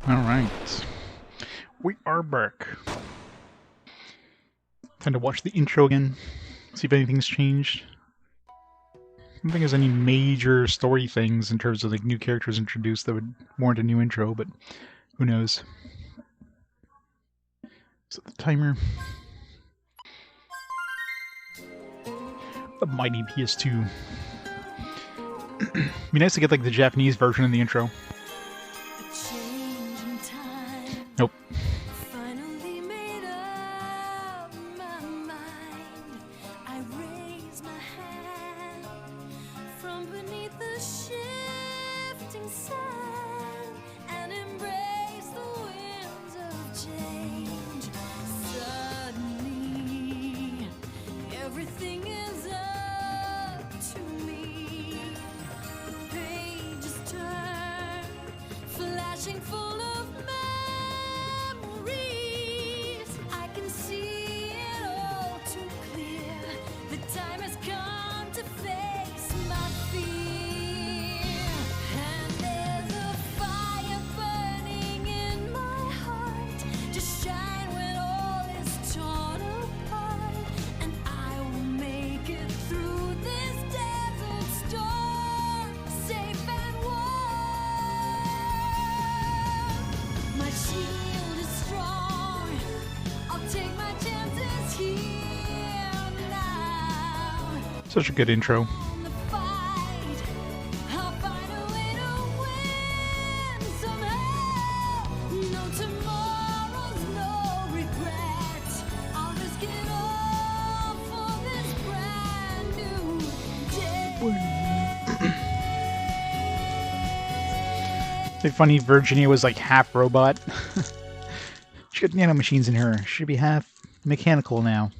Alright. We are back. Time to watch the intro again. See if anything's changed. I don't think there's any major story things in terms of like new characters introduced that would warrant a new intro, but who knows. Set the timer. The mighty PS2. Be nice to get like the Japanese version in the intro. Nope. Such a good intro. It's funny, Virginia was like half robot. She got nano machines in her. She'd be half mechanical now.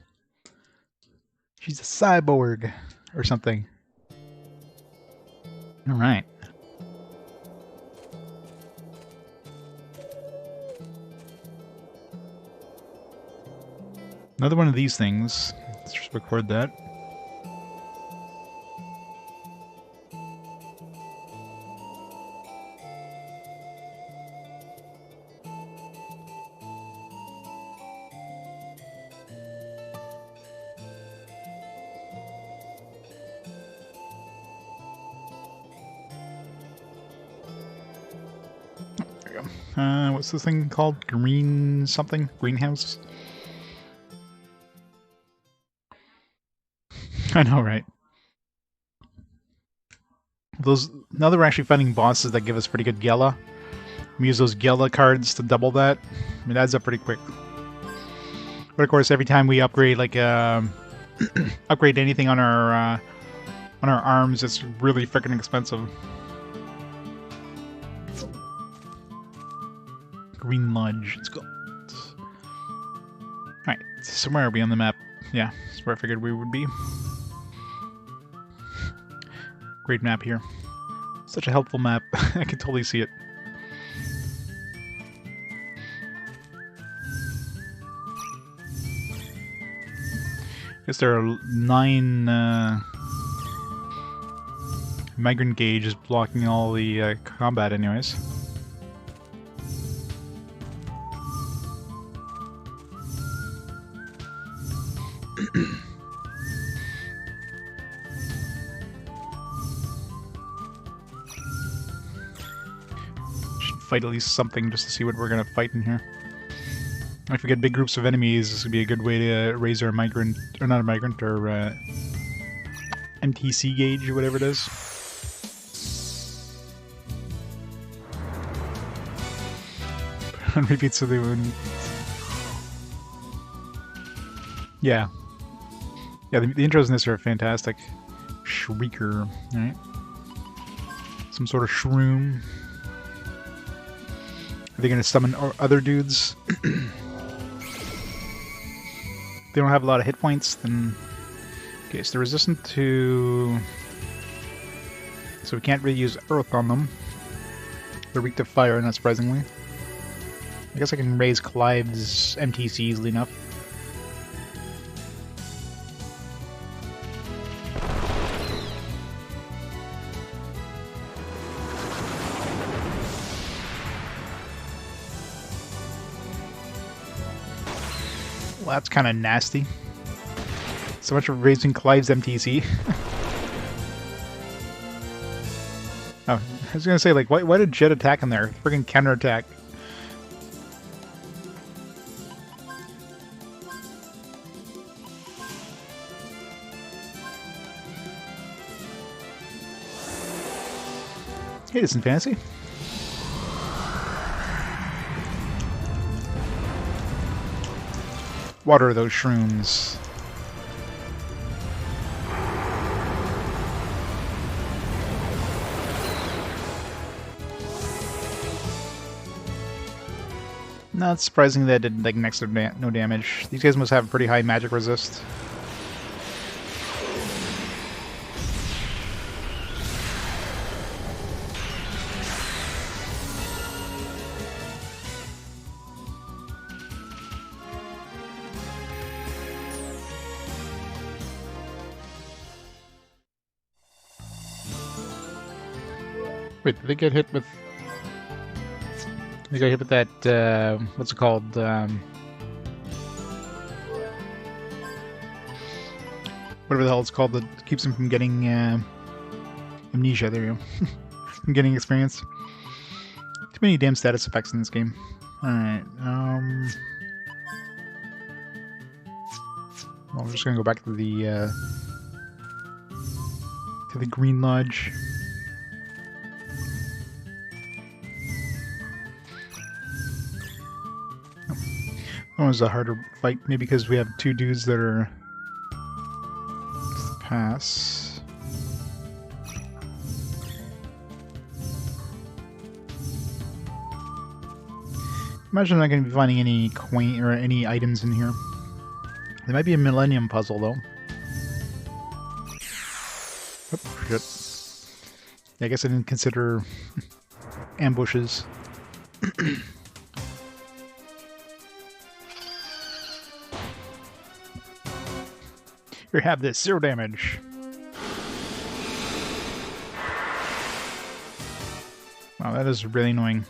She's a cyborg or something. All right. Another one of these things. Let's just record that. What's this thing called? Green something? Greenhouse? I know, right? Now that we're actually fighting bosses that give us pretty good Gela, we use those Gela cards to double that. It adds up pretty quick. But of course, every time we upgrade, like, upgrade anything on our arms, it's really freaking expensive. Green Lodge, let's go. Alright, somewhere are we on the map? Yeah, that's where I figured we would be. Great map here. Such a helpful map. I can totally see it. Guess there are 9 migrant gauges blocking all the combat anyways. Should fight at least something just to see what we're gonna fight in here. If we get big groups of enemies, this would be a good way to raise our migrant, or not a migrant, or MTC gauge, or whatever it is. Repeats of the moon. Yeah. Yeah, the intros in this are fantastic. Shrieker, alright. Some sort of shroom. Are they gonna summon other dudes? They don't have a lot of hit points, then... Okay, so they're resistant to... So we can't really use earth on them. They're weak to fire, not surprisingly. I guess I can raise Clive's MTC easily enough. Well, that's kind of nasty. So much for raising Clive's MTC. Oh, I was gonna say, like, why did Jet attack him there? Friggin' counterattack. Hey, this is fantasy. Water those shrooms. Not surprising that it did like next to no damage. These guys must have pretty high magic resist. Wait, did they get hit with... They got hit with that, what's it called? Whatever the hell it's called that keeps him from getting amnesia. There you go. From getting experience. Too many damn status effects in this game. Alright, well, we're just gonna go back to the Green Lodge. That was a harder fight, maybe because we have two dudes that are pass. Imagine I'm not going to be finding any coin or any items in here. There might be a Millennium Puzzle though. Oh, shit. Yeah, I guess I didn't consider ambushes. Here, have this. 0 damage. Wow, that is really annoying.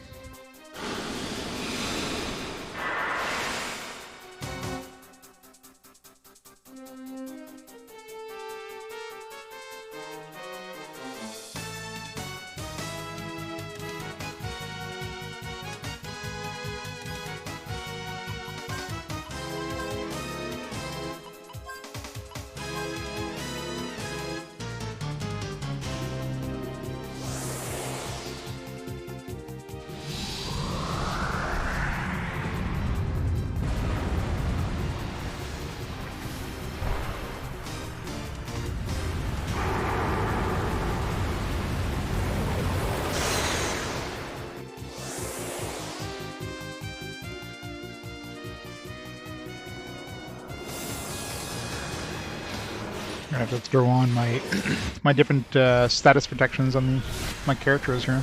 I have to throw on my my different status protections on my characters here.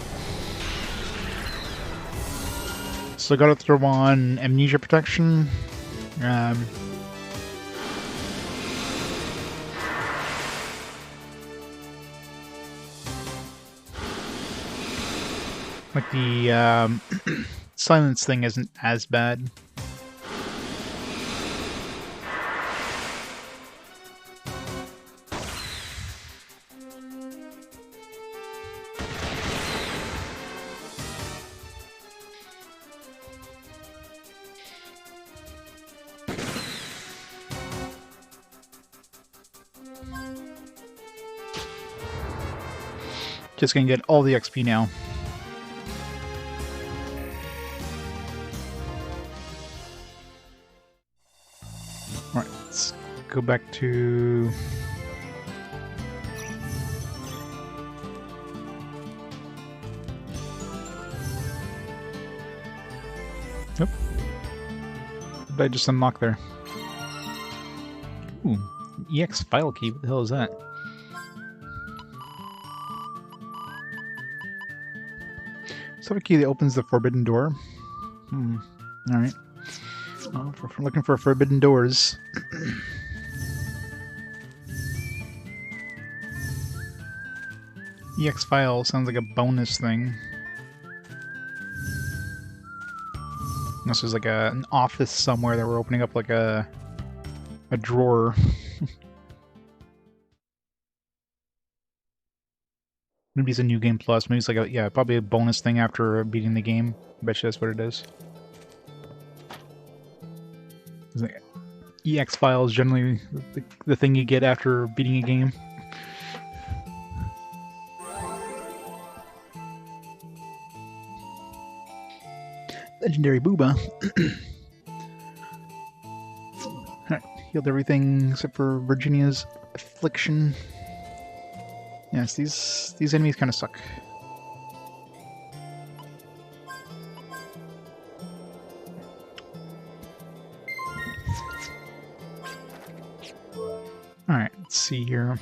So I gotta throw on amnesia protection. Like the silence thing isn't as bad. Just gonna get all the XP now. Alright, let's go back to... Nope. What did I just unlock there? Ooh, EX file key, what the hell is that? Is that a key that opens the forbidden door? Alright. Well, if we're looking for forbidden doors. EX file sounds like a bonus thing. This is like an office somewhere that we're opening up like a drawer. Maybe it's a new game plus. Maybe it's like a, yeah, probably a bonus thing after beating the game. I bet you that's what it is. EX file is generally the thing you get after beating a game. Legendary Booba. Alright, healed everything except for Virginia's affliction. Yes, these enemies kind of suck. Alright, let's see here.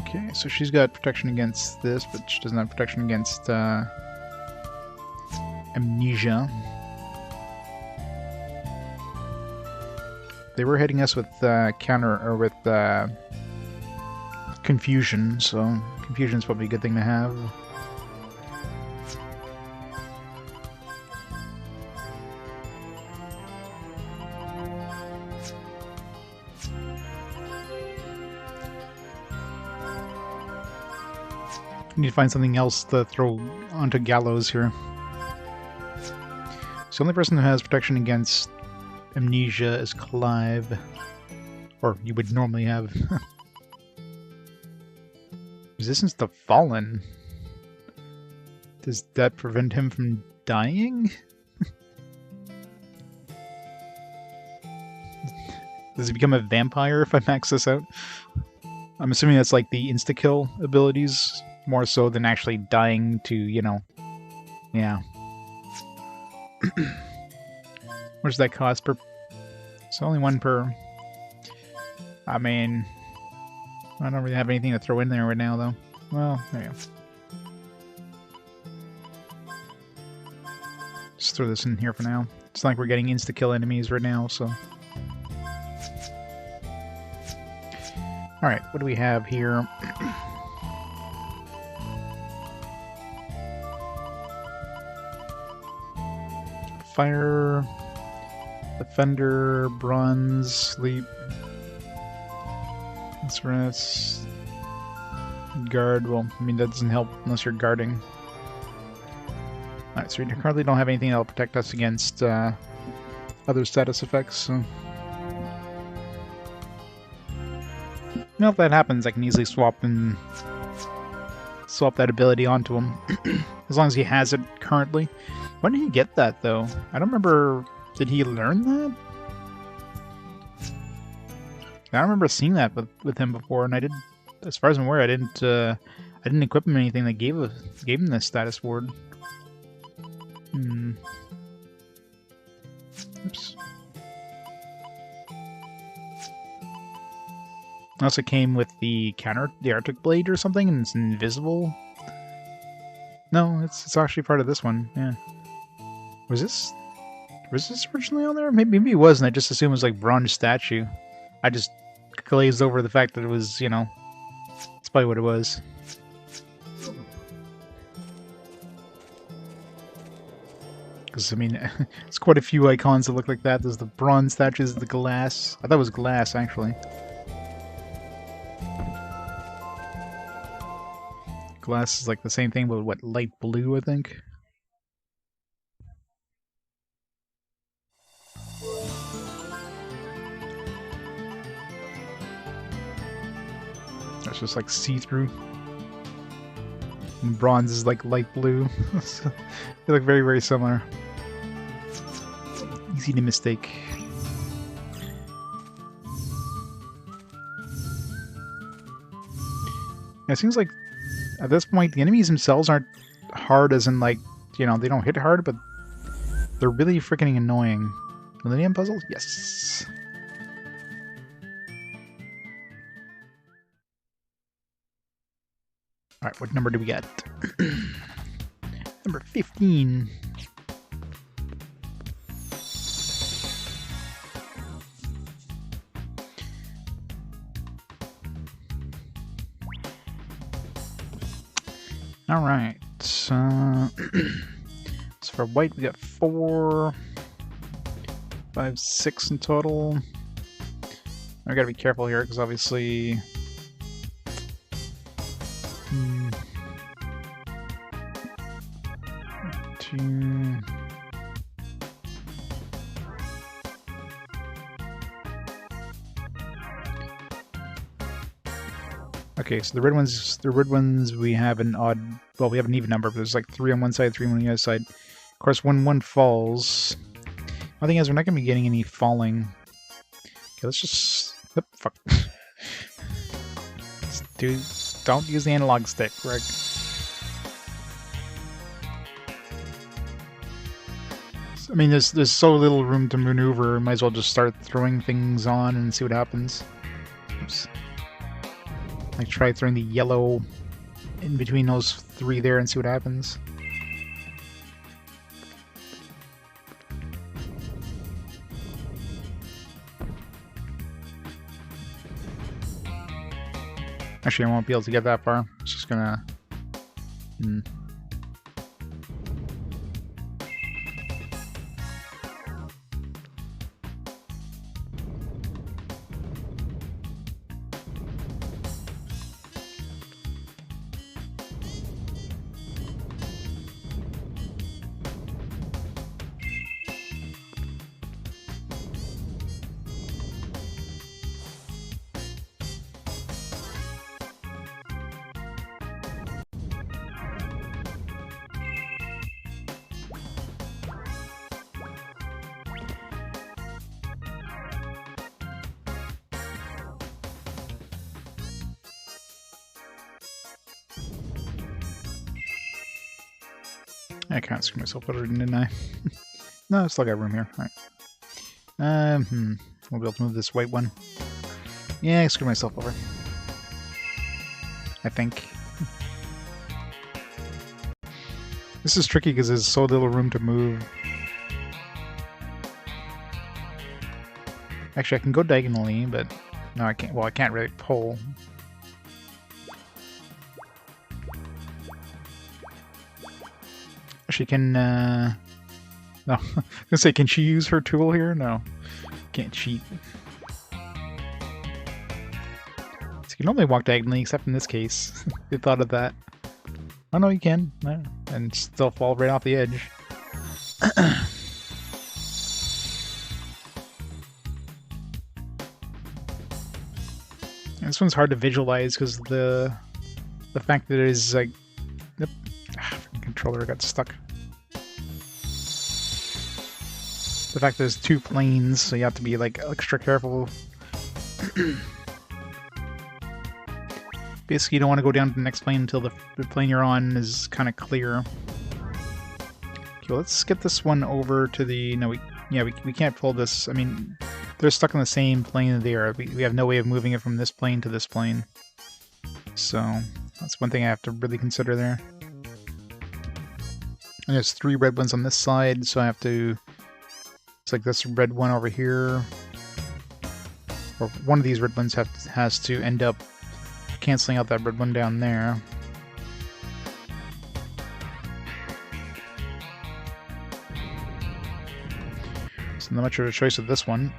Okay, so she's got protection against this, but she doesn't have protection against amnesia. They were hitting us with counter or with confusion, so confusion is probably a good thing to have. I need to find something else to throw onto Gallows here. So the only person who has protection against amnesia is Clive. Or you would normally have. Resistance to Fallen. Does that prevent him from dying? Does he become a vampire if I max this out? I'm assuming that's like the insta-kill abilities, more so than actually dying to, you know... Yeah. What does that cost per... It's only one per... I mean... I don't really have anything to throw in there right now, though. Well, there you go. Just throw this in here for now. It's not like we're getting insta-kill enemies right now, so... Alright, what do we have here? Fire... Defender, Bronze, Sleep... That's guard. Well, I mean, that doesn't help unless you're guarding. Alright, so we currently don't have anything that'll protect us against other status effects, so... Now, if that happens, I can easily swap that ability onto him. As long as he has it currently. When did he get that, though? I don't remember... Did he learn that? I don't remember seeing that with him before, and I did, as far as I'm aware, I didn't equip him anything that gave him this status ward. Oops. It also came with the Arctic Blade or something, and it's invisible. No, it's actually part of this one. Yeah. Was this originally on there? Maybe it wasn't. I just assumed it was like bronze statue. I just glazed over the fact that it was, you know, that's probably what it was. Because, I mean, it's quite a few icons that look like that. There's the bronze statues, the glass. I thought it was glass, actually. Glass is like the same thing, but what, light blue, I think? It's just like see-through. And bronze is like light blue. They look very, very similar. Easy to mistake. Yeah, it seems like at this point the enemies themselves aren't hard as in like, you know, they don't hit hard, but they're really freaking annoying. Millennium Puzzle? Yes. Alright, what number do we get? Number 15. Alright, so for white we got 4, 5, 6 in total. I gotta be careful here because obviously. Two. Okay, so the red ones we have an odd, well, we have an even number, but there's like 3 on one side, 3 on the other side. Of course, when one falls, the thing is we're not going to be getting any falling. Okay, let's just, oh, fuck. Dude, don't use the analog stick, Greg. I mean, there's so little room to maneuver, might as well just start throwing things on and see what happens. Oops. Like, try throwing the yellow in between those 3 there and see what happens. Actually, I won't be able to get that far. It's just gonna... I can't screw myself over, didn't I? No, I still got room here. Alright. We'll be able to move this white one. Yeah, I screwed myself over. I think. This is tricky because there's so little room to move. Actually, I can go diagonally, but no, I can't. Well, I can't really pull. She can, no. I was gonna say, can she use her tool here? No. Can't cheat. So you can only walk diagonally, except in this case. You thought of that. Oh no, you can. No. And still fall right off the edge. This one's hard to visualize because the fact that it is like... Yep. Controller got stuck. The fact that there's 2 planes, so you have to be like extra careful. Basically, you don't want to go down to the next plane until the plane you're on is kind of clear. Okay, let's get this one over to the... No, we can't pull this. I mean, they're stuck on the same plane there. We have no way of moving it from this plane to this plane. So, that's one thing I have to really consider there. And there's 3 red ones on this side, so I have to... It's like this red one over here. Or one of these red ones has to end up canceling out that red one down there. So not much of a choice with this one.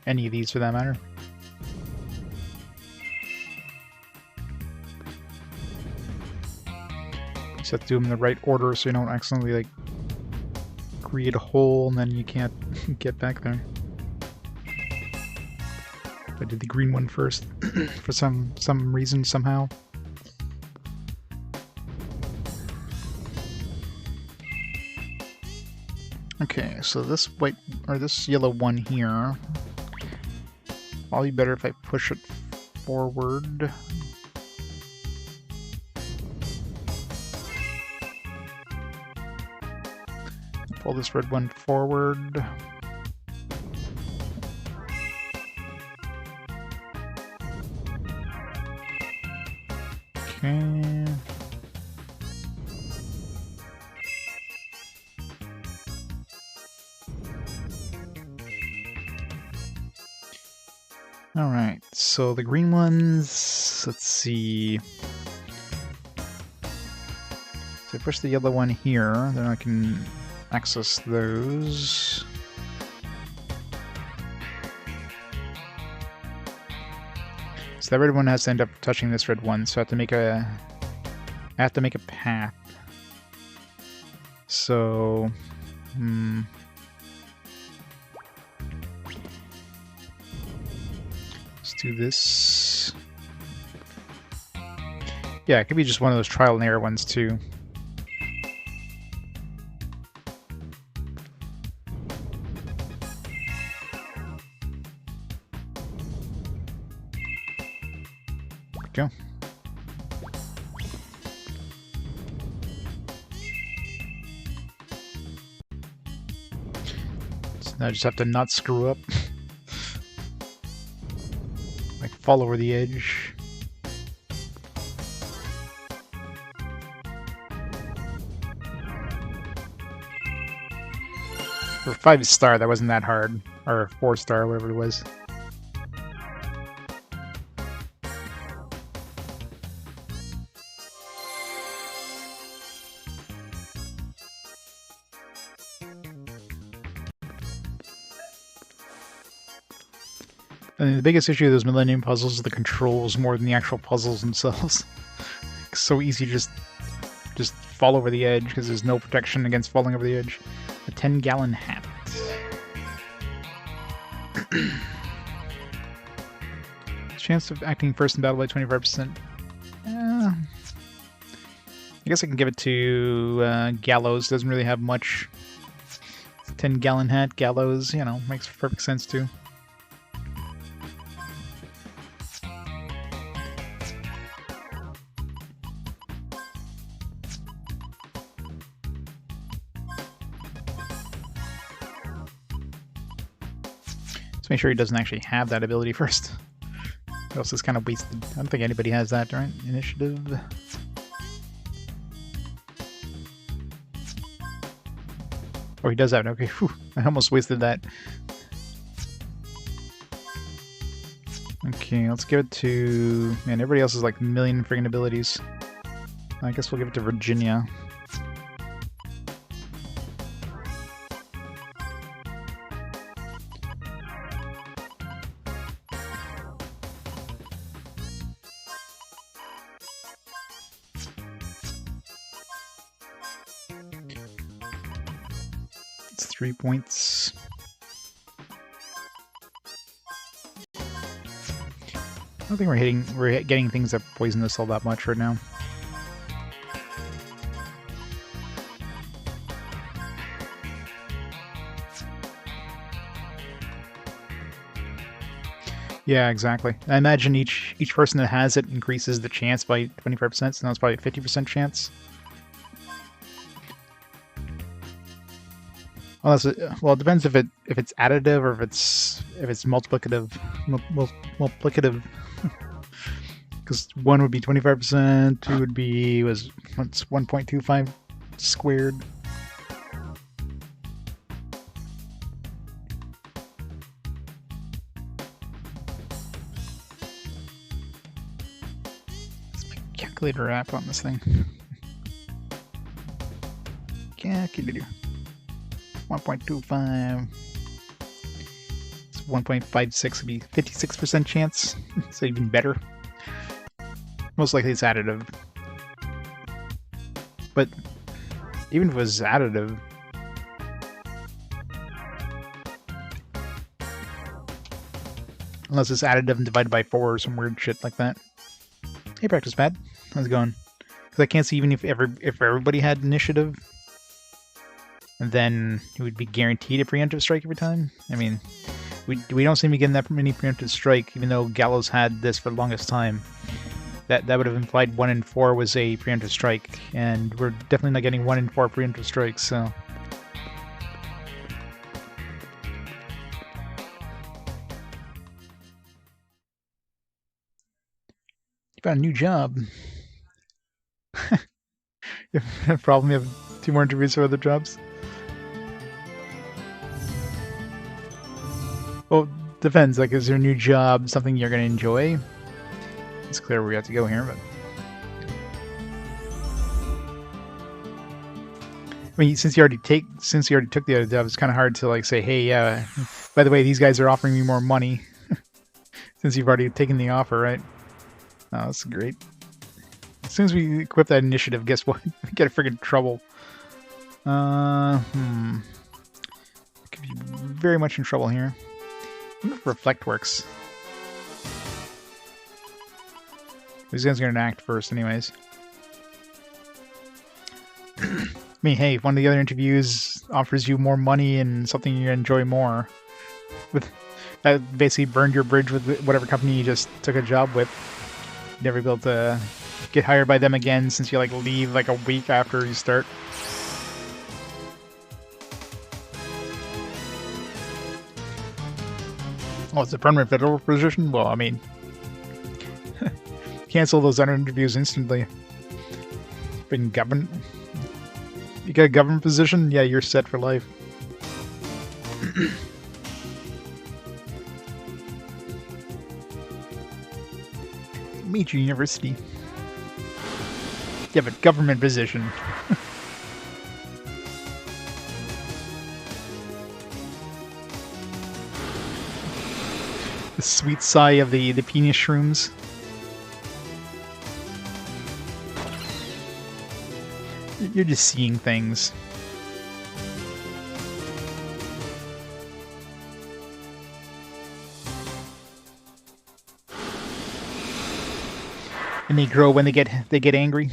Any of these for that matter. Just have to do them in the right order so you don't accidentally like create a hole and then you can't get back there. I did the green one first for some reason somehow. Okay, so this white or this yellow one here, probably better if I push it forward. Pull this red one forward. Okay. Alright, so the green ones, let's see. So I push the yellow one here, then I can access those. So that red one has to end up touching this red one, so I have to make a path. So let's do this. Yeah, it could be just one of those trial and error ones too. Go. So now I just have to not screw up. Like fall over the edge. For 5-star, that wasn't that hard. Or 4-star, whatever it was. And the biggest issue of those Millennium Puzzles is the controls more than the actual puzzles themselves. It's so easy to just fall over the edge because there's no protection against falling over the edge. A 10-gallon hat. Chance of acting first in battle by 25%. I guess I can give it to Gallows. Doesn't really have much. 10-gallon hat, Gallows, you know, makes perfect sense too. Make sure he doesn't actually have that ability first. Or else it's kind of wasted. I don't think anybody has that, right? Initiative. Oh, he does have it. Okay, whew. I almost wasted that. Okay, let's give it to... Man, everybody else is like a million friggin' abilities. I guess we'll give it to Virginia. It's 3 points. I don't think we're getting things that poison us all that much right now. Yeah, exactly. I imagine each person that has it increases the chance by 25%, so now it's probably a 50% chance. Well, well, it depends if it's additive or if it's multiplicative. Multiplicative. Because 1 would be 25%, 2 would be what's 1.25 squared. It's my calculator app on this thing. Calculator. 1.25. It's 1.56 would be 56% chance. So even better. Most likely it's additive. But even if it was additive, unless it's additive and divided by 4 or some weird shit like that. Hey, Practice Pad. How's it going? Because I can't see even if everybody had initiative, then it would be guaranteed a preemptive strike every time. I mean, we don't seem to be getting that many preemptive strike, even though Gallows had this for the longest time. That would have implied 1 in 4 was a preemptive strike, and we're definitely not getting 1 in 4 preemptive strikes, so... You found a new job. You have a problem? You have 2 more interviews for other jobs? Oh, Depends, like, is your new job something you're going to enjoy? It's clear we have to go here, but... I mean, since you already took the other job, it's kind of hard to, like, say, hey, yeah, by the way, these guys are offering me more money. Since you've already taken the offer, right? Oh, that's great. As soon as we equip that initiative, guess what? We get a friggin' trouble. Could be very much in trouble here. I wonder if Reflect works. These guys are going to act first anyways. I mean, hey, if one of the other interviews offers you more money and something you enjoy more, that basically burned your bridge with whatever company you just took a job with. You'd never be able to get hired by them again since you like leave like a week after you start. Oh, it's a permanent federal position? Well, I mean, cancel those other interviews instantly. Been government. You got a government position? Yeah, you're set for life. Major university. Yeah, but government position. The sweet sigh of the penis shrooms. You're just seeing things. And they grow when they get angry.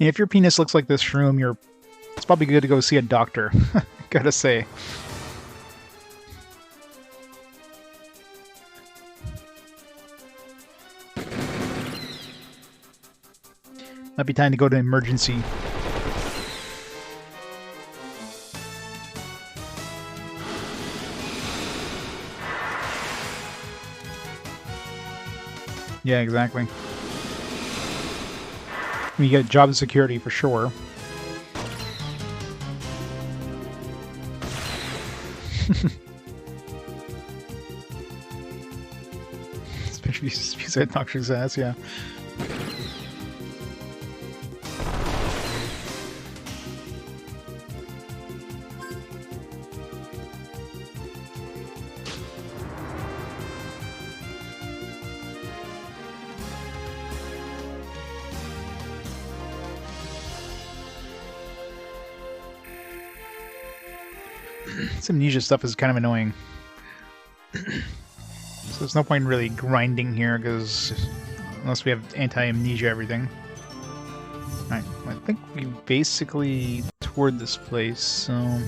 And if your penis looks like this shroom, it's probably good to go see a doctor. Gotta say. Might be time to go to emergency. Yeah, exactly. You get job security for sure. Especially if you said Noxious ass, yeah. This amnesia stuff is kind of annoying. So there's no point in really grinding here, because unless we have anti-amnesia everything. Alright, I think we basically toured this place, so...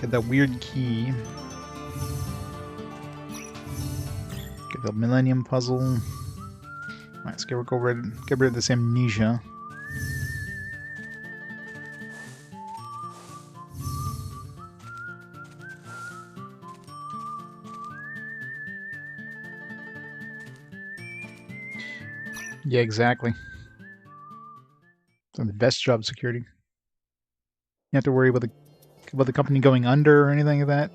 Get that weird key. Get the Millennium Puzzle. Alright, let's get rid of this amnesia. Yeah, exactly. So the best job security. You have to worry about the company going under or anything like that.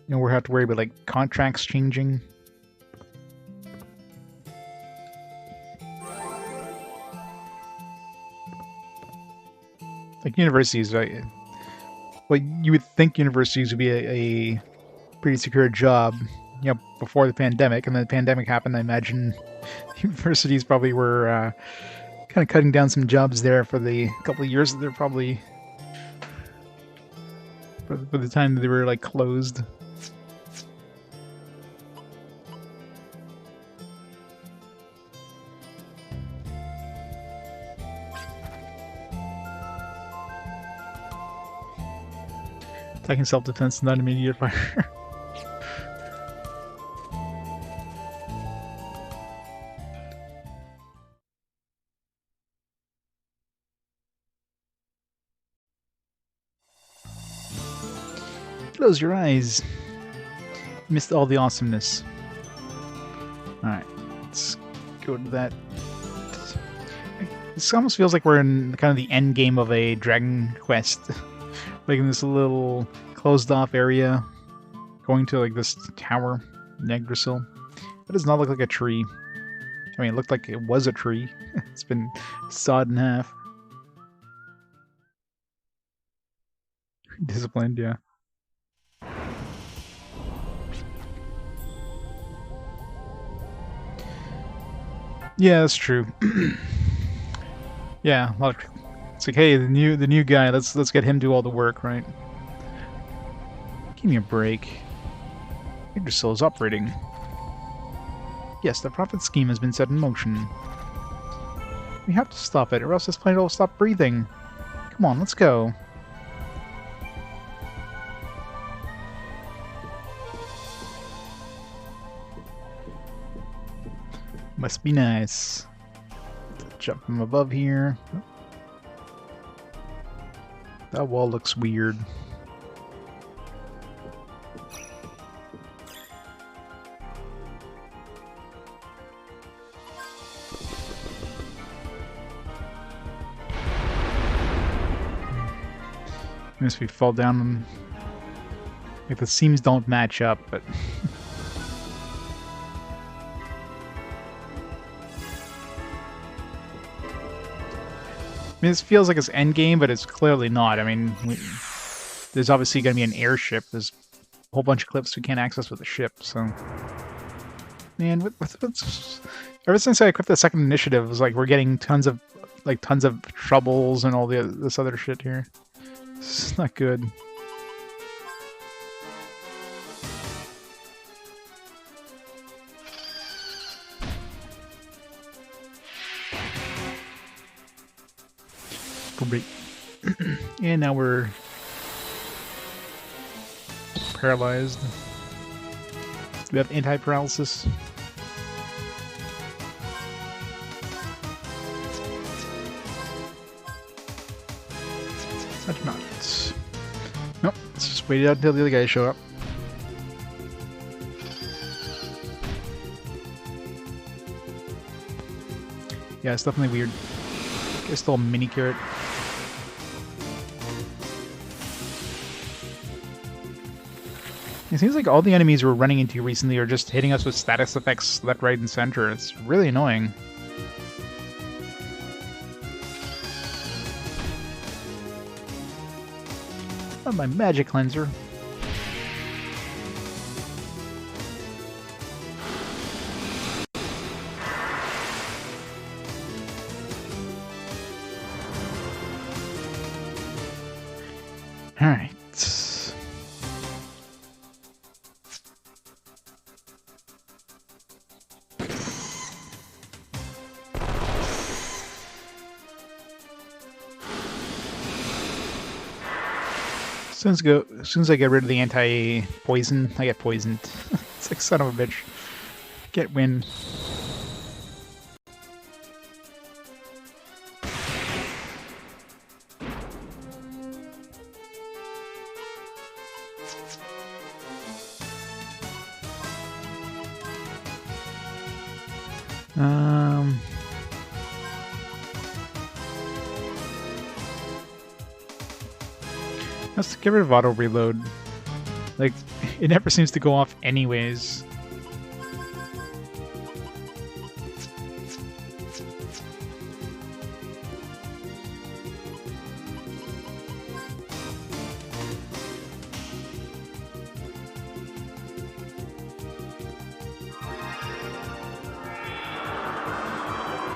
You know, we have to worry about like contracts changing. Like universities, right? Well, you would think universities would be a pretty secure job, you know, before the pandemic, and then the pandemic happened. I imagine universities probably were kind of cutting down some jobs there for the couple of years that they're probably for the time that they were like closed. Attacking self-defense, not immediate fire. Close your eyes. Missed all the awesomeness. Alright, let's go to that This almost feels like we're in kind of the end game of a Dragon Quest. Like in this little closed off area. Going to like this tower, Yggdrasil. That does not look like a tree. I mean, it looked like it was a tree. It's been sawed in half. Disciplined, yeah. Yeah, that's true. Yeah, look, it's like, hey, the new guy. Let's get him do all the work, right? Give me a break. Yggdrasil is operating. Yes, the profit scheme has been set in motion. We have to stop it, or else this planet will stop breathing. Come on, let's go. Must be nice. Jump from above here. That wall looks weird. Unless we fall down and like the seams don't match up, but I mean, this feels like it's endgame, but it's clearly not. I mean, there's obviously going to be an airship. There's a whole bunch of cliffs we can't access with the ship, so... Man, what's... Ever since I equipped the second initiative, it was like we're getting tons of troubles and all this other shit here. It's not good. And now we're paralyzed. We have anti-paralysis. Such nuts. Nope, let's just wait it out until the other guys show up. Yeah, it's definitely weird. It's still a mini carrot. It seems like all the enemies we're running into recently are just hitting us with status effects left, right, and center. It's really annoying. Oh, my magic cleanser. Alright. As soon as I get rid of the anti-poison, I get poisoned. It's like, son of a bitch. Get wind. Let's get rid of auto reload. Like, it never seems to go off anyways.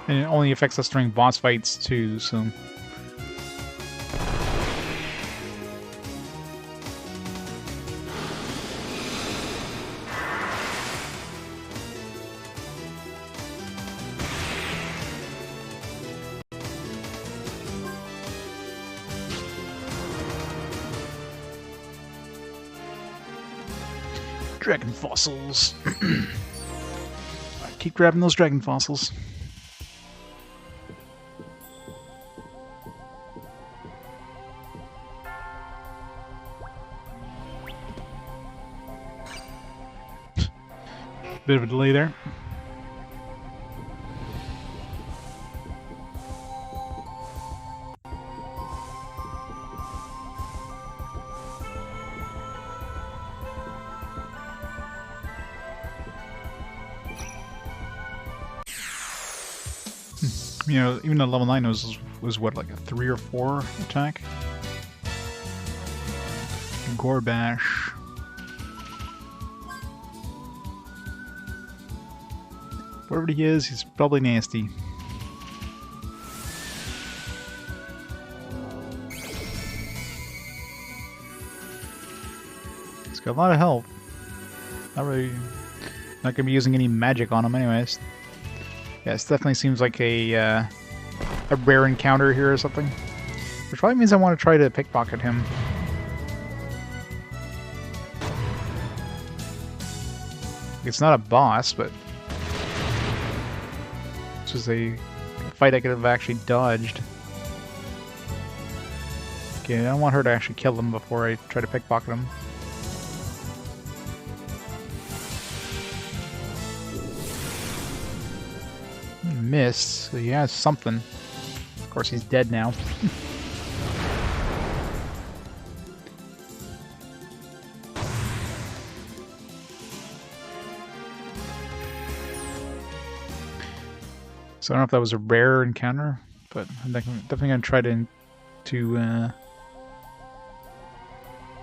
And it only affects us during boss fights too, so... Dragon fossils. Keep grabbing those dragon fossils. Bit of a delay there. You know, even at level 9 was what, like a 3 or 4 attack? Gorbash. Whatever he is, he's probably nasty. He's got a lot of health. Not gonna be using any magic on him anyways. Yeah, this definitely seems like a rare encounter here or something. Which probably means I want to try to pickpocket him. It's not a boss, but this was a fight I could have actually dodged. Okay, I don't want her to actually kill him before I try to pickpocket him. Missed, so he has something. Of course, he's dead now. So I don't know if that was a rare encounter, but I'm definitely going to try to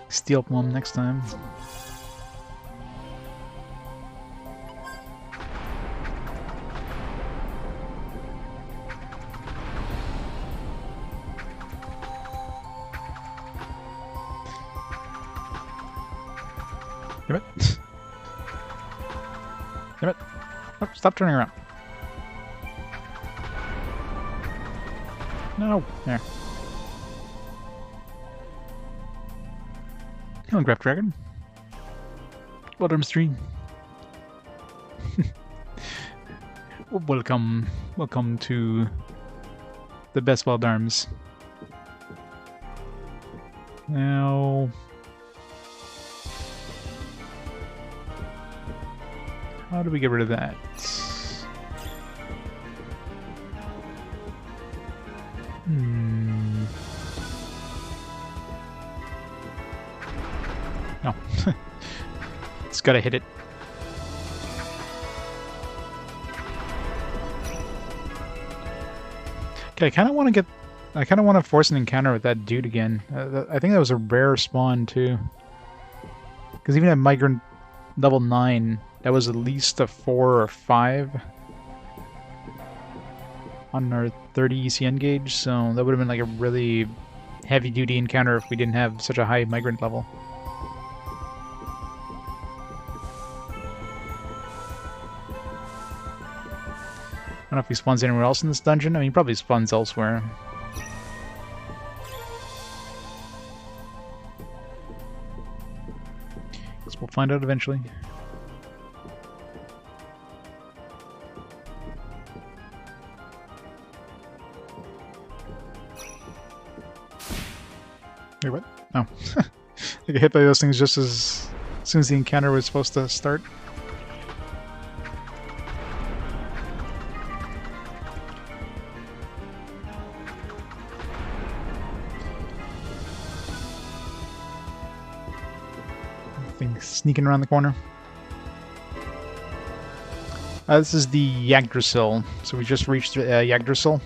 steal from him next time. Damn it. Damn it. Oh, stop turning around. No. There. Hello, Graph Dragon. Blood Arms 3. Welcome to the best Wild Arms. Now... how do we get rid of that? No. It's gotta hit it. Okay, I kind of want to force an encounter with that dude again. I think that was a rare spawn too. Because even at Migrant level 9, that was at least a 4 or 5 on our 30 ECN gauge, so that would have been like a really heavy-duty encounter if we didn't have such a high Migrant level. I don't know if he spawns anywhere else in this dungeon. I mean, he probably spawns elsewhere. Guess we'll find out eventually. Wait, what? Oh. I get hit by those things just as soon as the encounter was supposed to start. Thing sneaking around the corner. This is the Yggdrasil. So we just reached Yggdrasil.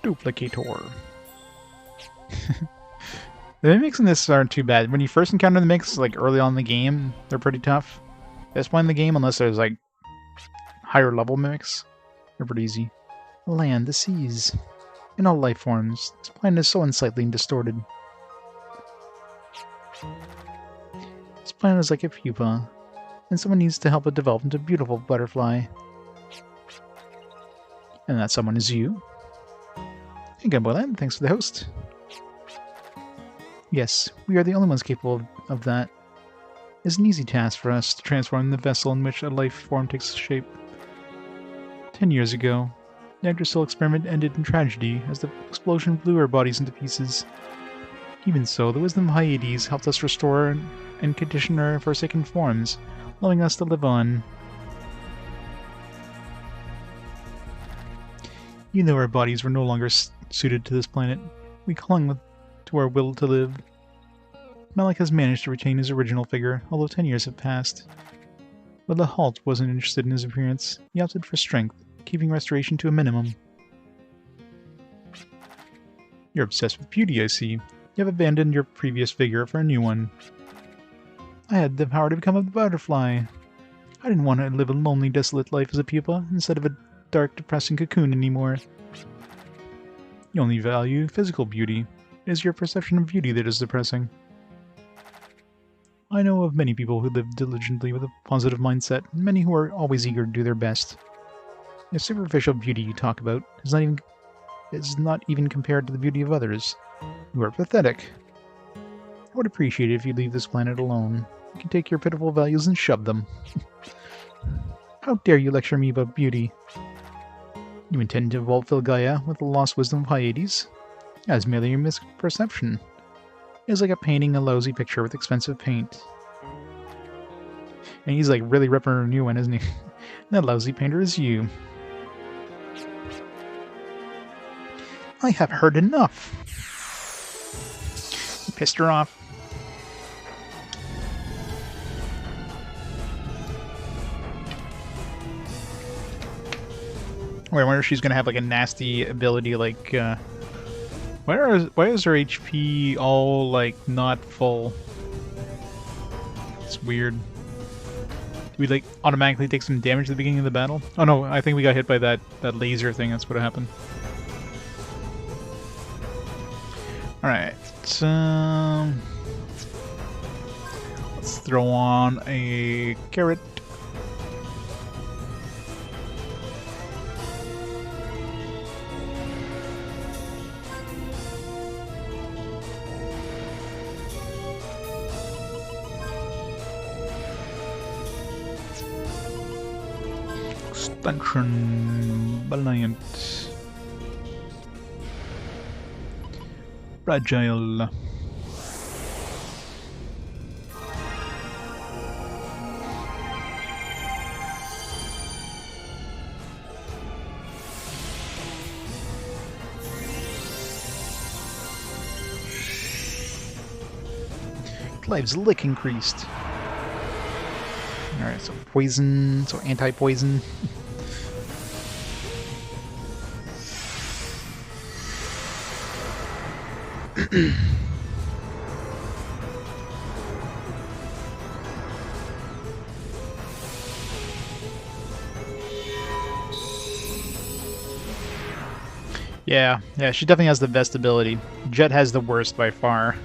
Duplicator. The mimics in this aren't too bad. When you first encounter the mimics, like early on in the game, they're pretty tough. This point in the game, unless there's like higher level mimics, they're pretty easy. The land, the seas, and all life forms. This planet is so unsightly and distorted. This planet is like a pupa, and someone needs to help it develop into a beautiful butterfly. And that someone is you. Hey, Gumboland, thanks for the host. Yes, we are the only ones capable of that. It's an easy task for us to transform the vessel in which a life form takes shape. 10 years ago, the Yggdrasil experiment ended in tragedy as the explosion blew our bodies into pieces. Even so, the wisdom of Hyades helped us restore and condition our forsaken forms, allowing us to live on. Even though our bodies were no longer suited to this planet, we clung to our will to live. Malik has managed to retain his original figure, although 10 years have passed. But the halt wasn't interested in his appearance. He opted for strength, keeping restoration to a minimum. You're obsessed with beauty, I see. You have abandoned your previous vigor for a new one. I had the power to become a butterfly. I didn't want to live a lonely, desolate life as a pupa, instead of a dark, depressing cocoon anymore. You only value physical beauty. It is your perception of beauty that is depressing. I know of many people who live diligently with a positive mindset, and many who are always eager to do their best. The superficial beauty you talk about is not even compared to the beauty of others. You are pathetic. I would appreciate it if you leave this planet alone. You can take your pitiful values and shove them. How dare you lecture me about beauty? You intend to vault Filgaia with the lost wisdom of Hyades? That is merely a misperception. It is like a painting a lousy picture with expensive paint. And he's like really ripping a new one, isn't he? That lousy painter is you. I have heard enough. You pissed her off. Wait, I wonder if she's gonna have like a nasty ability like why is her HP all like not full? It's weird. Do we like automatically take some damage at the beginning of the battle? Oh no, I think we got hit by that laser thing, that's what happened. Alright, let's throw on a carrot. Expansion Valiant. Fragile. Clive's lick increased. Alright, so poison, so anti-poison. Yeah, she definitely has the best ability. Jet has the worst by far.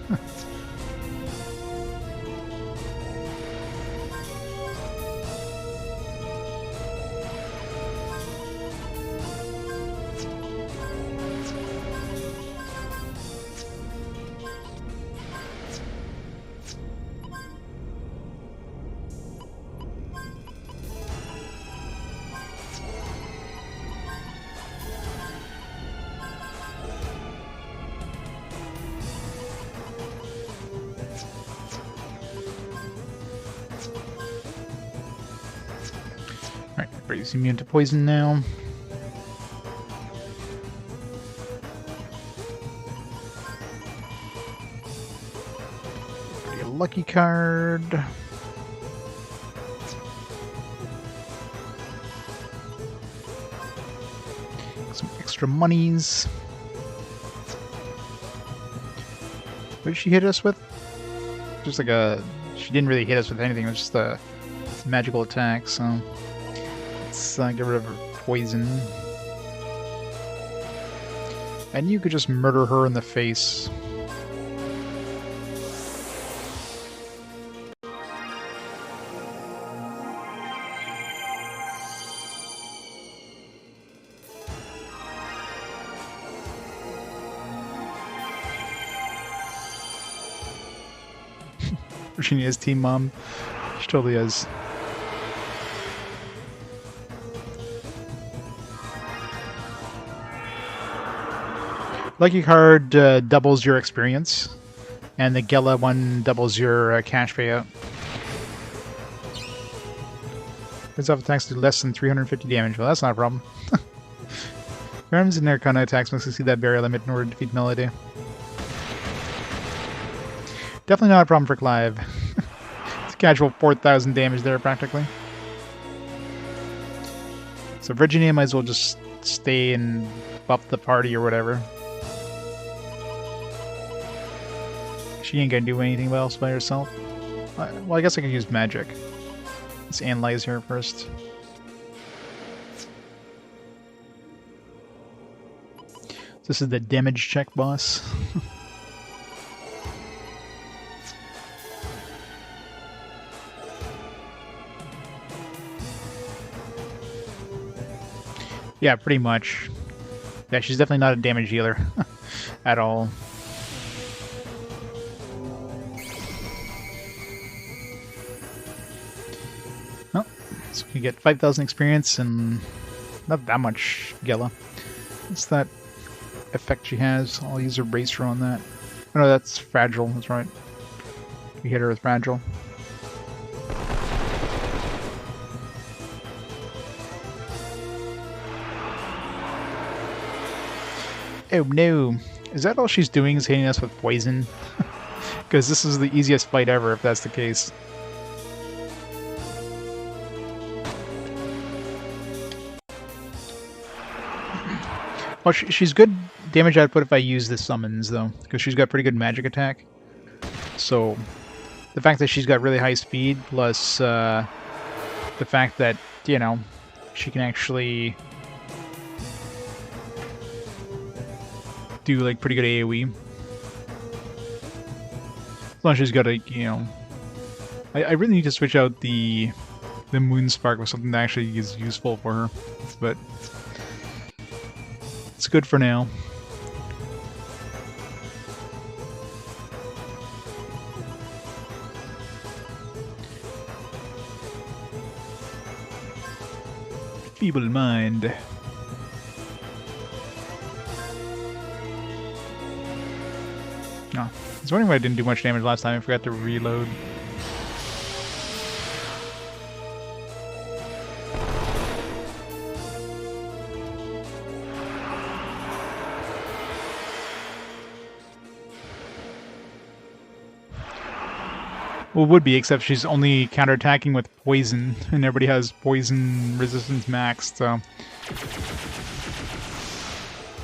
Alright, everybody's immune to poison now. Pretty a lucky card. Some extra monies. What did she hit us with? Just like a... She didn't really hit us with anything, it was just a magical attack, so... Let's get rid of her poison. And you could just murder her in the face. Virginia is Team Mom. She totally is. Lucky card doubles your experience, and the Gela one doubles your cash payout. His off attacks do less than 350 damage. Well, that's not a problem. Arms and Arcana attacks must exceed that barrier limit in order to defeat Melody. Definitely not a problem for Clive. It's a casual 4,000 damage there, practically. So Virginia might as well just stay and buff the party or whatever. She ain't gonna do anything else by herself. Well, I guess I could use magic. Let's analyze her first. This is the damage check boss. Yeah, pretty much. Yeah, she's definitely not a damage healer at all. Oh, so we get 5,000 experience and not that much Gela. What's that effect she has? I'll use her bracer on that. Oh no, that's fragile, that's right. You hit her with fragile. Oh no, is that all she's doing is hitting us with poison? Because this is the easiest fight ever if that's the case. Well, she's good damage output if I use the summons, though, because she's got pretty good magic attack. So, the fact that she's got really high speed, plus the fact that, you know, she can actually do, like, pretty good AoE. As long as she's got a, you know... I really need to switch out the Moon Spark with something that actually is useful for her, but... it's good for now. Feeble mind. No. I was wondering why I didn't do much damage last time. I forgot to reload. Well, it would be, except she's only counterattacking with poison, and everybody has poison resistance maxed, so...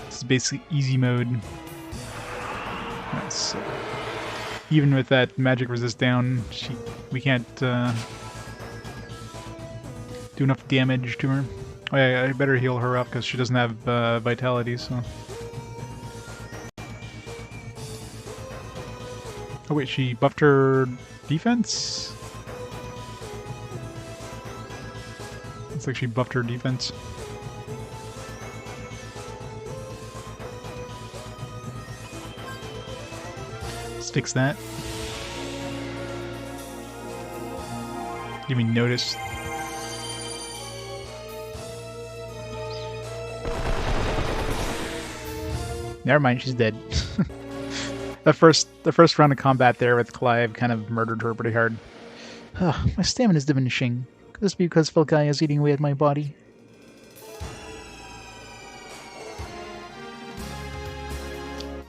this is basically easy mode. So even with that magic resist down, we can't do enough damage to her. Oh yeah, I better heal her up, because she doesn't have vitality, so... oh wait, she buffed her... defense? Looks like she buffed her defense. Let's fix that. Didn't even notice. Never mind, she's dead. The first round of combat there with Clive kind of murdered her pretty hard. My stamina's diminishing. Could this be because Filgaia is eating away at my body?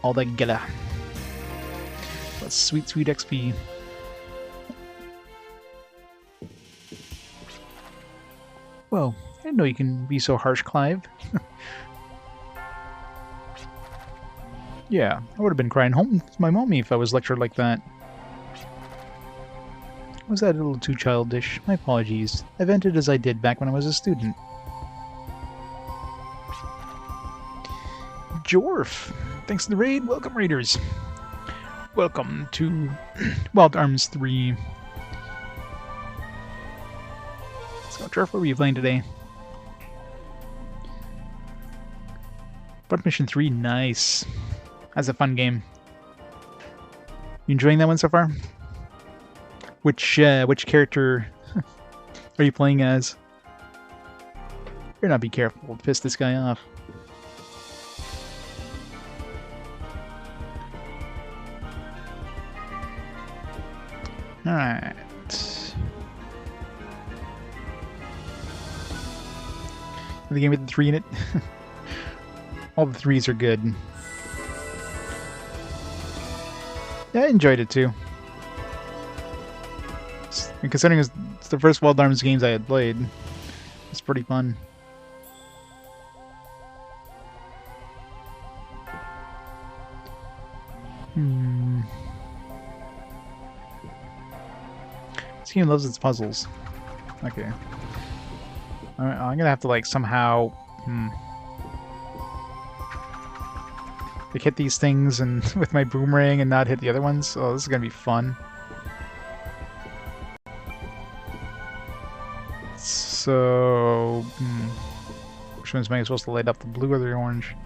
All that Gela. That's sweet, sweet XP. Whoa, I didn't know you can be so harsh, Clive. Yeah, I would have been crying home with my mommy if I was lectured like that. Was that a little too childish? My apologies. I vented as I did back when I was a student. Jorf! Thanks to the raid. Welcome, raiders. Welcome to Wild Arms 3. So, Jorf, what were you playing today? But Mission 3, nice. That's a fun game. You enjoying that one so far? Which character are you playing as? Better not be careful. We'll piss this guy off. Alright. The game with the 3 in it. All the 3s are good. Yeah, I enjoyed it too. And considering it's the first Wild Arms games I had played, it's pretty fun. This game loves its puzzles. Okay. I'm gonna have to, like, somehow... like, hit these things and with my boomerang and not hit the other ones. Oh, this is gonna be fun. So... which ones am I supposed to light up? The blue or the orange?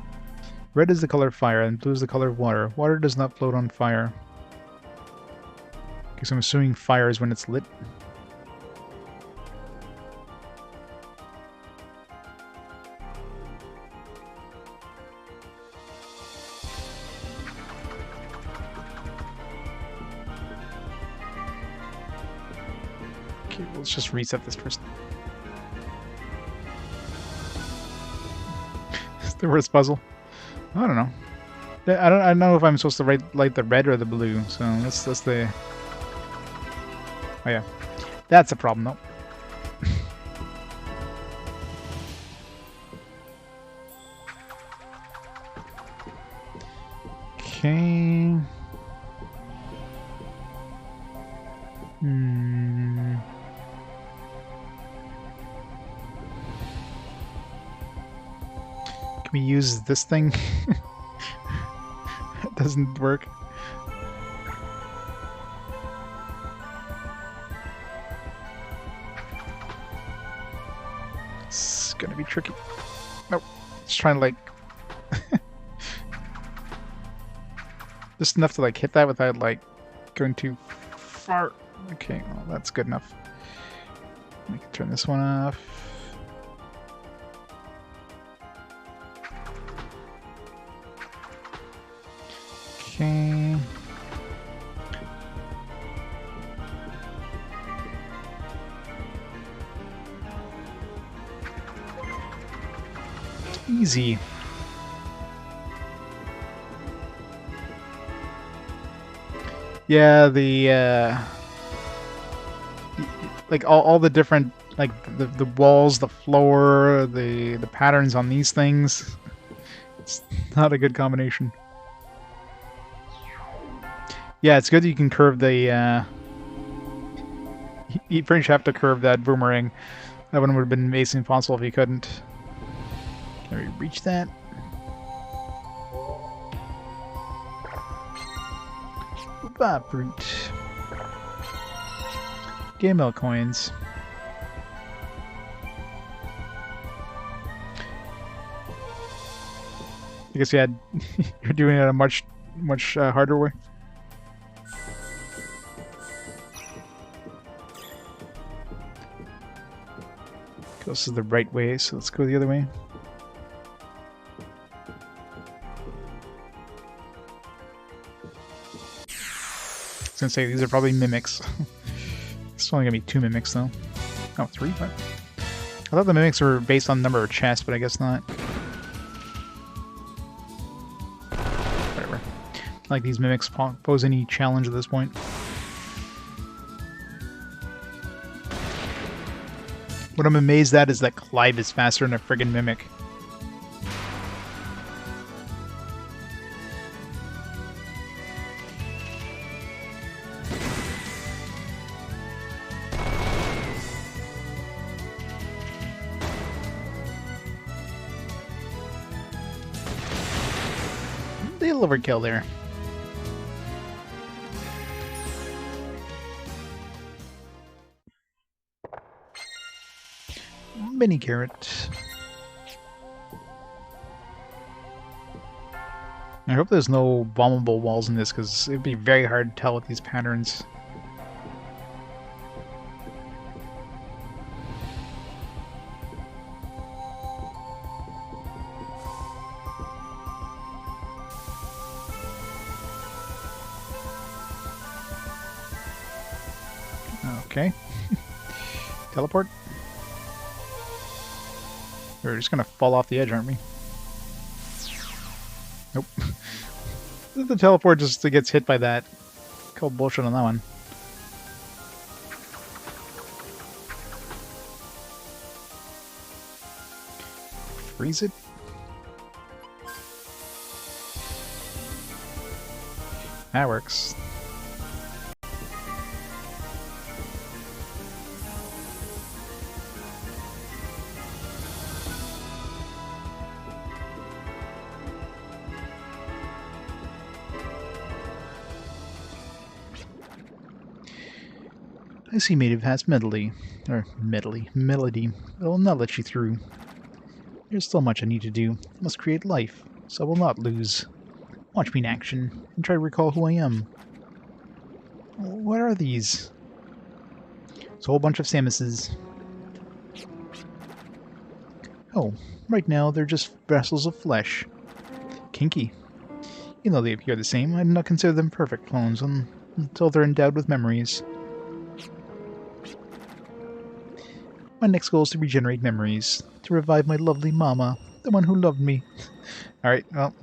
Red is the color of fire, and blue is the color of water. Water does not float on fire. Okay, so I'm assuming fire is when it's lit. Okay, let's just reset this first. It's the worst puzzle. I don't know. I don't know if I'm supposed to light the red or the blue. So that's the. Oh yeah, that's a problem though. Okay. Can we use this thing? It doesn't work. It's gonna be tricky. Nope. Just trying to, like... just enough to, like, hit that without, like, going too far. Okay, well, that's good enough. I can turn this one off. Okay. Easy. Yeah, like all the different, like the walls, the floor, the patterns on these things. It's not a good combination. Yeah, it's good that you can curve the you pretty much have to curve that boomerang. That one would have been amazing impossible if you couldn't. Can we reach that? Fruit. Game Bell coins. I guess you had you're doing it a much harder way. This is the right way, so let's go the other way. I was gonna say these are probably mimics. It's only gonna be 2 mimics though. Oh, 3? What? I thought the mimics were based on the number of chests, but I guess not. Whatever. Like these mimics pose any challenge at this point. What I'm amazed at is that Clive is faster than a friggin' mimic. Little overkill there. Mini carrot. I hope there's no bombable walls in this, because it'd be very hard to tell with these patterns. Okay. Teleport? We're just gonna fall off the edge, aren't we? Nope. The teleport just gets hit by that. Call bullshit on that one. Freeze it? That works. I see Mative has melody, but I will not let you through. There's still much I need to do. I must create life, so I will not lose. Watch me in action, and try to recall who I am. What are these? It's a whole bunch of Samuses. Oh, right now they're just vessels of flesh. Kinky. Even though they appear the same, I do not consider them perfect clones until they're endowed with memories. My next goal is to regenerate memories, to revive my lovely mama, the one who loved me. Alright, well,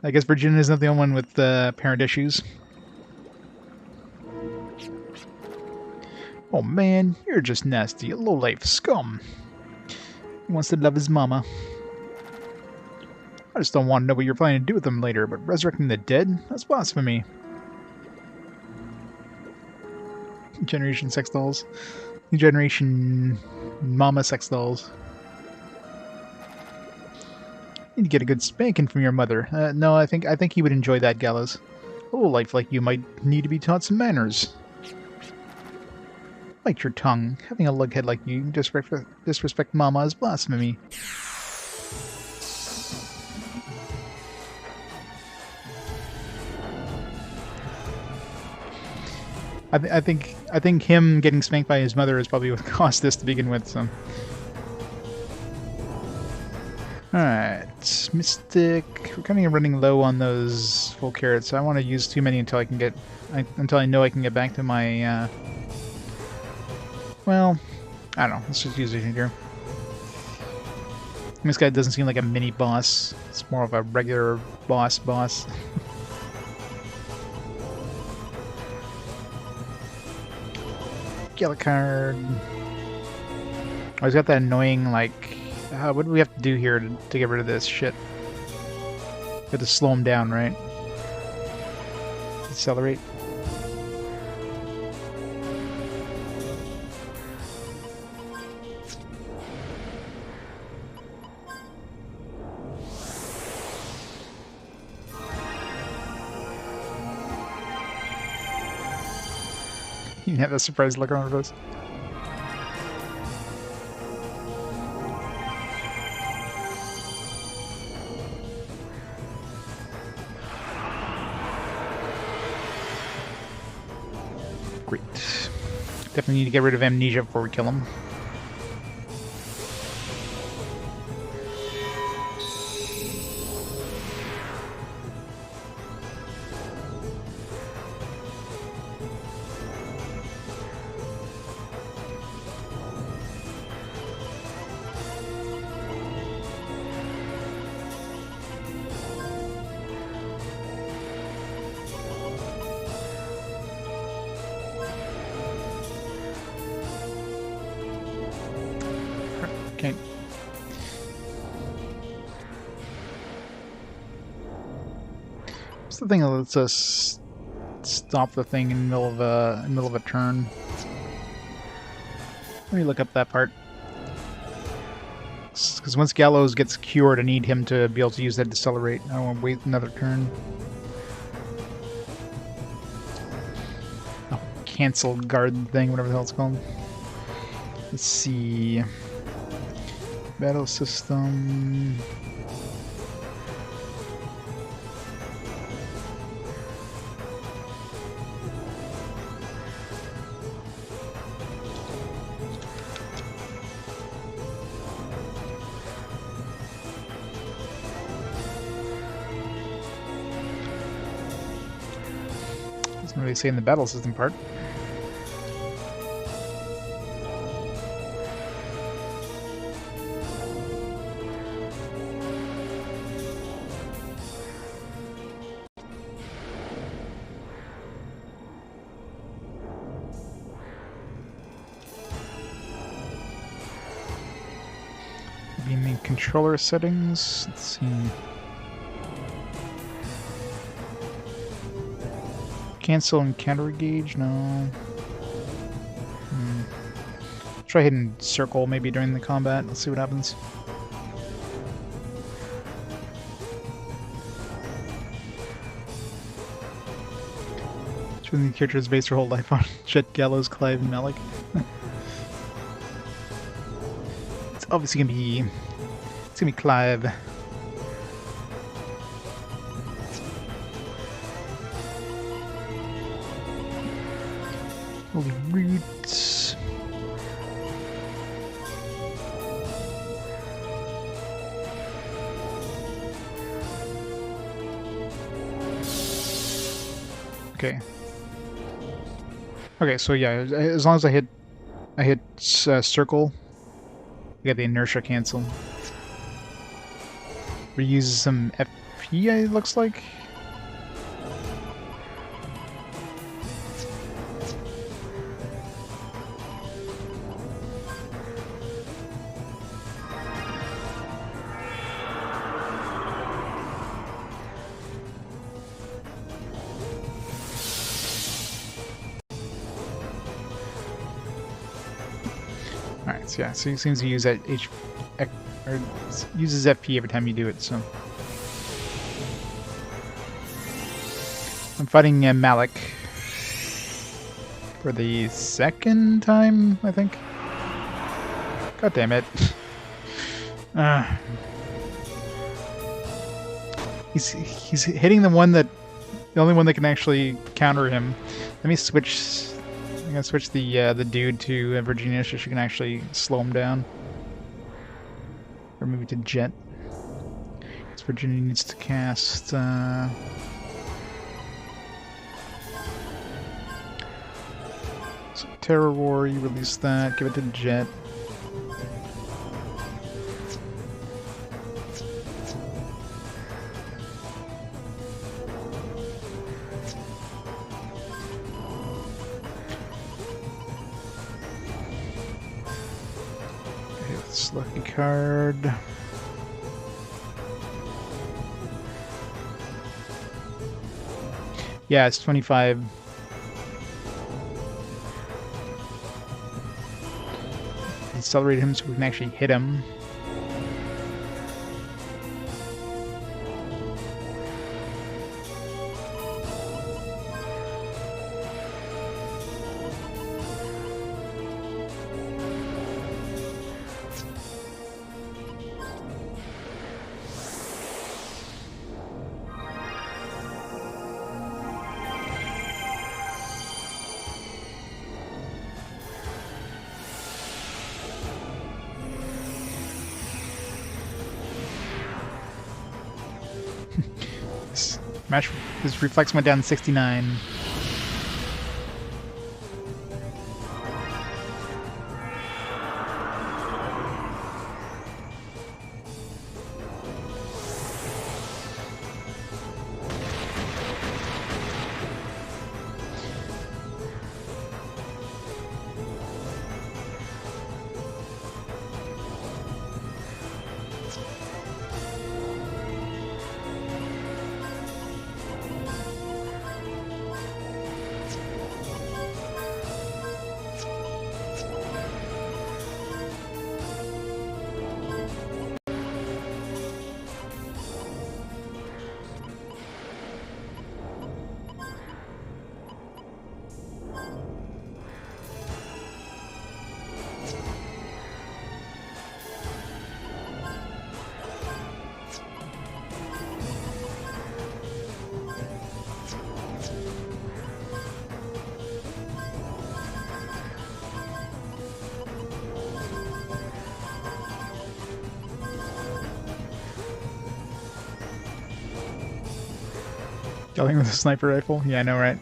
I guess Virginia is not the only one with parent issues. Oh man, you're just nasty, a low-life scum. He wants to love his mama. I just don't want to know what you're planning to do with them later, but resurrecting the dead? That's blasphemy. Generation sex dolls. Generation mama sex dolls. You need to get a good spanking from your mother. No, I think he would enjoy that, Gallows. A little life like you might need to be taught some manners. Bite your tongue. Having a lughead like you disrespect mama is blasphemy. I think him getting spanked by his mother is probably what caused this to begin with. So, all right, Mystic. We're kind of running low on those full carrots. So I want to use too many until I know I can get back to my. Well, I don't know. Let's just use it here. This guy doesn't seem like a mini boss. It's more of a regular boss. Yellow card. Oh, he's got that annoying, like... what do we have to do here to get rid of this shit? We have to slow him down, right? Accelerate. You have a surprised look on her face. Great. Definitely need to get rid of amnesia before we kill him. Okay. What's the thing that lets us stop the thing in the middle of a turn? Let me look up that part. Because once Gallows gets cured, I need him to be able to use that decelerate. I don't want to wait another turn. Oh, cancel guard thing, whatever the hell it's called. Let's see. Battle system. Doesn't really say in the battle system part. Main controller settings. Let's see. cancel and counter engage? No. Try hitting circle maybe during the combat. Let's see what happens. When the characters base their whole life on Jet, Gallows, Clive, and Malik. It's obviously gonna be. It's gonna be Clive. Holy roots. Okay. Okay, so yeah, as long as I hit circle, I get the inertia cancel. Reuse some FP, it looks like. Alright, so yeah, so it seems to use that or uses FP every time you do it, so. I'm fighting Malik for the second time, I think. God damn it. He's hitting the only one that can actually counter him. Let me switch. I'm gonna switch the dude to Virginia so she can actually slow him down. Or maybe to Jet. Because Virginia needs to cast. So Terror War, you release that. Give it to Jet. Lucky card. Yeah, it's 25. Accelerate him so we can actually hit him. His reflex went down to 69. Killing with a sniper rifle? Yeah, I know, right?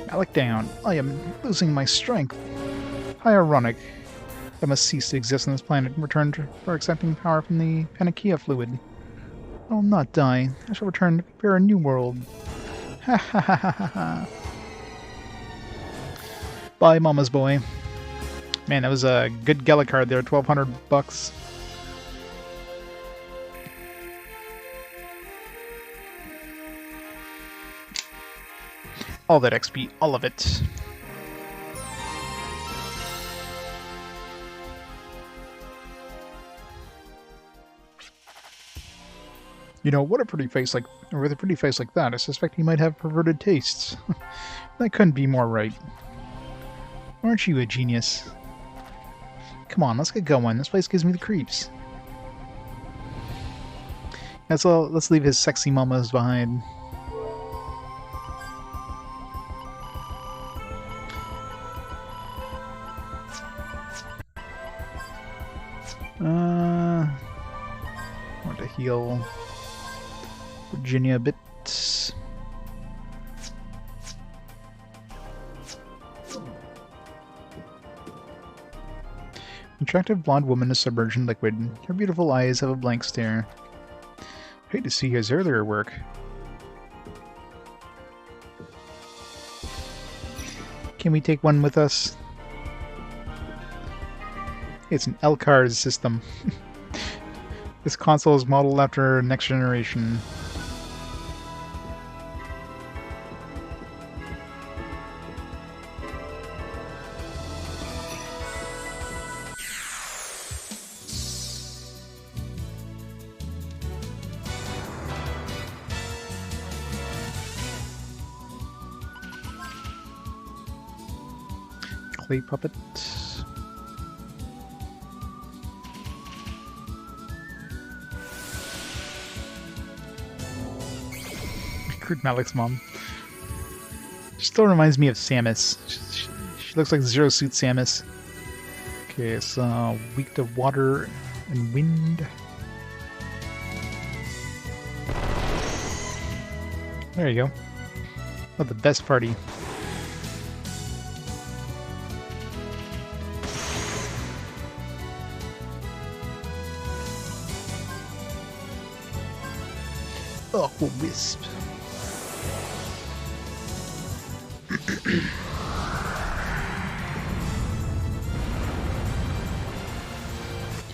Malik down. I am losing my strength. How ironic. that must cease to exist on this planet and return for accepting power from the Panakia fluid. I will not die. I shall return to prepare a new world. Ha ha ha ha ha ha. Bye, Mama's boy. Man, that was a good Gela card there. 1,200 bucks. All that XP, all of it. You know, what a pretty face like, or with a pretty face like that, I suspect he might have perverted tastes. That couldn't be more right. Aren't you a genius? Come on, let's get going. This place gives me the creeps. Let's leave his sexy mamas behind. Want to heal Virginia a bit. Attractive blonde woman is submerged in liquid. Her beautiful eyes have a blank stare. Hate to see his earlier work. Can we take one with us? It's an L-Cars system. This console is modeled after next generation. Clay puppet. Crude Malik's mom. She still reminds me of Samus. She looks like Zero Suit Samus. Okay, so weak to water and wind. There you go. Not the best party. Aqua Wisp.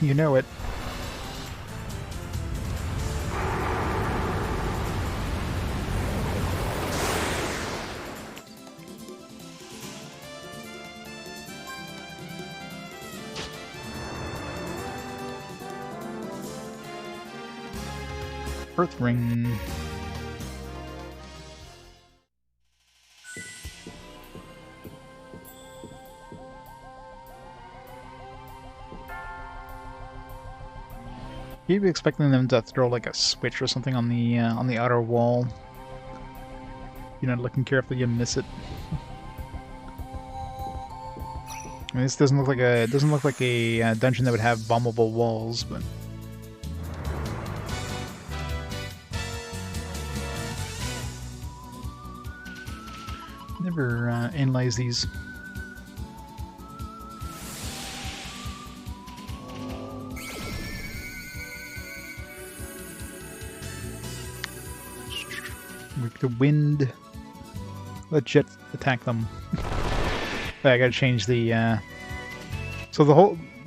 You know it. Earth Ring. You'd be expecting them to throw like a switch or something on the outer wall. You're not looking carefully, you miss it. I mean, this doesn't look like a dungeon that would have bombable walls, but. Never analyze these. With the wind, let Jet attack them. I gotta change the. So the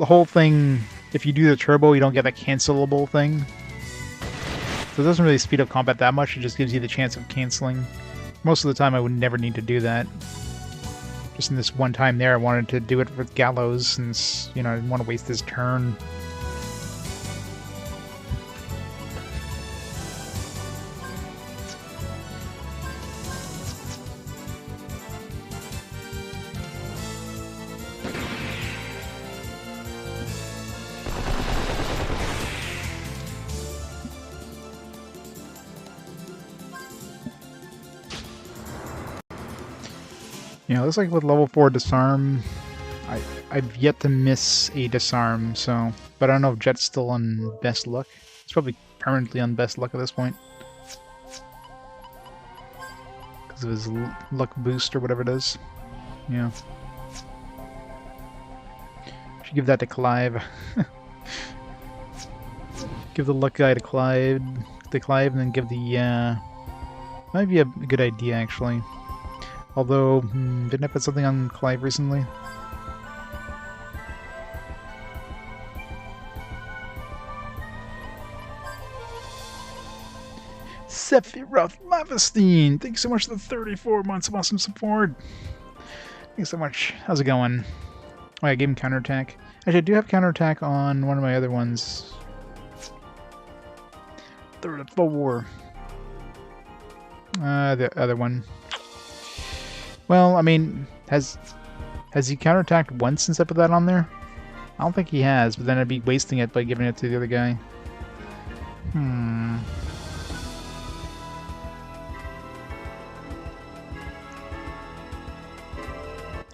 whole thing. If you do the turbo, you don't get that cancelable thing. So it doesn't really speed up combat that much. It just gives you the chance of canceling. Most of the time I would never need to do that. Just in this one time there, I wanted to do it with Gallows since, you know, I didn't want to waste his turn. You know, looks like with level 4 disarm, I've yet to miss a disarm, so... But I don't know if Jet's still on best luck. It's probably permanently on best luck at this point. Because of his luck boost or whatever it is. Yeah. Should give that to Clive. Give the luck guy to Clive, and then give the, might be a good idea, actually. Although, didn't I put something on Clive recently? Sephiroth Lavastine! Thanks so much for the 34 months of awesome support! Thanks so much. How's it going? Oh, I gave him counterattack. Actually, I do have counterattack on one of my other ones. 34. The other one. Well, I mean, has he counterattacked once since I put that on there? I don't think he has, but then I'd be wasting it by giving it to the other guy.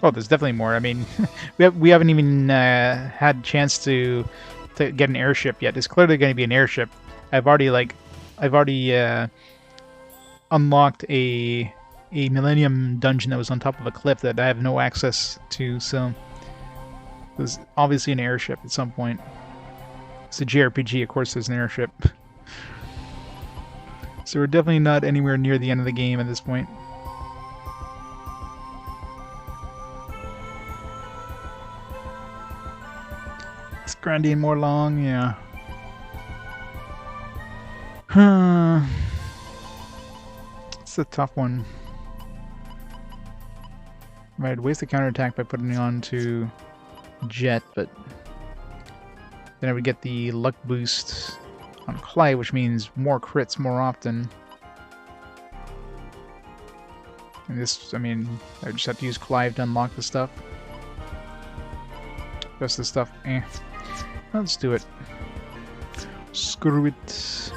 Oh, there's definitely more. I mean, we haven't even had a chance to get an airship yet. It's clearly going to be an airship. I've already unlocked a Millennium dungeon that was on top of a cliff that I have no access to. So there's obviously an airship at some point. It's a JRPG, of course. There's an airship. So we're definitely not anywhere near the end of the game at this point. Grinding more long, yeah. It's a tough one. I'd waste the counterattack by putting it on to Jet, but then I would get the luck boost on Clay, which means more crits more often. And this, I mean, I just have to use Clive to unlock the stuff. Rest of the stuff, eh. Let's do it. Screw it.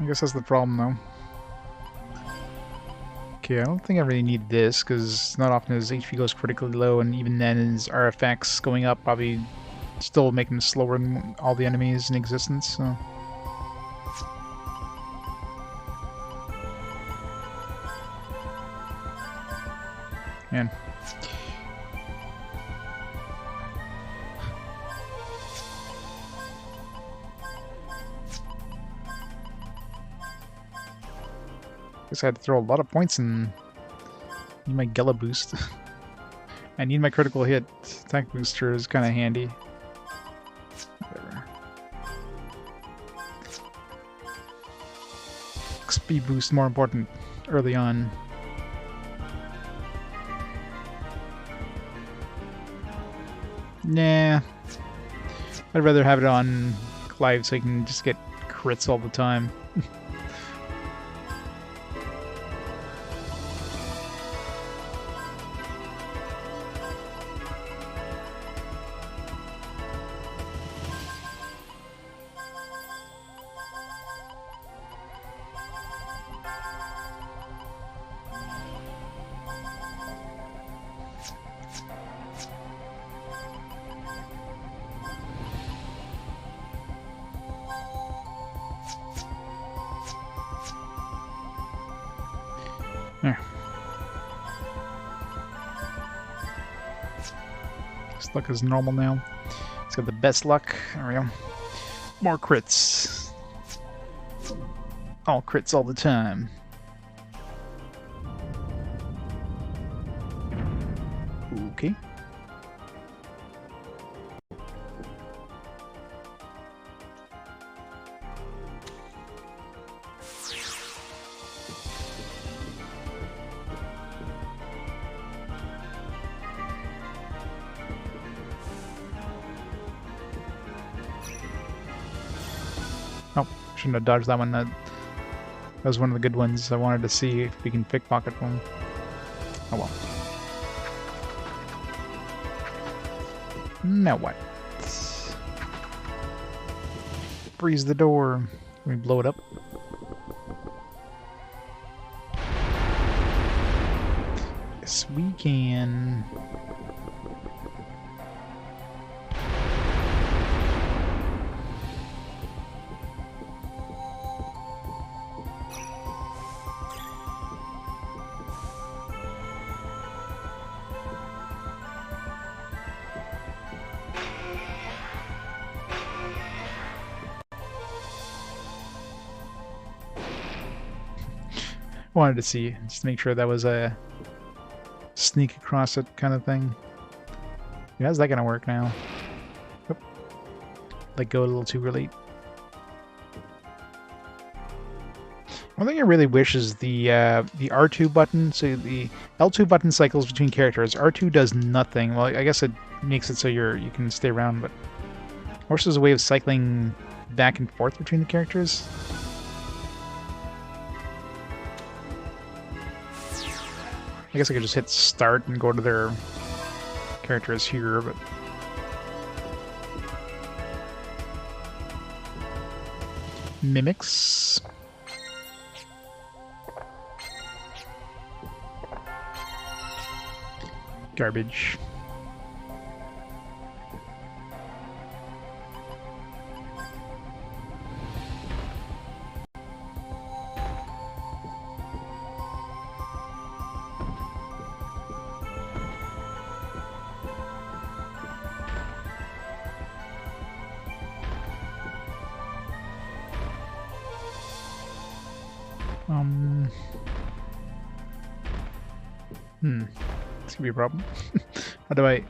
I guess that's the problem, though. Okay, I don't think I really need this, because not often his HP goes critically low, and even then his RFX going up probably still make him slower than all the enemies in existence, so... Man. Guess I had to throw a lot of points in. Need my Gela boost. I need my critical hit. Attack booster is kind of handy. Whatever. XP boost more important early on. Nah. I'd rather have it on Clive so I can just get crits all the time. There. His luck is normal now. He's got the best luck. There we go. More crits. All crits all the time. Okay. Oh, shouldn't have dodged that one. That was one of the good ones. I wanted to see if we can pickpocket one. Oh well. Now what? Freeze the door. Can we blow it up? we can... Wanted to see, just to make sure that was a sneak across it kind of thing. Yeah, how's that gonna work now? Oop. Let go a little too early. One thing I really wish is the R2 button. So the L2 button cycles between characters. R2 does nothing. Well, I guess it makes it so you can stay around, but I wish there's a way of cycling back and forth between the characters. I guess I could just hit start and go to their characters here, but... Mimics. Garbage. This could be a problem. How do I...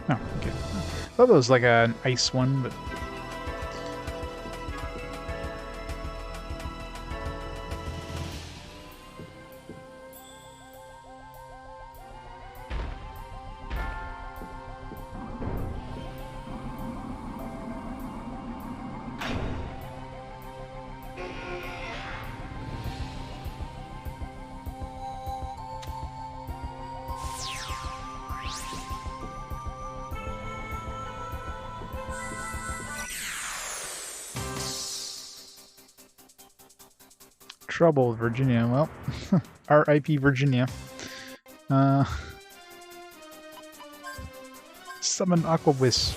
Oh, okay. I thought that was like an ice one, but... Trouble, Virginia. Well, R.I.P. Virginia. Summon Aquawiz.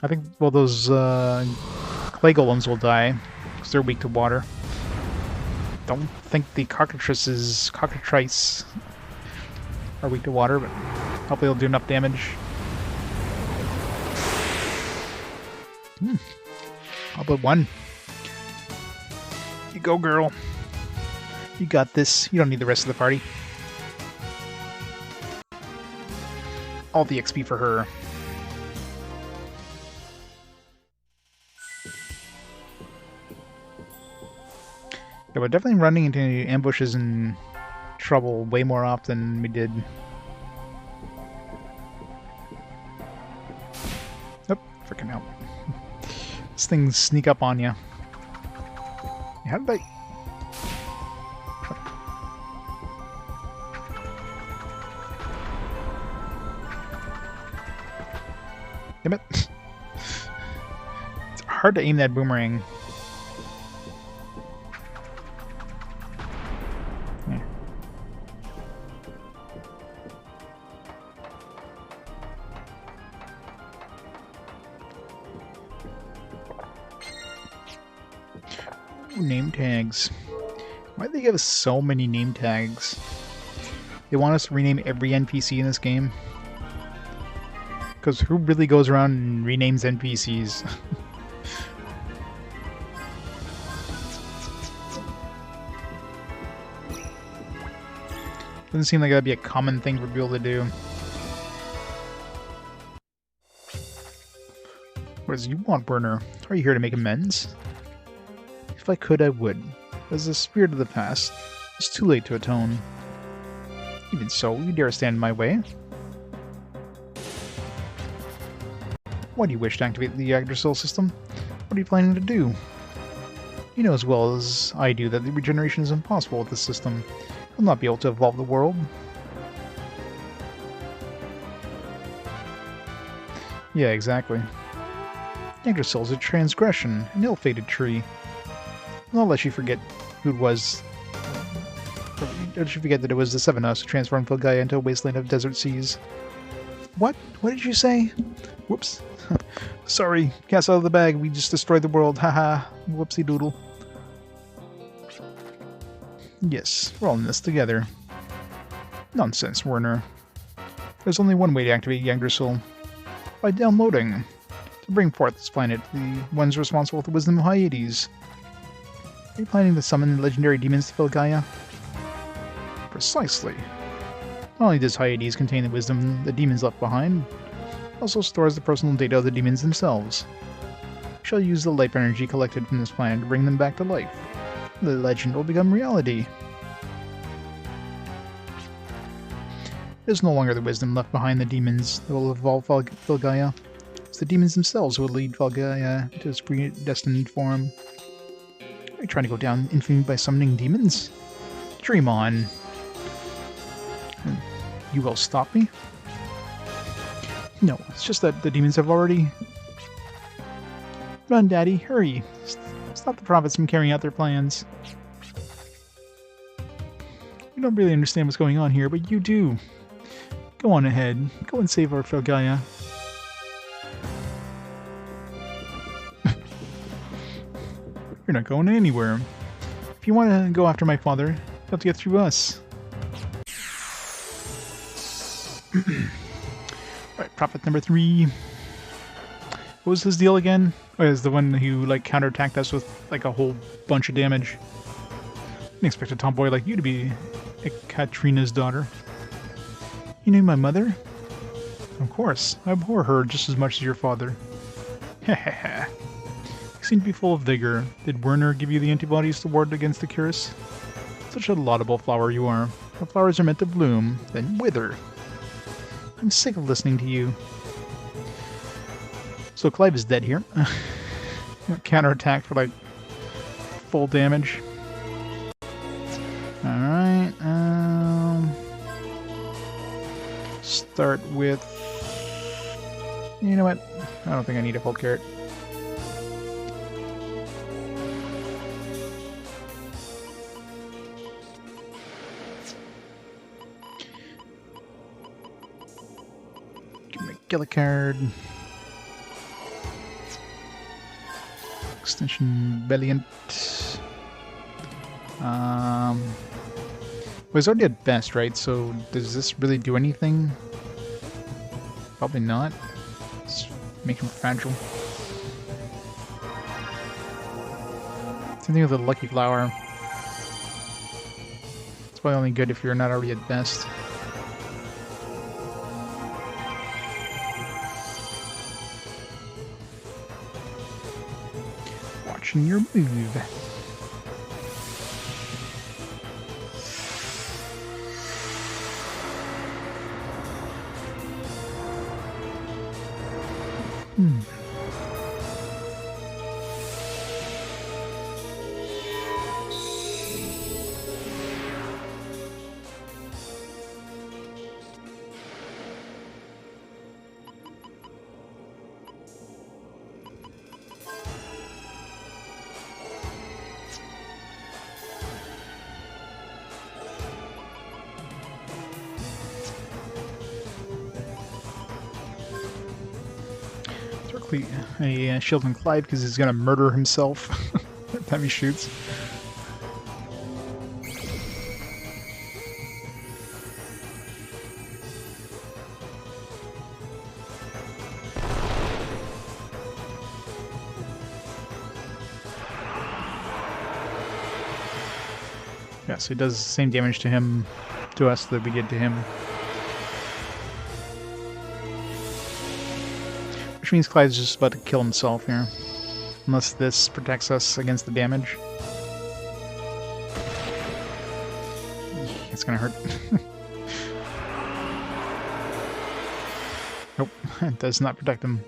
I think, well, those clay golems will die because they're weak to water. Don't think the cockatrices are weak to water, but hopefully they'll do enough damage. All but one. You go, girl. You got this. You don't need the rest of the party. All the XP for her. Yeah, we're definitely running into ambushes and trouble way more often than we did. Oh, freaking hell. These things sneak up on you. How did I... Damn it. It's hard to aim that boomerang. Yeah. Ooh, name tags. Why do they give us so many name tags? They want us to rename every NPC in this game? Because who really goes around and renames NPCs? Doesn't seem like that'd be a common thing for people to do. What does you want, Burner? Are you here to make amends? If I could, I would. As the spirit of the past, it's too late to atone. Even so, you dare stand in my way? Why do you wish to activate the Yggdrasil system? What are you planning to do? You know as well as I do that the regeneration is impossible with this system. You'll not be able to evolve the world. Yeah, exactly. Yggdrasil is a transgression, an ill-fated tree. I'll let you forget who it was. Don't you forget that it was the Seven of Us who transformed Filgaia into a wasteland of desert seas. What? What did you say? Whoops. Sorry, cat's out of the bag. We just destroyed the world. Haha. Whoopsie doodle. Yes, we're all in this together. Nonsense, Werner. There's only one way to activate Yggdrasil. By downloading. To bring forth this planet, the ones responsible for the wisdom of Hyades. Are you planning to summon the legendary demons to Filgaia? Precisely. Not only does Hyades contain the wisdom the demons left behind, it also stores the personal data of the demons themselves. We shall use the life energy collected from this planet to bring them back to life. The legend will become reality. It is no longer the wisdom left behind the demons that will evolve Filgaia. It's the demons themselves who will lead Filgaia to its predestined form. Are you trying to go down infamy by summoning demons? Dream on. You will stop me? No, it's just that the demons have already... Run, Daddy, hurry! Stop the prophets from carrying out their plans. We don't really understand what's going on here, but you do. Go on ahead. Go and save our Filgaia. You're not going anywhere. If you want to go after my father, you have to get through us. Alright, prophet number 3. What was his deal again? Oh, is the one who like counterattacked us with like a whole bunch of damage. Didn't expect a tomboy like you to be Katrina's daughter. You knew my mother? Of course, I abhor her just as much as your father. Hehehe. You seem to be full of vigor. Did Werner give you the antibodies to ward against the curse? Such a laudable flower you are. The flowers are meant to bloom, then wither. I'm sick of listening to you. So Clive is dead here. Counterattack for like full damage. Alright, start with... You know what? I don't think I need a full carrot. Give me a Gila card. Extension Valiant. Well, he's already at best, right? So does this really do anything? Probably not. Let's make him fragile. Same thing with the Lucky Flower. It's probably only good if you're not already at best. Watching your move. A shield on Clive because he's gonna murder himself every time he shoots. Yeah, so he does the same damage to him, to us, that we did to him. Which means Clyde's just about to kill himself here. Unless this protects us against the damage. It's gonna hurt. Nope, it does not protect him.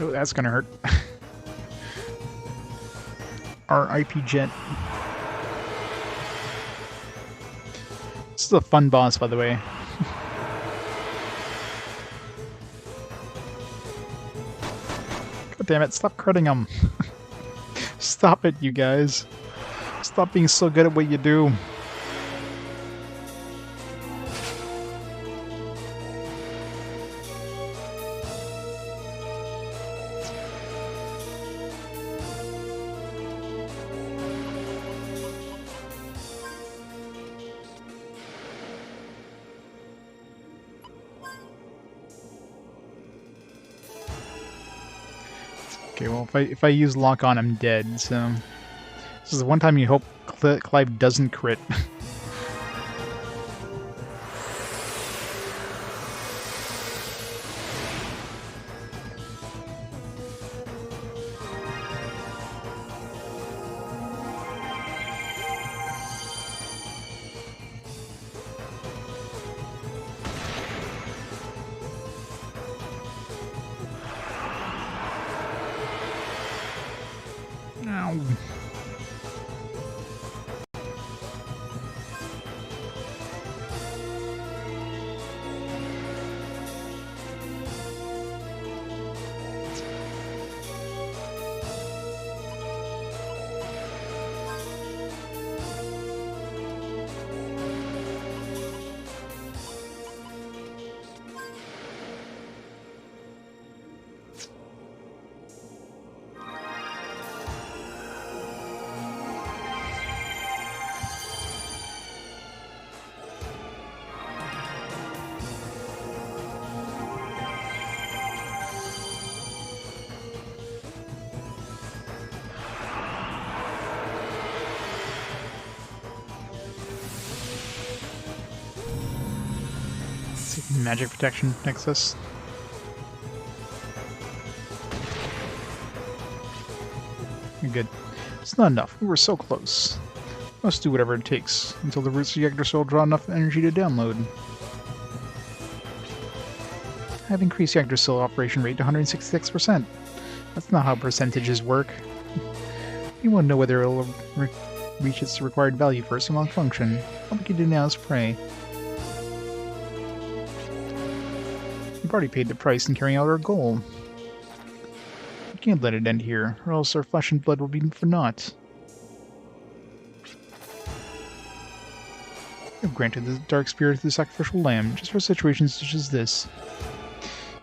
Oh, that's gonna hurt. R.I.P. Jet. This is a fun boss, by the way. God damn it, stop critting him. Stop it, you guys. Stop being so good at what you do. Okay, well, if I use lock on, I'm dead, so... This is the one time you hope Clive doesn't crit. Ow. Magic protection nexus. You're good. It's not enough. We were so close. Must do whatever it takes until the roots of Yggdrasil draw enough energy to download. I've increased Yggdrasil operation rate to 166%. That's not how percentages work. You won't know whether it'll reach its required value first and malfunction. All we can do now is pray. We've already paid the price in carrying out our goal. We can't let it end here, or else our flesh and blood will be for naught. You've granted the dark spirit the sacrificial lamb, just for situations such as this.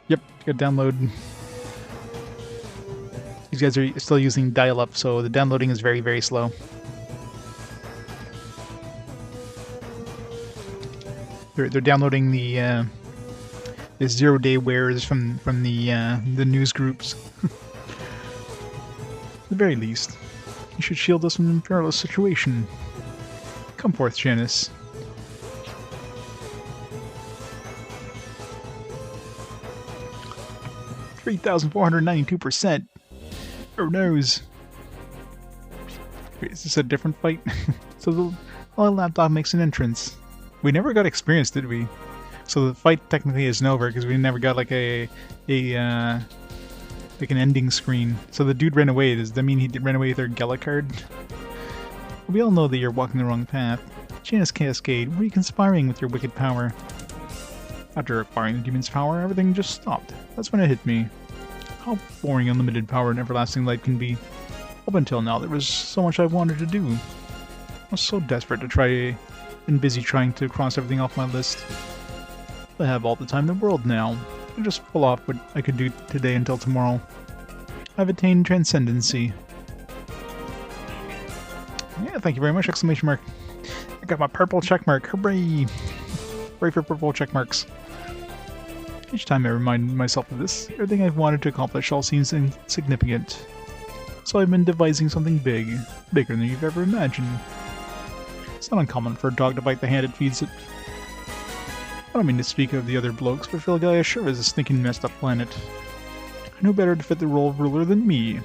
Yep, gotta download. These guys are still using dial-up, so the downloading is very, very slow. They're downloading the zero-day wares from the news groups. At the very least, you should shield us from an perilous situation. Come forth, Janice. $3,492%. Oh noes. Wait, is this a different fight? So the laptop makes an entrance. We never got experience, did we? So the fight technically isn't over because we never got like like an ending screen. So the dude ran away. Does that mean he ran away with our Gela card? We all know that you're walking the wrong path. Janus Cascade, what are you conspiring with your wicked power? After acquiring the demon's power, everything just stopped. That's when it hit me. How boring unlimited power and everlasting light can be. Up until now, there was so much I wanted to do. I was so desperate to try and busy trying to cross everything off my list. I have all the time in the world now. I just pull off what I could do today until tomorrow. I've attained transcendency. Yeah, thank you very much! Exclamation mark. I got my purple check mark. Hooray! Hooray for purple check marks. Each time I remind myself of this, everything I've wanted to accomplish all seems insignificant. So I've been devising something big. Bigger than you've ever imagined. It's not uncommon for a dog to bite the hand it feeds it. I don't mean to speak of the other blokes, but Filgaia sure is a stinking messed up planet. No better to fit the role of ruler than me.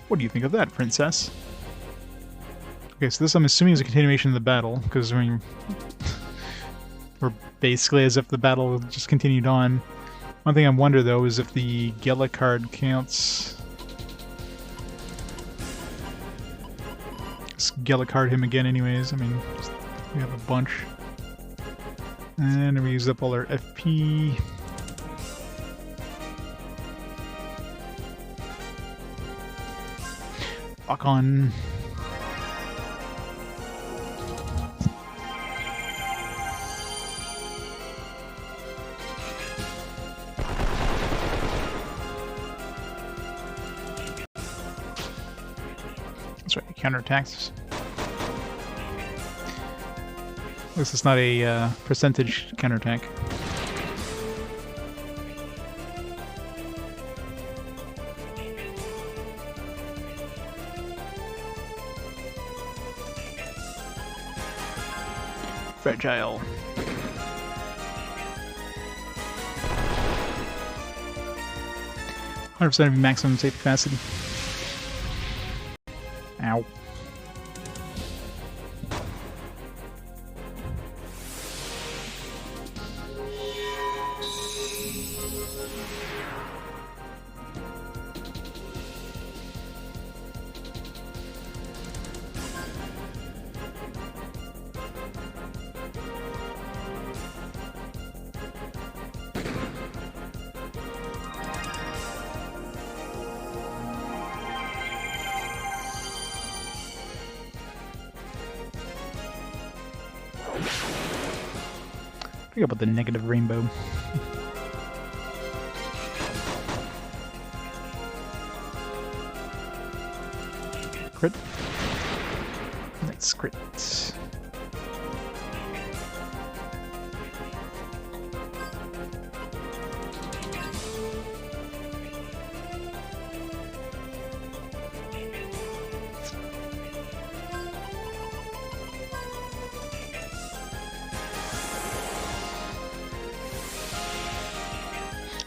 What do you think of that, princess? Okay, so this I'm assuming is a continuation of the battle, because I mean, we're basically as if the battle just continued on. One thing I wonder though is if the Gela card counts. Let's Gela card him again anyways. I mean, we have a bunch. And we use up all our FP. Lock on. That's right, counterattacks. At least it's not a percentage counterattack. Fragile. % of maximum safe capacity. Ow. Forget about the negative rainbow. Crit. Nice crit.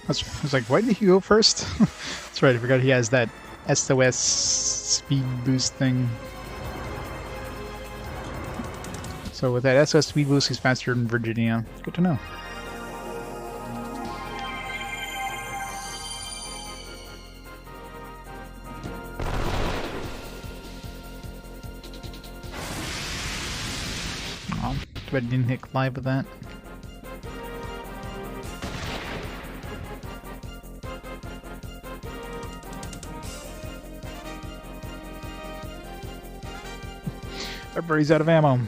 I was like, why did he go first? That's right, I forgot he has that SOS speed boost thing. So with that SOS speed boost, he's faster than Virginia. Good to know. Oh, too bad I didn't hit Clive with that. Everybody's out of ammo.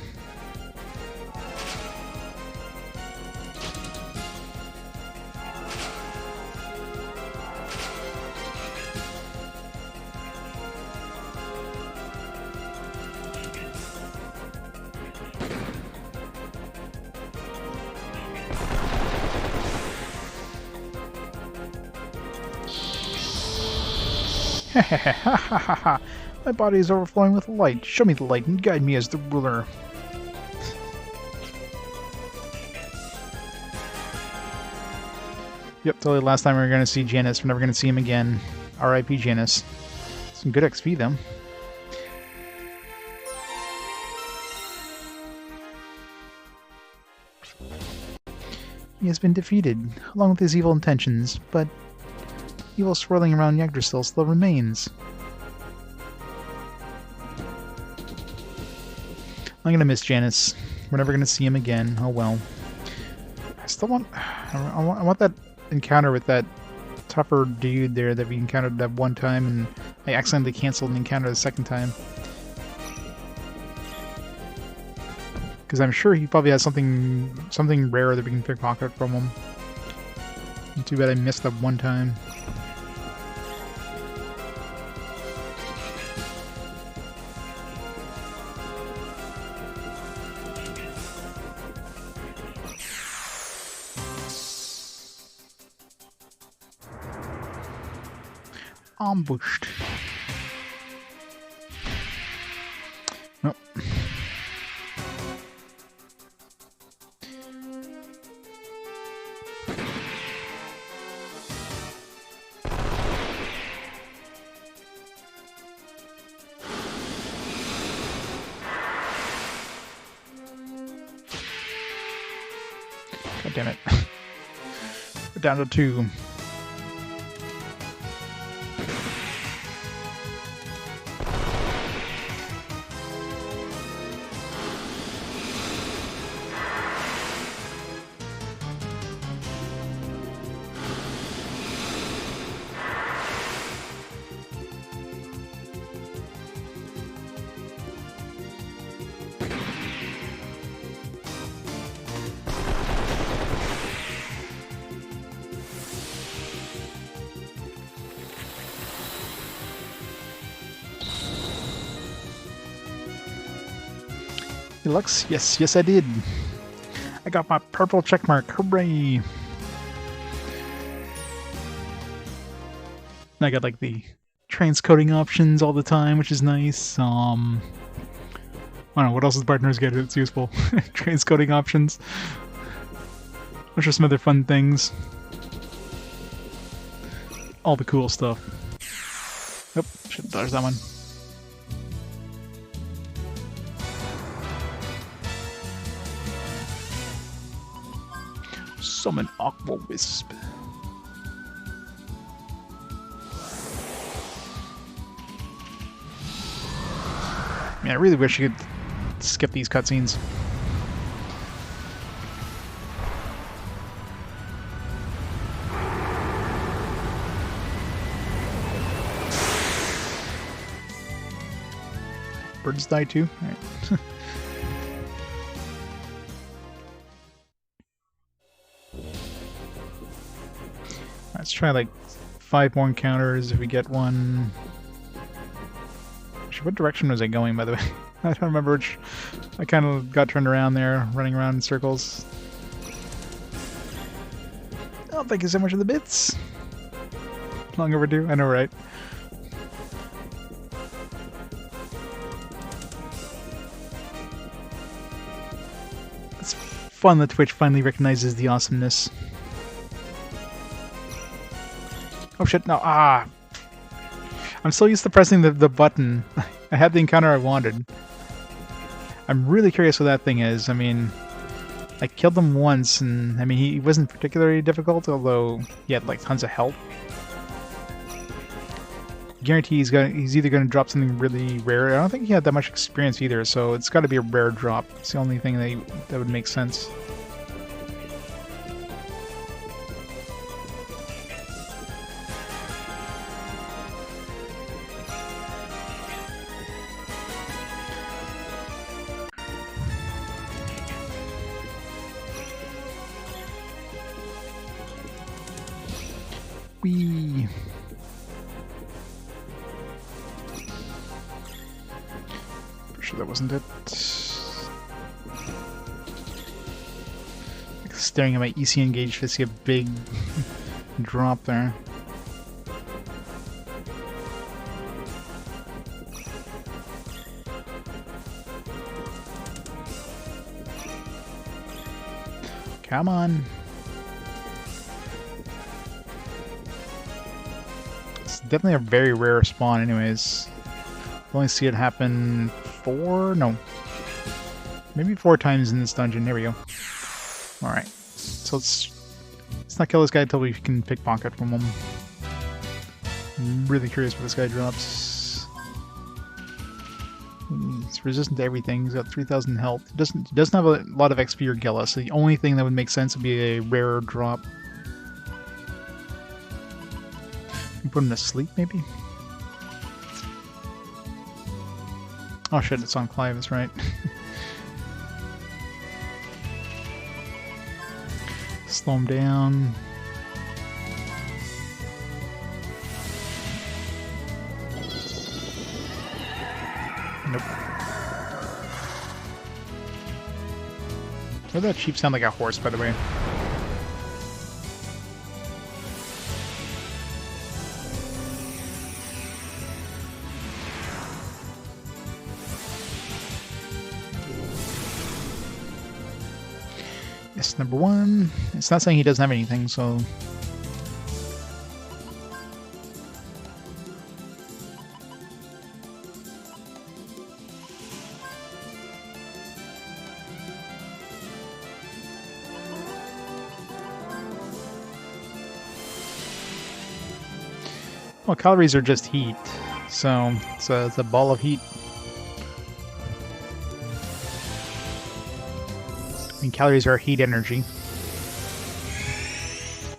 My body is overflowing with light. Show me the light and guide me as the ruler. Yep, totally last time we were going to see Janus. We're never going to see him again. R.I.P. Janus. Some good XP, though. He has been defeated, along with his evil intentions, but evil swirling around Yggdrasil still remains. I'm gonna miss Janus. We're never gonna see him again. Oh well. I still want... I want that encounter with that tougher dude there that we encountered that one time, and I accidentally canceled an encounter the second time. Because I'm sure he probably has something rare that we can pickpocket from him. Too bad I missed that one time. Ambushed. Nope. God damn it. down to 2. Deluxe? Yes, I did. I got my purple checkmark. Hooray! And I got like the transcoding options all the time, which is nice. I don't know, what else does partners get that's useful? Transcoding options. Which are some other fun things. All the cool stuff. Oh, should dodge that one. Summon Aqua Wisp. Man, I really wish you could skip these cutscenes. Birds die too? Alright. Let's try like 5 more encounters if we get one. Actually, what direction was I going, by the way? I don't remember which. I kind of got turned around there, running around in circles. Oh, thank you so much for the bits. Long overdue, I know, right? It's fun that Twitch finally recognizes the awesomeness. Oh shit, no, I'm so used to pressing the button. I had the encounter I wanted. I'm really curious what that thing is. I mean, I killed him once, and I mean, he wasn't particularly difficult, although he had like tons of health. Guarantee he's either going to drop something really rare. I don't think he had that much experience either, so it's got to be a rare drop. It's the only thing that would make sense. Whee! Pretty sure that wasn't it. Like staring at my ECN gauge to see a big drop there. Come on. Definitely a very rare spawn anyways. I've only see it happen maybe 4 times in this dungeon. There we go. Alright. So let's not kill this guy until we can pickpocket from him. I'm really curious what this guy drops. It's resistant to everything. He's got 3,000 health. He doesn't have a lot of XP or Gela, so the only thing that would make sense would be a rarer drop. Put him to sleep, maybe? Oh shit, it's on Clive, that's right. Slow him down. Nope. Why did that sheep sound like a horse, by the way? Yes, number 1. It's not saying he doesn't have anything, so... Well, calories are just heat, so it's a ball of heat. I mean, calories are heat energy.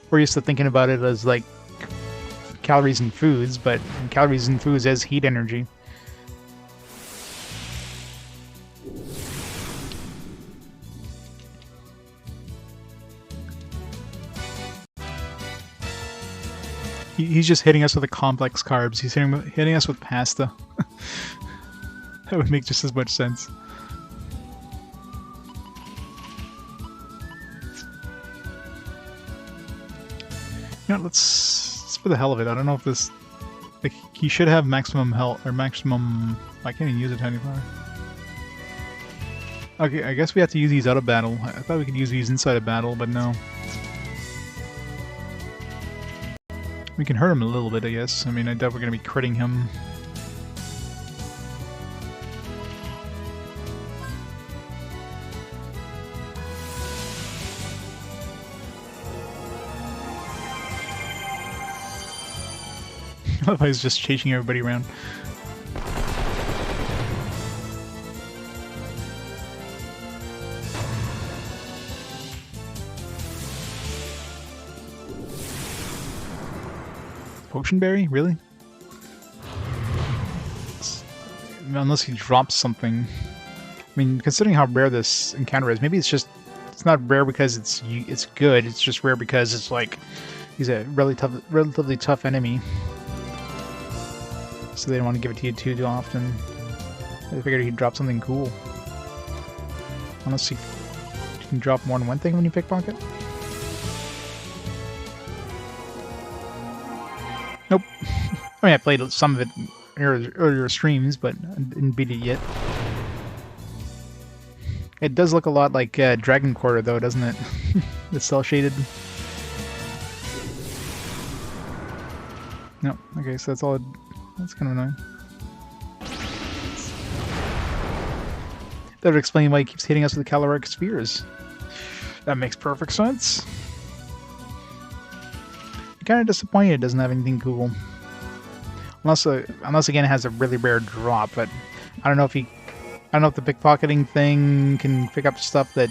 We're used to thinking about it as like calories in foods, but calories in foods as heat energy. He's just hitting us with the complex carbs. He's hitting us with pasta. That would make just as much sense. You know, let's for the hell of it. I don't know if this... Like, he should have maximum health, or maximum... I can't even use it anymore. Okay, I guess we have to use these out of battle. I thought we could use these inside of battle, but no. We can hurt him a little bit, I guess. I mean, I doubt we're going to be critting him. I love how he's just chasing everybody around. Potion berry? Really? Unless he drops something. I mean, considering how rare this encounter is, maybe it's not rare because it's good. It's just rare because it's like he's a relatively tough enemy. So they don't want to give it to you too often. I figured he'd drop something cool. Unless you can drop more than one thing when you pickpocket. Nope. I mean, I played some of it in earlier streams, but I didn't beat it yet. It does look a lot like Dragon Quarter, though, doesn't it? It's cel-shaded. No, okay, so that's all. That's kind of annoying. That would explain why he keeps hitting us with the caloric spheres. That makes perfect sense. Kind of disappointed it doesn't have anything cool. Unless again it has a really rare drop, but I don't know if the pickpocketing thing can pick up stuff that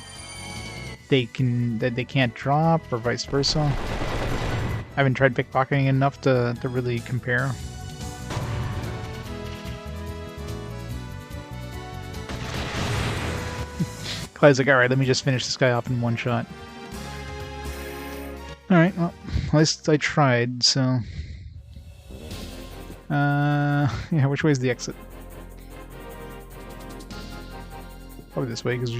they can't drop, or vice versa. I haven't tried pickpocketing enough to really compare. Clyde's like, alright, let me just finish this guy off in one shot. Alright, well, at least I tried, so... yeah, which way is the exit? Probably this way, because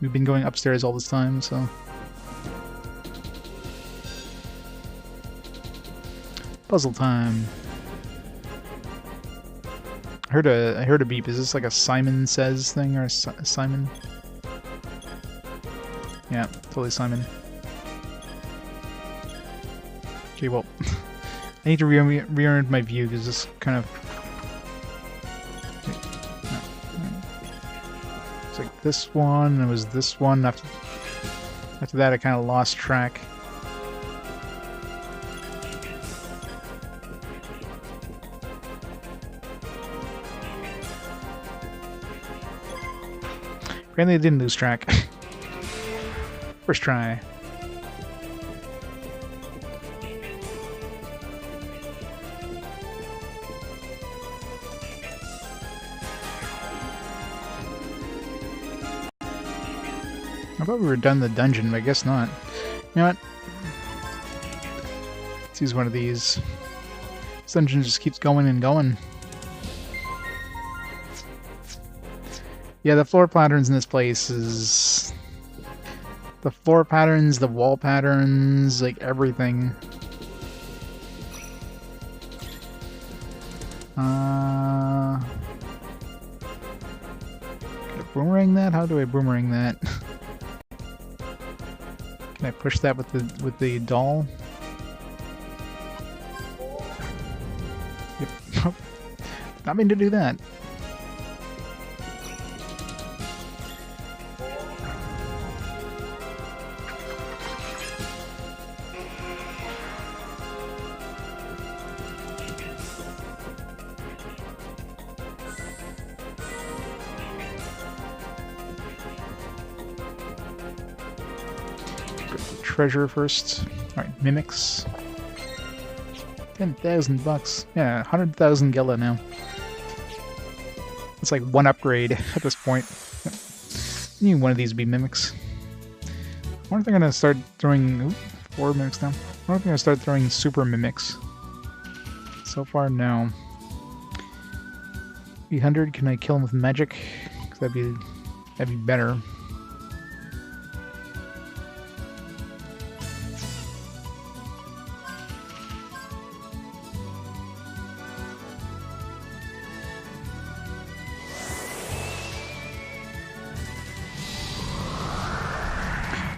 we've been going upstairs all this time, so... Puzzle time. I heard a beep. Is this like a Simon Says thing, or a Simon? Yeah, totally Simon. Okay, well, I need to re-earn my view, because this kind of... It's like this one, and it was this one. After that, I kind of lost track. Apparently I didn't lose track. First try. I thought we were done the dungeon, but I guess not. You know what? Let's use one of these. This dungeon just keeps going and going. Yeah, the floor patterns in this place is... The floor patterns, the wall patterns, like everything. Can I boomerang that? How do I boomerang that? Can I push that with the doll? Yep. Not mean to do that. treasure first. Alright, mimics. 10,000 bucks. Yeah, 100,000 Gela now. It's like one upgrade at this point. Need one of these to be mimics. I wonder if they're gonna start throwing... Ooh, 4 mimics now. I wonder if they're gonna start throwing super mimics. So far, no. 300, can I kill him with magic? 'Cause that'd be better.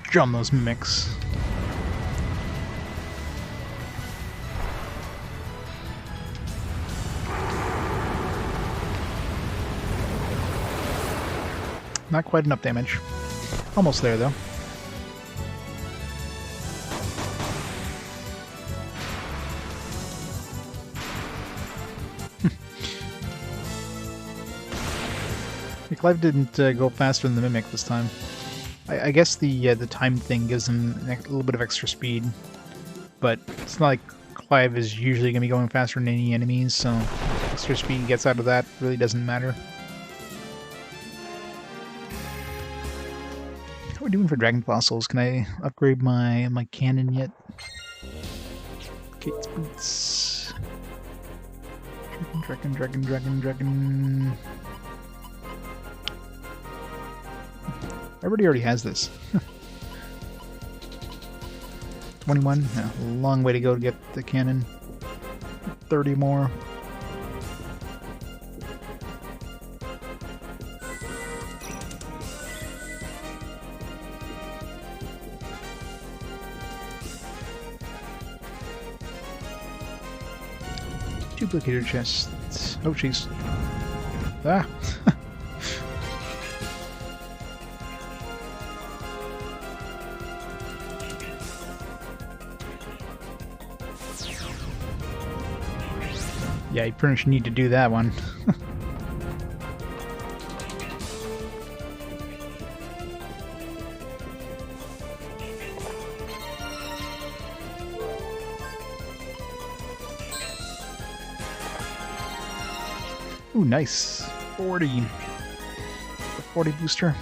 Drum those mimics. Not quite enough damage. Almost there, though. Clive didn't go faster than the Mimic this time. I guess the time thing gives him a little bit of extra speed, but it's not like Clive is usually going to be going faster than any enemies, so extra speed he gets out of that really doesn't matter. How are we doing for Dragon Fossils? Can I upgrade my cannon yet? Kate's Boots. Dragon. Everybody already has this. 21? Yeah, a long way to go to get the cannon. 30 more. Duplicator chests. Oh, jeez. Ah! Yeah, you pretty much need to do that one. Ooh, nice. 40. The 40 booster.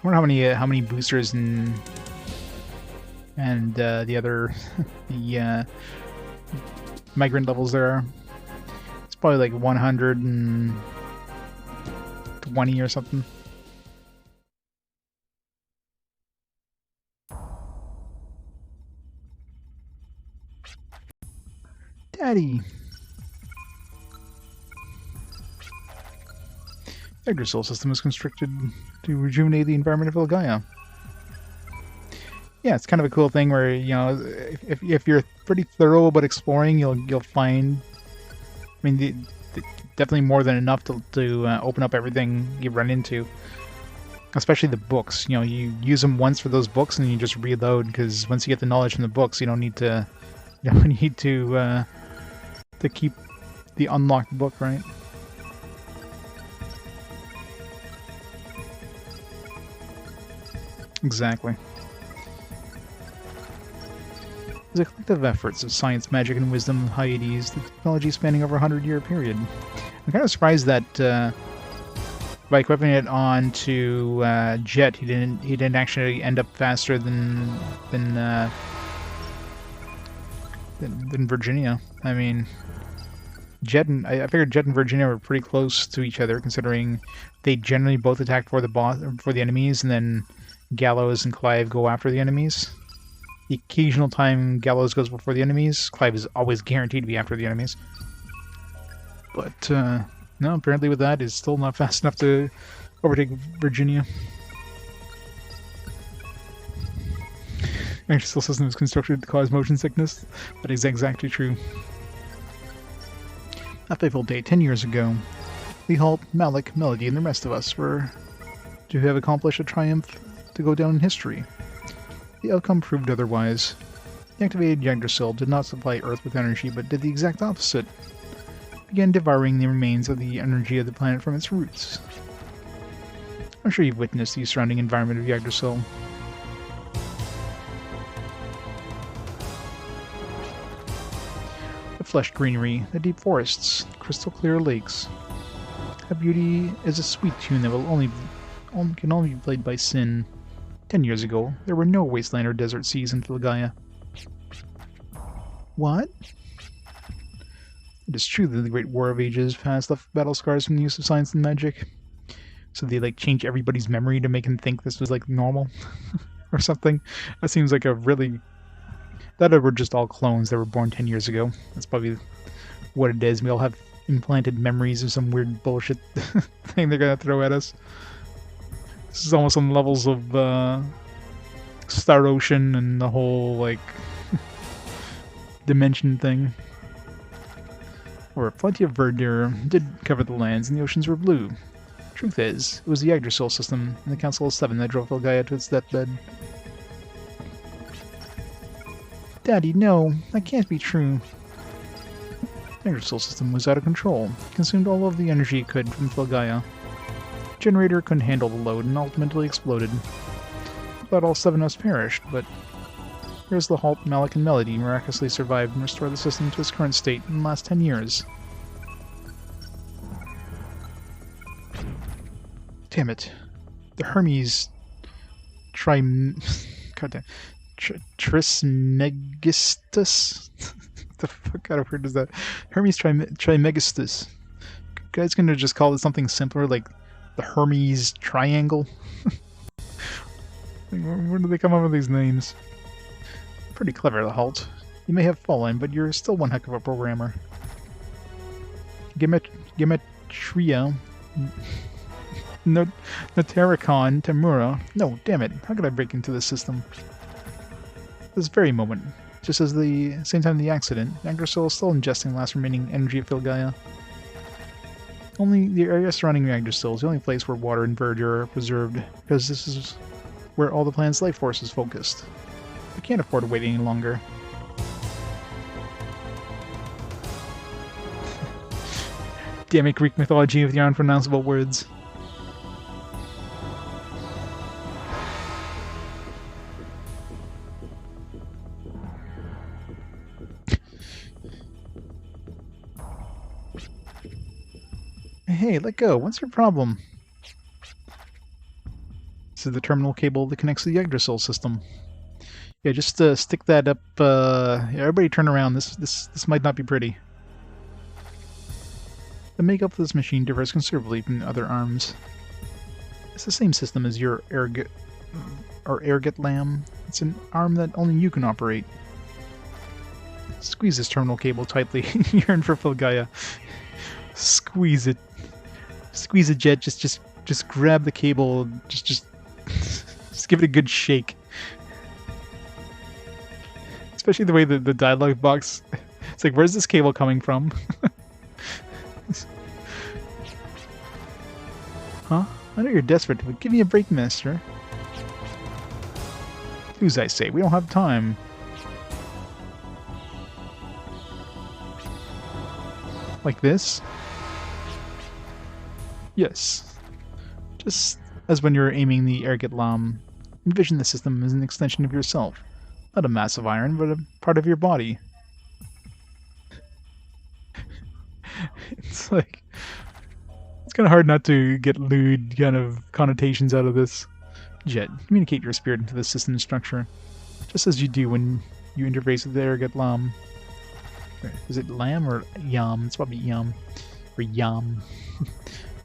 I wonder how many boosters and the other the migrant levels there are. It's probably like 120 or something. Daddy! The Yggdrasil system is constructed to rejuvenate the environment of Filgaia. Yeah, it's kind of a cool thing where, you know, if you're pretty thorough about exploring, you'll find, I mean, definitely more than enough to open up everything you run into. Especially the books. You know, you use them once for those books, and then you just reload, because once you get the knowledge from the books, you don't need to keep the unlocked book, right? Exactly. There's a collective efforts of science, magic, and wisdom of Hyades, the technology spanning over a 100-year period. I'm kind of surprised that by equipping it onto Jet, he didn't actually end up faster than Virginia. I mean, I figured Jet and Virginia were pretty close to each other, considering they generally both attack for the enemies, and then Gallows and Clive go after the enemies. The occasional time Gallows goes before the enemies, Clive is always guaranteed to be after the enemies. But, no, apparently with that, it's still not fast enough to overtake Virginia. Actual system is constructed to cause motion sickness. That is exactly true. A fateful day 10 years ago, Lee Halt, Malik, Melody, and the rest of us were to have accomplished a triumph to go down in history. The outcome proved otherwise. The activated Yggdrasil did not supply Earth with energy, but did the exact opposite. It began devouring the remains of the energy of the planet from its roots. I'm sure you've witnessed the surrounding environment of Yggdrasil. The flush greenery, the deep forests, crystal clear lakes. That beauty is a sweet tune that can only be played by Sin. 10 years ago, there were no wasteland or desert seas in Filgaia. What? It is true that the Great War of Ages past left battle scars from the use of science and magic. So they change everybody's memory to make them think this was normal or something. That seems like a really... That we're just all clones that were born 10 years ago. That's probably what it is. We all have implanted memories of some weird bullshit thing they're gonna throw at us. This is almost on levels of Star Ocean and the whole dimension thing. Where plenty of verdure did cover the lands and the oceans were blue. Truth is, it was the Yggdrasil system and the Council of Seven that drove Filgaia to its deathbed. Daddy, no, that can't be true. The Yggdrasil system was out of control, consumed all of the energy it could from Filgaia. The generator couldn't handle the load and ultimately exploded. About all 7 of us perished, but here's the Halt, Malik, and Melody miraculously survived and restored the system to its current state in the last 10 years. Damn it. The Hermes Trismegistus? The fuck kind of word is that? Hermes Trismegistus. Guys gonna just call it something simpler like the Hermes Triangle? Where do they come up with these names? Pretty clever, the Halt. You may have fallen, but you're still one heck of a programmer. Gematria... Notaricon Tamura. No, damn it. How could I break into this system? This very moment, just as the same time of the accident, Yggdrasil is still ingesting the last remaining energy of Filgaia. Only the area surrounding Yggdrasil is the only place where water and verdure are preserved, because this is where all the planet's life force is focused. I can't afford to wait any longer. Damn it, Greek mythology with your unpronounceable words. Hey, let go. What's your problem? This is the terminal cable that connects to the Yggdrasil system. Yeah, just stick that up. Yeah, everybody turn around. This might not be pretty. The makeup of this machine differs considerably from other arms. It's the same system as your ergot lamb. It's an arm that only you can operate. Squeeze this terminal cable tightly. Yearn for Filgaia. Squeeze it. Squeeze it, Jet. Just grab the cable. Just give it a good shake. Especially the way the dialogue box. It's like, where's this cable coming from? Huh? I know you're desperate, but give me a break, mister. Who's I say? We don't have time. Like this? Yes. Just as when you're aiming the ergot lamb, envision the system as an extension of yourself. Not a mass of iron, but a part of your body. It's like... It's kind of hard not to get lewd kind of connotations out of this. Jet, communicate your spirit into the system structure, just as you do when you interface with the ergot lamb. Is it lamb or yam? It's probably yam. Or yam.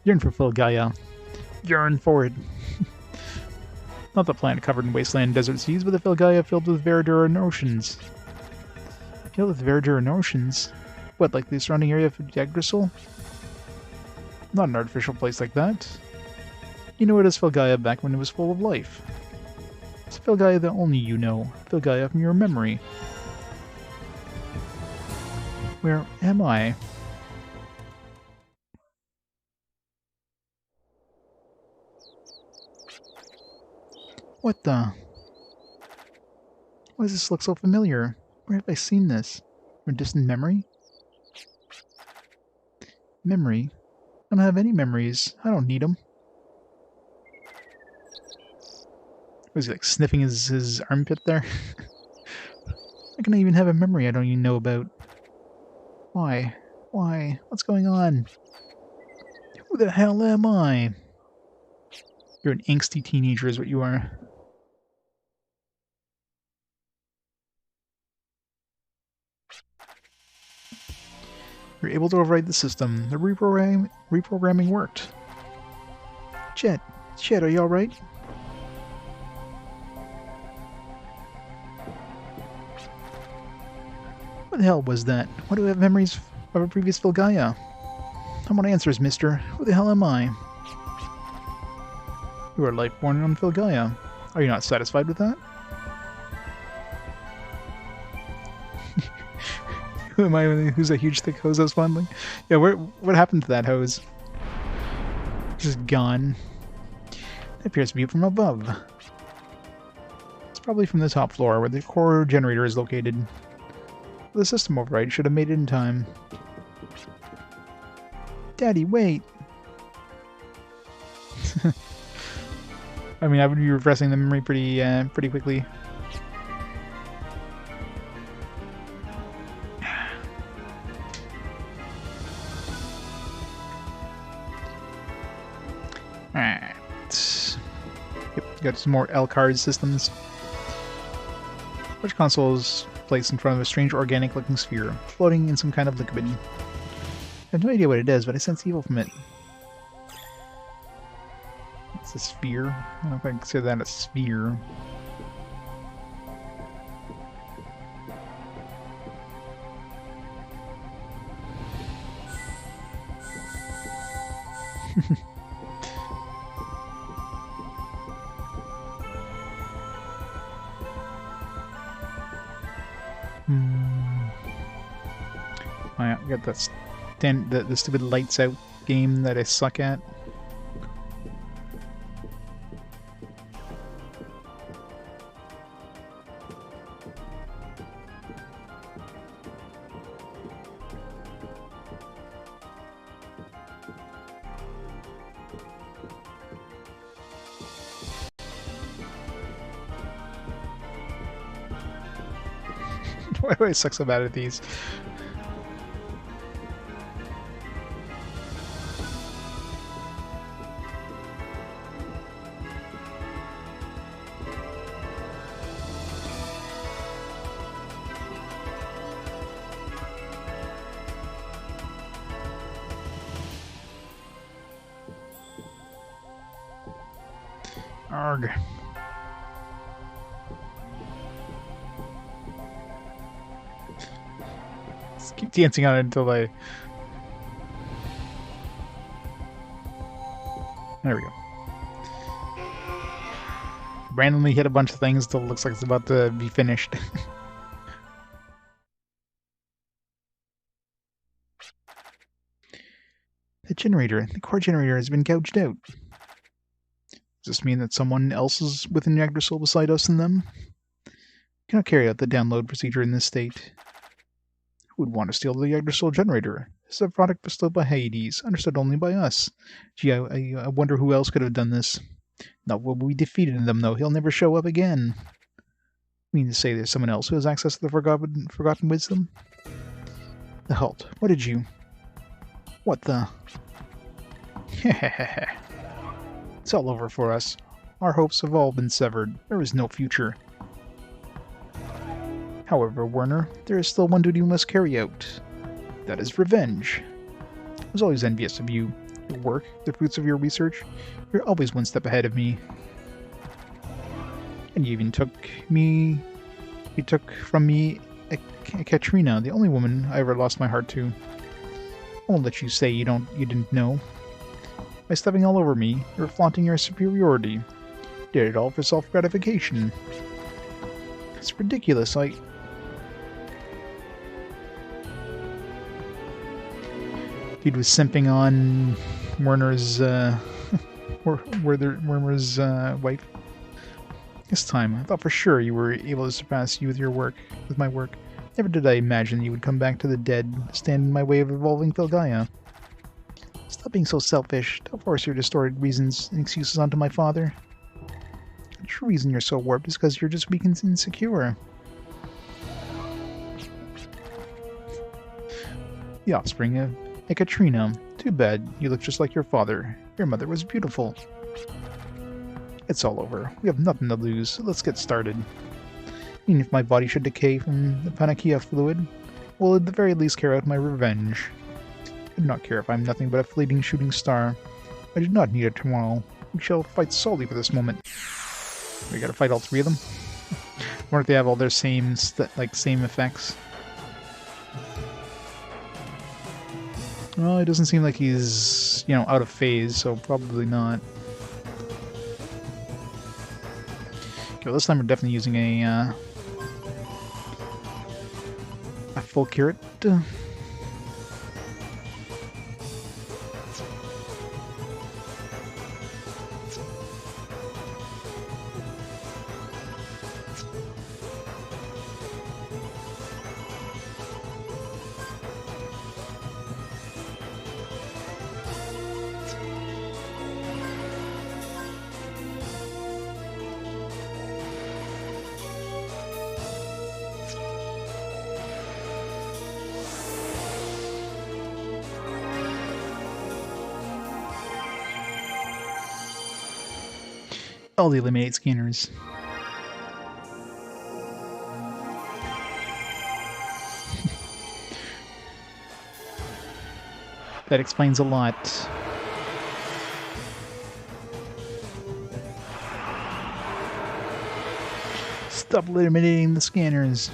Yearn for Filgaia. Yearn for it. Not the planet covered in wasteland and desert seas, but the Filgaia filled with verdure and oceans. Filled with verdure and oceans? What, like the surrounding area of Yggdrasil? Not an artificial place like that. You know it as Filgaia back when it was full of life. It's Filgaia that only you know. Filgaia from your memory. Where am I? What the? Why does this look so familiar? Where have I seen this? From a distant memory? Memory? I don't have any memories. I don't need them. Was he like sniffing his armpit there? I can even have a memory I don't even know about. Why? Why? What's going on? Who the hell am I? You're an angsty teenager is what you are. You're able to override the system. The reprogramming worked. Chet, are you alright? What the hell was that? Why do we have memories of a previous Filgaia? I want answers, mister. Who the hell am I? You are life born on Filgaia. Are you not satisfied with that? Who am I? Who's a huge thick hose I was fondling? Yeah, what happened to that hose? Just gone. It appears to be from above. It's probably from the top floor, where the core generator is located. The system override should have made it in time. Daddy, wait! I mean, I would be refreshing the memory pretty quickly. Alright. Yep, got some more L-card systems. Which console is placed in front of a strange organic-looking sphere, floating in some kind of liquid. I have no idea what it is, but I sense evil from it. It's a sphere. I don't know if I can consider that a sphere. I got the stupid lights out game that I suck at. Why do I suck so bad at these? Arg. Just keep dancing on it until I... There we go. Randomly hit a bunch of things till it looks like it's about to be finished. The core generator has been gouged out. Does this mean that someone else is within Yggdrasil beside us and them? We cannot carry out the download procedure in this state. Who would want to steal the Yggdrasil generator? This is a product bestowed by Hades, understood only by us. Gee, I wonder who else could have done this. Not when we defeated them, though. He'll never show up again. You mean to say there's someone else who has access to the forgotten wisdom? The Halt. What did you... What the... Hehehehe. It's all over for us. Our hopes have all been severed. There is no future. However, Werner, there is still one duty we must carry out. That is revenge. I was always envious of you. Your work, the fruits of your research. You're always one step ahead of me. And you even took from me a Katrina, the only woman I ever lost my heart to. I won't let you say you didn't know. By stepping all over me, you're flaunting your superiority. You did it all for self-gratification. It's ridiculous, Dude was simping on Werner's, Werner's wife. This time, I thought for sure you were able to surpass you with my work. Never did I imagine you would come back to the dead, stand in my way of evolving Filgaia. Stop being so selfish. Don't force your distorted reasons and excuses onto my father. true reason you're so warped is because you're just weak and insecure. The offspring of a Katrina. Too bad. You look just like your father. Your mother was beautiful. It's all over. We have nothing to lose, so let's get started. Even if my body should decay from the Panakia fluid, will at the very least carry out my revenge. I do not care if I am nothing but a fleeting shooting star. I do not need it tomorrow. We shall fight solely for this moment. We gotta fight all three of them? I wonder if they have all their same effects. Well, it doesn't seem like he's, you know, out of phase, so probably not. Okay, well, this time we're definitely using a full curate. All the eliminate scanners. That explains a lot. Stop eliminating the scanners.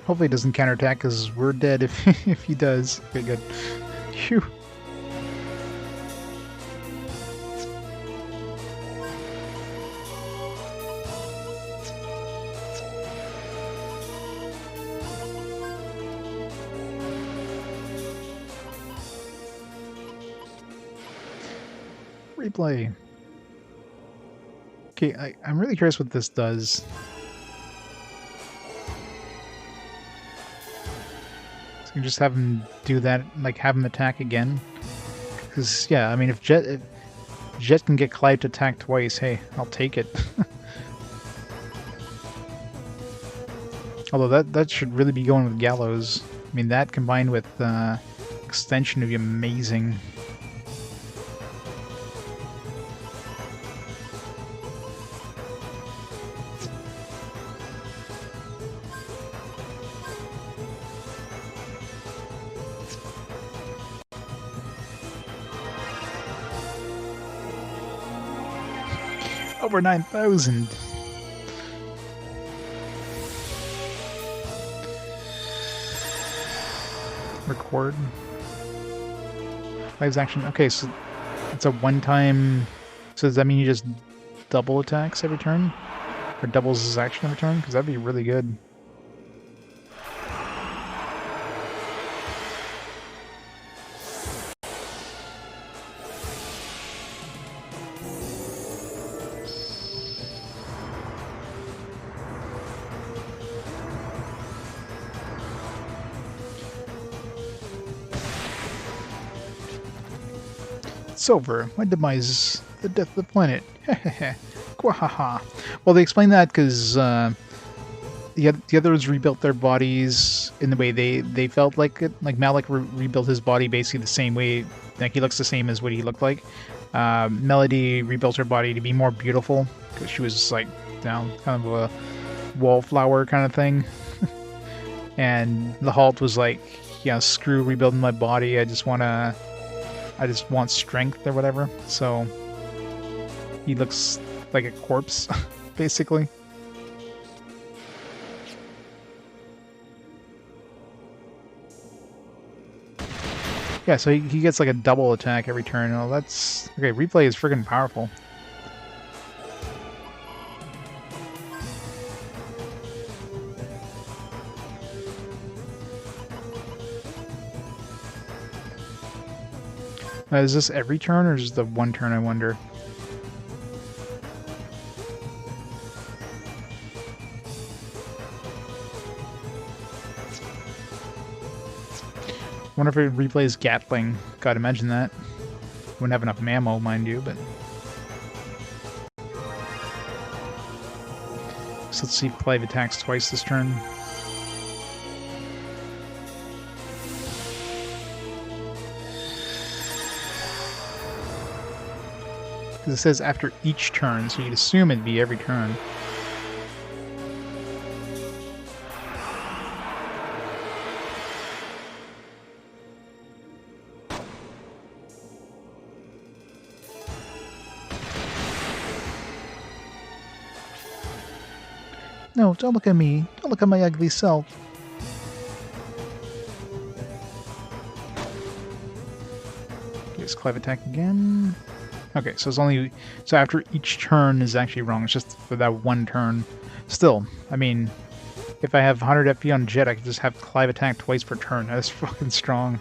Hopefully he doesn't counterattack, because we're dead if he does. Okay, good. Phew. Replay. Okay, I'm really curious what this does. You can just have him do that, like have him attack again. Because, yeah, I mean, if Jet can get Clive to attack twice, hey, I'll take it. Although that should really be going with Gallows. I mean, that combined with Extension would be amazing. Over 9,000. Record. Lives action. Okay, so it's a one-time. So does that mean he just double attacks every turn, or doubles his action every turn? Because that'd be really good. It's over. My demise is the death of the planet. Quahaha. Well, they explained that because the others rebuilt their bodies in the way they felt like it. Like Malik rebuilt his body basically the same way. Like he looks the same as what he looked like. Melody rebuilt her body to be more beautiful because she was like down kind of a wallflower kind of thing. And the Halt was like, yeah, screw rebuilding my body. I just want strength or whatever. So he looks like a corpse, basically. Yeah, so he gets like a double attack every turn. Oh, that's... Okay, replay is friggin' powerful. Is this every turn or just the one turn, I wonder? Wonder if it replays Gatling. Gotta imagine that. Wouldn't have enough ammo, mind you, but... So let's see if Clive attacks twice this turn. Because it says after each turn, so you'd assume it'd be every turn. No, don't look at me. Don't look at my ugly self. Here's Clive attack again. Okay, so it's only... So after each turn is actually wrong. It's just for that one turn. Still, I mean, if I have 100 FP on Jet, I could just have Clive attack twice per turn. That's fucking strong.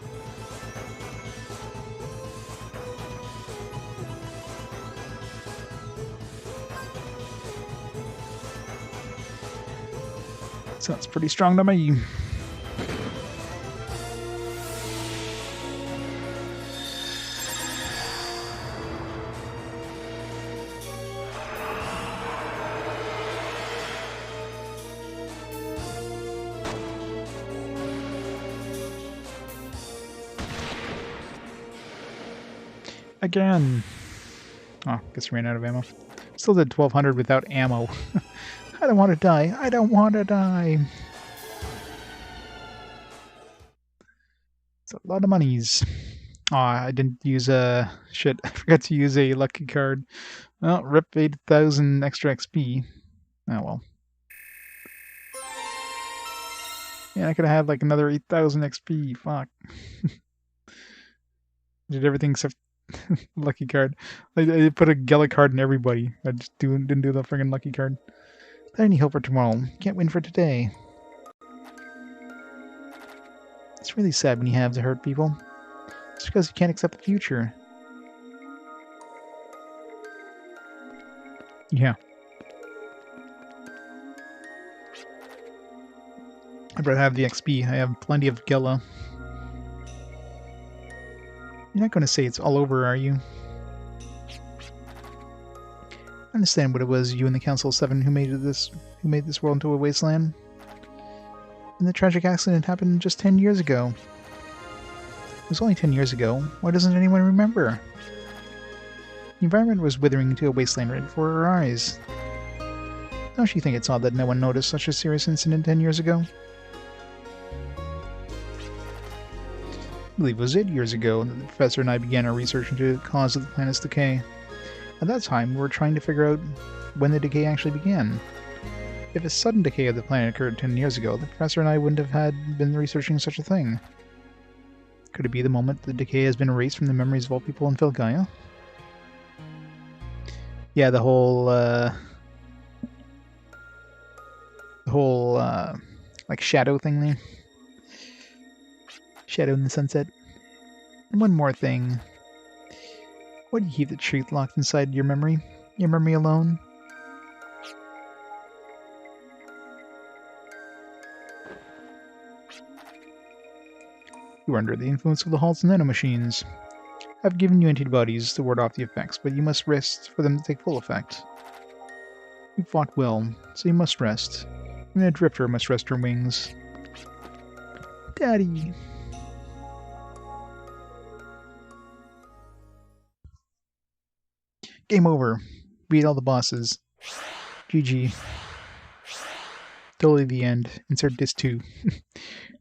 Sounds pretty strong to me. Again. Oh, guess we ran out of ammo. Still did 1200 without ammo. I don't want to die. I don't want to die. It's a lot of monies. Aw, I didn't use a... Shit, I forgot to use a lucky card. Well, rip 8,000 extra XP. Oh well. Yeah, I could have had like another 8,000 XP. Fuck. Did everything except lucky card. I put a Gela card in everybody. I just didn't do the friggin' lucky card. Any hope for tomorrow. Can't win for today. It's really sad when you have to hurt people. It's because you can't accept the future. Yeah. I'd rather have the XP. I have plenty of Gela. You're not going to say it's all over, are you? I understand what it was you and the Council of Seven who made this world into a wasteland. And the tragic accident happened just 10 years ago. It was only 10 years ago. Why doesn't anyone remember? The environment was withering into a wasteland right before our eyes. Don't you think it's odd that no one noticed such a serious incident 10 years ago? I believe it was 8 years ago that the professor and I began our research into the cause of the planet's decay. At that time, we were trying to figure out when the decay actually began. If a sudden decay of the planet occurred 10 years ago, the professor and I wouldn't have been researching such a thing. Could it be the moment the decay has been erased from the memories of all people in Filgaia? Yeah, the whole, like, shadow thing there. Shadow in the sunset. And one more thing. Why do you keep the truth locked inside your memory? Your memory alone? You are under the influence of the halls and nanomachines. I've given you antibodies to ward off the effects, but you must rest for them to take full effect. You fought well, so you must rest. Even a drifter must rest her wings. Daddy! Game over. Beat all the bosses. GG. Totally the end. Insert disc 2.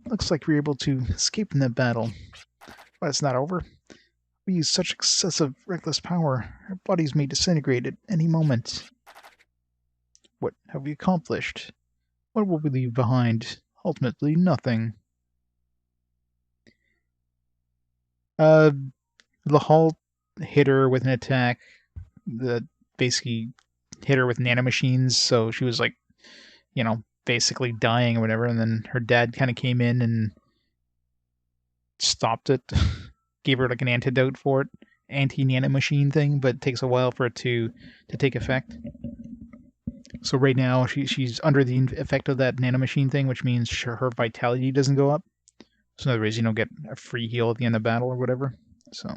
Looks like we were able to escape from that battle. But it's not over. We used such excessive, reckless power. Our bodies may disintegrate at any moment. What have we accomplished? What will we leave behind? Ultimately, nothing. The Halt hit her with an attack that basically hit her with nanomachines, so she was like, you know, basically dying or whatever, and then her dad kind of came in and stopped it. gave her like an antidote for it, anti-nanomachine thing, but it takes a while for it to take effect. So right now she's under the effect of that nanomachine thing, which means her vitality doesn't go up. So in other words, you don't get a free heal at the end of battle or whatever. So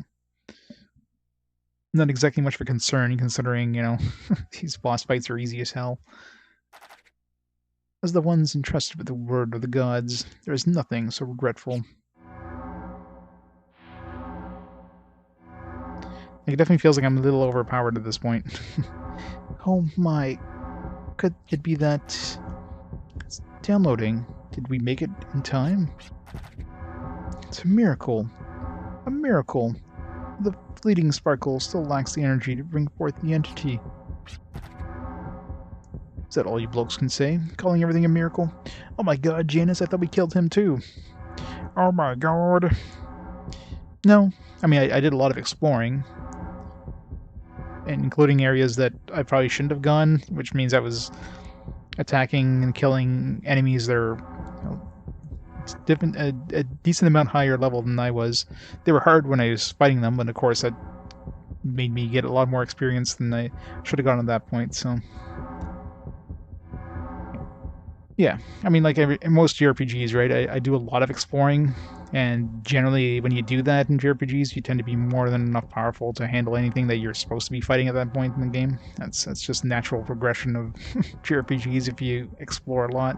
not exactly much of a concern, considering, these boss fights are easy as hell. As the ones entrusted with the word of the gods, there is nothing so regretful. It definitely feels like I'm a little overpowered at this point. Oh my... Could it be that... It's downloading. Did we make it in time? It's a miracle. A miracle. The fleeting sparkle still lacks the energy to bring forth the entity. Is that all you blokes can say? Calling everything a miracle? Oh my god, Janice, I thought we killed him too. Oh my god. No. I mean, I did a lot of exploring. Including areas that I probably shouldn't have gone, which means I was attacking and killing enemies that are a decent amount higher level than I was. They were hard when I was fighting them, but of course that made me get a lot more experience than I should have gotten at that point, so... Yeah, I mean, like in most JRPGs, right, I do a lot of exploring, and generally when you do that in JRPGs, you tend to be more than enough powerful to handle anything that you're supposed to be fighting at that point in the game. That's just natural progression of JRPGs if you explore a lot.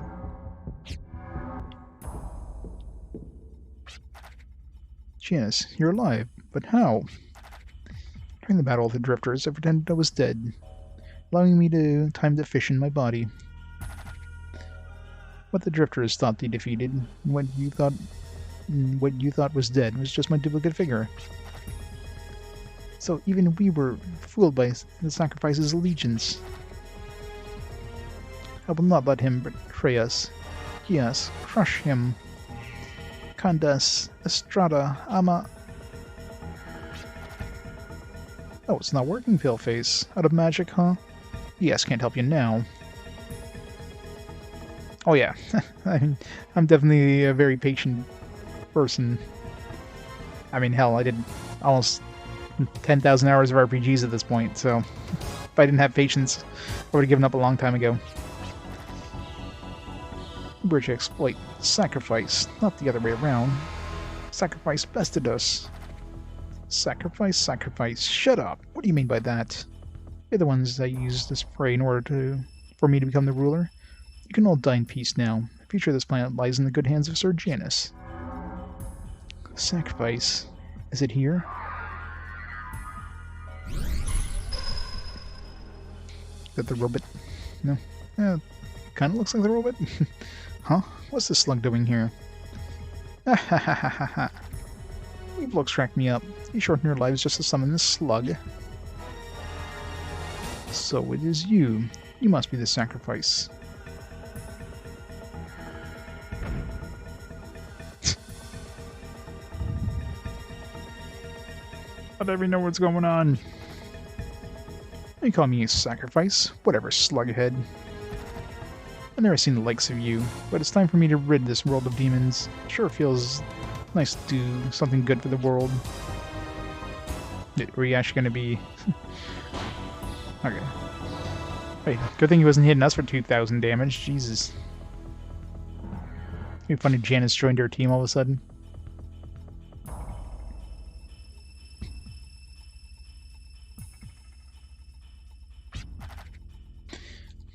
Janice, you're alive, but how? During the battle with the drifters, I pretended I was dead, allowing me to time the fish in my body. What the drifters thought they defeated, and what you thought was dead, was just my duplicate figure. So even we were fooled by the sacrifice's allegiance. I will not let him betray us. Yes, crush him. Candace, Estrada, Ama... Oh, it's not working, Paleface. Out of magic, huh? Yes, can't help you now. Oh yeah, I'm definitely a very patient person. I mean, hell, I did almost 10,000 hours of RPGs at this point, so if I didn't have patience, I would have given up a long time ago. We're to exploit sacrifice, not the other way around. Sacrifice bested us. Sacrifice, sacrifice. Shut up! What do you mean by that? You're the ones that used this prey in order for me to become the ruler. You can all die in peace now. The future of this planet lies in the good hands of Sir Janus. Sacrifice. Is it here? Is that the robot? No. Kinda looks like the robot. Huh? What's this slug doing here? Ha ha ha ha ha. You blokes crack me up. You shorten your lives just to summon this slug. So it is you. You must be the sacrifice. I don't even know what's going on. You call me a sacrifice. Whatever, slughead. I've never seen the likes of you, but it's time for me to rid this world of demons. Sure feels nice to do something good for the world. Were you actually going to be... Okay. Wait, good thing he wasn't hitting us for 2,000 damage. Jesus. It'd be funny if Janice joined our team all of a sudden.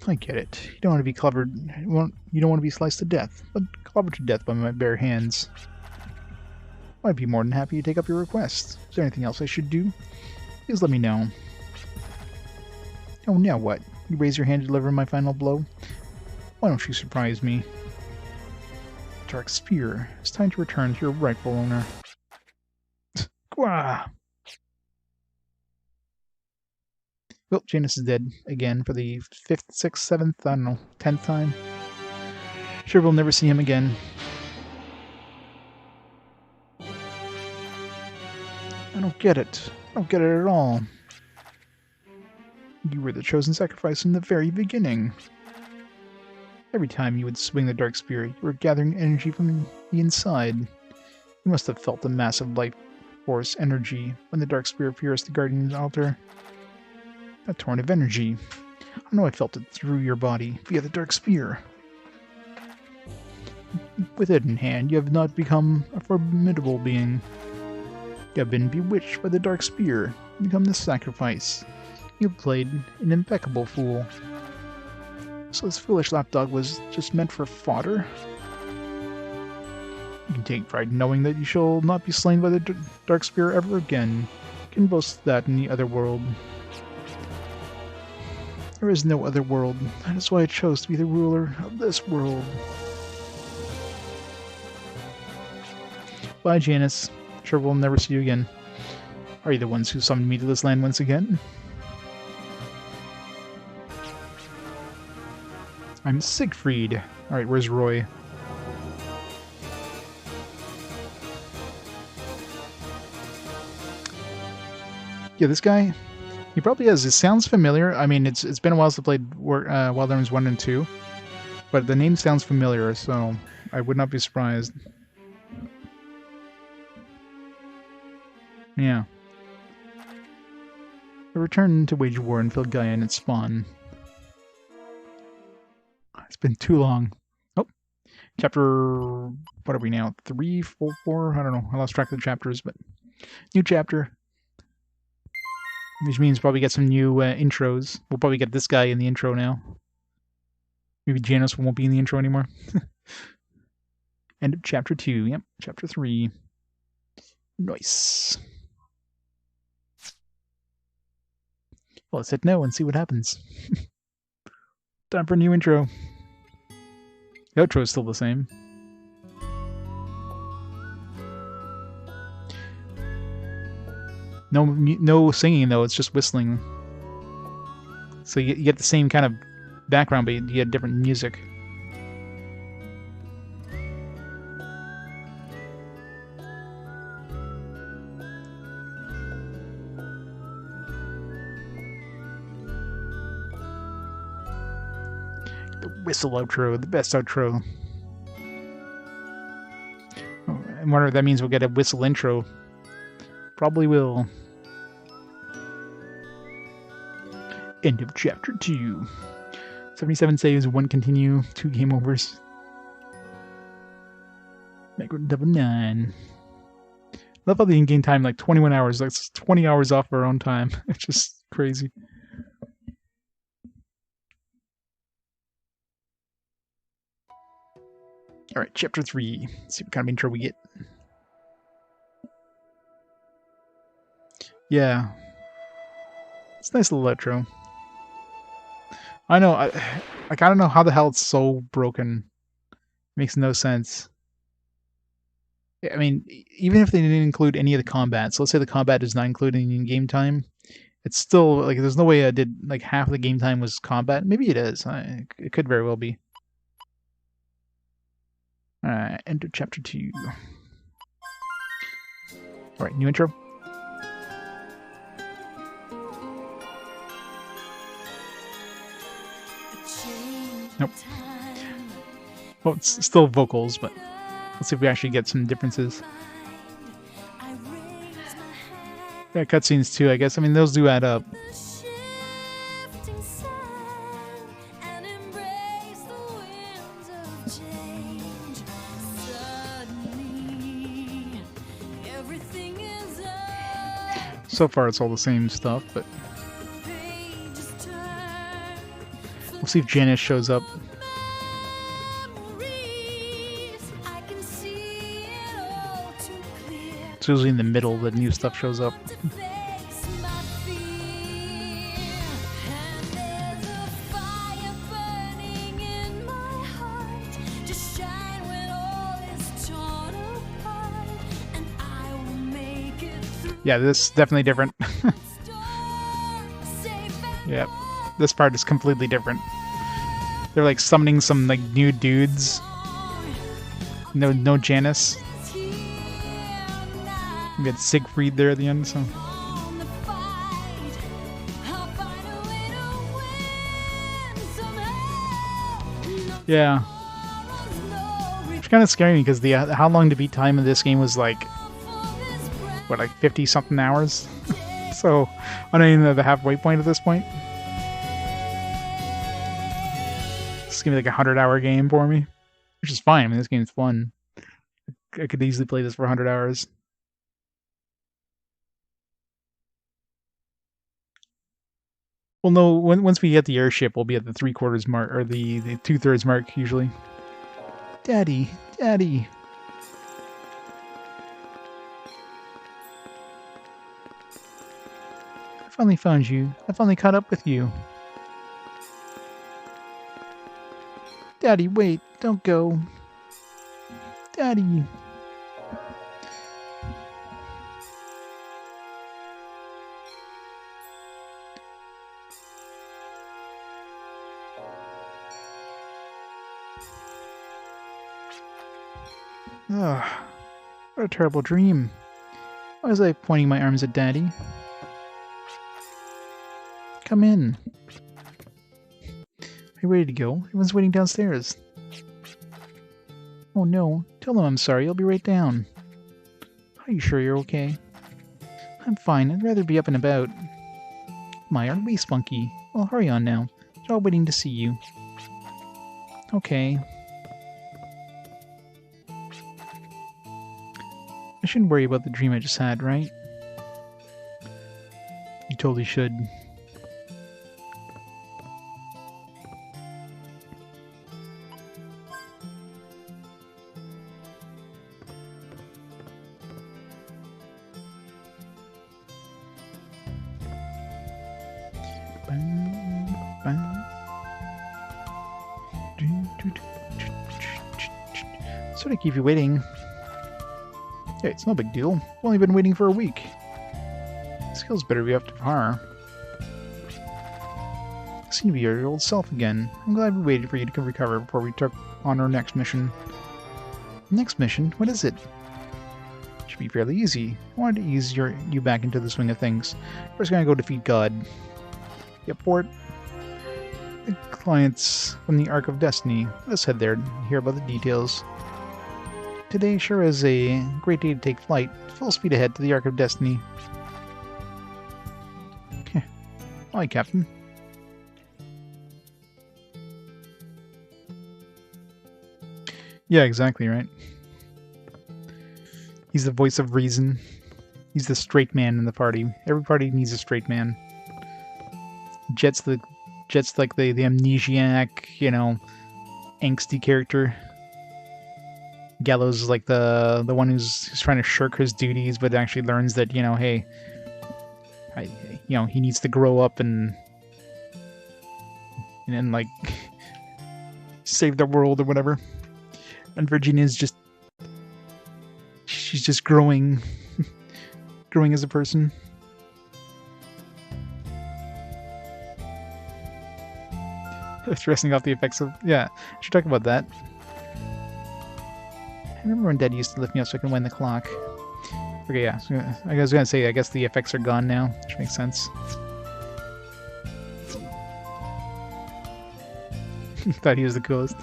I get it. You don't want to be clevered. You don't want to be sliced to death, but clobbered to death by my bare hands. I'd be more than happy to take up your request. Is there anything else I should do? Please let me know. Oh, now what? You raise your hand to deliver my final blow? Why don't you surprise me? Dark Spear. It's time to return to your rightful owner. Gwah! Well, Janus is dead again for the 5th, 6th, 7th, I don't know, 10th time. Sure we'll never see him again. I don't get it. I don't get it at all. You were the chosen sacrifice from the very beginning. Every time you would swing the Dark Spear, you were gathering energy from the inside. You must have felt the massive life Force, energy. When the dark spear appears, the guardian's altar. A torrent of energy. I know I felt it through your body via the dark spear. With it in hand, you have not become a formidable being. You have been bewitched by the dark spear, become the sacrifice. You have played an impeccable fool. So this foolish lapdog was just meant for fodder? You can take pride in knowing that you shall not be slain by the dark spear ever again. You can boast that in the other world. There is no other world. That is why I chose to be the ruler of this world. Bye, Janice. Sure we'll never see you again. Are you the ones who summoned me to this land once again? I'm Siegfried. Alright, where's Roy? Yeah, this guy, he probably has. It sounds familiar. I mean, it's been a while since I played Wild Arms 1 and 2, but the name sounds familiar, so I would not be surprised. Yeah. I returned to wage war in Filgaia and its spawn. It's been too long. Oh, chapter... what are we now? 3, 4, 4? I don't know. I lost track of the chapters, but... new chapter. Which means probably get some new intros. We'll probably get this guy in the intro now. Maybe Janice won't be in the intro anymore. End of chapter 2. Yep, chapter 3. Nice. Well, let's hit no and see what happens. Time for a new intro. The outro is still the same. No singing though, it's just whistling. So you get the same kind of background, but you get different music. The whistle outro, the best outro. Oh, I wonder if that means we'll get a whistle intro. Probably will. End of chapter 2. 77 saves, 1 continue, 2 game overs. Macro double 9. I love how the in-game time, like 21 hours. Like, it's 20 hours off our own time. It's just crazy. Alright, chapter 3. Let's see what kind of intro we get. Yeah. It's a nice little outro. I know, I don't know how the hell it's so broken. Makes no sense. I mean, even if they didn't include any of the combat, so let's say the combat is not included in game time, it's still, like, there's no way I did, like, half of the game time was combat. Maybe it is. It could very well be. Alright, enter chapter 2. Alright, new intro. Nope. Well, it's still vocals, but let's see if we actually get some differences. Yeah, cutscenes too, I guess. I mean, those do add up. So far, it's all the same stuff, but we'll see if Janice shows up. It's usually in the middle that new stuff shows up. Yeah, this is definitely different. Yep. This part is completely different. They're like summoning some like new dudes. No Janice. We got Siegfried there at the end, so. Yeah. It's kind of scary because the how long to beat time in this game was like what, like 50 something hours. So I'm not even at the halfway point at this point. It's gonna be like a 100-hour game for me, which is fine. I mean, this game's fun. I could easily play this for 100 hours. Well, no, once we get the airship, we'll be at the 3/4 mark, or the 2/3 mark, usually. Daddy, Daddy. I finally found you. I finally caught up with you. Daddy, wait, don't go. Daddy. Ugh, what a terrible dream. Why was I pointing my arms at Daddy? Come in. Are you ready to go? Everyone's waiting downstairs. Oh no, tell them I'm sorry, I'll be right down. Are you sure you're okay? I'm fine, I'd rather be up and about. My, aren't we spunky? Well, hurry on now. They're all waiting to see you. Okay. I shouldn't worry about the dream I just had, right? You totally should. Sorry to keep you waiting. Hey, it's no big deal. We've only been waiting for a week. Skills better be up to par. You seem to be your old self again. I'm glad we waited for you to recover before we took on our next mission. Next mission? What is it? Should be fairly easy. I wanted to ease you back into the swing of things. First, gonna go defeat God. Yep, for it. The clients from the Ark of Destiny. Let's head there and hear about the details. Today sure is a great day to take flight. Full speed ahead to the Ark of Destiny. Okay. Hi, Captain. Yeah, exactly, right? He's the voice of reason. He's the straight man in the party. Every party needs a straight man. Jet's like the amnesiac, you know, angsty character. Gallows is like the one who's trying to shirk his duties, but actually learns that, you know, hey, he needs to grow up and like save the world or whatever. And Virginia's she's just growing as a person. Stressing off the effects of, yeah, I should talk about that. I remember when Dad used to lift me up so I can wind the clock. Okay, yeah. So I was gonna say, I guess the effects are gone now, which makes sense. Thought he was the coolest.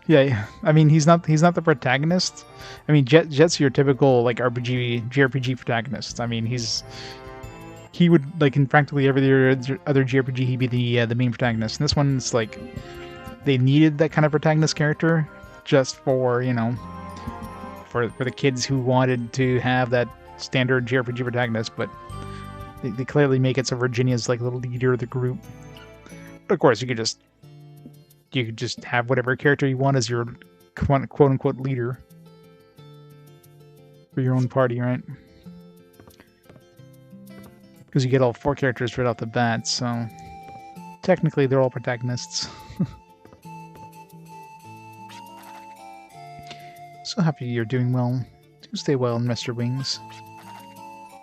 Yeah, I mean, he's not the protagonist. I mean, Jet's your typical like JRPG protagonist. I mean, he would, like, in practically every other JRPG, he'd be the main protagonist. And this one's like, they needed that kind of protagonist character just for, you know, for the kids who wanted to have that standard JRPG protagonist, but they clearly make it so Virginia's like the leader of the group. But of course, you could just have whatever character you want as your quote-unquote leader for your own party, right? Because you get all 4 characters right off the bat, so technically they're all protagonists. So happy you're doing well. Do stay well and rest your wings.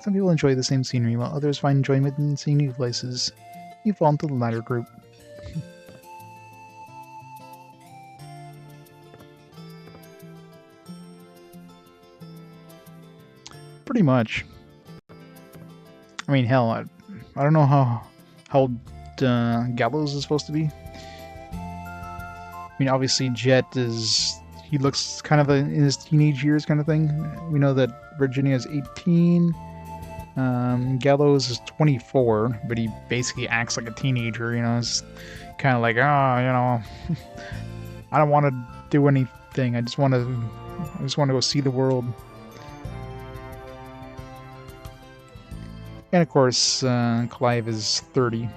Some people enjoy the same scenery, while others find enjoyment in seeing new places. You fall into the latter group. Pretty much. I mean, hell, I don't know how old Gallows is supposed to be. I mean, obviously Jet he looks kind of in his teenage years kind of thing. We know that Virginia is 18. Gallows is 24, but he basically acts like a teenager, you know, it's kind of like, oh, you know, I don't want to do anything, I just want to go see the world. And of course, Clive is 30.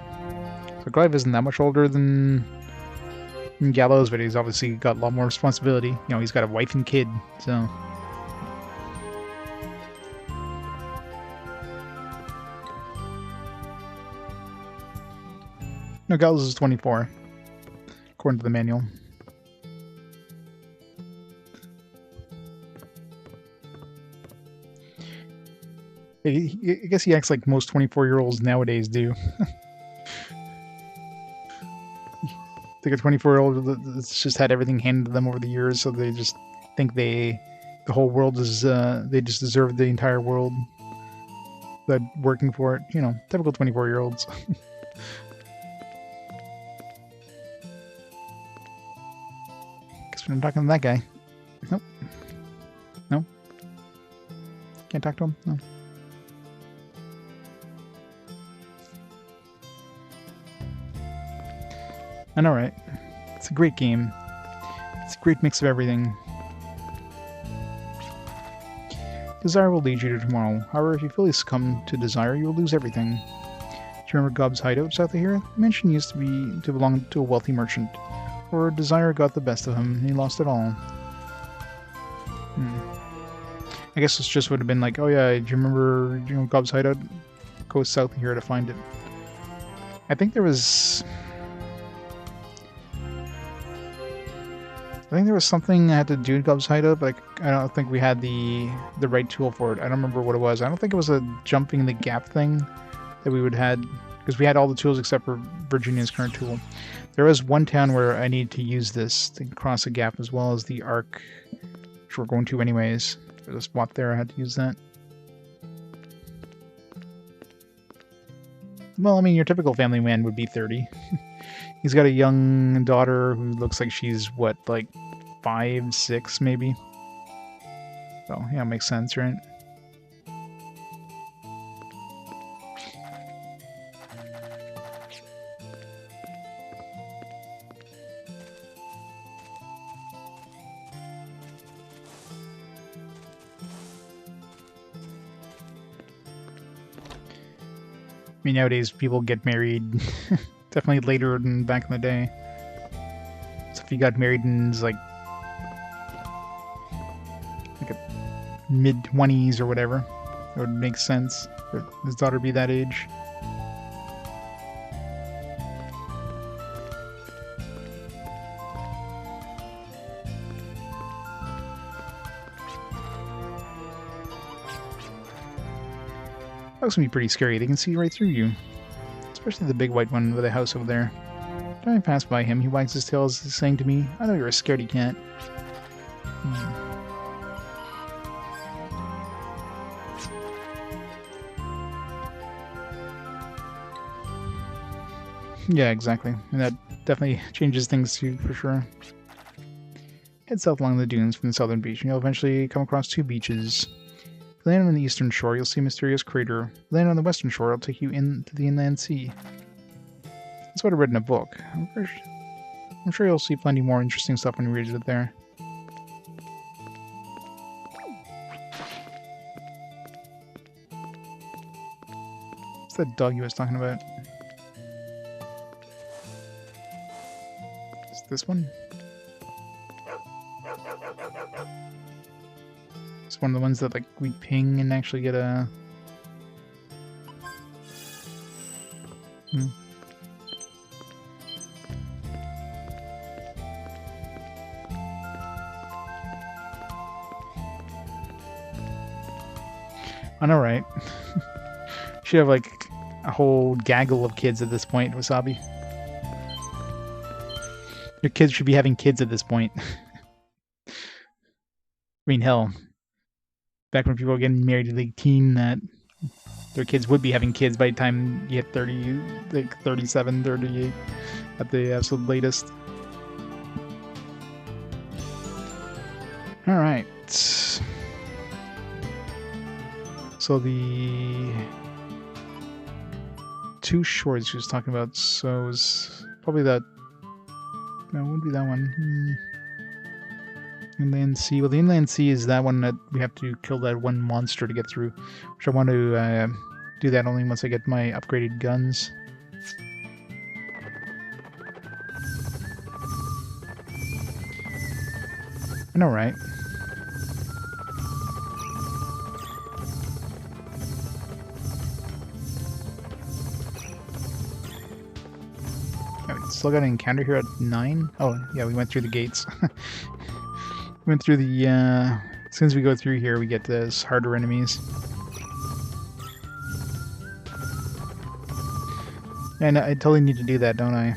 So Clive isn't that much older than Gallows, but he's obviously got a lot more responsibility. You know, he's got a wife and kid, so... No, Gallows is 24, according to the manual. I guess he acts like most 24-year-olds nowadays do. Like a 24-year-old that's just had everything handed to them over the years, so they just think the whole world is, they just deserve the entire world. They're working for it. You know, typical 24-year-olds. Guess we're not talking to that guy. Nope. No? Can't talk to him? No. I know, right? It's a great game. It's a great mix of everything. Desire will lead you to tomorrow. However, if you fully succumb to desire, you will lose everything. Do you remember Gob's hideout south of here? The mansion used to belong to a wealthy merchant. Or desire got the best of him, and he lost it all. I guess this just would have been like, oh yeah, do you remember, you know, Gob's hideout? Go south of here to find it. I think there was... I think there was something I had to do to Gob's hideout, but I don't think we had the right tool for it. I don't remember what it was. I don't think it was a jumping the gap thing that we would had, because we had all the tools except for Virginia's current tool. There was one town where I needed to use this to cross a gap, as well as the arc, which we're going to anyways. There's a spot there I had to use that. Well, I mean, your typical family man would be 30. He's got a young daughter who looks like she's, what, like 5, 6 maybe? So, yeah, makes sense, right? I mean, nowadays people get married definitely later than back in the day. So if you got married in like a mid-20s or whatever, it would make sense for his daughter to be that age. That looks gonna be pretty scary. They can see right through you. Especially the big white one with a house over there. When I pass by him, he wags his tail as he's saying to me, I know you're a scaredy cat. Yeah, exactly. And that definitely changes things too, for sure. Head south along the dunes from the southern beach, and you'll eventually come across 2 beaches. If you land on the eastern shore, you'll see a mysterious crater. If you land on the western shore, it'll take you into the inland sea. That's what I read in a book. I'm sure you'll see plenty more interesting stuff when you read it there. What's that dog you was talking about? Is this one? It's one of the ones that like we ping and actually get a... I know, right? Should have like a whole gaggle of kids at this point, Wasabi. Your kids should be having kids at this point. I mean, hell, back when people were getting married at 18, that their kids would be having kids by the time you hit 30, like 37, 38 at the absolute latest. Alright. So So the two shores she was talking about, so it was probably that. No, it wouldn't be that one. Inland Sea. Well, the Inland Sea is that one that we have to kill that one monster to get through, which I want to do that only once I get my upgraded guns. I know, right? Still got an encounter here at 9? Oh, yeah, we went through the gates. We went through the, as soon as we go through here, we get this harder enemies. And I totally need to do that, don't I?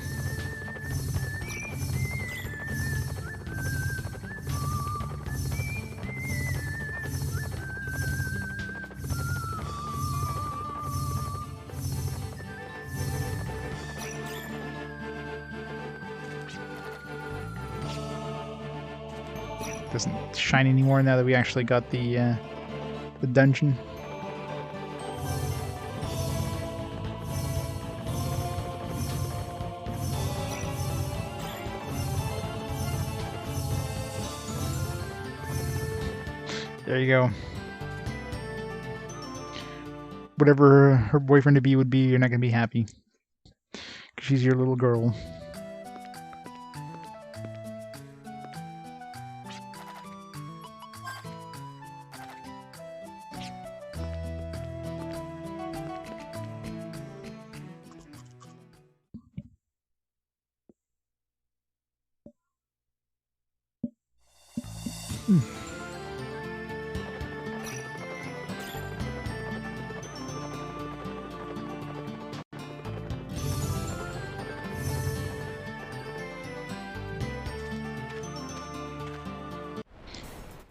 Doesn't shine anymore now that we actually got the dungeon. There you go. Whatever her boyfriend to be would be, you're not gonna be happy. 'Cause she's your little girl.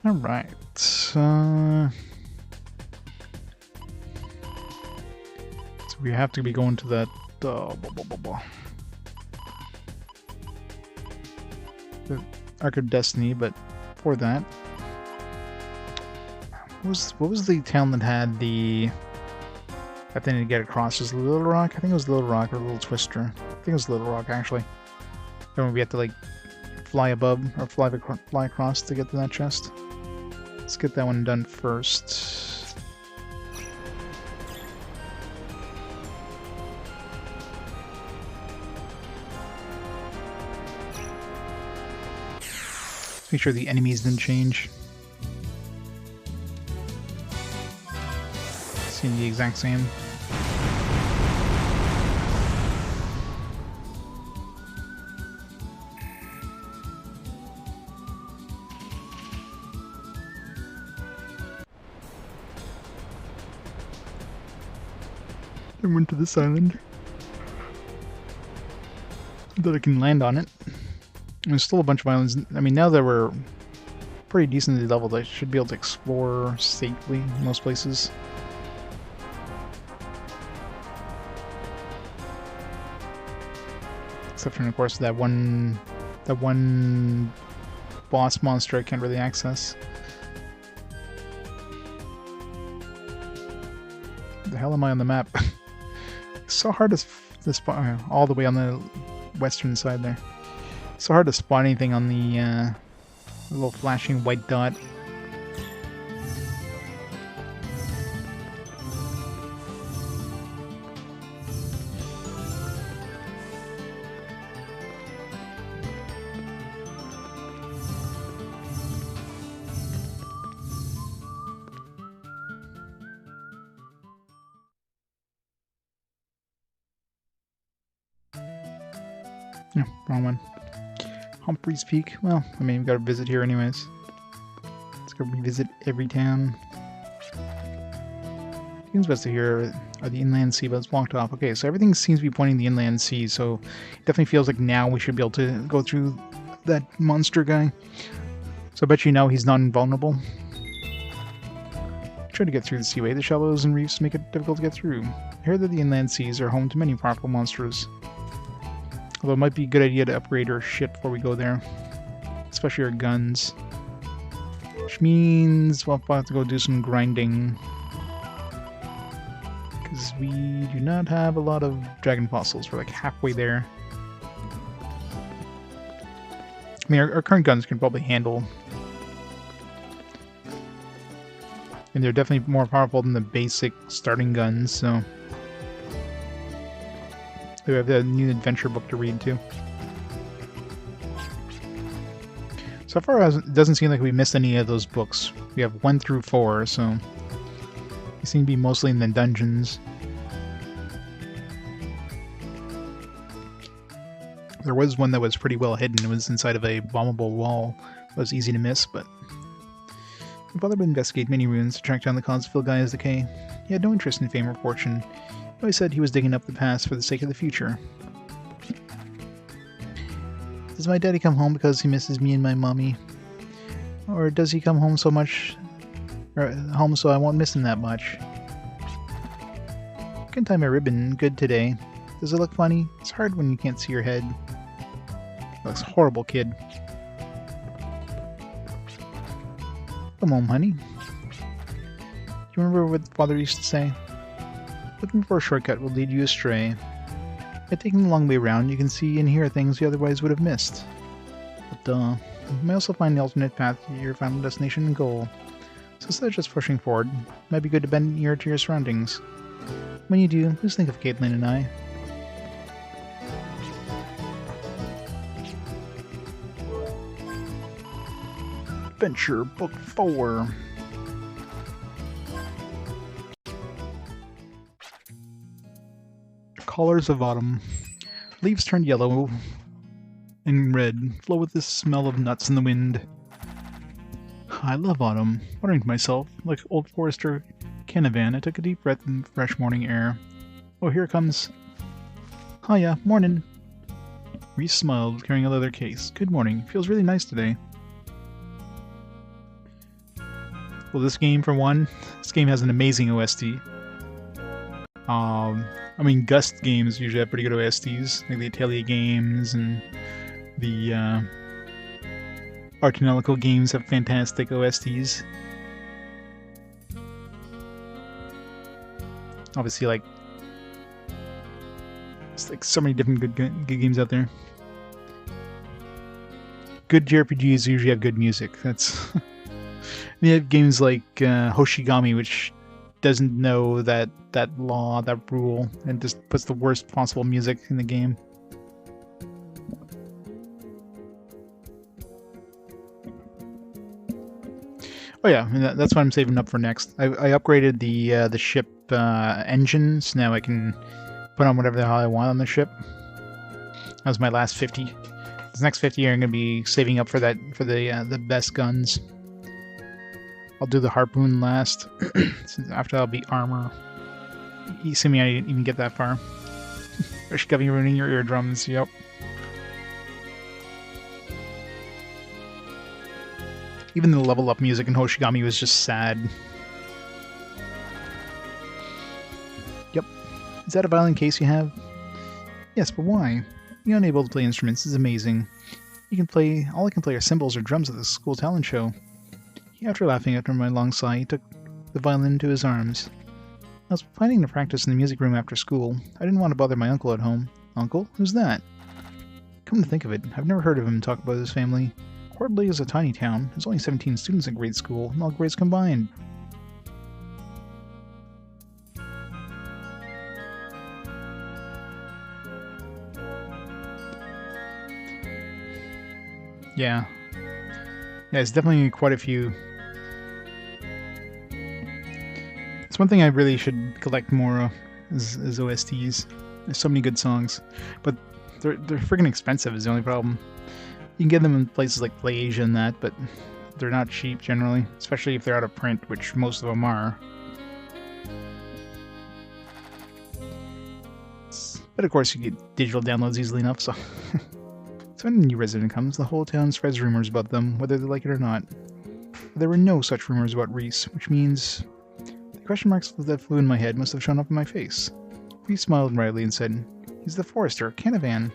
Alright, so we have to be going to that the Ark of Destiny, but for that, what was the town that had the that they didn't get across? Was it Little Rock? I think it was Little Rock or Little Twister. I think it was Little Rock actually. Then we had to like fly above or fly across to get to that chest. Let's get that one done first. Make sure the enemies didn't change. Seem the exact same. I went to this island. That I can land on it. There's still a bunch of islands. I mean, now that we're pretty decently leveled, I should be able to explore safely in most places. Except for, of course, that one boss monster I can't really access. The hell am I on the map? It's so hard to spawn all the way on the western side there. It's so hard to spot anything on the little flashing white dot. Yeah, wrong one. Humphreys Peak. Well, I mean, we've got to visit here anyways. Let's go revisit every town. Seems best to hear are the Inland Sea, but it's blocked off. Okay, so everything seems to be pointing the Inland Sea, so it definitely feels like now we should be able to go through that monster guy. So I bet you now he's not invulnerable. Try to get through the seaway. The shallows and reefs make it difficult to get through. I hear that the inland seas are home to many powerful monsters. Although it might be a good idea to upgrade our ship before we go there. Especially our guns. Which means we'll have to go do some grinding. Because we do not have a lot of dragon fossils. We're like halfway there. I mean, our current guns can probably handle. And they're definitely more powerful than the basic starting guns, so... We have the new adventure book to read, too. So far, it doesn't seem like we missed any of those books. We have 1 through 4, so... They seem to be mostly in the dungeons. There was one that was pretty well hidden. It was inside of a bombable wall. It was easy to miss, but... My father would investigate many ruins to track down the cause of Filgaia's decay. He had no interest in fame or fortune. He always said he was digging up the past for the sake of the future. Does my daddy come home because he misses me and my mommy? Or does he come home so much... home so I won't miss him that much? Couldn't tie my ribbon good today. Does it look funny? It's hard when you can't see your head. Looks horrible, kid. Come home, honey. Do you remember what Father used to say? Looking for a shortcut will lead you astray. By taking the long way around, you can see and hear things you otherwise would have missed. But, you may also find the alternate path to your final destination and goal. So instead of just pushing forward, it might be good to bend an ear to your surroundings. When you do, please think of Caitlin and I. Adventure Book 4. Colors of Autumn. Leaves turned yellow and red, flow with the smell of nuts in the wind. I love autumn. Wondering to myself, like old forester Canavan, I took a deep breath in the fresh morning air. Oh, here comes... Hiya, morning. Reese smiled, carrying a leather case. Good morning. Feels really nice today. Well, this game, for one, this game has an amazing OST. I mean, Gust games usually have pretty good OSTs, like the Atelier games and the Artanelical games have fantastic OSTs. Obviously, like, it's like so many different good games out there. Good JRPGs usually have good music. That's we have games like Hoshigami, which doesn't know that law, that rule, and just puts the worst possible music in the game. Oh yeah, and that's what I'm saving up for next. I upgraded the ship engine, so now I can put on whatever the hell I want on the ship. That was my last 50. This next 50 I'm going to be saving up for that, for the best guns. I'll do the harpoon last. After that'll be armor. You see me, I didn't even get that far. You're shoving ruining your eardrums, yep. Even the level up music in Hoshigami was just sad. Yep. Is that a violin case you have? Yes, but why? Being unable to play instruments is amazing. You can play, all I can play are cymbals or drums at the school talent show. After laughing after my long sigh, he took the violin into his arms. I was planning to practice in the music room after school. I didn't want to bother my uncle at home. Uncle? Who's that? Come to think of it, I've never heard of him talk about his family. Quarterly is a tiny town. There's only 17 students in grade school, and all grades combined. Yeah. Yeah, it's definitely quite a few. It's one thing I really should collect more of, is OSTs. There's so many good songs, but they're freaking expensive is the only problem. You can get them in places like PlayAsia and that, but they're not cheap generally, especially if they're out of print, which most of them are. But of course you get digital downloads easily enough, so... So when a new resident comes, the whole town spreads rumors about them, whether they like it or not. But there were no such rumors about Reese, which means... The question marks that flew in my head must have shown up in my face. Reese smiled brightly and said, He's the forester, Canavan.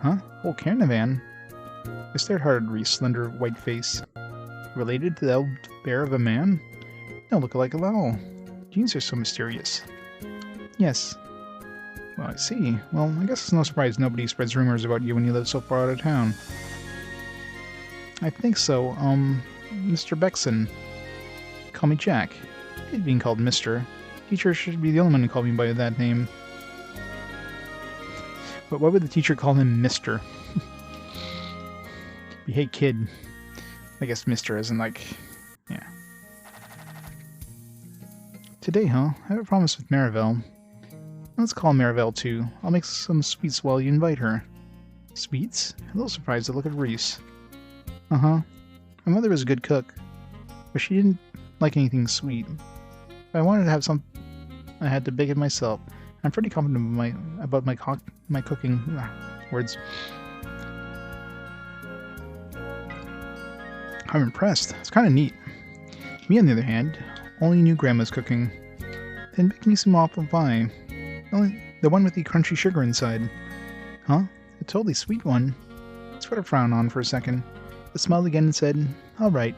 Huh? Oh, Canavan? I stared hard at Reese' slender white face. Related to the elf bear of a man? No look alike at all. Genes are so mysterious. Yes. Well, I see. Well, I guess it's no surprise nobody spreads rumors about you when you live so far out of town. I think so. Mr. Beckson. Call me Jack. I hate being called Mr. Teacher should be the only one who called me by that name. But why would the teacher call him Mr.? Hey, kid. I guess Mr. isn't like... yeah. Today, huh? I have a promise with Marivelle. Let's call Marivelle too. I'll make some sweets while you invite her. Sweets? A little surprised to look at Reese. Uh-huh. My mother was a good cook, but she didn't like anything sweet. If I wanted to have some, I had to bake it myself. I'm pretty confident about my cooking. Words. I'm impressed. It's kind of neat. Me, on the other hand, only knew Grandma's cooking. Then make me some apple pie. The one with the crunchy sugar inside. Huh? A totally sweet one. Let's put a frown on for a second. I smiled again and said, "Alright.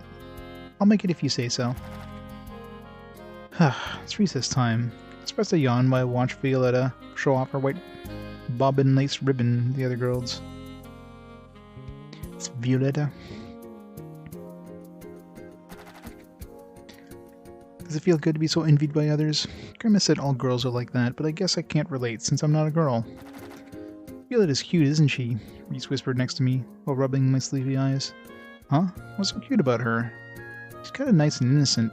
I'll make it if you say so." It's recess time. I expressed a yawn while I watched Violetta show off her white bobbin lace ribbon to the other girls. It's Violetta. Does it feel good to be so envied by others? Grandma said all girls are like that, but I guess I can't relate since I'm not a girl. Violetta's cute, isn't she? Reese whispered next to me while rubbing my sleepy eyes. Huh? What's so cute about her? She's kind of nice and innocent.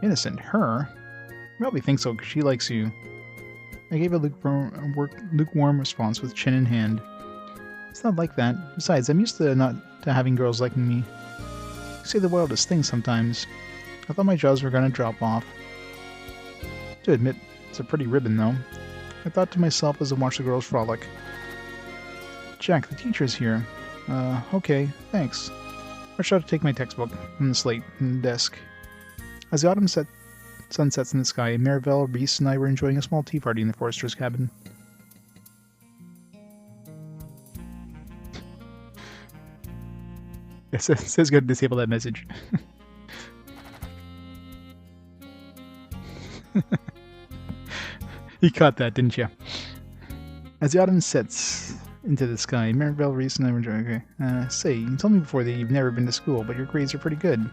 Innocent? Her? I probably think so because she likes you. I gave a lukewarm response with chin in hand. It's not like that. Besides, I'm used to having girls liking me. You say the wildest things sometimes. I thought my jaws were gonna drop off. To admit, it's a pretty ribbon though. I thought to myself as I watched the girls frolic. Jack, the teacher's here. Okay, thanks. I shall take my textbook from the slate in the desk. As the autumn sun sets in the sky, Marivelle, Reese, and I were enjoying a small tea party in the forester's cabin. It says go to disable that message. You caught that, didn't you? As the autumn sets into the sky, Marivelle, Reese, and I were enjoying. Okay. Say, you told me before that you've never been to school, but your grades are pretty good.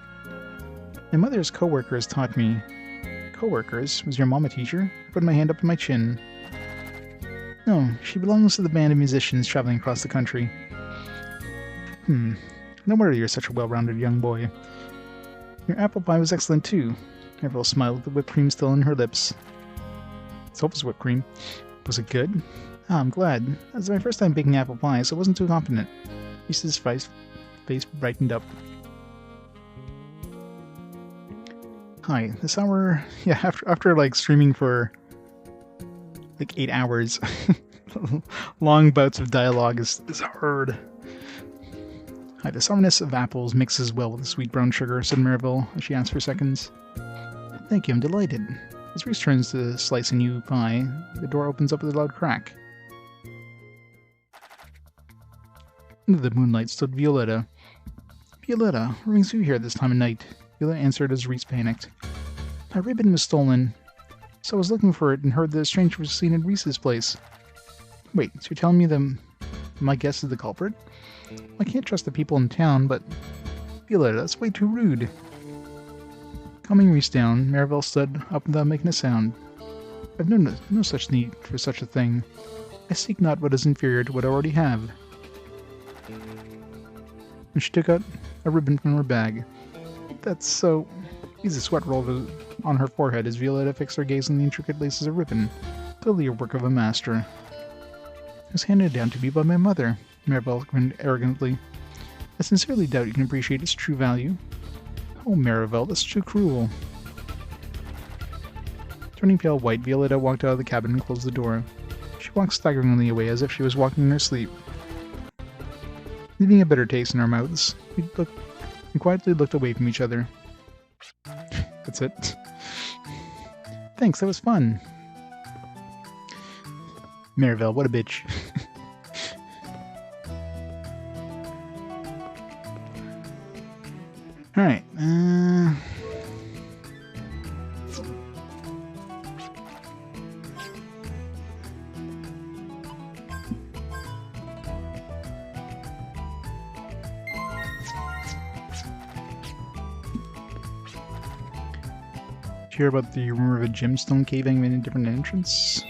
My mother's co-workers taught me. Co-workers? Was your mom a teacher? I put my hand up to my chin. No, she belongs to the band of musicians traveling across the country. No wonder you're such a well-rounded young boy. Your apple pie was excellent too. Marivelle smiled with the whipped cream still in her lips. Let's hope it's whipped cream. Was it good? Ah, I'm glad. That was my first time baking apple pie, so I wasn't too confident. Reese's face brightened up. Hi, this hour... Yeah, after like streaming for like 8 hours, long bouts of dialogue is hard. Hi, the sourness of apples mixes well with the sweet brown sugar, said Marivelle as she asked for seconds. Thank you, I'm delighted. As Reese turns to slice a new pie, the door opens up with a loud crack. Under the moonlight stood Violetta. Violetta, what brings you here this time of night? Violetta answered as Reese panicked. My ribbon was stolen, so I was looking for it and heard that a stranger was seen at Reese's place. Wait, so you're telling me that my guess is the culprit? I can't trust the people in town, but... Violetta, that's way too rude. Calming Reese down, Marivelle stood up without making a sound. I've no such need for such a thing. I seek not what is inferior to what I already have. And she took out a ribbon from her bag. That's so... Easy sweat rolled on her forehead as Violetta fixed her gaze on the intricate laces of ribbon. Totally a work of a master. It was handed down to me by my mother, Marivelle grinned arrogantly. I sincerely doubt you can appreciate its true value. Oh, Marivelle, that's too cruel. Turning pale white, Violetta walked out of the cabin and closed the door. She walked staggeringly away as if she was walking in her sleep. Leaving a bitter taste in our mouths, we quietly looked away from each other. That's it. Thanks, that was fun. Marivelle, what a bitch. Alright, you hear about the rumor of a gemstone cave having a different entrance?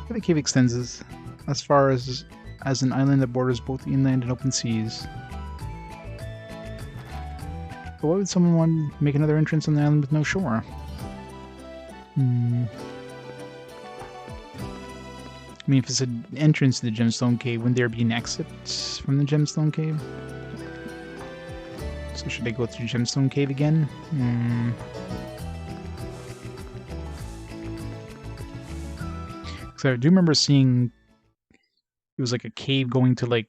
The cave extends as far as an island that borders both inland and open seas. But why would someone want to make another entrance on the island with no shore? I mean, if it's an entrance to the gemstone cave, wouldn't there be an exit from the gemstone cave? So should I go through gemstone cave again? So I do remember seeing it was like a cave going to like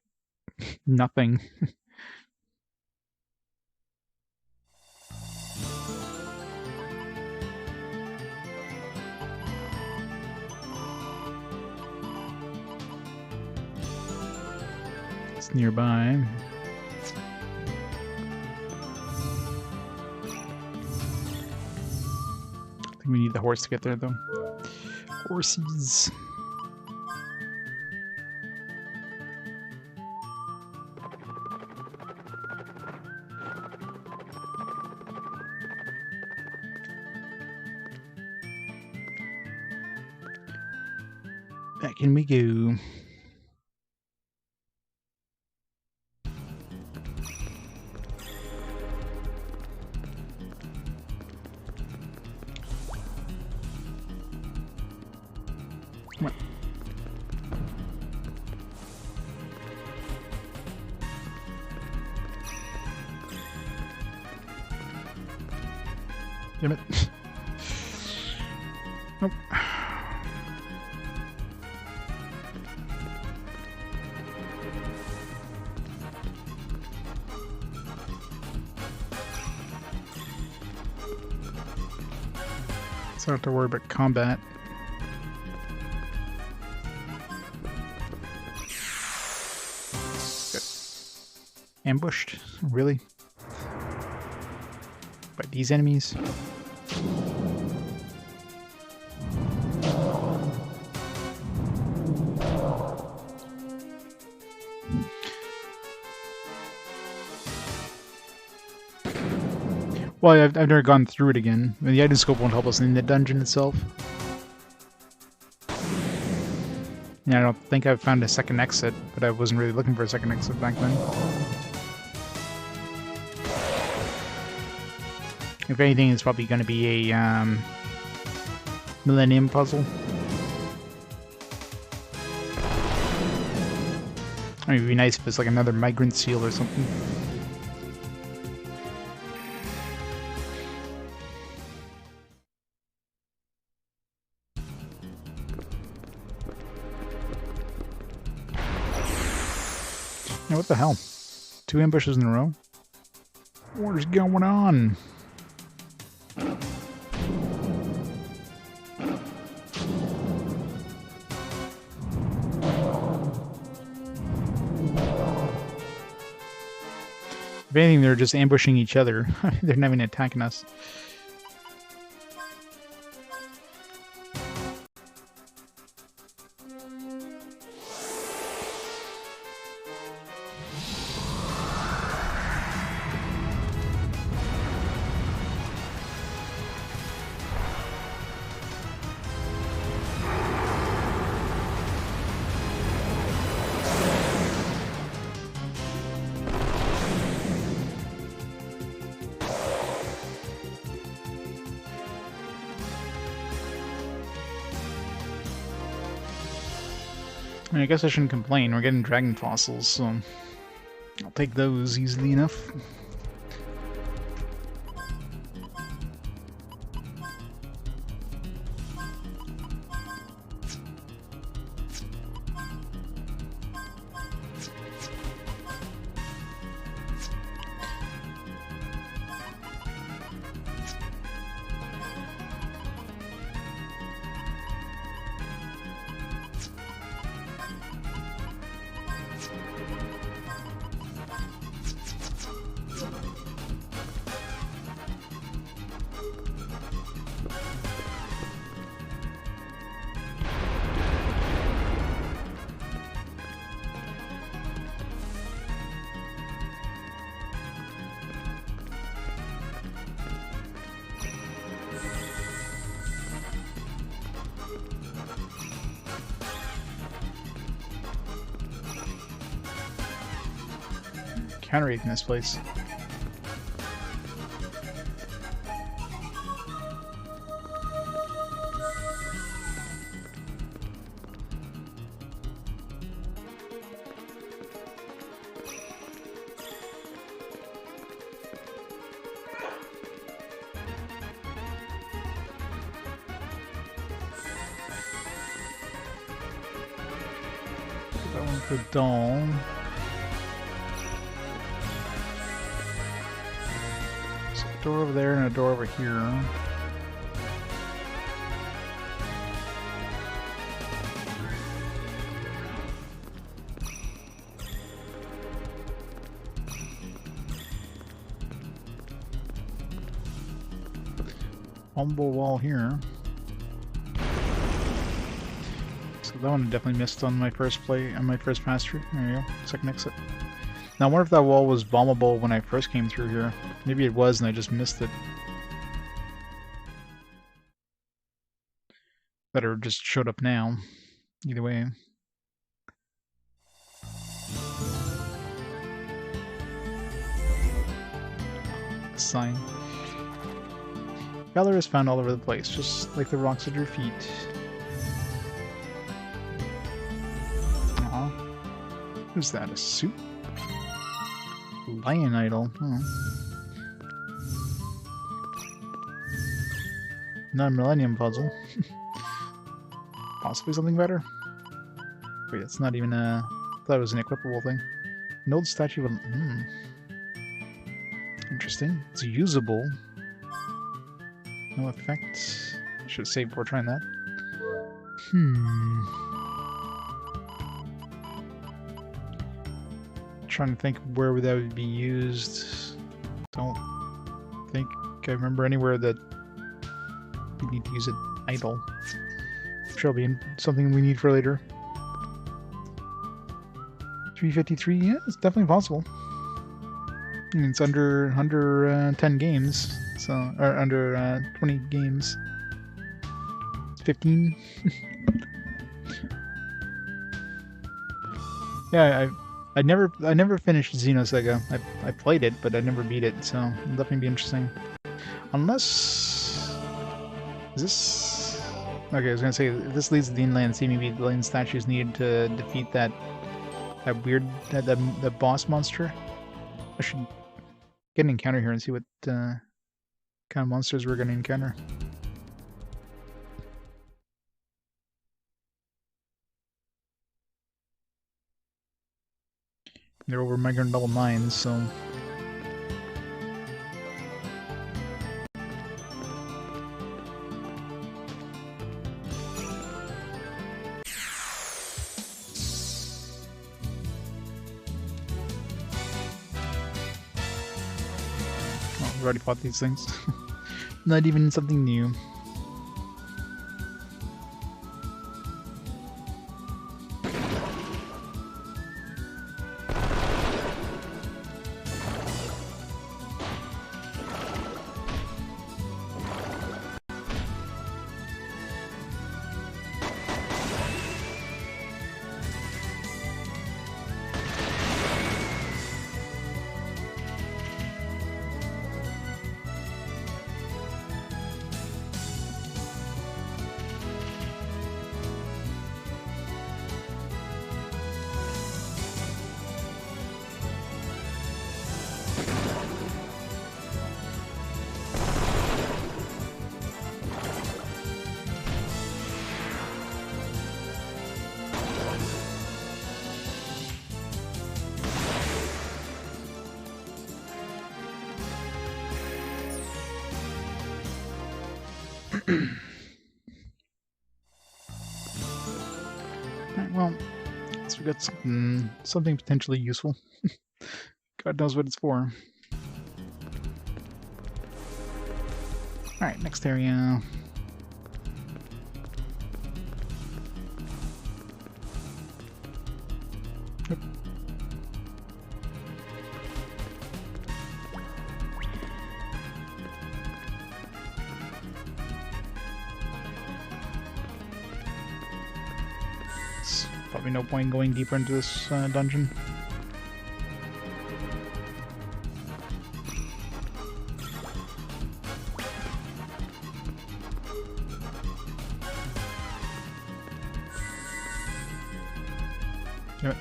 nothing. It's nearby. I think we need the horse to get there though. Horses. Back in we go. Come on. Damn it. Nope. So I don't have to worry about combat. Good. Ambushed? Really? By these enemies? Well, I've never gone through it again. I mean, the item scope won't help us in the dungeon itself. Yeah, I don't think I've found a second exit, but I wasn't really looking for a second exit back then. If anything, it's probably going to be a Millennium Puzzle. I mean, it'd be nice if it's like another migrant seal or something. Yeah, what the hell? 2 ambushes in a row? What is going on? If anything, they're just ambushing each other. They're not even attacking us. I mean, I guess I shouldn't complain. We're getting dragon fossils, so I'll take those easily enough. encountering in this place. That one's the doll. So a door over there and a door over here. Humble wall here. So that one definitely missed on my first play, on my first pass through. There you go, second exit. Now I wonder if that wall was bombable when I first came through here. Maybe it was and I just missed it. That or just showed up now. Either way. Sign. Valor is found all over the place, just like the rocks at your feet. Aw. Who's that? A suit? Lion idol. Oh. Not a Millennium Puzzle. Possibly something better? Wait, that's not even a... I thought it was an equipable thing. An old statue of... Interesting. It's usable. No effect. I should save before trying that. Trying to think where that would be used. Don't think I remember anywhere that we need to use an idol. I'm sure it'll be something we need for later. 353, yeah, it's definitely possible. I mean, it's under 10 games, so or under 20 games. 15. Yeah, I never finished Xenosaga. I played it, but I never beat it, so it'll definitely be interesting. Unless is this okay? I was gonna say if this leads to the Inland Sea, maybe the land statues needed to defeat that weird that boss monster. I should get an encounter here and see what kind of monsters we're gonna encounter. They're over migrant level 9, so... Oh, we've already fought these things. Not even something new. Alright, well, so we got something potentially useful. God knows what it's for. Alright, next area. Yep. Probably no point going deeper into this dungeon. Yep.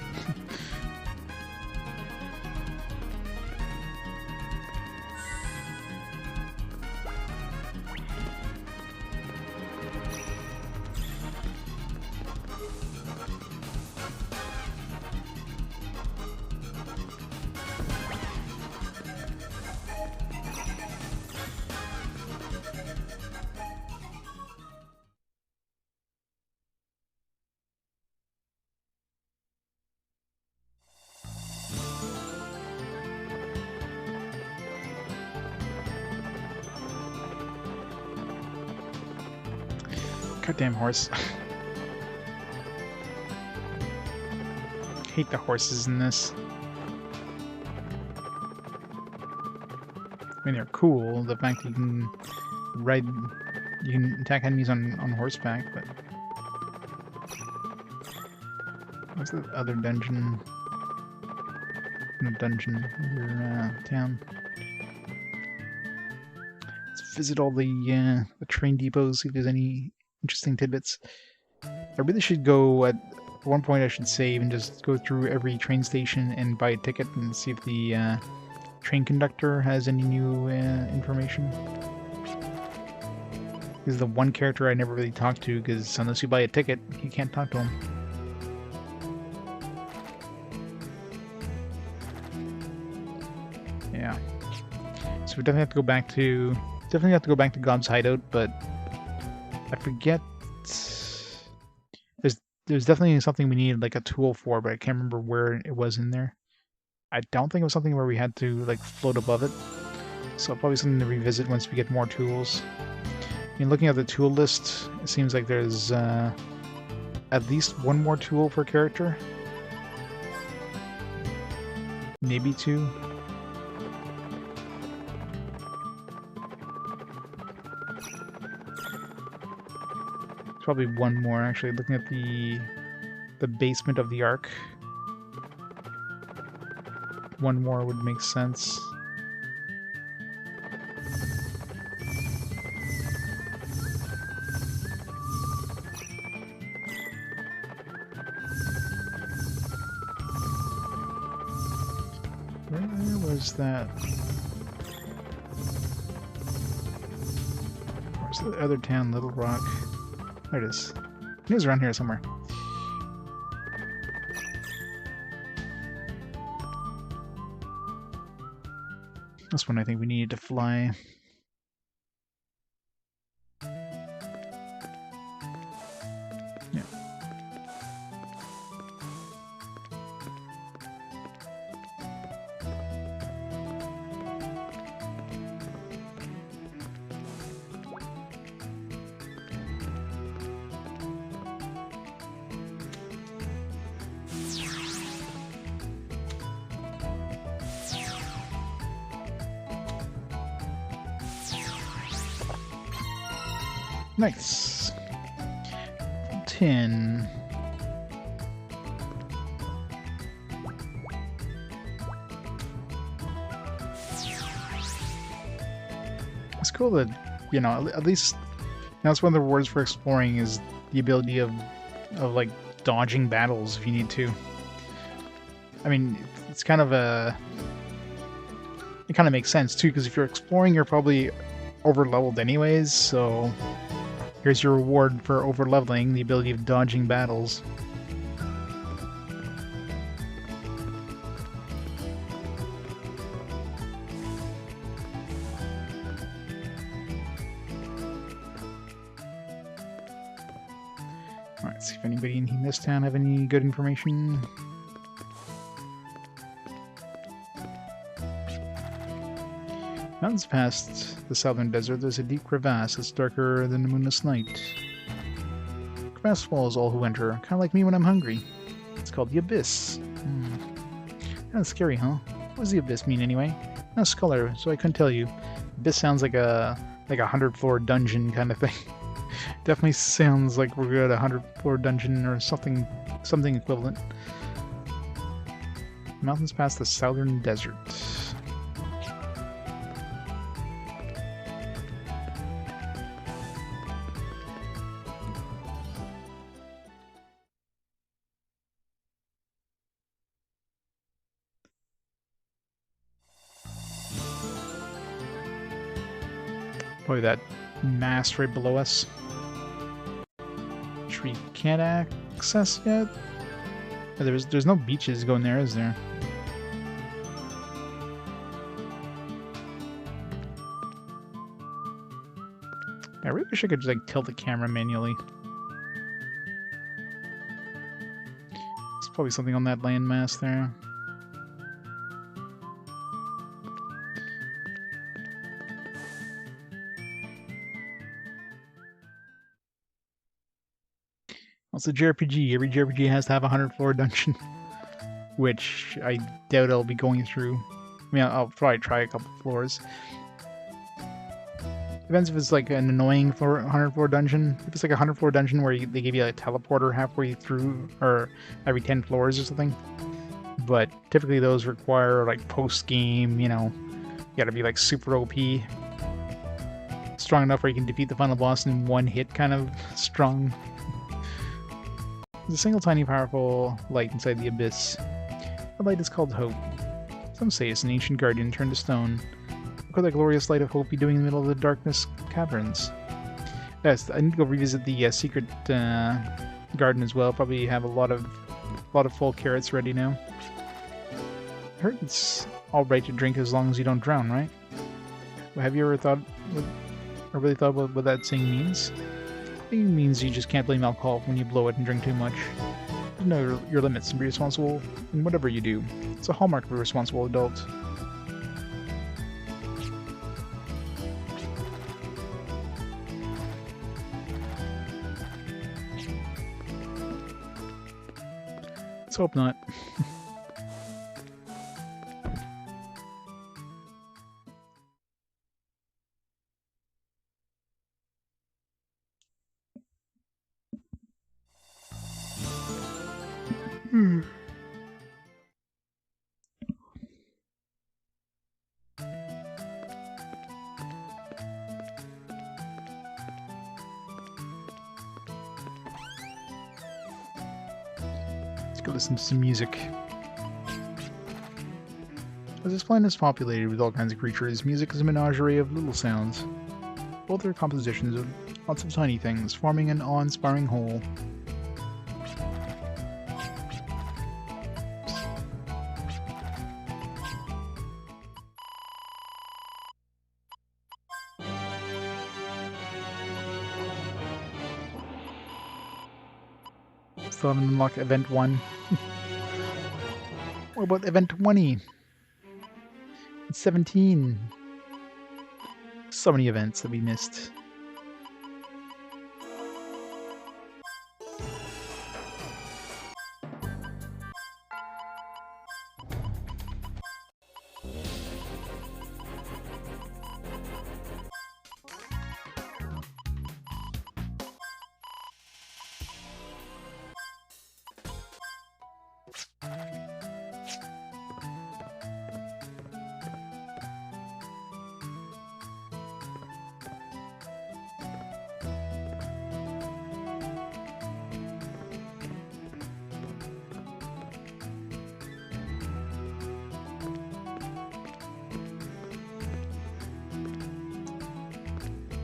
Goddamn horse. Hate the horses in this. I mean, they're cool. The fact that you can ride, you can attack enemies on horseback, but what's the other dungeon? No dungeon, your town. Let's visit all the train depots, see if there's any interesting tidbits. I really should go at one point. I should save and just go through every train station and buy a ticket and see if the train conductor has any new information. This is the one character I never really talked to, because unless you buy a ticket, you can't talk to him. Yeah. So we definitely have to go back to Gob's hideout, but I forget. There's definitely something we need like a tool for, but I can't remember where it was in there. I don't think it was something where we had to like float above it. So probably something to revisit once we get more tools. I mean, looking at the tool list, it seems like there's at least one more tool per character. Maybe two. Probably one more, actually, looking at the basement of the Ark. One more would make sense. Where was that? Where's the other town, Little Rock? There it is. It was around here somewhere. This one I think we needed to fly. Yeah. Nice. 10. It's cool that, you know, at least that's one of the rewards for exploring is the ability of like dodging battles if you need to. I mean, it's kind of it kind of makes sense too, because if you're exploring, you're probably over leveled anyways, so here's your reward for over leveling, the ability of dodging battles. Alright, see if anybody in this town have any good information. Mountains past the southern desert, there's a deep crevasse that's darker than the moonless night. Crevasse swallows all who enter, kind of like me when I'm hungry. It's called the Abyss. That's scary, huh? What does the Abyss mean anyway? I'm not a scholar, so I couldn't tell you. Abyss sounds like a 100-floor dungeon kind of thing. Definitely sounds like we're at a 100-floor dungeon or something equivalent. Mountains past the southern desert. Probably that mast right below us, which we can't access yet. There's no beaches going there, is there? I really wish I could just like tilt the camera manually. There's probably something on that landmass there. Also, JRPG. Every JRPG has to have a 100-floor dungeon, which I doubt I'll be going through. I mean, I'll probably try a couple floors. Depends if it's like an annoying 100-floor dungeon. If it's like a 100-floor dungeon where they give you a teleporter halfway through, or every 10 floors or something. But typically those require like post-game, you know, you gotta be like super OP. Strong enough where you can defeat the final boss in one hit, kind of strong. There's a single tiny powerful light inside the abyss. The light is called Hope. Some say it's an ancient guardian turned to stone. What could that glorious light of hope be doing in the middle of the darkness caverns? Yes, I need to go revisit the secret garden as well. Probably have a lot of full carrots ready now. I heard it's all right to drink as long as you don't drown, right? Well, have you ever thought, or really thought what that saying means? I think it means you just can't blame alcohol when you blow it and drink too much. Know your limits and be responsible in whatever you do. It's a hallmark of a responsible adult. Let's hope not. Let's go listen to some music. As this planet is populated with all kinds of creatures, music is a menagerie of little sounds. Both are compositions of lots of tiny things, forming an awe-inspiring whole. Still haven't unlocked Event 1. What about Event 20? It's 17. So many events that we missed.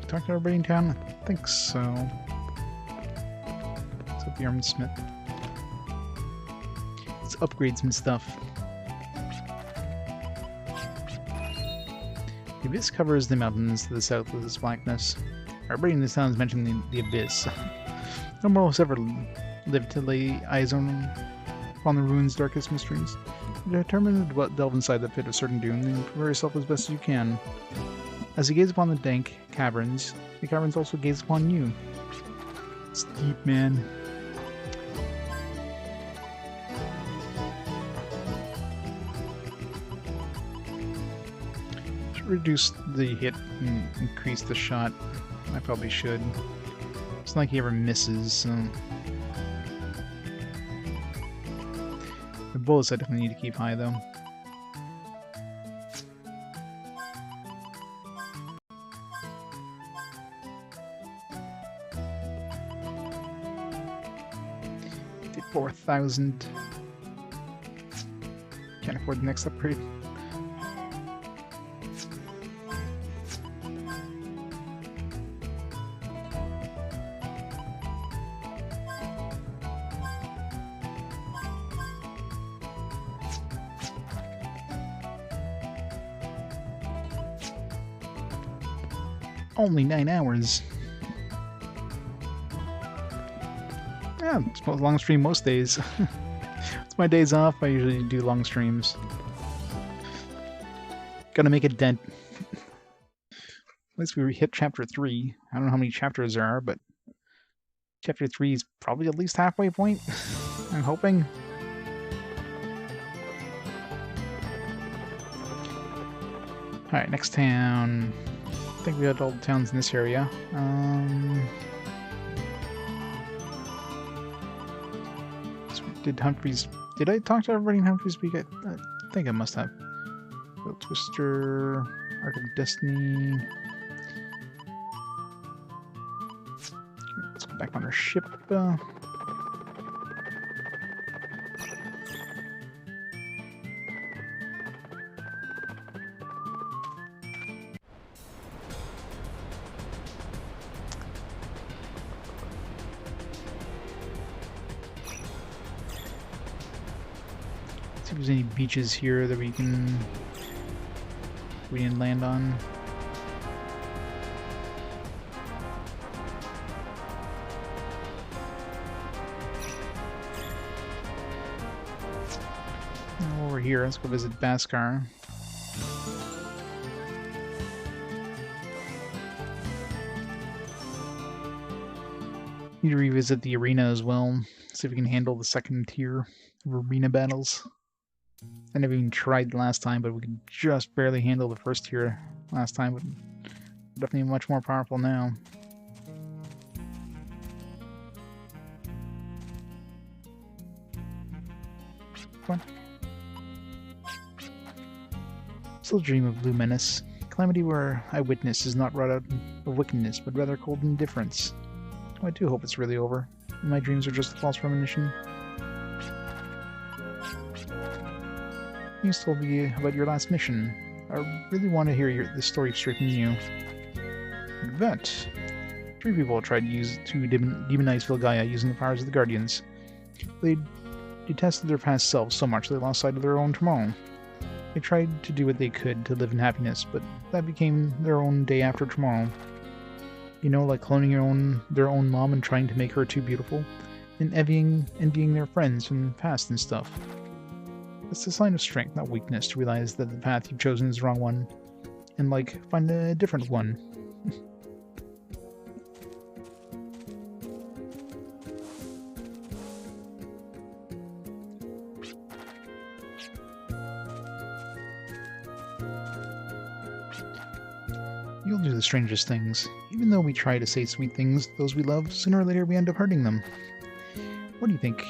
Talk to everybody in town? I think so. Let's up the Smith. Let's upgrade some stuff. The abyss covers the mountains to the south with its blackness. Everybody in this town has mentioned the abyss. No mortal has ever lived to lay eyes on the ruins' darkest mysteries. You're determined to delve inside the pit of certain doom and prepare yourself as best as you can. As you gaze upon the dank caverns, the caverns also gaze upon you. It's deep, man. Should reduce the hit and increase the shot. I probably should. It's not like he ever misses, so... The bullets I definitely need to keep high, though. Did 4,000. Can't afford the next upgrade. Only 9 hours. Yeah, it's a long stream most days. It's my days off, I usually do long streams. Gotta make a dent. At least we hit chapter 3. I don't know how many chapters there are, but chapter 3 is probably at least halfway point. I'm hoping. Alright, next town. I think we had all the towns in this area. So did Humphreys... Did I talk to everybody in Humphreys Peak? I think I must have. Will Twister... Arc of Destiny... Let's go back on our ship. See if there's any beaches here that we didn't land on. Over here, let's go visit Baskar. Need to revisit the arena as well. See if we can handle the second tier of arena battles. I never even tried last time, but we could just barely handle the first tier last time. But definitely much more powerful now. Come on. Still dream of Blue Menace. Calamity where I witness is not wrought out of wickedness, but rather cold indifference. Oh, I do hope it's really over. My dreams are just a false premonition. You told me about your last mission. I really want to hear the story straight from you. But 3 people tried to demonize Filgaia using the powers of the Guardians. They detested their past selves so much they lost sight of their own tomorrow. They tried to do what they could to live in happiness, but that became their own day after tomorrow. You know, like cloning their own mom and trying to make her too beautiful, and envying their friends from the past and stuff. It's a sign of strength, not weakness, to realize that the path you've chosen is the wrong one, and, like, find a different one. You'll do the strangest things. Even though we try to say sweet things, those we love, sooner or later we end up hurting them. What do you think?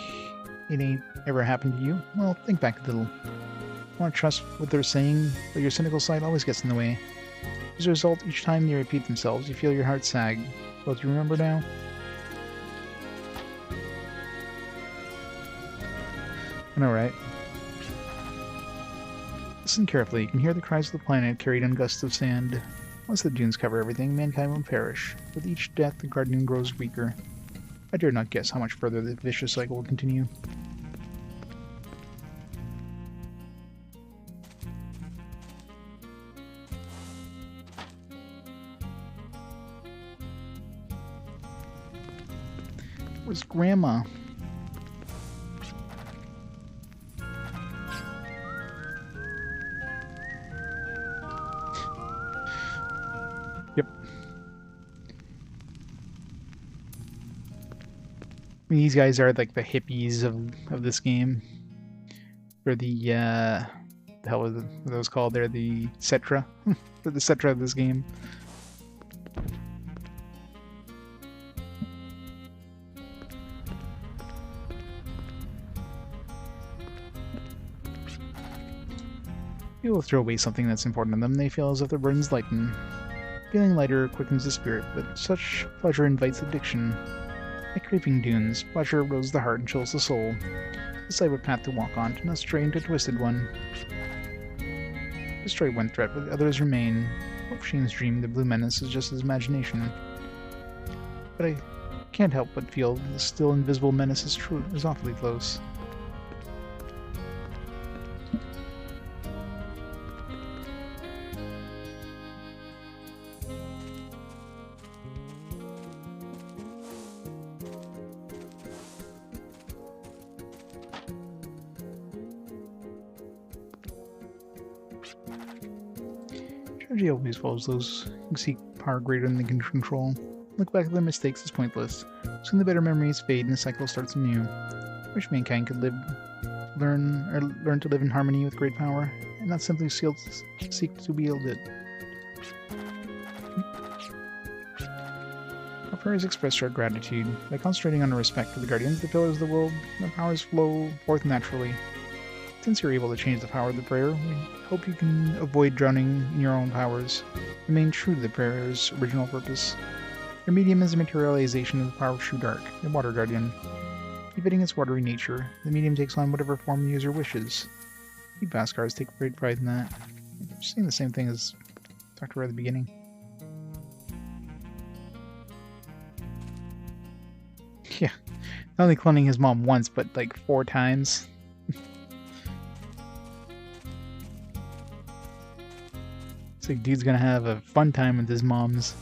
It ain't ever happened to you? Well, think back a little. You want to trust what they're saying, but your cynical side always gets in the way. As a result, each time they repeat themselves, you feel your heart sag. Well, do you remember now? I know, right? Listen carefully. You can hear the cries of the planet carried on gusts of sand. Once the dunes cover everything, mankind will perish. With each death, the Guardian grows weaker. I dare not guess how much further the vicious cycle will continue. Where's Grandma? Yep. I mean, these guys are like the hippies of this game. Or the hell are those called? They're the Cetra. They're the Cetra of this game. People throw away something that's important to them. They feel as if their burdens lighten. Feeling lighter quickens the spirit, but such pleasure invites addiction. Like creeping dunes, pleasure erodes the heart and chills the soul. Decide what path to walk on, to not stray into a twisted one. Destroy one threat, but the others remain. Hope Shane's dream, the Blue Menace, is just his imagination. But I can't help but feel the still invisible menace is awfully close. Strategy always follows those who seek power greater than they can control. Look back at their mistakes is pointless. Soon the better memories fade and the cycle starts anew. Wish mankind could learn to live in harmony with great power, and not simply seek to wield it. Our prayers express our gratitude. By concentrating on the respect for the guardians, the pillars of the world, their powers flow forth naturally. Since you're able to change the power of the prayer, we hope you can avoid drowning in your own powers. Remain true to the prayer's original purpose. Your medium is a materialization of the power of True Dark, the Water Guardian. Befitting its watery nature, the medium takes on whatever form the user wishes. We Baskars take great pride in that. I'm saying the same thing as talked about at the beginning. Yeah, not only cloning his mom once, but like 4 times. It's like dude's gonna have a fun time with his moms.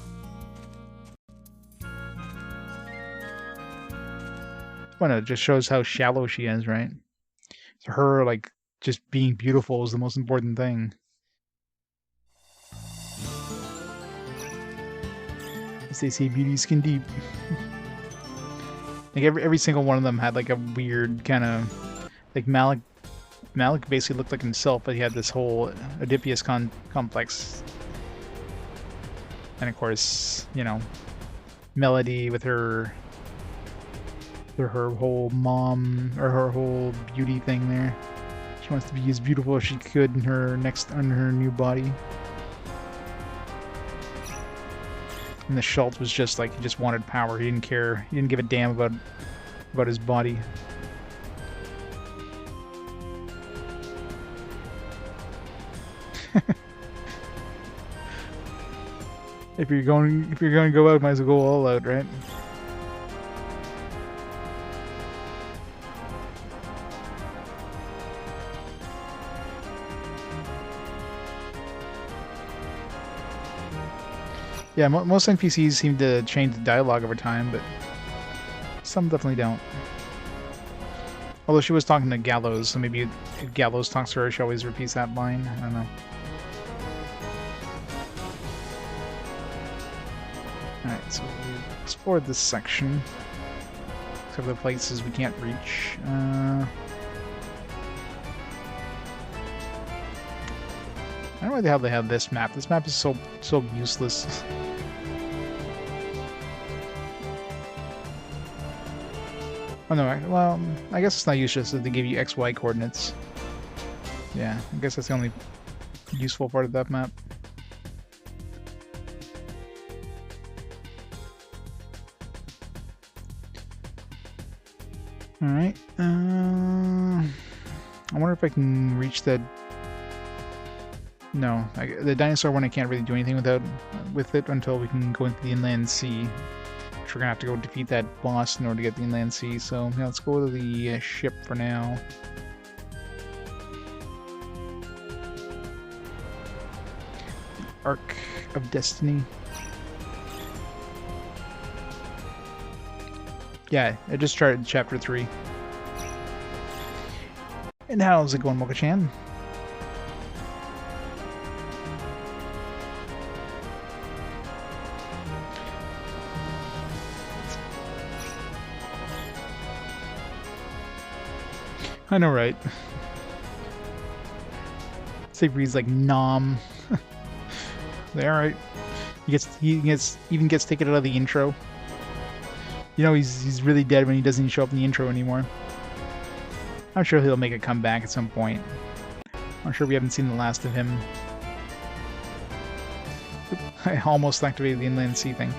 Well, it just shows how shallow she is, right? So her, like, just being beautiful is the most important thing. As they say, beauty skin deep. Like every single one of them had like a weird kind of, like Malik basically looked like himself, but he had this whole Oedipus complex. And of course, you know, Melody with her whole mom, or her whole beauty thing there. She wants to be as beautiful as she could in her new body. And the Schultz was just like, he just wanted power. He didn't care. He didn't give a damn about his body. If you're going to go out, might as well go all out, right? Yeah, most NPCs seem to change the dialogue over time, but some definitely don't. Although she was talking to Gallows, so maybe if Gallows talks to her, she always repeats that line. I don't know. Alright, so we explored this section. Except for the places we can't reach. I don't know why the hell they have this map. This map is so useless. Oh no, well, I guess it's not useless if they give you XY coordinates. Yeah, I guess that's the only useful part of that map. Alright, I wonder if I can reach that. No, the dinosaur one I can't really do anything with it until we can go into the Inland Sea. Which we're gonna have to go defeat that boss in order to get the Inland Sea, so yeah, let's go to the ship for now. Arc of Destiny. Yeah, I just started chapter 3. And how's it going, Mocha-chan? I know, right? Sabri's like, nom. Alright. He even gets taken out of the intro. You know he's really dead when he doesn't show up in the intro anymore. I'm sure he'll make a comeback at some point. I'm sure we haven't seen the last of him. Oop, I almost activated the Inland Sea thing.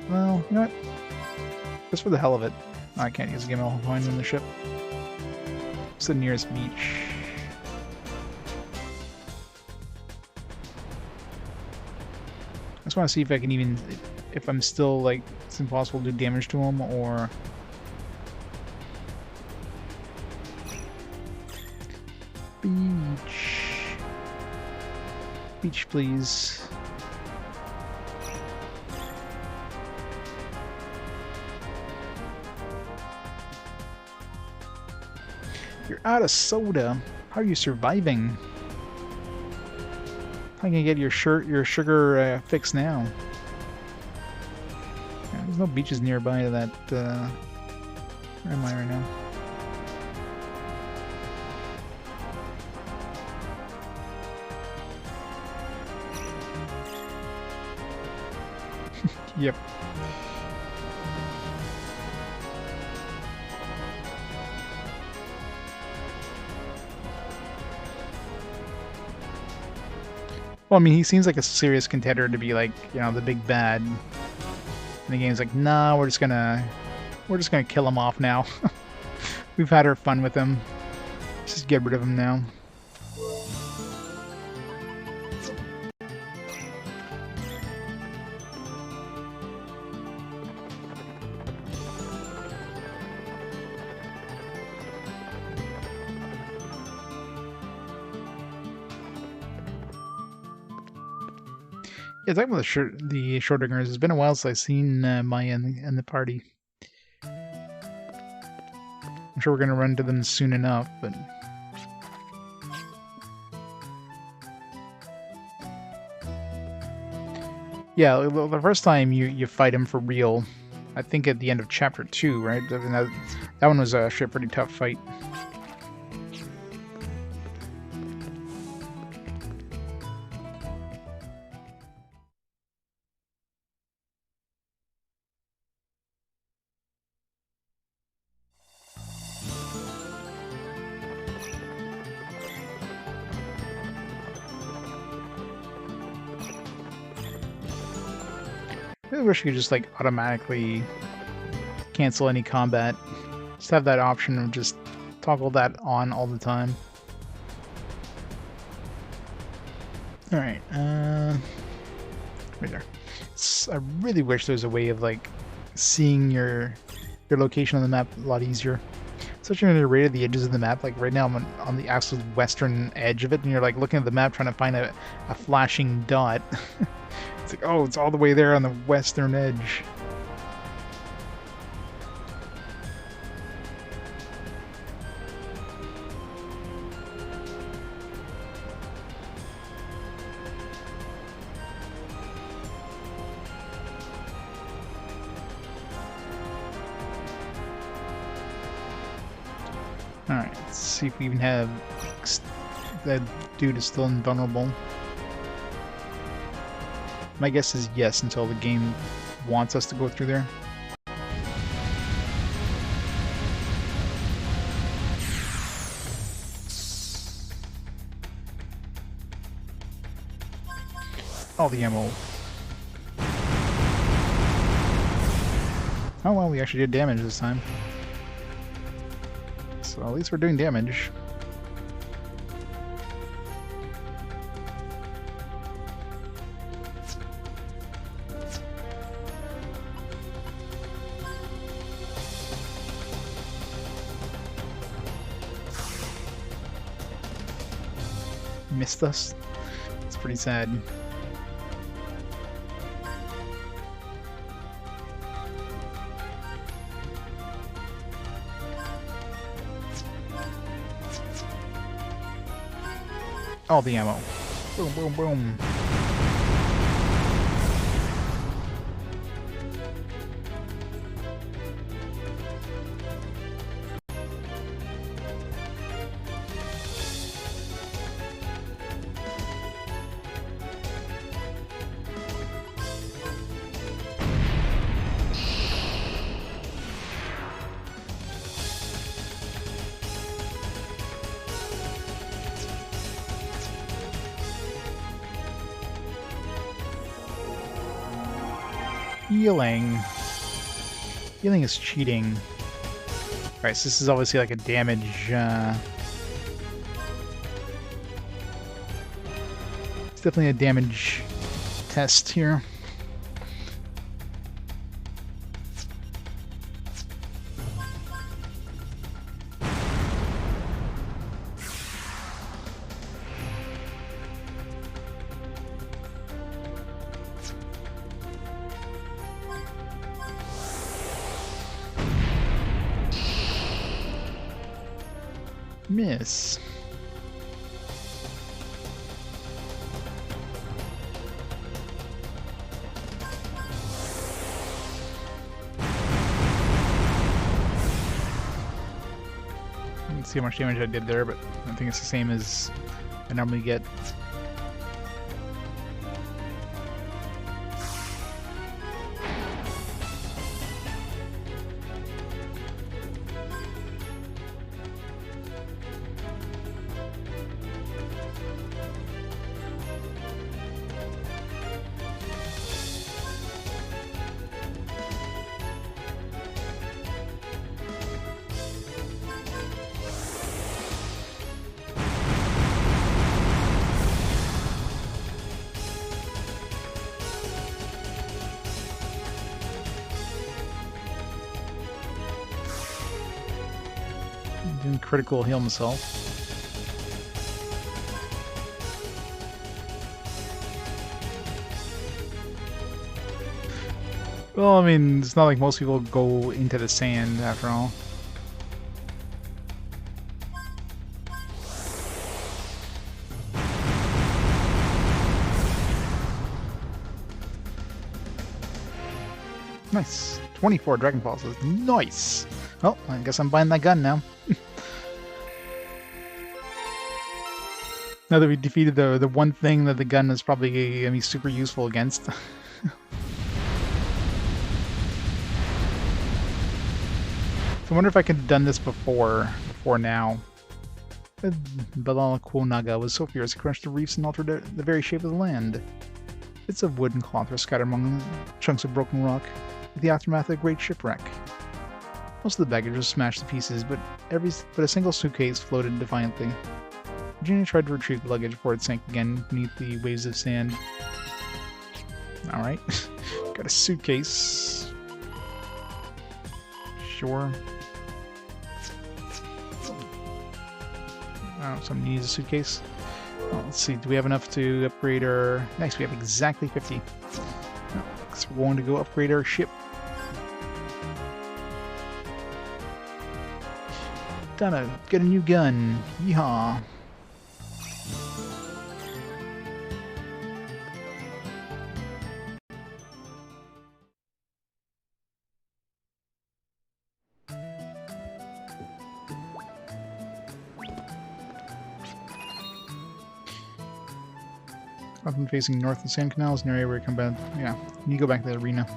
Well, you know what? Just for the hell of it. Oh, I can't use the Gimel coin in the ship. It's the nearest beach. I just want to see if I can even, if I'm still like, it's impossible to do damage to him, or beach, please. You're out of soda. How are you surviving? How can you get your sugar fix now? Yeah, there's no beaches nearby to that. Where am I right now? Yep. Well, I mean, he seems like a serious contender to be like, you know, the big bad. And the game's like, nah, we're just gonna kill him off now. We've had our fun with him. Let's just get rid of him now. Yeah, talking about the Schrodingers, it's been a while since I've seen Maya and the party. I'm sure we're going to run into them soon enough, but... Yeah, the first time you fight him for real, I think at the end of Chapter 2, right? I mean, that one was actually a pretty tough fight. I really wish you could just, like, automatically cancel any combat. Just have that option of just toggle that on all the time. Alright, right there. I really wish there was a way of, like, seeing your location on the map a lot easier. Especially when you're right at the edges of the map. Like, right now I'm on the absolute western edge of it, and you're, like, looking at the map trying to find a flashing dot. It's like, oh, it's all the way there on the western edge. Alright, let's see if we even have... That dude is still invulnerable. My guess is yes, until the game wants us to go through there. All the ammo. Oh well, we actually did damage this time. So at least we're doing damage. Missed us. It's pretty sad. All the ammo. Boom, boom, boom. Healing. Healing is cheating. Right, so this is obviously like a damage, it's definitely a damage test here. Miss. see how much damage I did there, but I think it's the same as I normally get. Didn't critical heal himself. Well, I mean, it's not like most people go into the sand after all. Nice. 24 Dragon Pulses. Nice! Well, I guess I'm buying that gun now. Now that we defeated the one thing that the gun is probably going to be super useful against. So I wonder if I could have done this before now. Balala Naga was so fierce it crushed the reefs and altered the very shape of the land. Bits of wood and cloth were scattered among chunks of broken rock, with the aftermath of a great shipwreck. Most of the baggage was smashed to pieces, but a single suitcase floated defiantly. Virginia tried to retrieve the luggage before it sank again beneath the waves of sand. Alright. Got a suitcase. Sure. Oh, somebody needs a suitcase. Well, let's see, do we have enough to upgrade our... Nice, we have exactly 50. So we're going to go upgrade our ship. Donna, get a new gun. Yeehaw. I've been facing north of Sand Canal is an area where you come back. Yeah, you go back to the arena.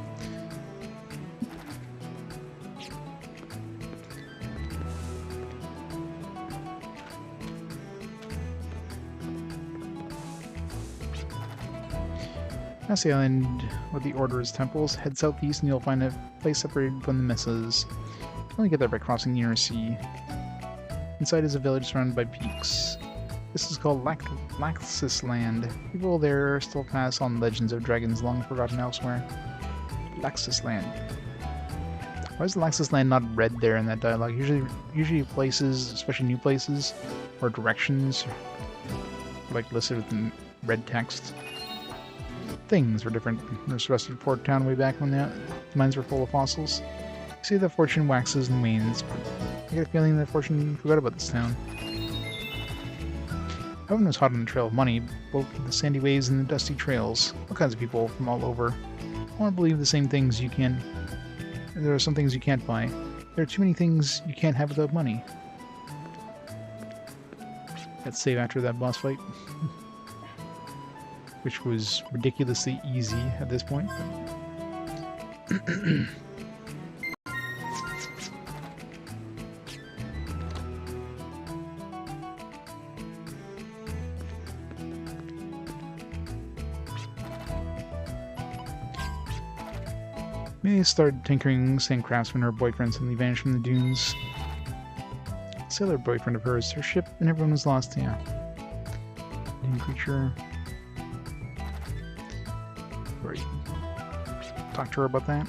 Past the island with the Order's temples, head southeast and you'll find a place separated from the mesas. You can only get there by crossing the inner sea. Inside is a village surrounded by peaks. This is called Laxus Land. People there still pass on legends of dragons long forgotten elsewhere. Laxus Land. Why is Laxus Land not read there in that dialogue? Usually places, especially new places, or directions, are like listed with red text. Things were different. There's the rest of Port Town way back when the mines were full of fossils. You see that fortune waxes and wanes, but I get a feeling that fortune forgot about this town. Everyone was hot on the trail of money, both the sandy waves and the dusty trails. All kinds of people from all over. I want to believe the same things you can. There are some things you can't buy. There are too many things you can't have without money. Let's save after that boss fight. Which was ridiculously easy at this point. May started tinkering sand crafts when her boyfriend suddenly vanished from the dunes. Sailor boyfriend of hers, her ship, and everyone was lost, yeah. New creature. Right. Talk to her about that.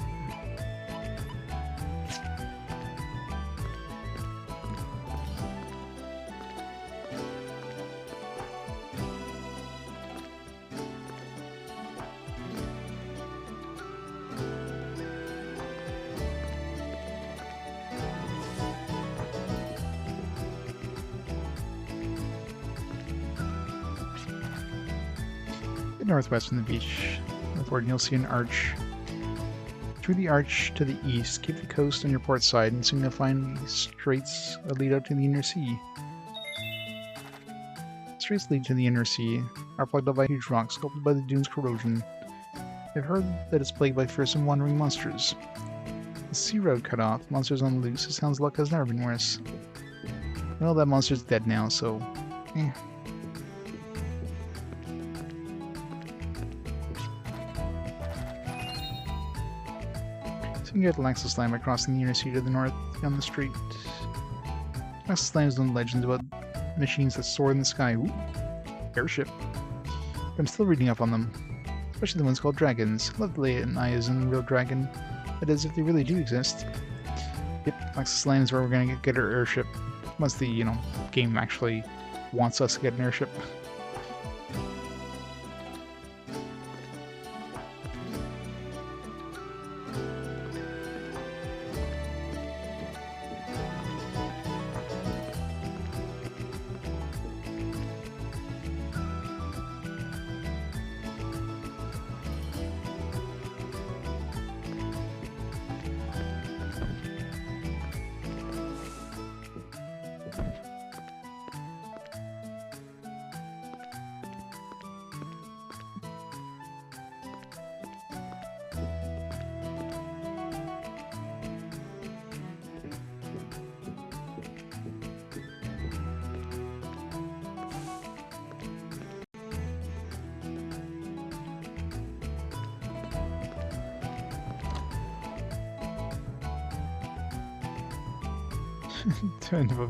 Northwest from the beach. Northward, you'll see an arch. Through the arch to the east, keep the coast on your port side, and soon you'll find the straits that lead out to the inner sea. Straits lead to the inner sea, are plugged up by huge rocks, sculpted by the dune's corrosion. I've heard that it's plagued by fearsome wandering monsters. The sea road cut off, monsters on the loose, it sounds luck has never been worse. Well, that monster's dead now, so... eh. So you can get Laxus Land by crossing the inner sea to the north down the street. Laxus Land is known legends about machines that soar in the sky. Ooh, airship. But I'm still reading up on them. Especially the ones called dragons. Lovely and I is a real dragon. That is, if they really do exist. Yep, Laxus Land is where we're gonna get our airship. Once the, game actually wants us to get an airship.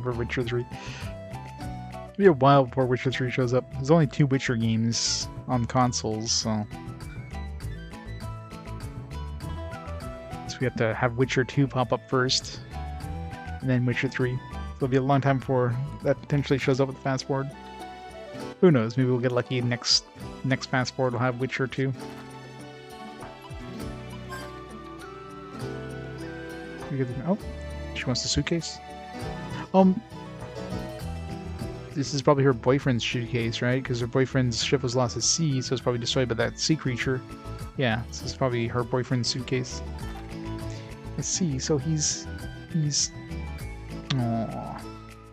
For Witcher 3. It'll be a while before Witcher 3 shows up. There's only 2 Witcher games on consoles, so we have to have Witcher 2 pop up first, and then Witcher 3. So it'll be a long time before that potentially shows up with the fast forward. Who knows? Maybe we'll get lucky. Next fast forward will have Witcher 2. Oh, she wants the suitcase. This is probably her boyfriend's suitcase, right? Because her boyfriend's ship was lost at sea, so it's probably destroyed by that sea creature. Yeah, this is probably her boyfriend's suitcase. I see, so he's... Aww.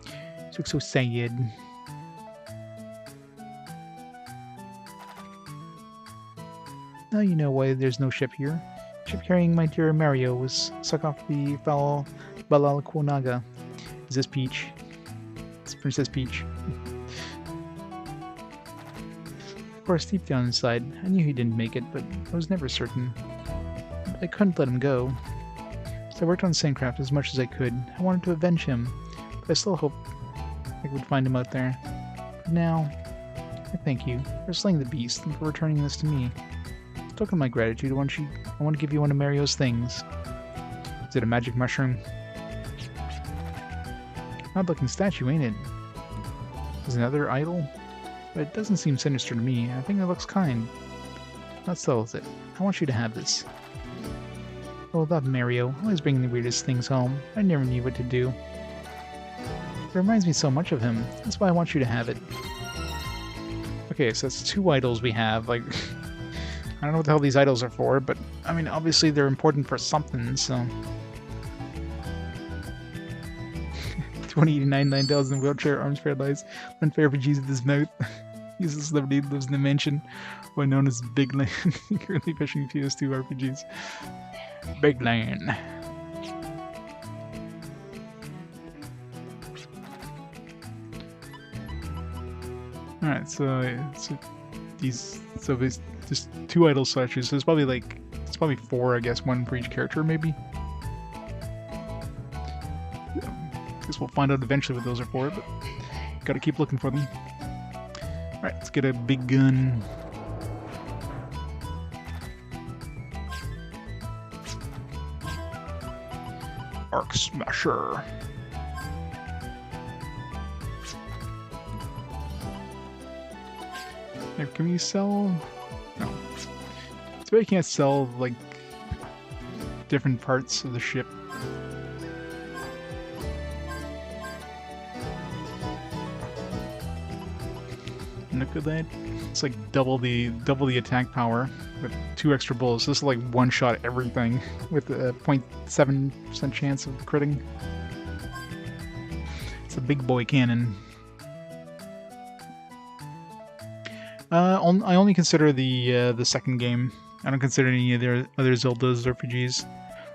He looks so sad. Now you know why there's no ship here. The ship carrying my dear Mario was stuck off the Balalaquonaga. Is this Peach? It's Princess Peach. Of course, deep down inside, I knew he didn't make it, but I was never certain. I couldn't let him go. So I worked on Sandcraft as much as I could. I wanted to avenge him, but I still hoped I would find him out there. But now, I thank you for slaying the beast and for returning this to me. As a token of my gratitude, I want to give you one of Mario's things. Is it a magic mushroom? Odd looking statue, ain't it? Is another idol? But it doesn't seem sinister to me. I think it looks kind. That settles it. I want you to have this. Oh, that Mario. Always bringing the weirdest things home. I never knew what to do. It reminds me so much of him. That's why I want you to have it. Okay, so that's 2 idols we have. Like, I don't know what the hell these idols are for, but, I mean, obviously they're important for something, so... 2089 9000 wheelchair arms paralyzed. Unfair RPGs with his mouth. He's a celebrity who lives in the mansion, or known as Big Land. Currently fishing PS2 RPGs. Big Land. Alright, so these just 2 idol statues. So it's probably 4, I guess, 1 for each character, maybe. Guess we'll find out eventually what those are for, but gotta keep looking for them. Alright, let's get a big gun. Arc Smasher. Now, can we sell? No. So we can't sell, like, different parts of the ship. look at that. It's like double the attack power with 2 extra bullets. This is like one-shot everything with a 0.7% chance of critting. It's a big boy cannon. I only consider the second game. I don't consider any of the other Zelda's RPGs.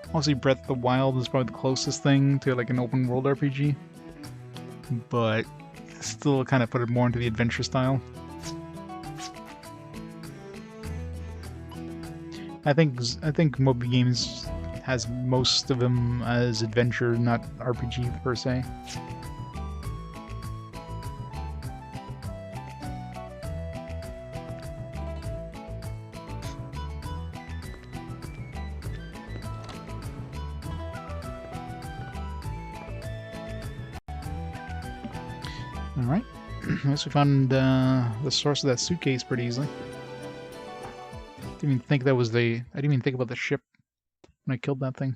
Obviously, Breath of the Wild is probably the closest thing to like an open world RPG, but still kind of put it more into the adventure style. I think Moby Games has most of them as adventure, not RPG per se. Alright, I guess we found the source of that suitcase pretty easily. Didn't even think that was I didn't even think about the ship when I killed that thing.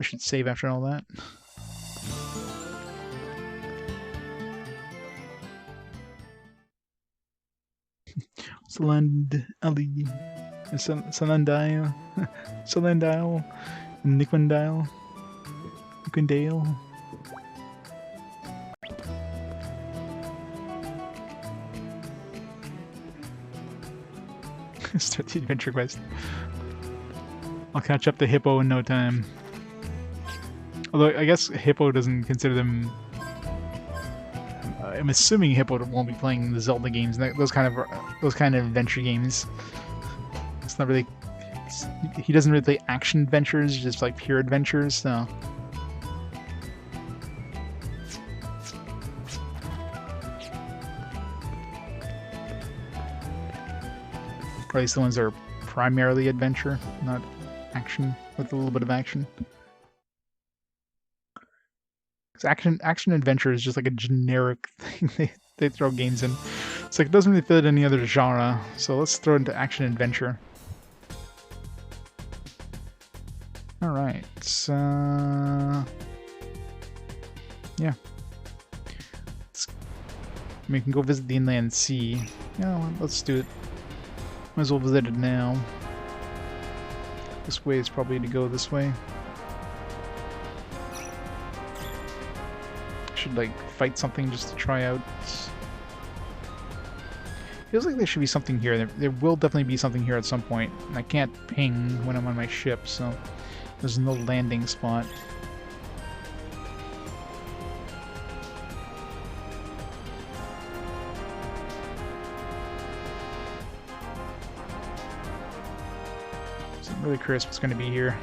I should save after all that. Salandile, Niquendale. Start the adventure quest. I'll catch up to Hippo in no time. Although I guess Hippo doesn't consider them. I'm assuming Hippo won't be playing the Zelda games, those kind of adventure games. It's not really. He doesn't really play action adventures, just like pure adventures. So. Or at least the ones that are primarily adventure, not action, with a little bit of action. Because action adventure is just like a generic thing they throw games in. It's like it doesn't really fit any other genre, so let's throw it into action adventure. Alright, yeah. We can go visit the inland sea. Yeah, well, let's do it. Might as well visit it now. This way is probably to go this way. Should like fight something just to try out. Feels like there should be something here. There will definitely be something here at some point. And I can't ping when I'm on my ship, so there's no landing spot. I'm really curious what's going to be here.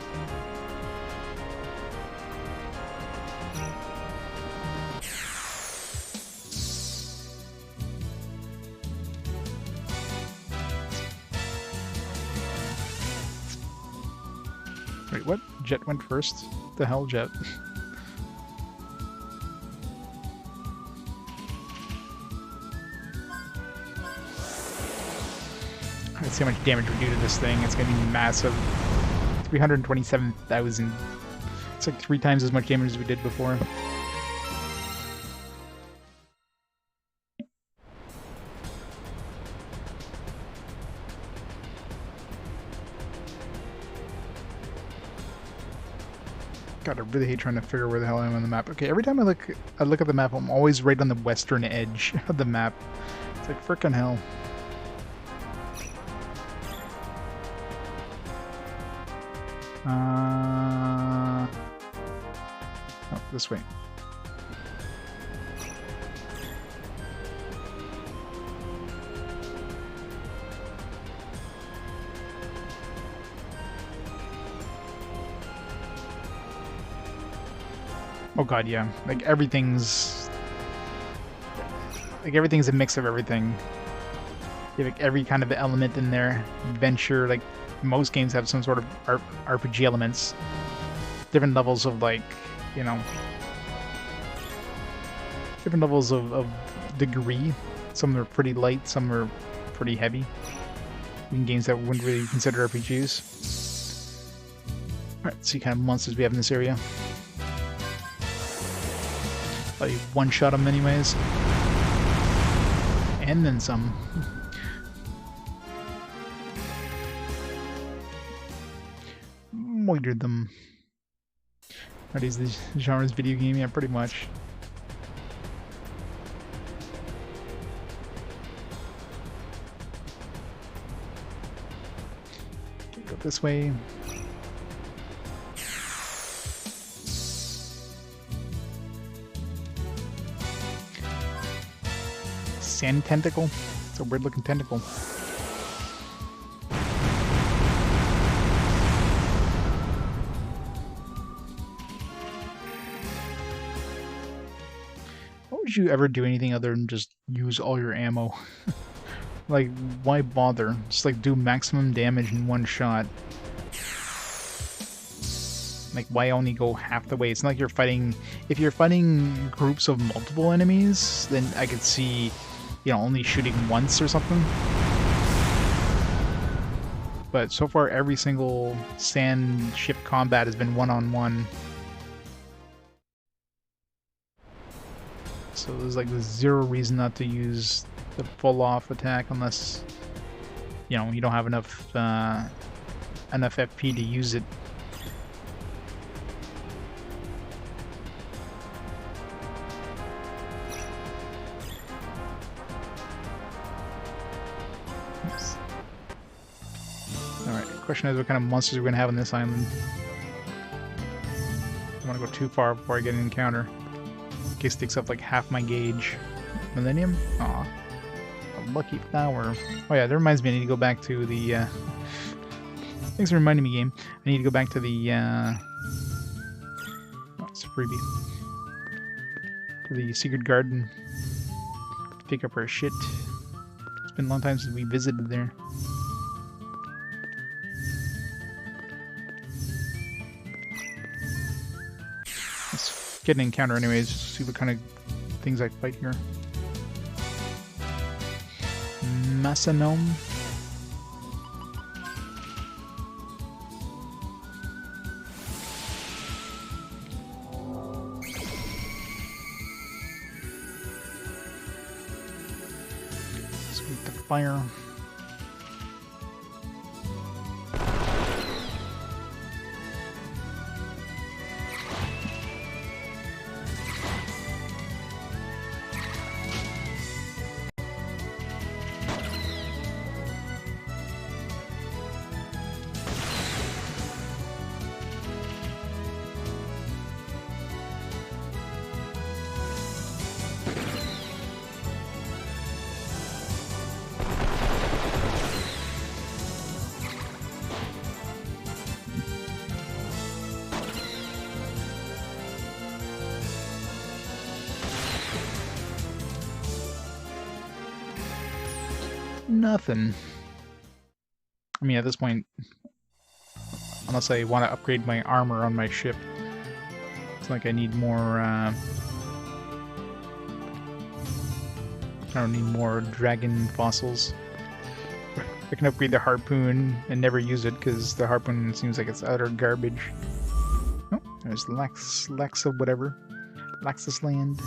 Wait, what? Jet went first? The hell, Jet? Let's see how much damage we do to this thing. It's gonna be massive. 327,000. It's like 3 times as much damage as we did before. God, I really hate trying to figure where the hell I am on the map. Okay, every time I look at the map, I'm always right on the western edge of the map. It's like frickin' hell. Oh, this way. Oh god, yeah. Like everything's a mix of everything. You have like every kind of element in there. Adventure, like most games have some sort of RPG elements. Different levels of like, you know, different levels of degree. Some are pretty light, some are pretty heavy. In games that wouldn't really consider RPGs. Alright, let's see what kind of monsters we have in this area. Like one-shot them anyways. And then some. Moitered them. Are these the genres video game? Yeah, pretty much. Go this way. Sand tentacle? It's a weird looking tentacle. Why would you ever do anything other than just use all your ammo? Like, why bother? Just like do maximum damage in one shot. Like, why only go half the way? It's not like you're fighting... If you're fighting groups of multiple enemies, then I could see, you know, only shooting once or something. But so far, every single sand ship combat has been one-on-one. So there's like zero reason not to use the full-off attack unless, you know, you don't have enough FP to use it. Oops. Alright, question is what kind of monsters we're going to have on this island. I don't want to go too far before I get an encounter. In case it takes up like half my gauge. Millennium? Aw. A lucky flower. Oh yeah, that reminds me I need to go back to the, Thanks for reminding me, game. I need to go back to the, Oh, it's a freebie. To the secret garden. To pick up our shit. It's been a long time since we visited there. Let's get an encounter anyways, see what kind of things I fight here. Massanome. Sweep the fire. Nothing. I mean, at this point, unless I want to upgrade my armor on my ship, it's like I need more, I don't need more dragon fossils. I can upgrade the harpoon and never use it because the harpoon seems like it's utter garbage. Oh, there's Laxa whatever. Laxus land.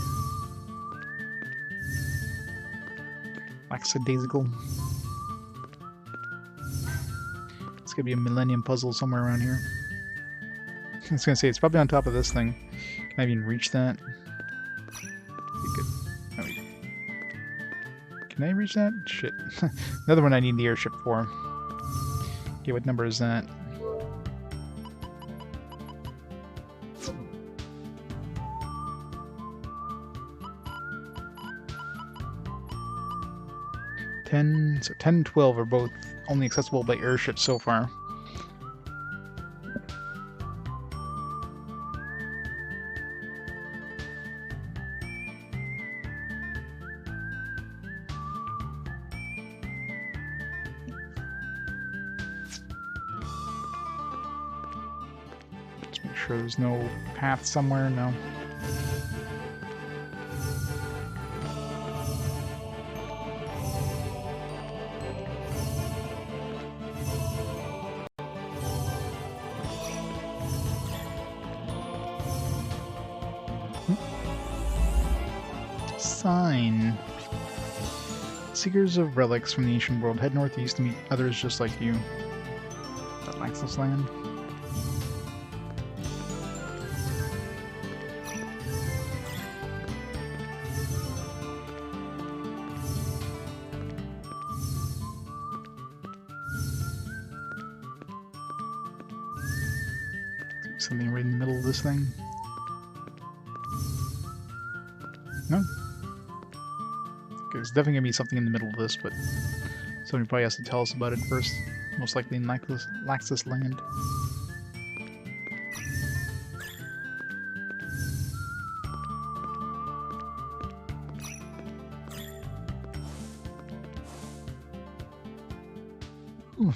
Laxadaisical. It's gonna be a Millennium Puzzle somewhere around here. I was gonna say, it's probably on top of this thing. Can I even reach that? Be good. Oh, wait. Can I reach that? Shit. Another one I need the airship for. Okay, what number is that? So 10 and 12 are both only accessible by airships so far. Just make sure there's no path somewhere. No. Sign. Seekers of relics from the ancient world, head northeast to meet others just like you. That Laxus land. Something right in the middle of this thing. No? Okay, there's definitely gonna be something in the middle of this, but somebody probably has to tell us about it first. Most likely in Laxus land. Ooh.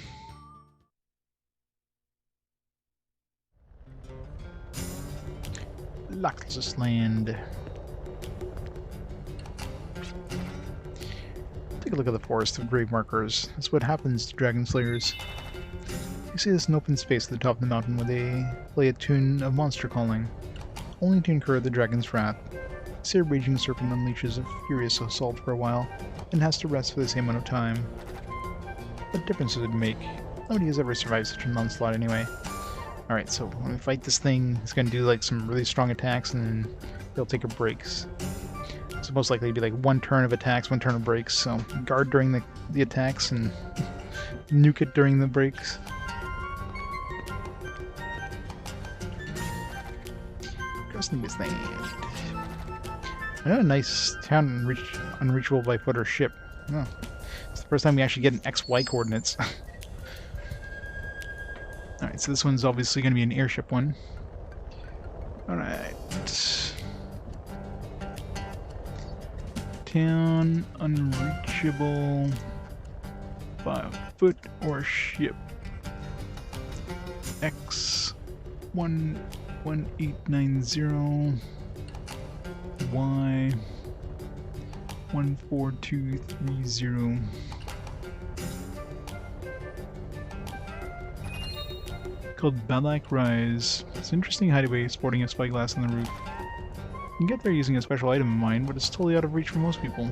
Laxus land. Take a look at the forest of grave markers. That's what happens to dragon slayers. You see this in open space at the top of the mountain where they play a tune of monster calling, only to incur the dragon's wrath. This raging serpent unleashes a furious assault for a while, and has to rest for the same amount of time. What difference does it make? Nobody has ever survived such an onslaught anyway. Alright, so when we fight this thing, it's gonna do like some really strong attacks, and then they'll take a breaks. So most likely it'd be like one turn of attacks, one turn of breaks. So guard during the attacks and nuke it during the breaks. Crossing this land. A nice town unreachable by foot or ship. Oh, it's the first time we actually get an XY coordinates. Alright, so this one's obviously going to be an airship one. Alright. Town unreachable by foot or ship. X 11890 Y 14230. Called Balak Rise. It's an interesting hideaway sporting a spyglass on the roof. You can get there using a special item in mind, but it's totally out of reach for most people.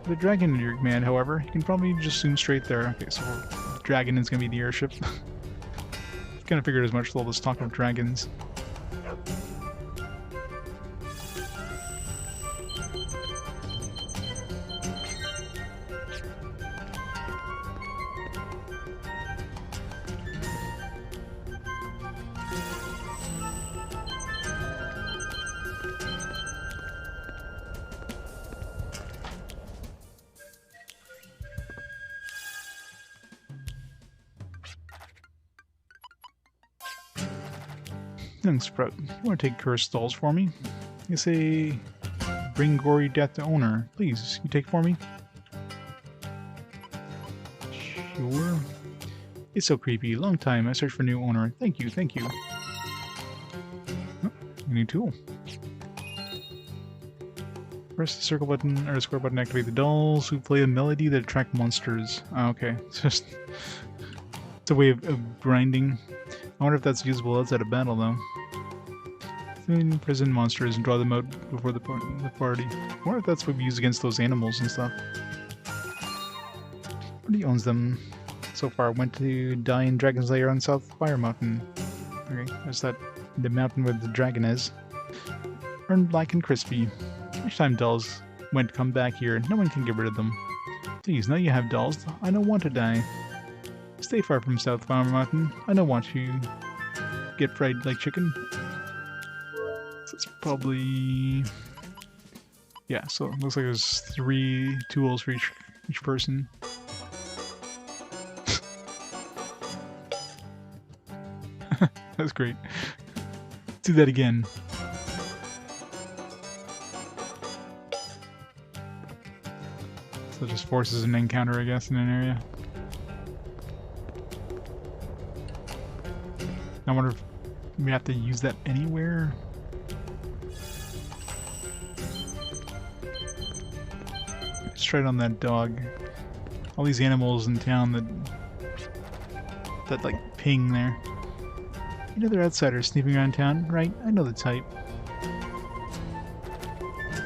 With a dragon in your command, however, you can probably just zoom straight there. Okay, so the dragon is going to be the airship. Kind of figured as much with all this talk of dragons. Young Sprout, you want to take cursed dolls for me? You say, bring gory death to owner. Please, you take for me? Sure. It's so creepy. Long time. I search for new owner. Thank you, thank you. Oh, a new tool. Press the circle button or square button to activate the dolls who play a melody that attract monsters. Oh, okay. It's just it's a way of grinding. I wonder if that's usable outside of battle, though. Prison monsters and draw them out before the party. I wonder if that's what we use against those animals and stuff. Nobody owns them so far. Went to die in Dragon's Lair on South Fire Mountain. Okay, there's the mountain where the dragon is. Earned black and crispy. Each time dolls come back here, no one can get rid of them. Please, now you have dolls. I don't want to die. Stay far from South Fire Mountain. I don't want to get fried like chicken. So it's probably... yeah, so it looks like there's 3 tools for each person. That's great. Let's do that again. So it just forces an encounter, I guess, in an area. I wonder if we have to use that anywhere. Let's try it on that dog. All these animals in town that like ping there. You know they're outsiders sneaking around town, right? I know the type.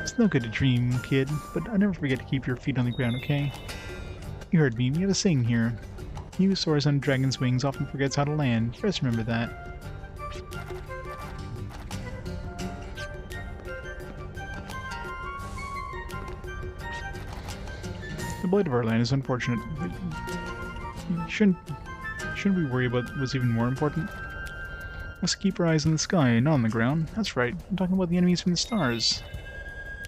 It's no good to dream, kid, but I never forget to keep your feet on the ground, okay? You heard me, we have a saying here. He who soars on a dragon's wings often forgets how to land. Just remember that. The blight of our land is unfortunate, but shouldn't we worry about what's even more important? Let's keep our eyes on the sky, not on the ground. That's right, I'm talking about the enemies from the stars.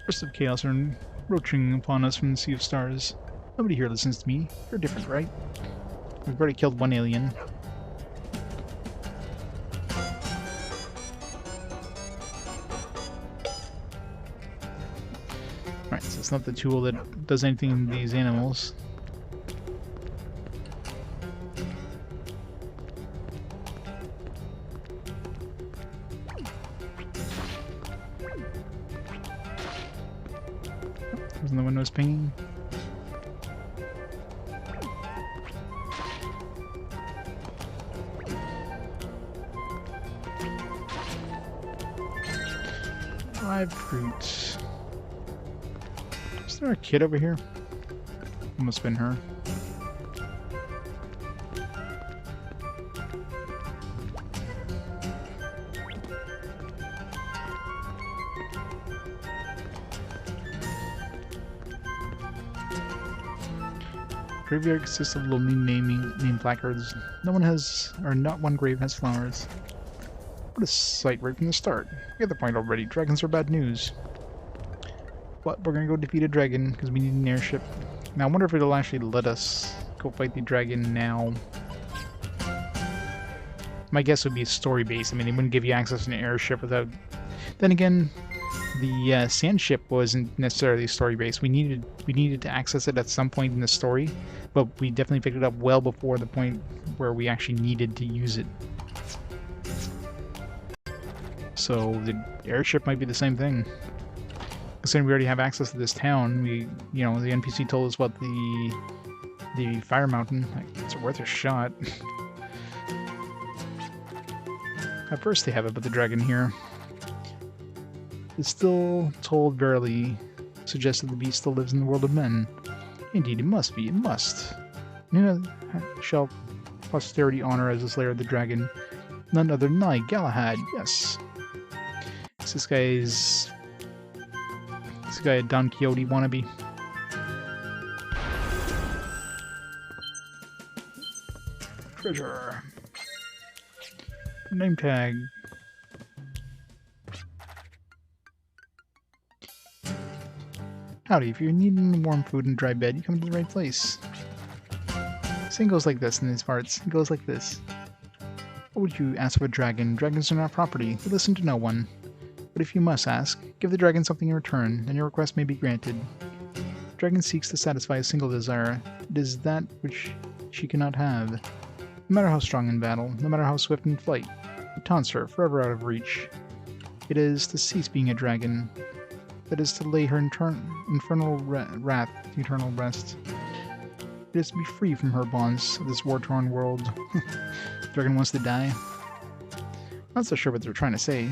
Bursts of chaos are encroaching upon us from the sea of stars. Nobody here listens to me. You're different, right? We've already killed one alien. Right, so it's not the tool that does anything to these animals. Wasn't the windows pinging? Live fruit. Is there a kid over here? Must have been her. Graveyard consists of lonely name placards. No one has, or not one grave has flowers. What a sight right from the start. I get the point already. Dragons are bad news. But we're gonna go defeat a dragon because we need an airship. Now I wonder if it'll actually let us go fight the dragon now. My guess would be story based. I mean, they wouldn't give you access to an airship without. Then again, the sand ship wasn't necessarily story based. We needed to access it at some point in the story, but we definitely picked it up well before the point where we actually needed to use it. So the airship might be the same thing. Considering we already have access to this town, the NPC told us about the fire mountain. Like, it's worth a shot. At first they have it, but the dragon here. It's still told verily, suggests that the beast still lives in the world of men. Indeed, it must be. It must. Who shall posterity honor as the slayer of the dragon? None other than I, Galahad. Yes. This guy a Don Quixote wannabe. Treasure. Name tag. Howdy, if you're needing warm food and dry bed, you come to the right place. Saying goes like this in these parts. It goes like this. What would you ask of a dragon? Dragons are not property. They listen to no one. But if you must ask, give the dragon something in return, and your request may be granted. The dragon seeks to satisfy a single desire. It is that which she cannot have. No matter how strong in battle, no matter how swift in flight, it taunts her, forever out of reach. It is to cease being a dragon. That is to lay her infernal wrath to eternal rest. It is to be free from her bonds of this war-torn world. The dragon wants to die. Not so sure what they're trying to say.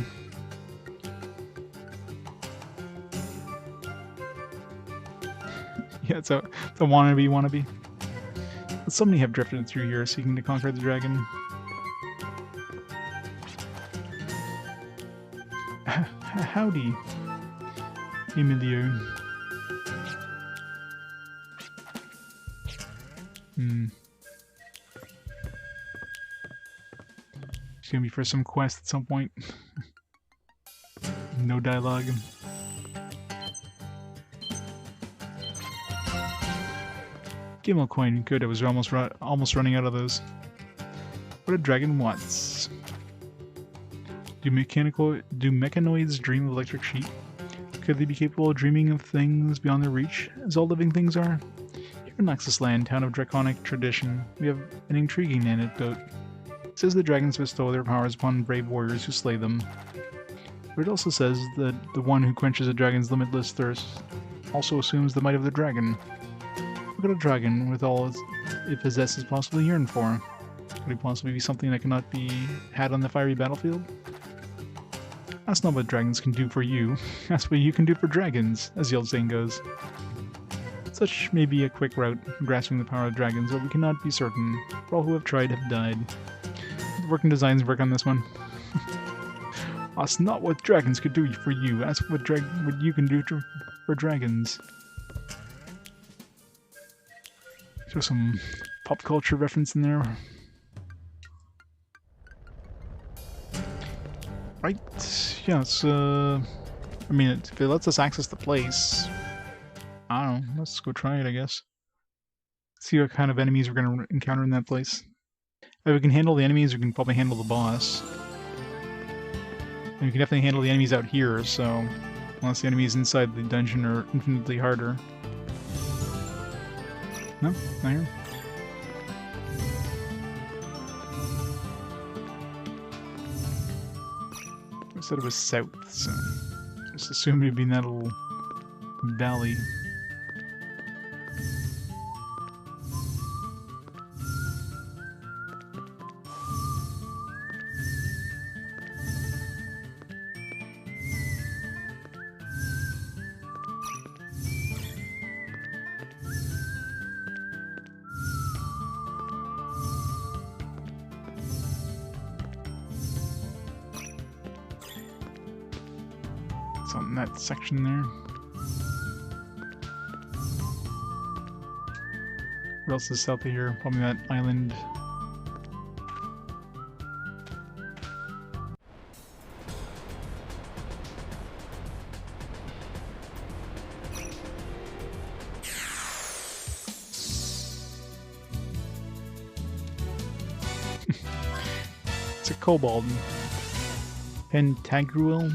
Yeah, it's a wannabe. But so many have drifted through here seeking to conquer the dragon. Howdy, Emilio. It's gonna be for some quest at some point. No dialogue. Gimel coin, good. I was almost running out of those. What a dragon wants. Do mechanoids dream of electric sheep? Could they be capable of dreaming of things beyond their reach, as all living things are? Here in Nexus Land, town of draconic tradition, we have an intriguing anecdote. It says the dragons bestow their powers upon brave warriors who slay them. But it also says that the one who quenches a dragon's limitless thirst also assumes the might of the dragon. Look at a dragon with all it possesses possibly yearn for. Could it possibly be something that cannot be had on the fiery battlefield? That's not what dragons can do for you. That's what you can do for dragons, as the old saying goes. Such may be a quick route in grasping the power of dragons, but we cannot be certain. For all who have tried have died. The working designs work on this one. That's not what dragons could do for you. That's what you can do for dragons. There's some pop culture reference in there. Right, yeah, it's, I mean, if it lets us access the place, I don't know, let's go try it, I guess. See what kind of enemies we're going to encounter in that place. If we can handle the enemies, we can probably handle the boss. And we can definitely handle the enemies out here, so unless the enemies inside the dungeon are infinitely harder. No? Not here? I said it was south, so just assume it'd be in that little valley. It's on that section there. What else is south of here? Probably that island. It's a kobold. Pentagruel.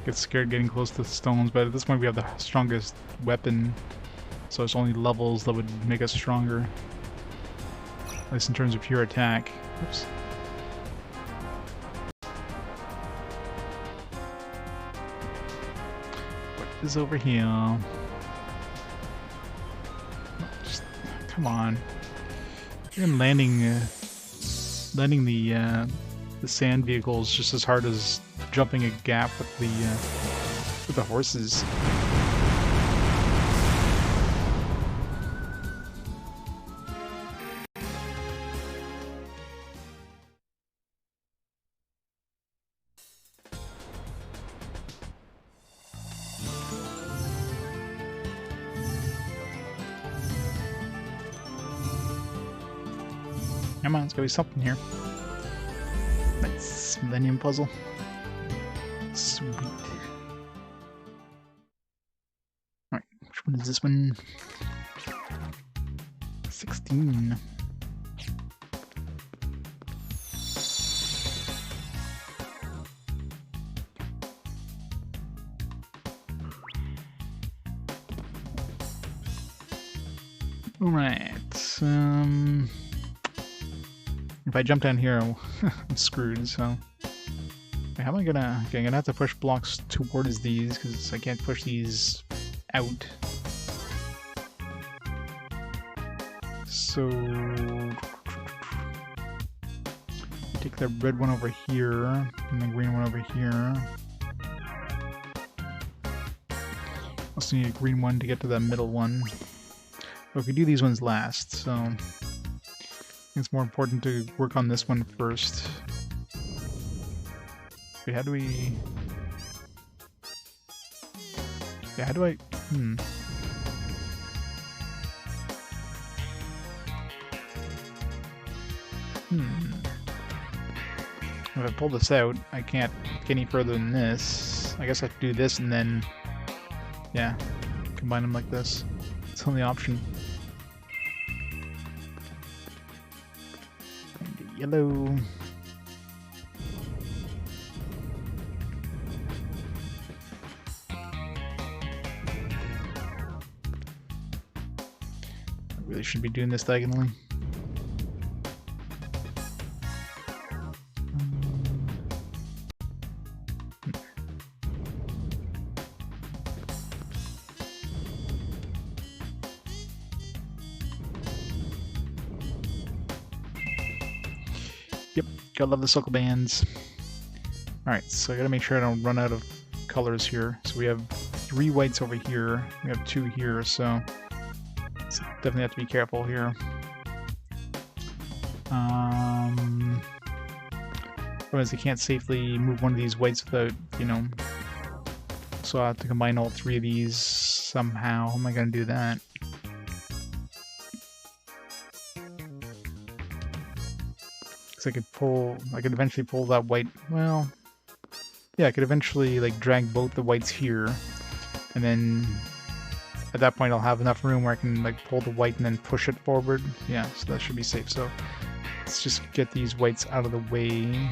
Get scared getting close to the stones, but at this point we have the strongest weapon, so it's only levels that would make us stronger. At least in terms of pure attack. Oops. What is over here? Oh, just, come on. Even landing the sand vehicles just as hard as jumping a gap with the horses. Come on, it's gotta be something here. Nice. Millennium Puzzle. Sweet. Alright, which one is this one? 16. Alright, if I jump down here, I'm screwed, so... How am I gonna... Okay, I'm gonna have to push blocks towards these, because I can't push these out. So... Take the red one over here, and the green one over here. Also need a green one to get to the middle one. But we can do these ones last, so... I think it's more important to work on this one first. Wait, how do we... Yeah, how do I... If I pull this out, I can't get any further than this. I guess I have to do this and then... Yeah, combine them like this. It's the only option. And yellow... Really should be doing this diagonally. Gotta love the circle bands. Alright, so I gotta make sure I don't run out of colors here. So we have 3 whites over here, we have 2 here, so definitely have to be careful here. Otherwise I can't safely move one of these whites without, you know, so I have to combine all 3 of these somehow. How am I gonna do that? Because I could eventually pull that white, well, yeah, I could eventually like drag both the whites here, and then at that point I'll have enough room where I can like pull the white and then push it forward. Yeah, so that should be safe. So let's just get these whites out of the way.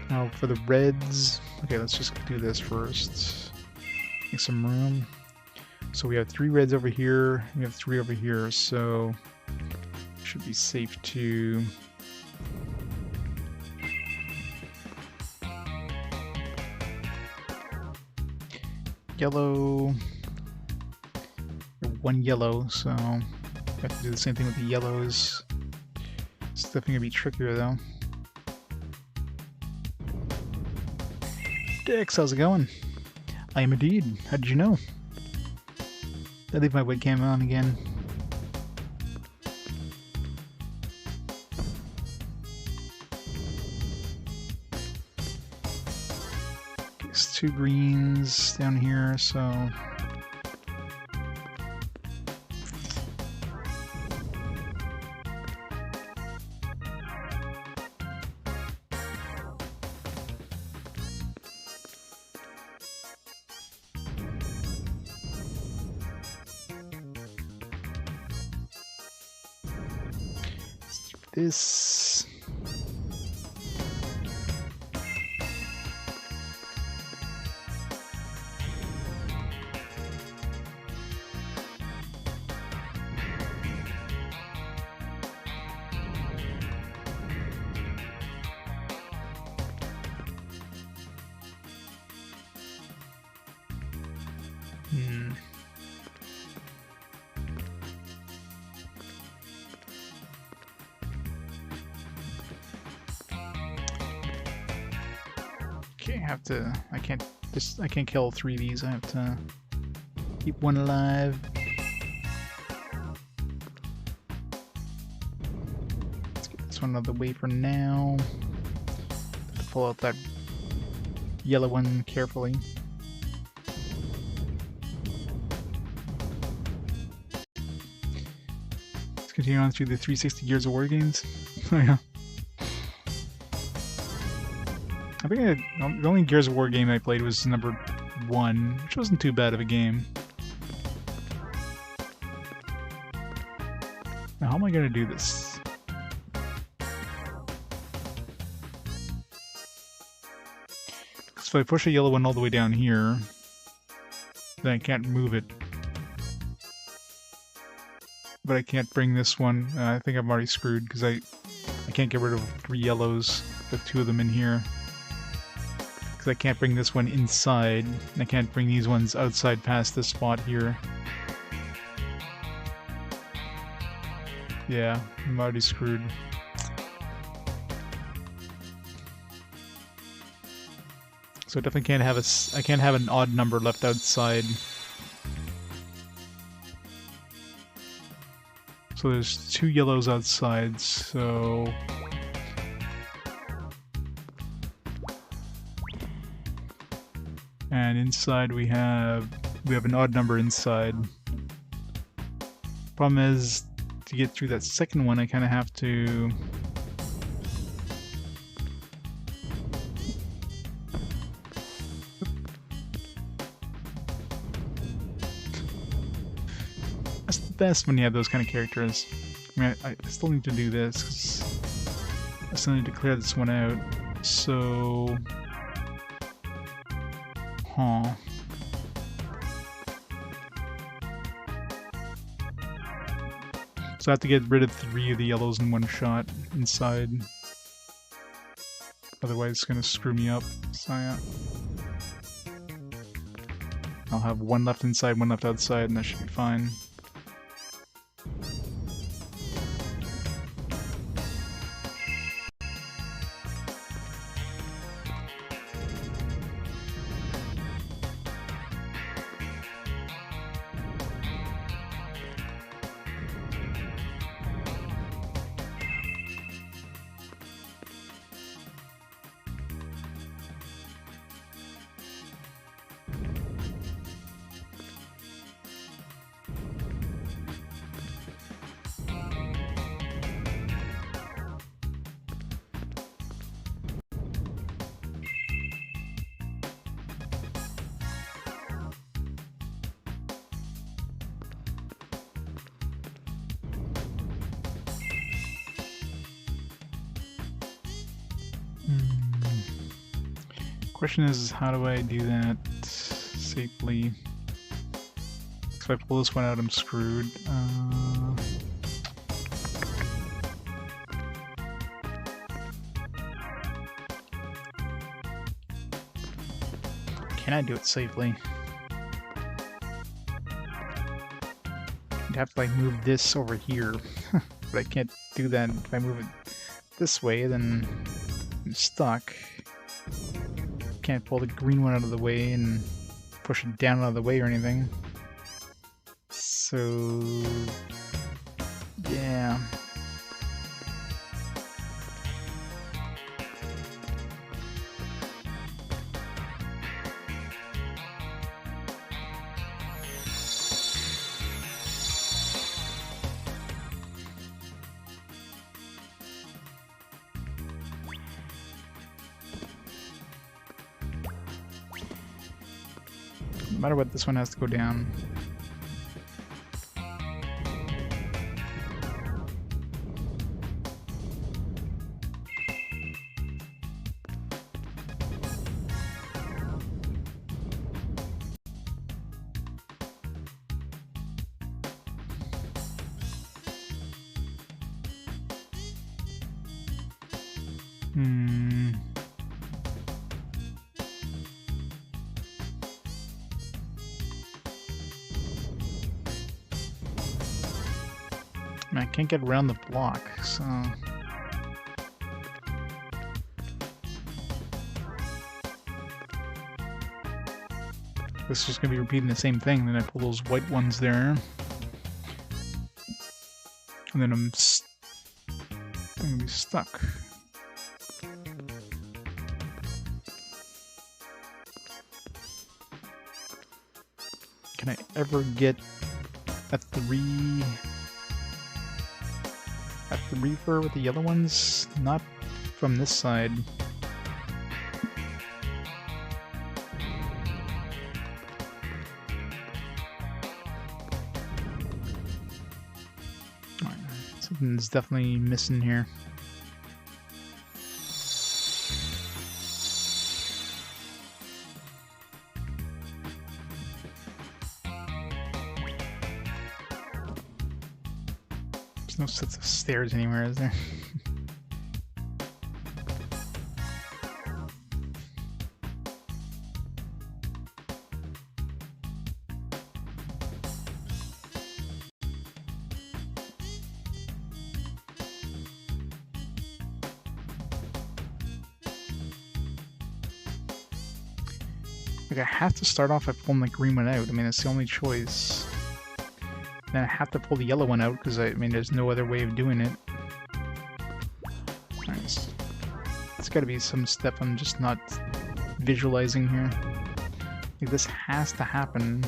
Now for the reds, okay, let's just do this first. Make some room. So we have 3 reds over here, we have 3 over here, so should be safe to... Yellow... 1 yellow, so I have to do the same thing with the yellows. It's definitely gonna be trickier though. Dix, how's it going? I am indeed. How did you know? Did I leave my webcam on again? It's 2 greens down here, so... this. I can't kill 3 of these. I have to keep 1 alive. Let's get this one out of the way for now. Have to pull out that yellow one carefully. Let's continue on through the 360 Gears of War games. Oh yeah. I think the only Gears of War game I played was number 1, which wasn't too bad of a game. Now, how am I going to do this? Because if I push a yellow one all the way down here, then I can't move it. But I can't bring this one. I think I'm already screwed because I can't get rid of 3 yellows, put 2 of them in here. Because I can't bring this one inside, and I can't bring these ones outside past this spot here. Yeah, I'm already screwed. So I definitely can't have I can't have an odd number left outside. So there's 2 yellows outside, so... And inside we have an odd number inside. Problem is, to get through that second one, I kind of have to... That's the best when you have those kind of characters. I mean, I still need to do this, because I still need to clear this one out, so... Huh. So I have to get rid of 3 of the yellows in one shot inside. Otherwise it's gonna screw me up. So yeah. I'll have 1 left inside, 1 left outside, and that should be fine. Question is, how do I do that safely? If I pull this one out, I'm screwed. Can I do it safely? I'd have to like move this over here, but I can't do that. If I move it this way, then I'm stuck. Can't pull the green one out of the way and push it down out of the way or anything. So, yeah. No matter what, this one has to go down. I can't get around the block, so... This is just gonna be repeating the same thing, then I pull those white ones there. And then I'm gonna be stuck. Can I ever get a 3... At the reefer with the yellow ones? Not from this side. Something's definitely missing here. There's no sets of stairs anywhere, is there? Like, I have to start off by pulling the green one out. I mean, it's the only choice. Then I have to pull the yellow one out, because, I mean, there's no other way of doing it. Nice. It's gotta be some step I'm just not visualizing here. Like, this has to happen.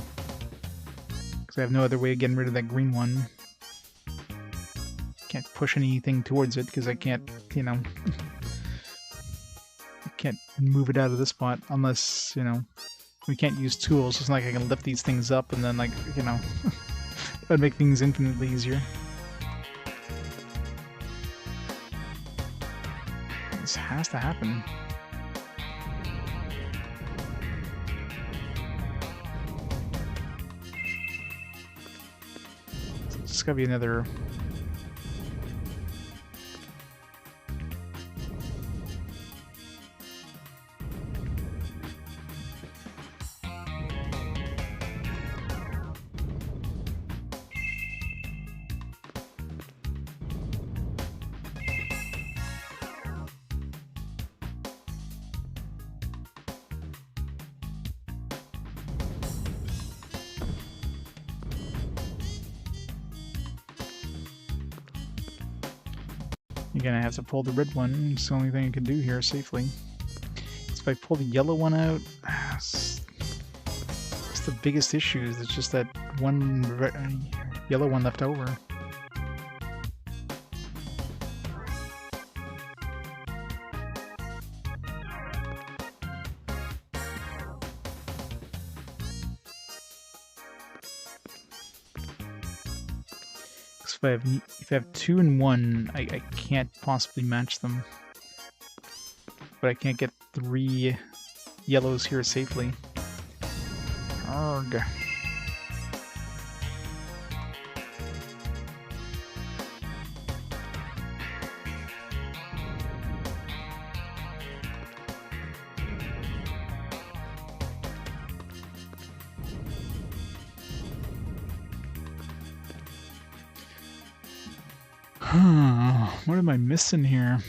Because I have no other way of getting rid of that green one. Can't push anything towards it, because I can't, you know... I can't move it out of this spot, unless, you know... We can't use tools. It's not like I can lift these things up and then, like, you know... That'd make things infinitely easier. This has to happen. It's gotta be another... Again, I have to pull the red one. It's the only thing I can do here safely. So if I pull the yellow one out, it's the biggest issue. Is it's just that one yellow one left over. If I have 2 and 1, I can't possibly match them. but I can't get 3 yellows here safely. Arrgh. What am I missing here?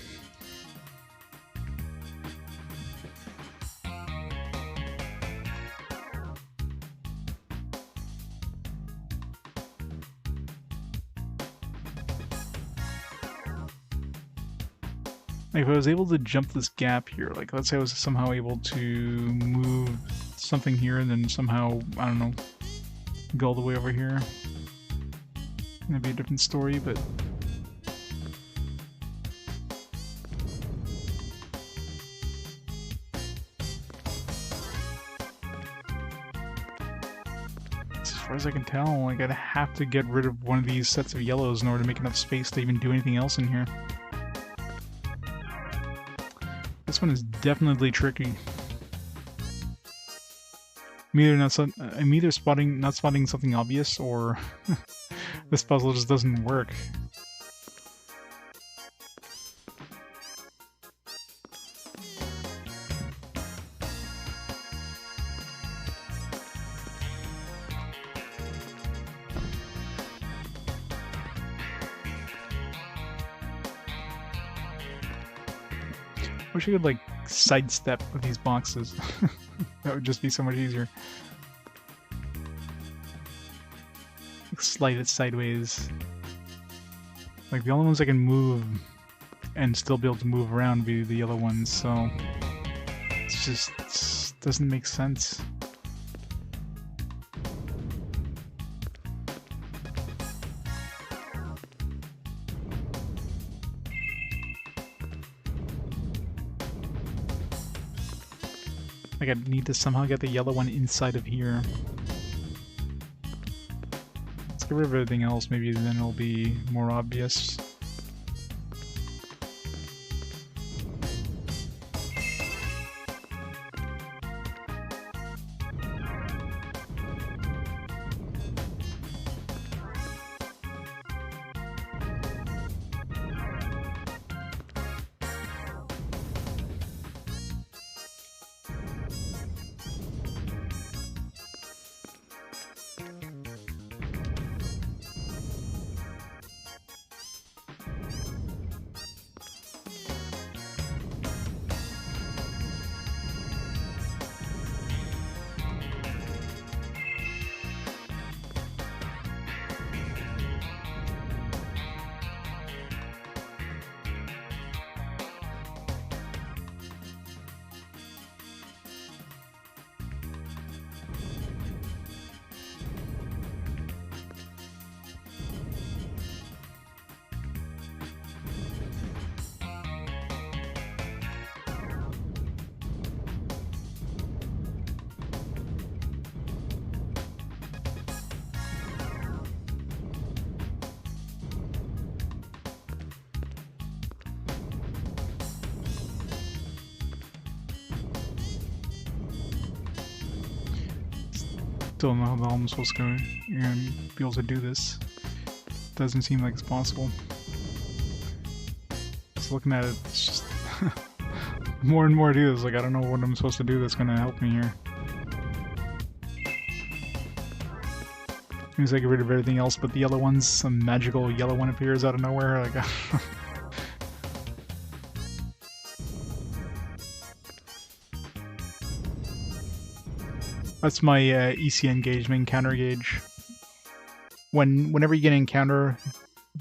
Like, if I was able to jump this gap here, like let's say I was somehow able to move something here and then somehow, I don't know, go all the way over here. That'd be a different story, but... As far as I can tell, like, I'd have to get rid of one of these sets of yellows in order to make enough space to even do anything else in here. This one is definitely tricky. I'm either not spotting something obvious, or this puzzle just doesn't work. Wish I could, like, sidestep with these boxes. That would just be so much easier. Like, slide it sideways. Like, the only ones I can move and still be able to move around would be the yellow ones, so... it just doesn't make sense. Like, I need to somehow get the yellow one inside of here. Let's get rid of everything else, maybe then it'll be more obvious. Don't know how the hell I'm supposed to be able to do this. Doesn't seem like it's possible. Just looking at it, it's just more and more I do this. Like, I don't know what I'm supposed to do that's gonna help me here. Seems like I get rid of everything else but the yellow ones. Some magical yellow one appears out of nowhere. Like, that's my ECN gauge, my encounter gauge. Whenever you get an encounter,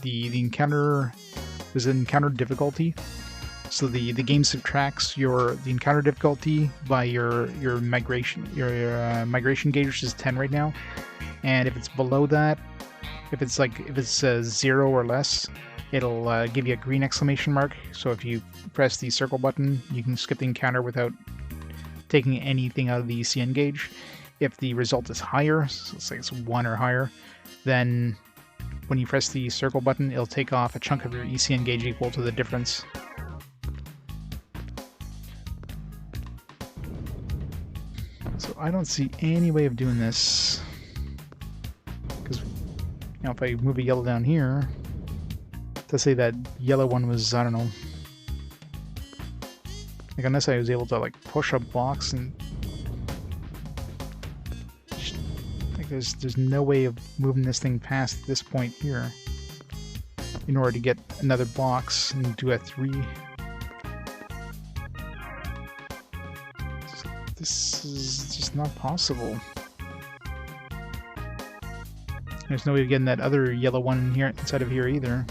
the encounter is an encounter difficulty. So the game subtracts the encounter difficulty by your migration. Your migration gauge, which is 10 right now, and if it's below that, if it's 0 or less, it'll give you a green exclamation mark. So if you press the circle button, you can skip the encounter without taking anything out of the ECN gauge. If the result is higher, so let's say it's 1 or higher, then when you press the circle button, it'll take off a chunk of your ECN gauge equal to the difference. So I don't see any way of doing this. Because, if I move a yellow down here, let's say that yellow one was, I don't know. Like, unless I was able to, like, push a box and... Like, there's no way of moving this thing past this point here in order to get another box and do a 3. This is just not possible. There's no way of getting that other yellow one in here inside of here either.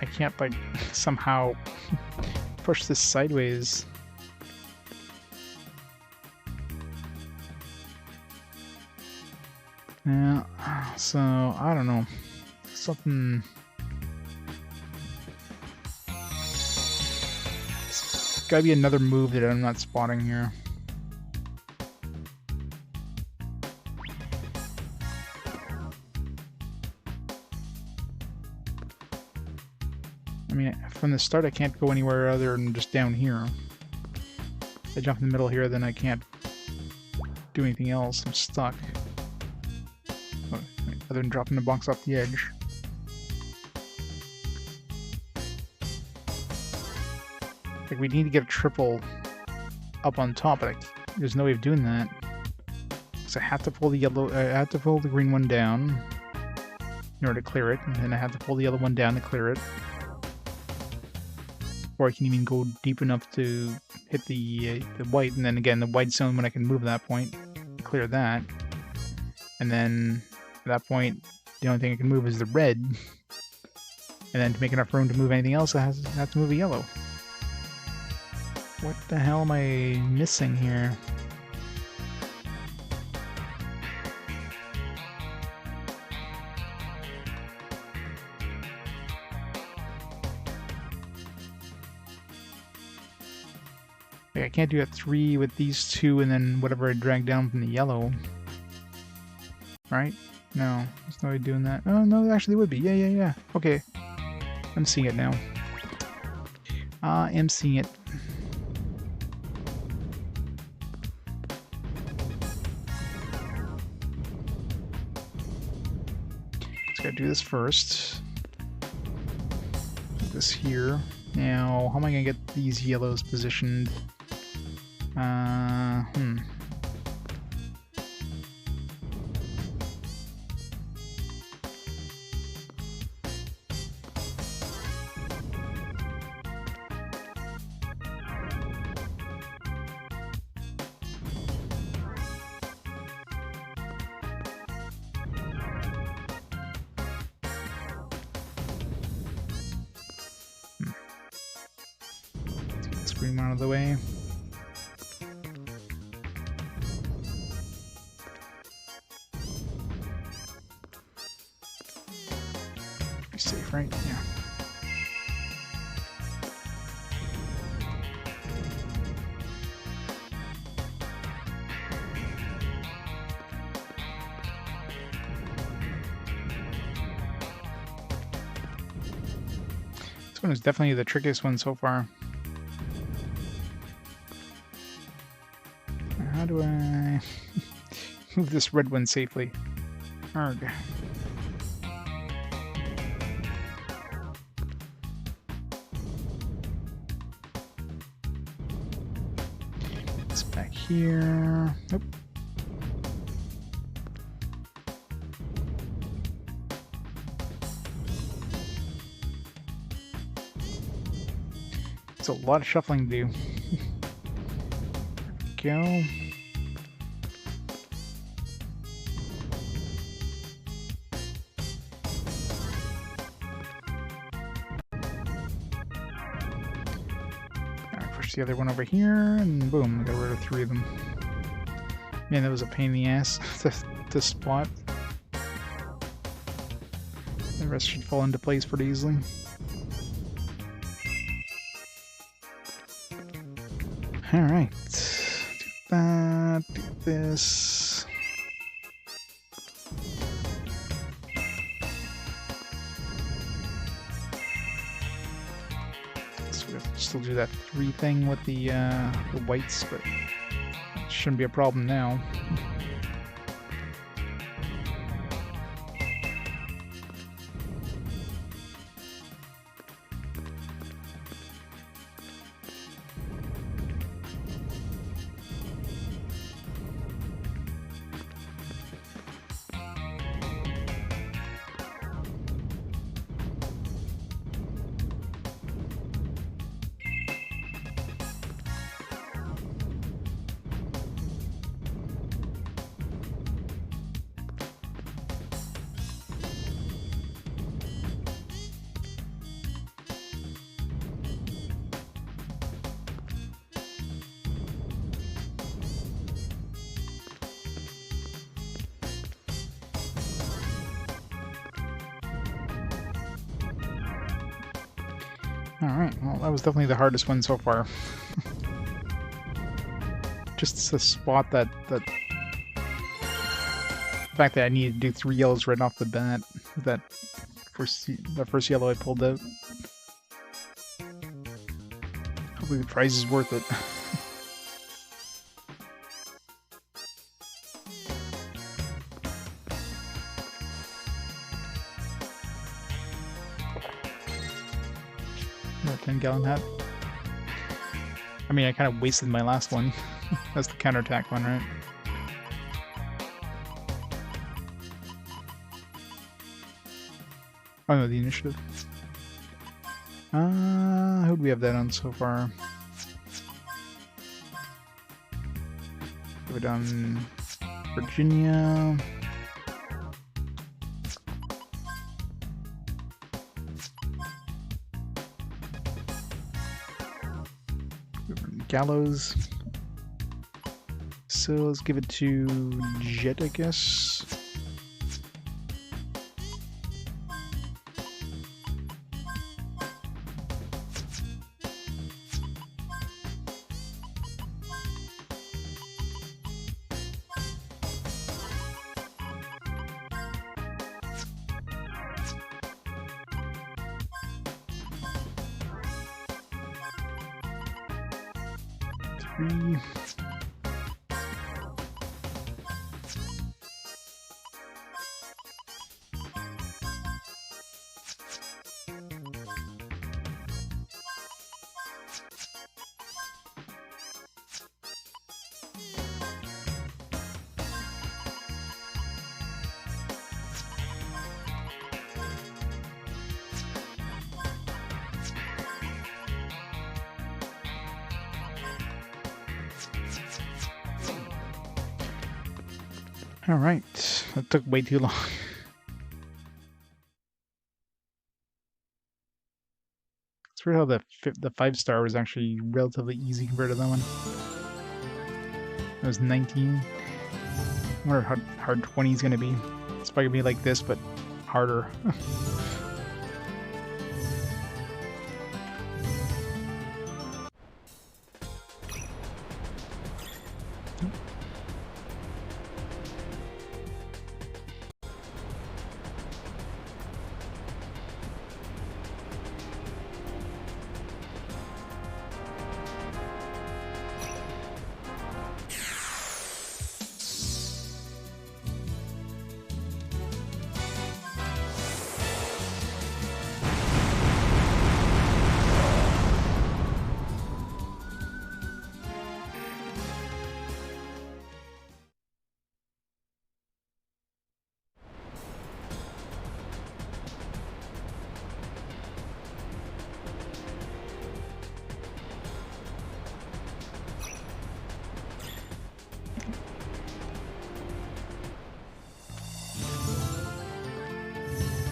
I can't like somehow push this sideways. Yeah, so I don't know. Something. There's gotta be another move that I'm not spotting here. I mean, from the start I can't go anywhere other than just down here. If I jump in the middle here, then I can't do anything else. I'm stuck. Oh, other than dropping the box off the edge. Like, we need to get a triple up on top, but there's no way of doing that. So I have to pull the yellow, I have to pull the green one down in order to clear it, and then I have to pull the yellow one down to clear it. Or I can even go deep enough to hit the white, and then again the white's the only one I can move at that point, clear that. And then at that point, the only thing I can move is the red. And then to make enough room to move anything else, I have to move a yellow. What the hell am I missing here? Like, I can't do a 3 with these two and then whatever I drag down from the yellow. Right? No, there's no way of doing that. Oh, no, actually it would be. Yeah. Okay. I'm seeing it now. I am seeing it. Just gotta do this first. Put this here. Now, how am I gonna get these yellows positioned? Let's bring them out of the way. Safe, right? Yeah. This one is definitely the trickiest one so far. How do I move this red one safely? Arrgh. Back here. Nope. It's a lot of shuffling to do. There we go. The other one over here, and boom, I got rid of 3 of them. Man, that was a pain in the ass to spot. rest should fall into place pretty easily. Alright. Do that, do this. So we have to still do that 3 thing with the whites, but it shouldn't be a problem now. Alright, well that was definitely the hardest one so far. Just to spot that the fact that I needed to do 3 yellows right off the bat. That first yellow I pulled out. Hopefully the prize is worth it. Another 10-gallon hat. I mean, I kind of wasted my last one. That's the counterattack one, right? Oh no, the initiative. Who do we have that on so far? We've done Virginia. Gallows. So let's give it to Jet, I guess. Three. All right, that took way too long. It's weird how the 5-star was actually relatively easy compared to that one. It was 19. I wonder how hard 20 is going to be. It's probably going to be like this, but harder.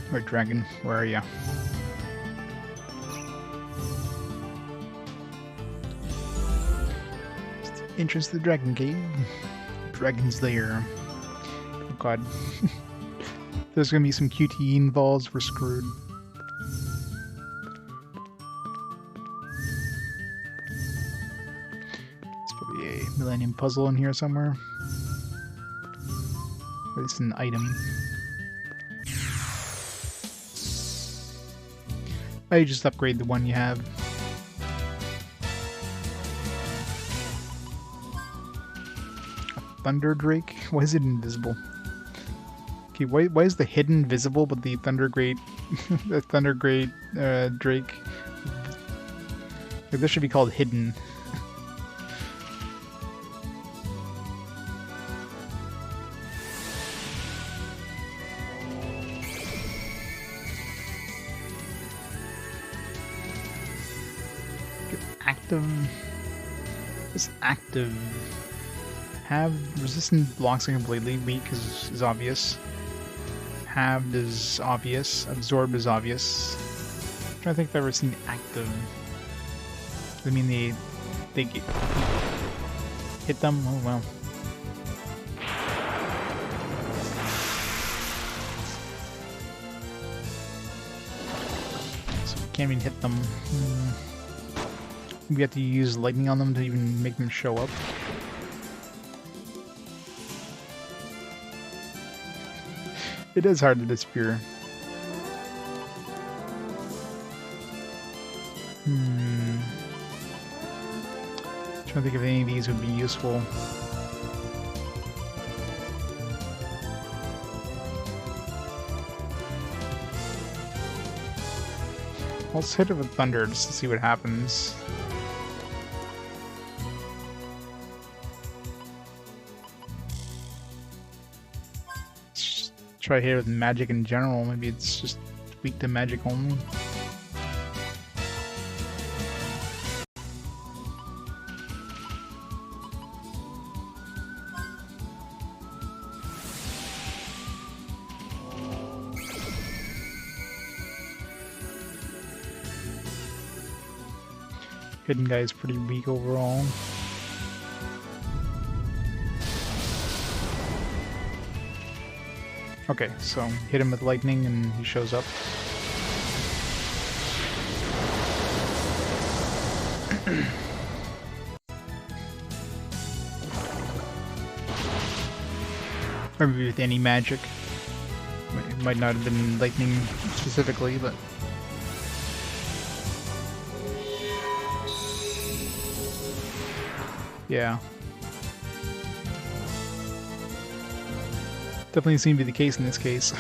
Alright, dragon, where are ya? Entrance to the dragon cave. Dragon's lair. Oh god. there's gonna be some QTE involved, we're screwed. There's probably a Millennium Puzzle in here somewhere. Or it's an item. Oh, you just upgrade the one you have. A Thunder Drake? Why is it invisible? Okay, why is the hidden visible, but the Thunder Drake, Drake, like, this should be called hidden. Active. It's active. Have resistant blocks are completely weak is obvious. Halved is obvious. Absorbed is obvious. I'm trying to think if I've ever seen active. I mean they hit them. Oh well. So we can't even hit them. We have to use lightning on them to even make them show up. It is hard to disappear. Trying to think if any of these would be useful. Let's hit it with thunder just to see what happens. Try here with magic in general. Maybe it's just weak to magic only. Hidden guy is pretty weak overall. Okay, so hit him with lightning and he shows up. Or maybe with any magic. It might not have been lightning specifically, but... yeah. Definitely seemed to be the case in this case.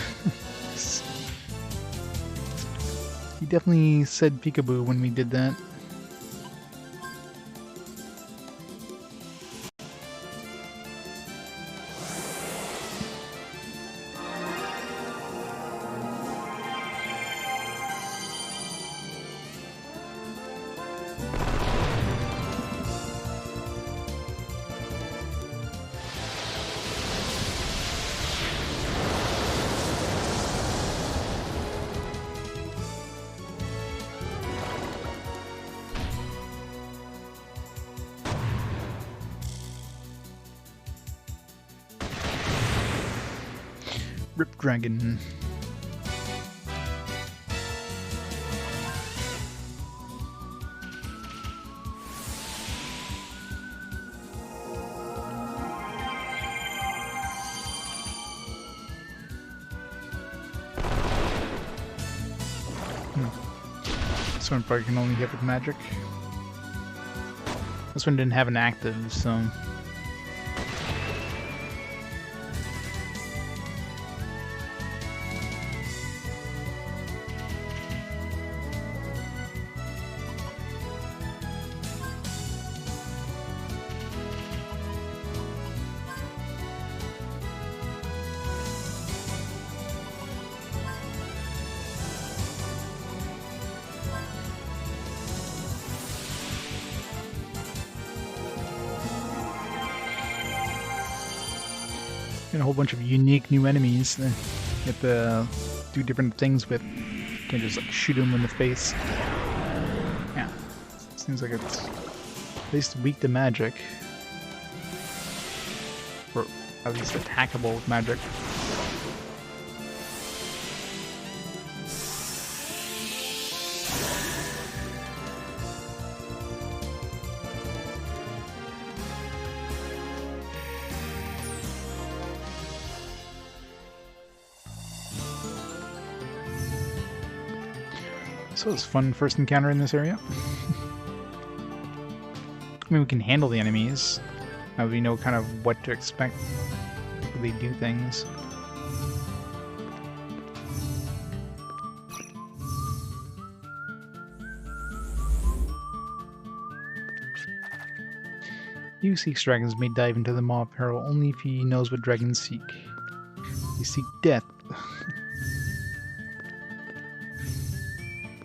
He definitely said peekaboo when we did that. Rip Dragon. This one probably can only hit with magic. This one didn't have an active, so... and a whole bunch of unique new enemies that you have to do different things with. You can't just like shoot them in the face. Yeah, seems like it's at least weak to magic, or at least attackable with magic. So it's fun first encounter in this area. I mean, we can handle the enemies. Now we know kind of what to expect. They do things. Who seeks dragons may dive into the maw of peril only if he knows what dragons seek. They seek death.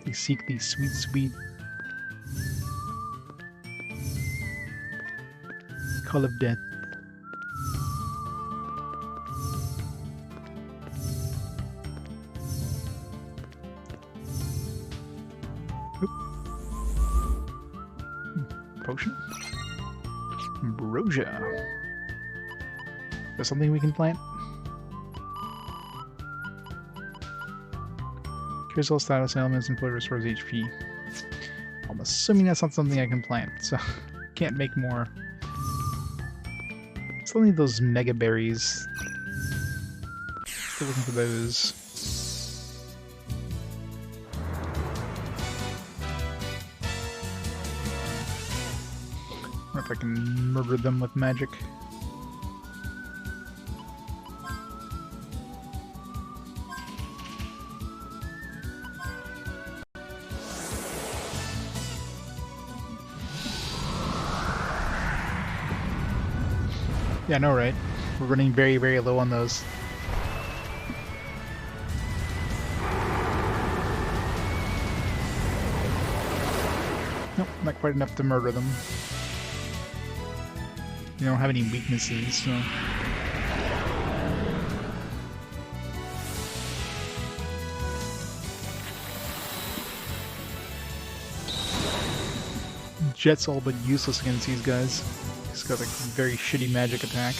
They seek the sweet, sweet call of death. Oop. Potion. Ambrosia. Is there something we can plant? Cures all status elements and fully restores HP. I'm assuming that's not something I can plant, so can't make more. Still need those mega berries. Still looking for those. If I can murder them with magic. Yeah, I know, right? We're running very, very low on those. Nope, not quite enough to murder them. You don't have any weaknesses, so... Jet's all but useless against these guys. He's got like a very shitty magic attack.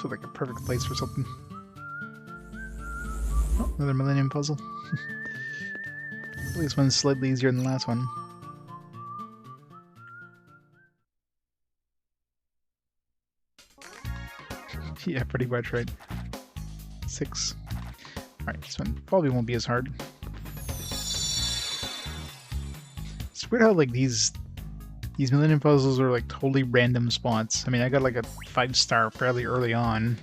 Like a perfect place for something. Oh, another Millennium Puzzle. At least one's slightly easier than the last one. Yeah, pretty much, right? 6. Alright, this one probably won't be as hard. It's weird how, like, these Millennium Puzzles are like totally random spots. I mean, I got like a 5-star fairly early on.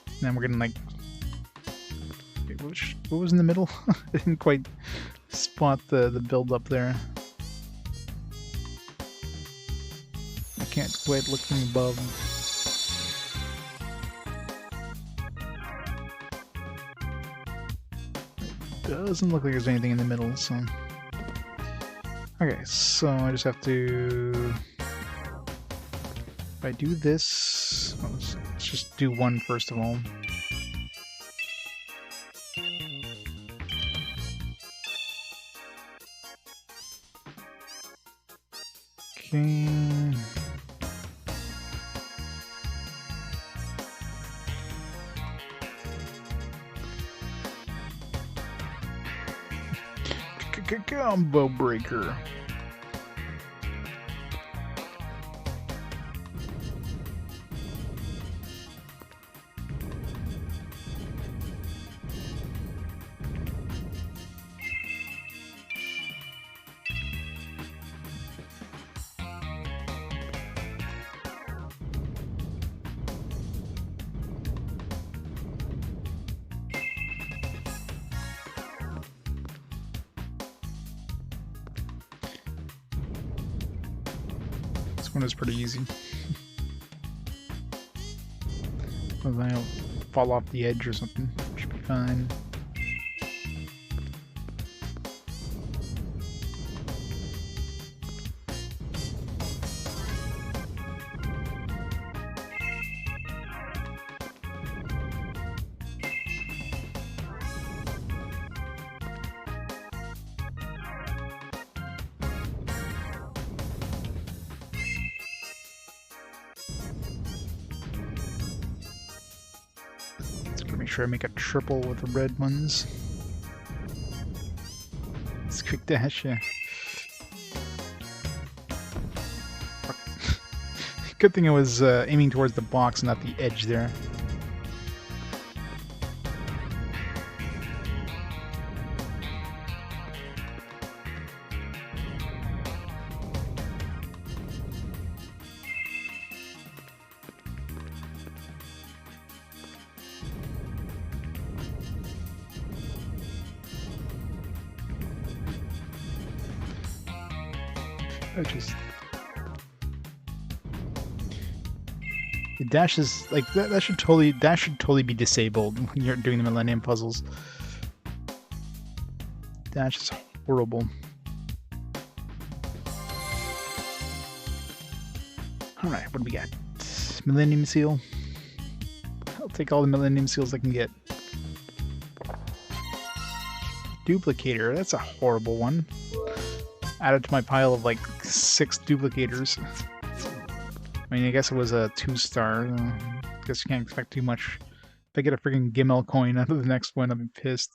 And then we're getting like... Wait, what was in the middle? I didn't quite spot the build up there. I can't quite look from above. It doesn't look like there's anything in the middle, so... Okay, so I just have to... If I do this... Well, let's just do one first of all. Okay... Combo breaker. This one is pretty easy. Well, I'll fall off the edge or something. Should be fine. Make sure I make a triple with the red ones. It's quick dash, yeah. Good thing I was aiming towards the box, not the edge there. Oh, jeez. The dash is like that should totally be disabled when you're doing the Millennium puzzles. Dash is horrible. Alright, what do we got? Millennium Seal. I'll take all the Millennium Seals I can get. Duplicator, that's a horrible one. Added to my pile of like 6 duplicators. I mean, I guess it was a 2-star. Guess you can't expect too much. If I get a freaking Gimel coin out of the next one, I'll be pissed.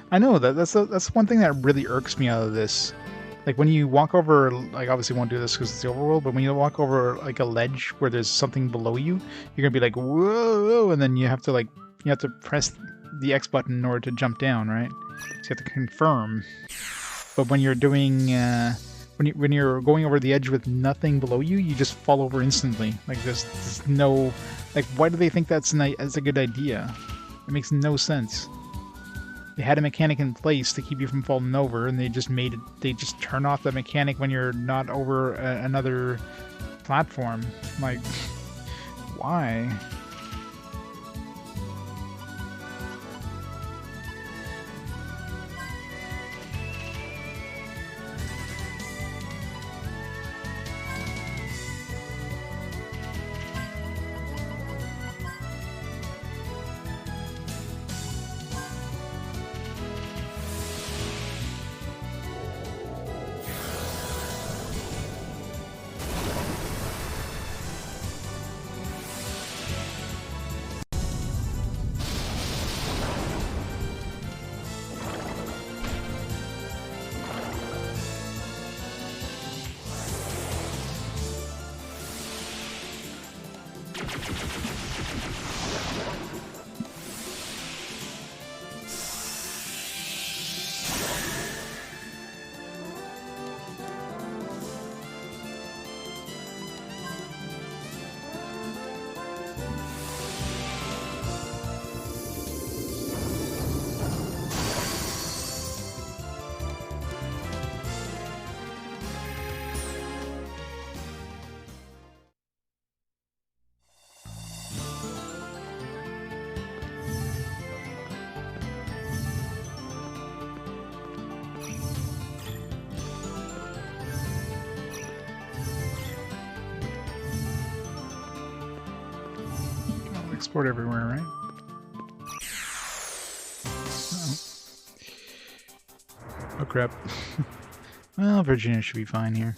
I know that's one thing that really irks me out of this. Like when you walk over, like obviously won't do this because it's the overworld, but when you walk over like a ledge where there's something below you, you're gonna be like whoa, and then you have to press the X button in order to jump down, right? So you have to confirm. But when you're doing when you're going over the edge with nothing below you, you just fall over instantly. Like there's no, like, why do they think that's a good idea? It makes no sense. They had a mechanic in place to keep you from falling over, and they just turn off the mechanic when you're not over another platform. Like, why? Export everywhere, right? Oh crap. Well, Virginia should be fine here.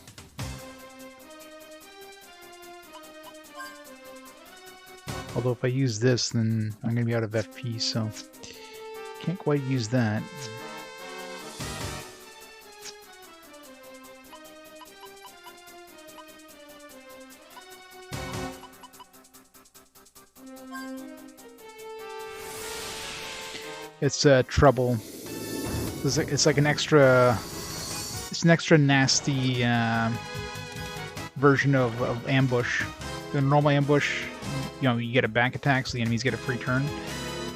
Although if I use this, then I'm going to be out of FP, so can't quite use that. It's trouble. It's like an extra. It's an extra nasty version of ambush. The normal ambush, you know, you get a back attack, so the enemies get a free turn.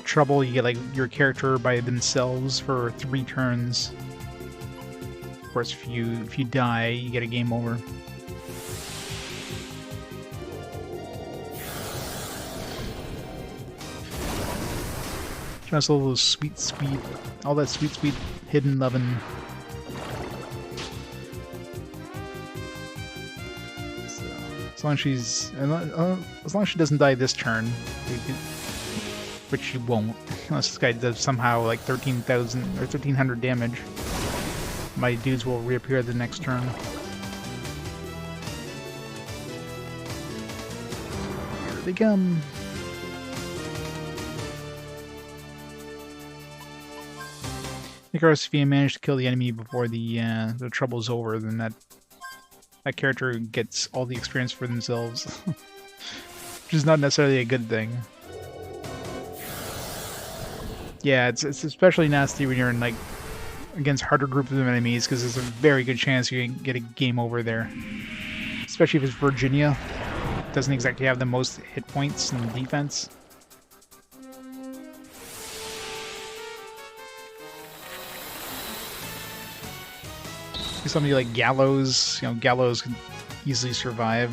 Trouble, you get like your character by themselves for 3 turns. Of course, if you die, you get a game over. Just all those sweet, all that sweet hidden lovin'. So, as long as she doesn't die this turn, which she won't, unless this guy does somehow like 13,000 or 1,300 damage. My dudes will reappear the next turn. Here they come. Of course, if you manage to kill the enemy before the trouble's over, then that character gets all the experience for themselves, which is not necessarily a good thing. Yeah, it's especially nasty when you're in like against harder groups of enemies, because there's a very good chance you can get a game over there. Especially if it's Virginia, doesn't exactly have the most hit points in defense. Somebody like Gallows, Gallows can easily survive.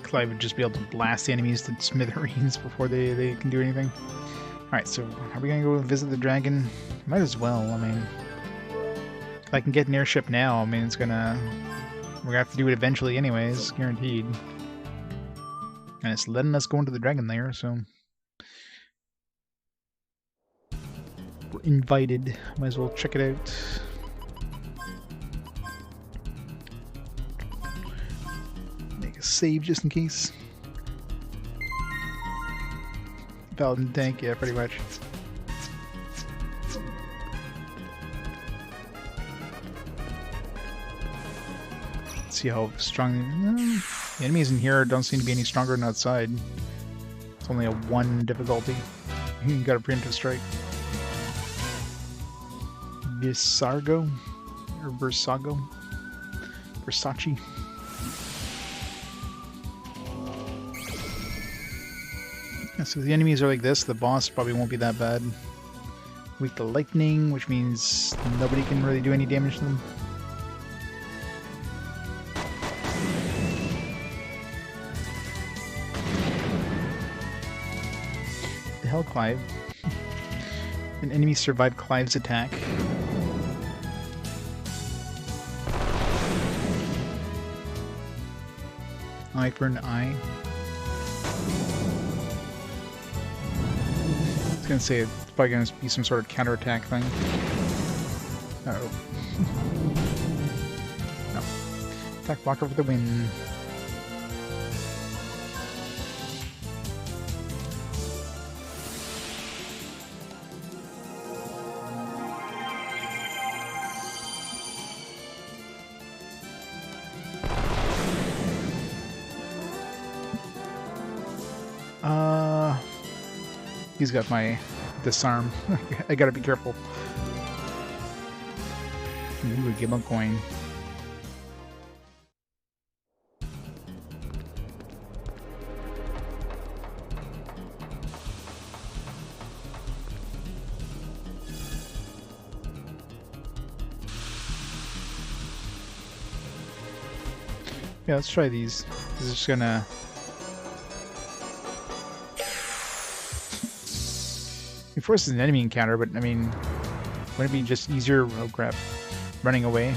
Clive would just be able to blast the enemies to smithereens before they can do anything. Alright, so are we gonna go visit the dragon? Might as well, I mean. If I can get an airship now, I mean, we're gonna have to do it eventually anyways, guaranteed. And it's letting us go into the dragon lair, so we're invited. Might as well check it out. Make a save just in case. Paladin tank, yeah, pretty much. Let's see how strong. The enemies in here don't seem to be any stronger than outside. It's only a 1 difficulty. You got a preemptive strike. Visargo? Or Versago? Versace? Yeah, so if the enemies are like this, the boss probably won't be that bad. Weak to lightning, which means nobody can really do any damage to them. Hell, Clive. An enemy survived Clive's attack. Eye for an eye. I was gonna say it's probably gonna be some sort of counterattack thing. Uh-oh. No. Attack blocker for the win. He's got my disarm. I gotta be careful. Ooh, give him a coin. Yeah, let's try these. This is just gonna... It forces an enemy encounter, but I mean, wouldn't it be just easier, oh crap, running away?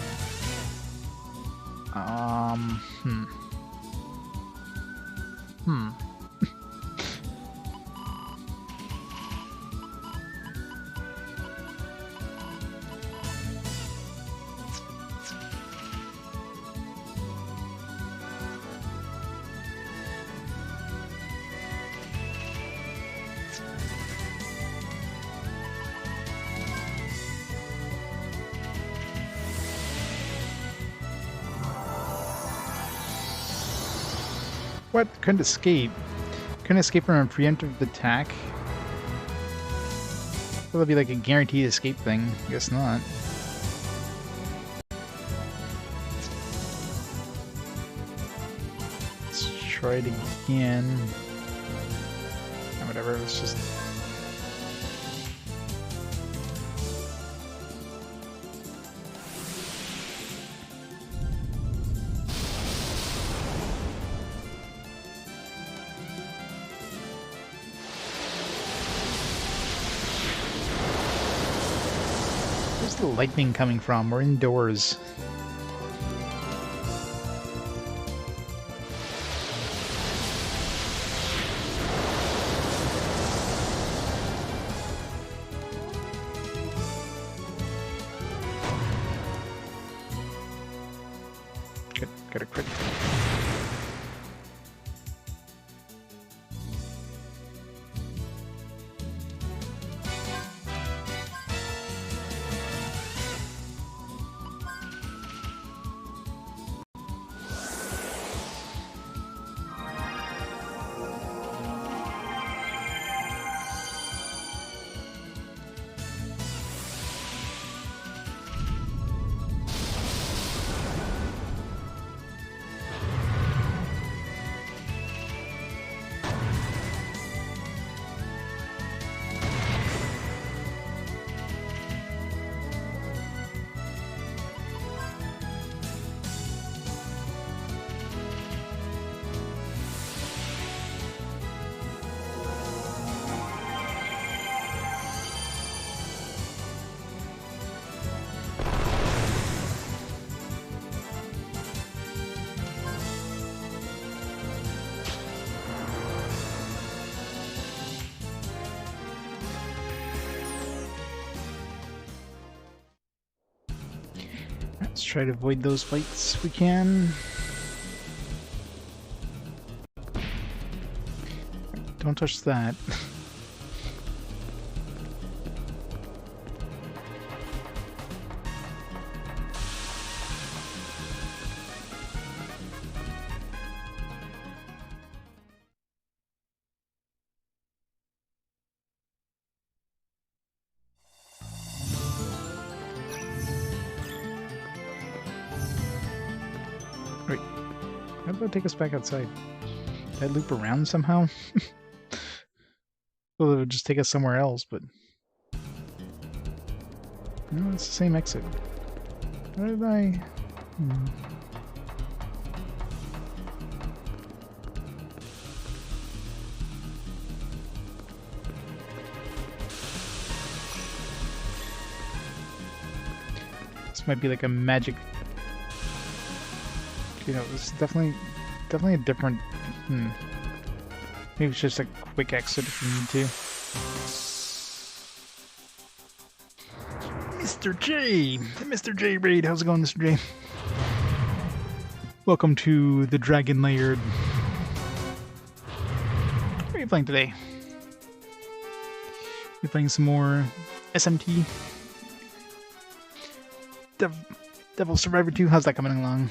What? Couldn't escape? Couldn't escape from a preemptive attack? That'll be like a guaranteed escape thing. Guess not. Let's try it again. Whatever, let's just... Where's the lightning coming from? We're indoors. a crit. Let's try to avoid those fights if we can. Don't touch that. Wait, how about take us back outside? Did I loop around somehow? Well, it would just take us somewhere else, but... No, it's the same exit. How did I... This might be like a magic... You know, this is definitely a different... Maybe it's just a quick exit if you need to. Mr. J! Mr. J raid! How's it going, Mr. J? Welcome to the Dragon Layered. What are you playing today? You playing some more SMT? Devil Survivor 2? How's that coming along?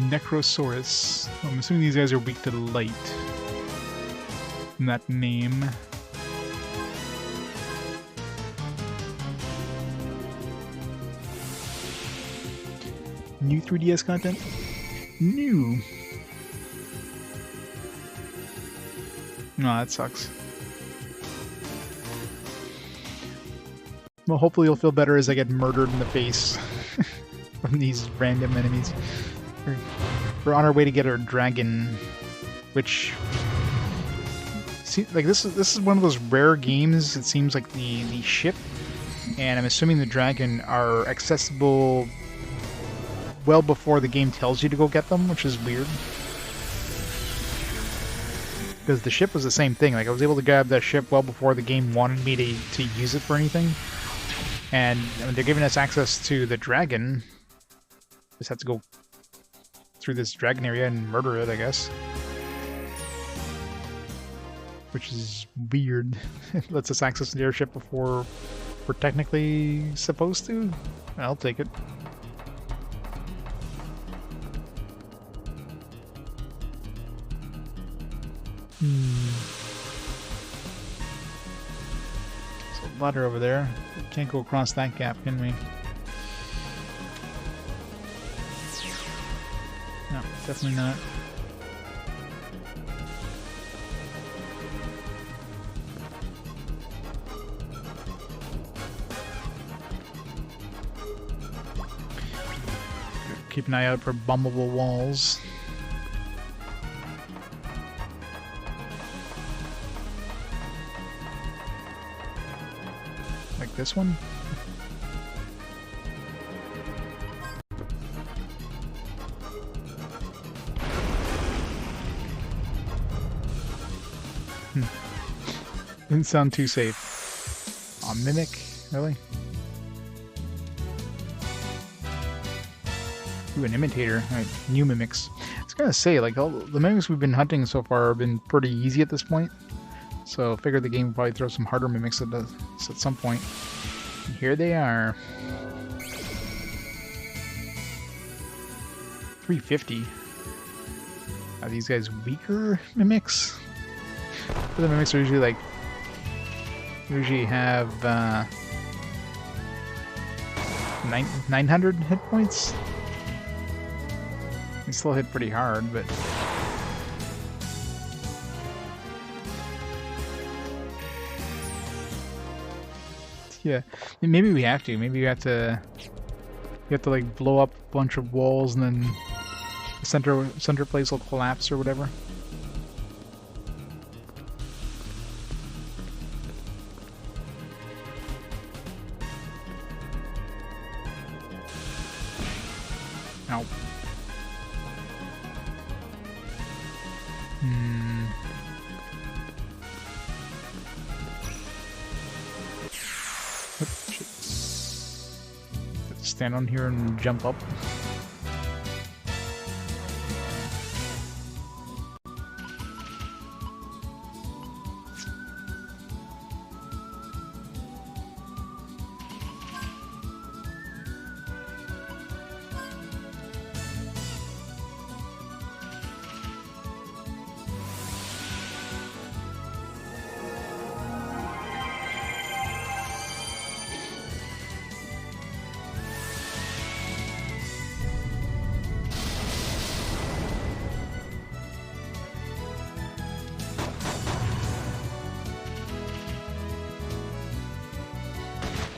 Necrosaurus. I'm assuming these guys are weak to light. In that name. New 3DS content? New! No, that sucks. Well, hopefully you'll feel better as I get murdered in the face from these random enemies. We're on our way to get our dragon, which... See, like this is one of those rare games. It seems like the ship and I'm assuming the dragon are accessible well before the game tells you to go get them, which is weird. Because the ship was the same thing. Like I was able to grab that ship well before the game wanted me to use it for anything. And I mean, they're giving us access to the dragon. Just have to go through this dragon area and murder it, I guess. Which is weird. It lets us access the airship before we're technically supposed to. I'll take it. There's a ladder over there. We can't go across that gap, can we? No, definitely not. Keep an eye out for bummable walls. Like this one? Didn't sound too safe. Aw, Mimic? Really? Ooh, an imitator. Alright, new mimics. I was gonna say, like, all the mimics we've been hunting so far have been pretty easy at this point. So I figured the game would probably throw some harder mimics at some point. And here they are. 350. Are these guys weaker mimics? The mimics are usually like... usually have 900 hit points. They still hit pretty hard, but... yeah, maybe we have to. Maybe we have to like blow up a bunch of walls and then the center place will collapse or whatever. Ow. Stand on here and jump up.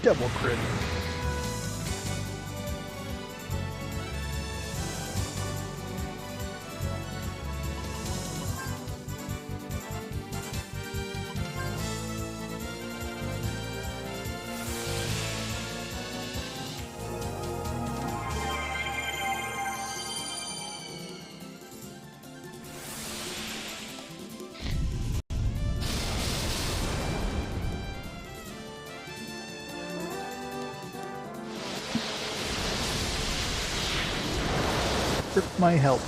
Double crit. Rip my help.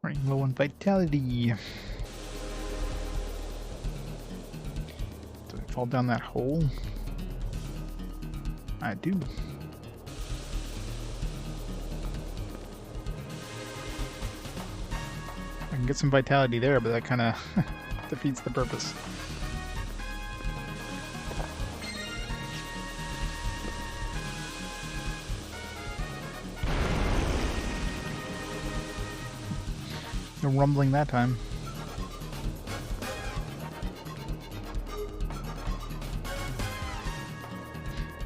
Running low on vitality. Do I fall down that hole? I do. I can get some vitality there, but that kind of defeats the purpose. No rumbling that time.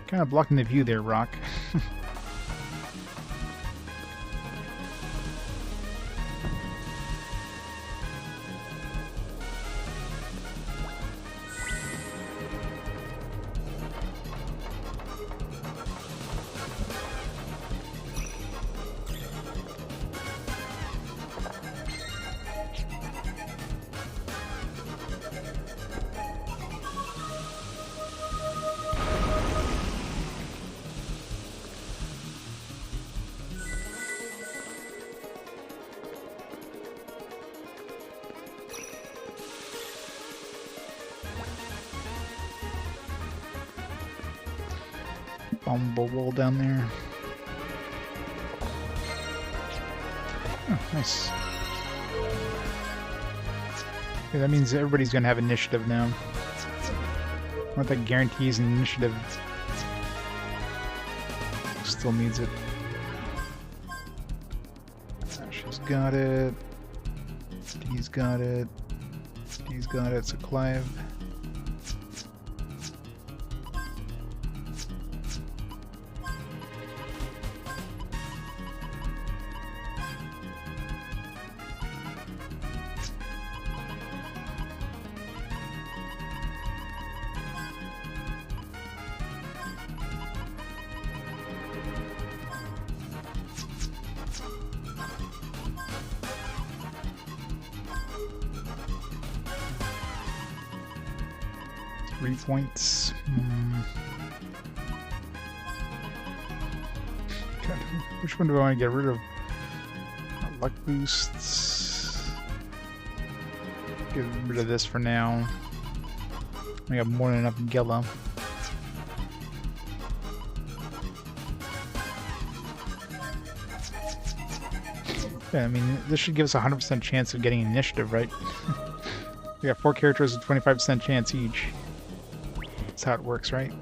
Kind of blocking the view there, Rock. Bumble wall down there. Oh, nice. Okay, that means everybody's gonna have initiative now. What that guarantees an initiative. Still needs it. Oh, she's got it. He's got it. He's got it. So Clive. Points. God, which one do I want to get rid of? Luck boosts. Get rid of this for now. I got more than enough Gela. Yeah, I mean, this should give us a 100% chance of getting initiative, right? We got 4 characters with 25% chance each. That's how it works, right?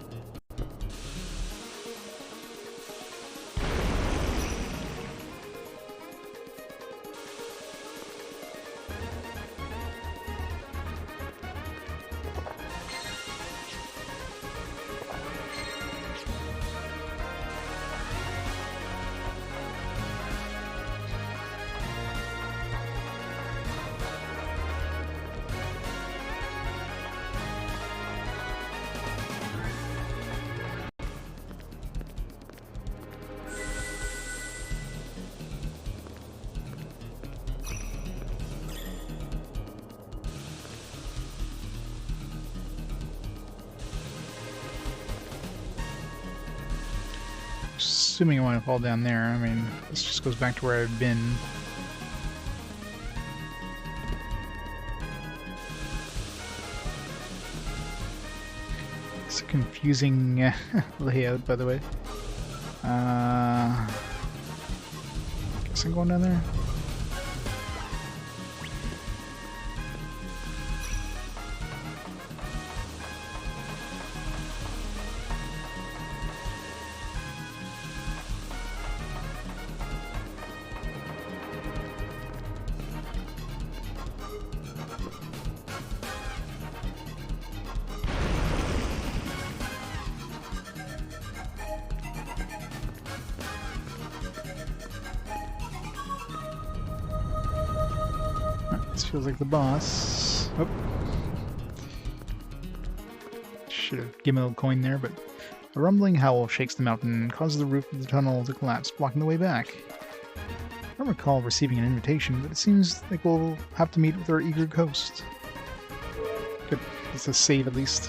Assuming I want to fall down there, I mean, this just goes back to where I've been. It's a confusing layout, by the way. Guess I'm going down there. This feels like the boss. Oh. Should have given a little coin there, but a rumbling howl shakes the mountain and causes the roof of the tunnel to collapse, blocking the way back. I don't recall receiving an invitation, but it seems like we'll have to meet with our eager host. Good. It's a save at least.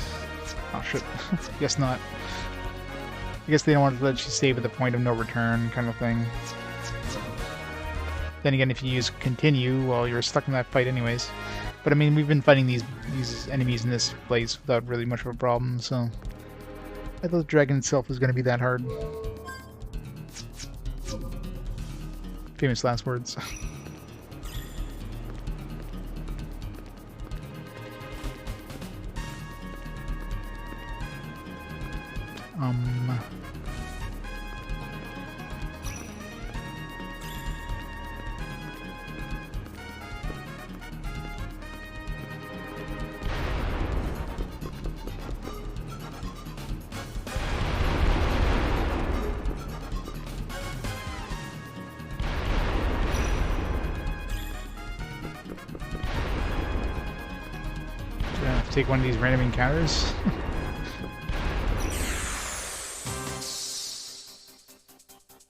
Oh shit. Guess not. I guess they don't want to let you save at the point of no return kind of thing. Then again, if you use continue, well, you're stuck in that fight anyways. But I mean, we've been fighting these enemies in this place without really much of a problem, so I thought the dragon itself was going to be that hard. Famous last words. Take one of these random encounters.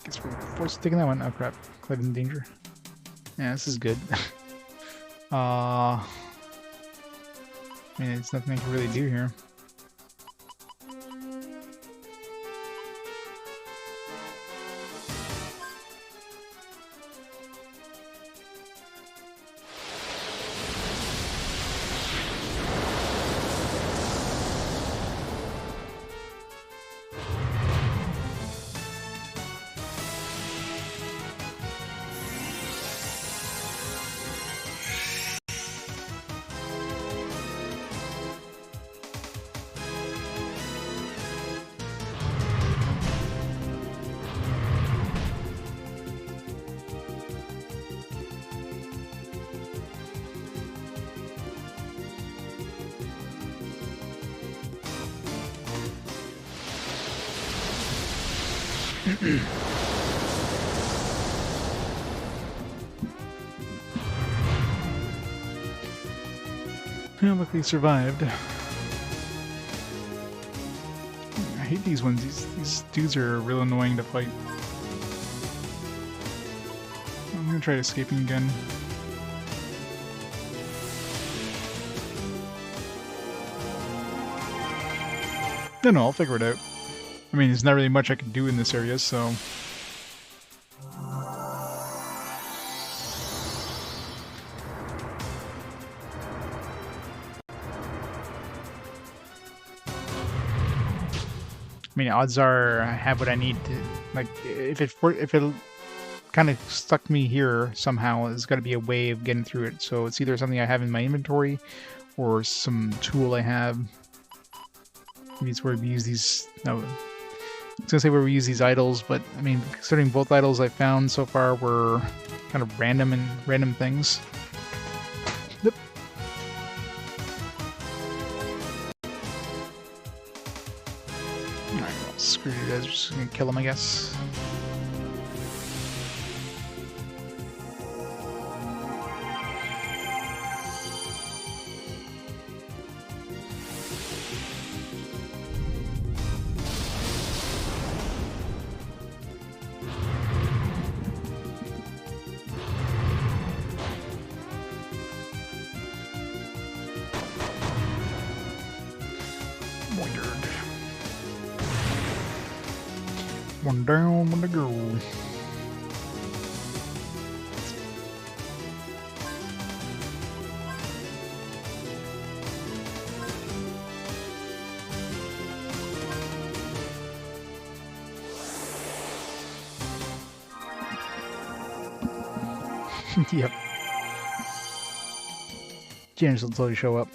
Guess we're forced to take that one. Oh crap, Clive in danger. Yeah, this is good. I mean, it's nothing I can really do here. Yeah, look, they survived. I hate these ones. These dudes are real annoying to fight. I'm gonna try escaping again. No, I'll figure it out. I mean, there's not really much I can do in this area, so... I mean, odds are I have what I need to... Like, if it kind of stuck me here somehow, there's got to be a way of getting through it. So it's either something I have in my inventory or some tool I have. Maybe it's where we use these... No, I was going to say where we use these idols, but I mean, considering both idols I found so far were kind of random things. Yep. Alright, well, screw you guys. We're just going to kill him, I guess. One down, one to go. Yep. James will totally show up.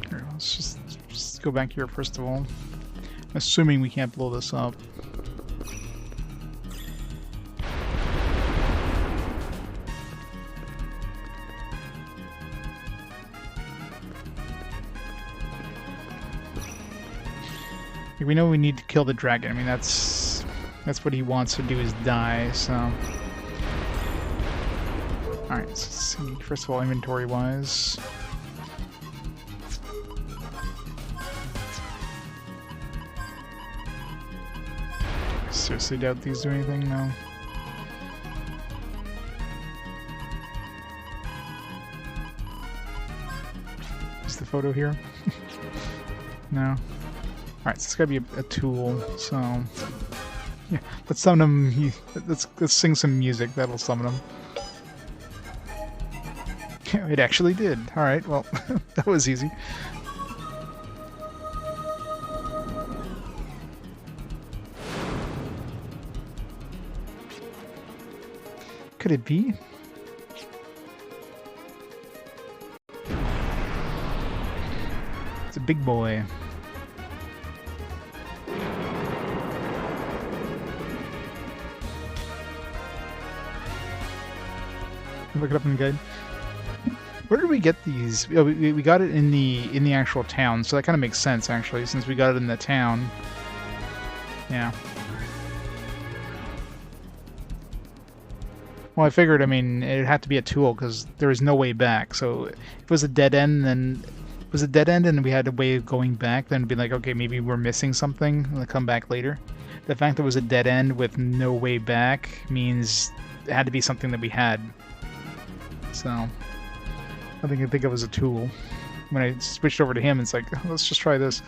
Here, let's just go back here first of all. Assuming we can't blow this up. We know we need to kill the dragon. I mean, that's what he wants to do, is die, so... Alright, let's see. First of all, inventory-wise... Seriously doubt these do anything? No. Is the photo here? No. Alright, so it's gotta be a tool, so... Yeah, let's summon him. Let's sing some music, that'll summon him. Yeah, it actually did. Alright, well, that was easy. Could it be? It's a big boy. Look it up in the guide. Where did we get these? Oh, we got it in the actual town, so that kind of makes sense actually, since we got it in the town. Yeah. Well, I figured, I mean, it had to be a tool because there was no way back. So if it was a dead end, then it was a dead end, and we had a way of going back. Then it'd be like, okay, maybe we're missing something, and we'll come back later. The fact that it was a dead end with no way back means it had to be something that we had. So, nothing I think of as a tool. When I switched over to him, it's like, let's just try this.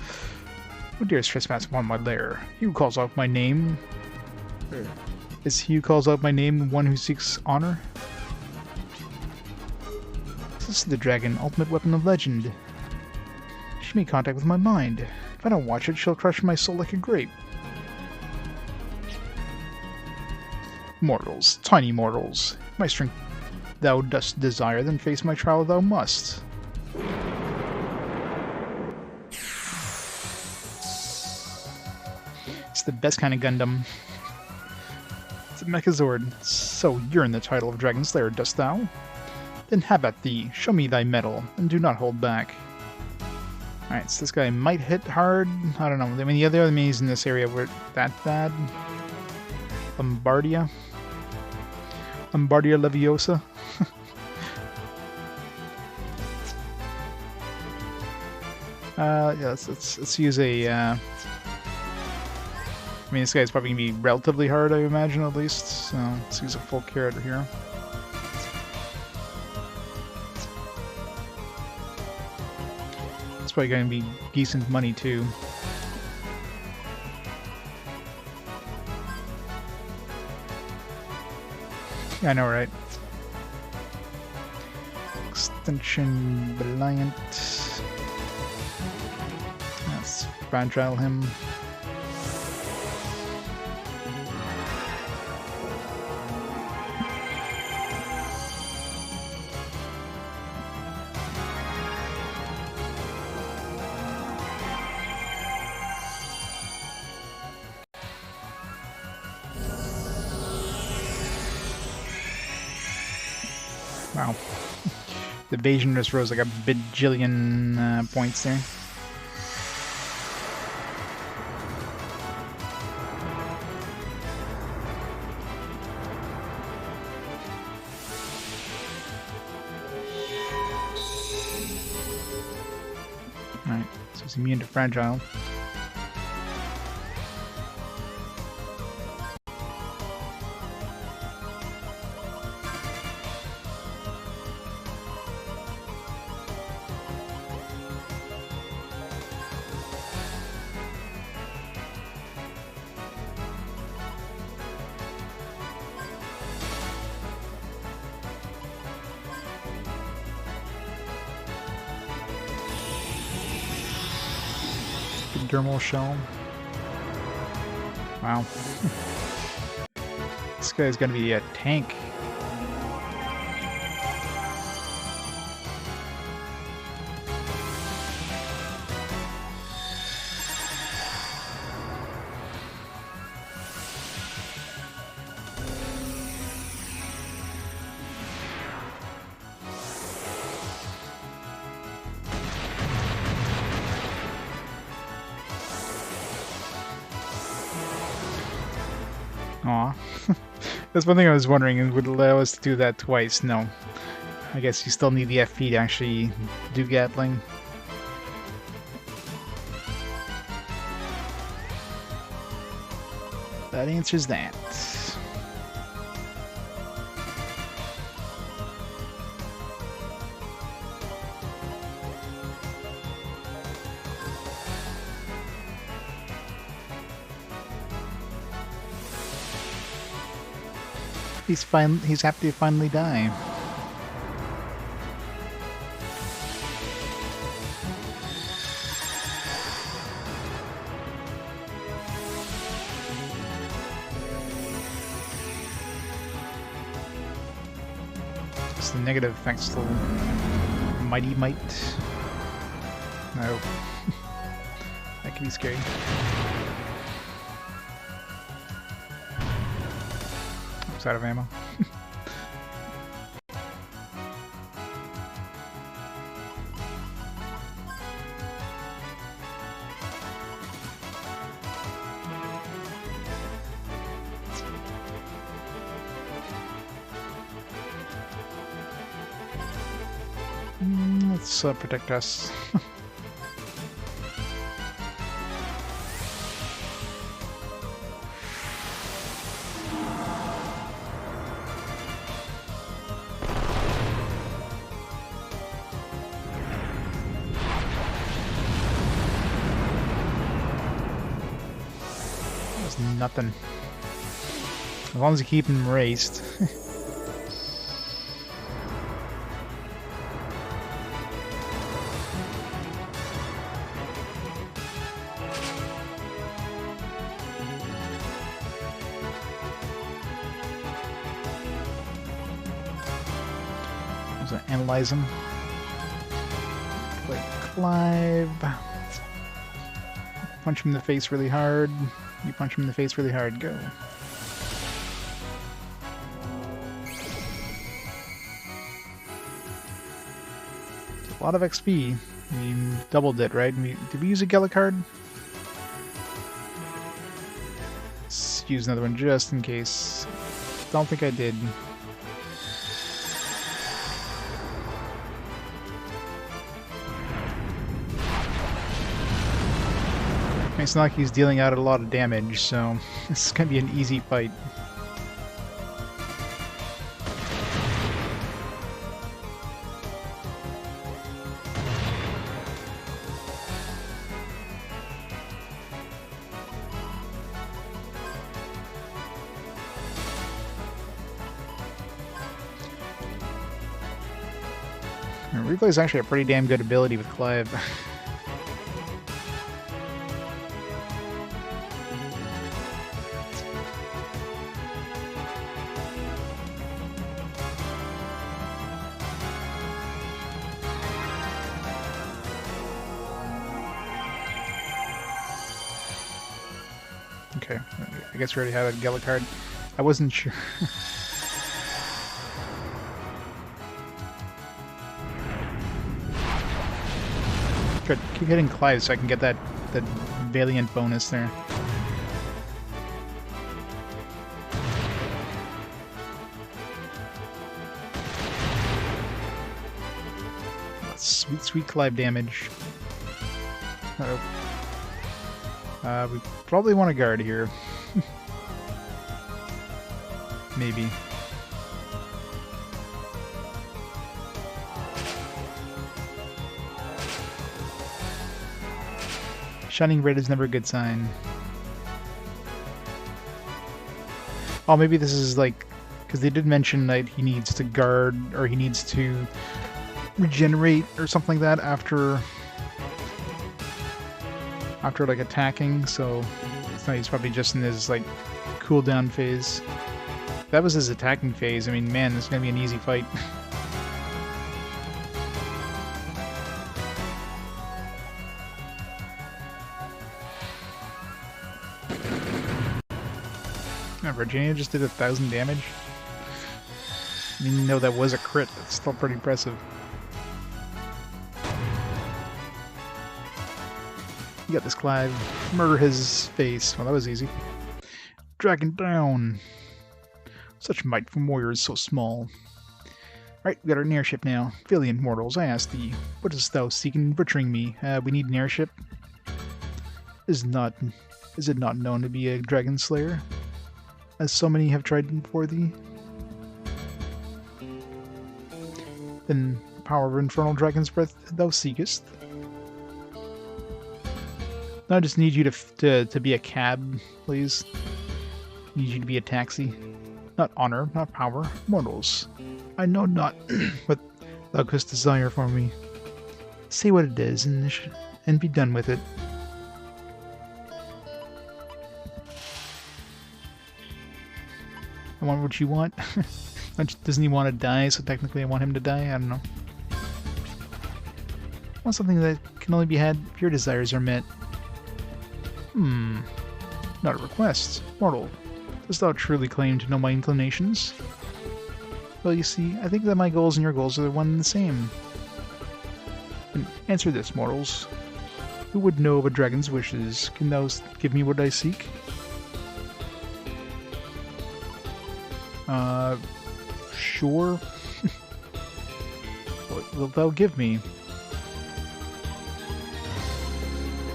Who dares trespass upon my lair? He who calls out my name... Is he who calls out my name the one who seeks honor? This is the dragon, ultimate weapon of legend. She made contact with my mind. If I don't watch it, she'll crush my soul like a grape. Mortals, tiny mortals, my strength thou dost desire, then face my trial thou must. It's the best kind of Gundam. It's a Mechazord. So you're in the title of Dragon Slayer, dost thou? Then have at thee, show me thy mettle, and do not hold back. Alright, so this guy might hit hard. I don't know. I mean, the other enemies in this area were that bad. Bombardia Leviosa. Yeah, let's use a. I mean, this guy's probably gonna be relatively hard, I imagine, at least. So let's use a full carrot here. It's probably gonna be decent money too. Yeah, I know, right? Extension Reliant. Let's fragile him. Wow. The evasion just rose like a bajillion points there. Alright, so it's immune to fragile. Dermal shell. Wow. This guy's gonna be a tank. Aw. That's one thing I was wondering, it would allow us to do that twice. No. I guess you still need the FP to actually do Gatling. That answers that. He's happy to finally die. It's the negative effects still mighty might. No. That could be scary. Out of ammo. Let's protect us. That's nothing. As long as you keep him raised. Analyze him. Like Clive. Punch him in the face really hard. You punch him in the face really hard. Go. A lot of XP. We doubled it, right? Did we use a Gela card? Let's use another one just in case. Don't think I did. It's not like he's dealing out a lot of damage, so this is going to be an easy fight. Replay is actually a pretty damn good ability with Clive. Okay, I guess we already had a Gela card. I wasn't sure. Good. Keep hitting Clive so I can get that Valiant bonus there. Sweet, sweet Clive damage. Uh-oh. We probably want to guard here. Maybe. Shining red is never a good sign. Oh, maybe this is like... Because they did mention that he needs to guard, or he needs to regenerate, or something like that after like attacking, so he's probably just in his like cooldown phase. If that was his attacking phase, I mean, man, this is gonna be an easy fight. Virginia just did 1,000 damage. I mean, no, that was a crit. That's still pretty impressive. You got this, Clive. Murder his face. Well, that was easy. Dragon down. Such might from warriors so small. Right, we got our airship now. Valiant mortals, I ask thee, what dost thou seek in butchering me? We need an airship. Is it not known to be a dragon slayer, as so many have tried before thee? Then the power of infernal dragon's breath thou seekest. I just need you to be a cab, please. Need you to be a taxi. Not honor, not power, mortals. I know not what thou couldst desire for me. Say what it is, and be done with it. I want what you want. Doesn't he want to die, so technically I want him to die? I don't know. I want something that can only be had if your desires are met. Not a request. Mortal, dost thou truly claim to know my inclinations? Well, you see, I think that my goals and your goals are one and the same. And answer this, mortals. Who would know of a dragon's wishes? Can thou give me what I seek? Sure. What wilt thou give me?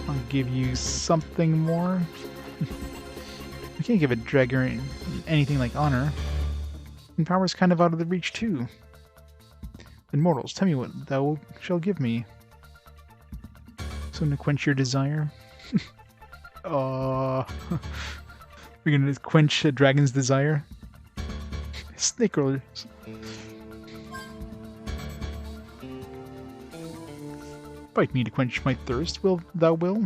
I'll give you something more. We can't give a dragon anything like honor. And power's kind of out of the reach too. Then mortals, tell me what thou shalt give me. Something to quench your desire. We're gonna quench a dragon's desire. Snake rollers. Bite me to quench my thirst, will thou will?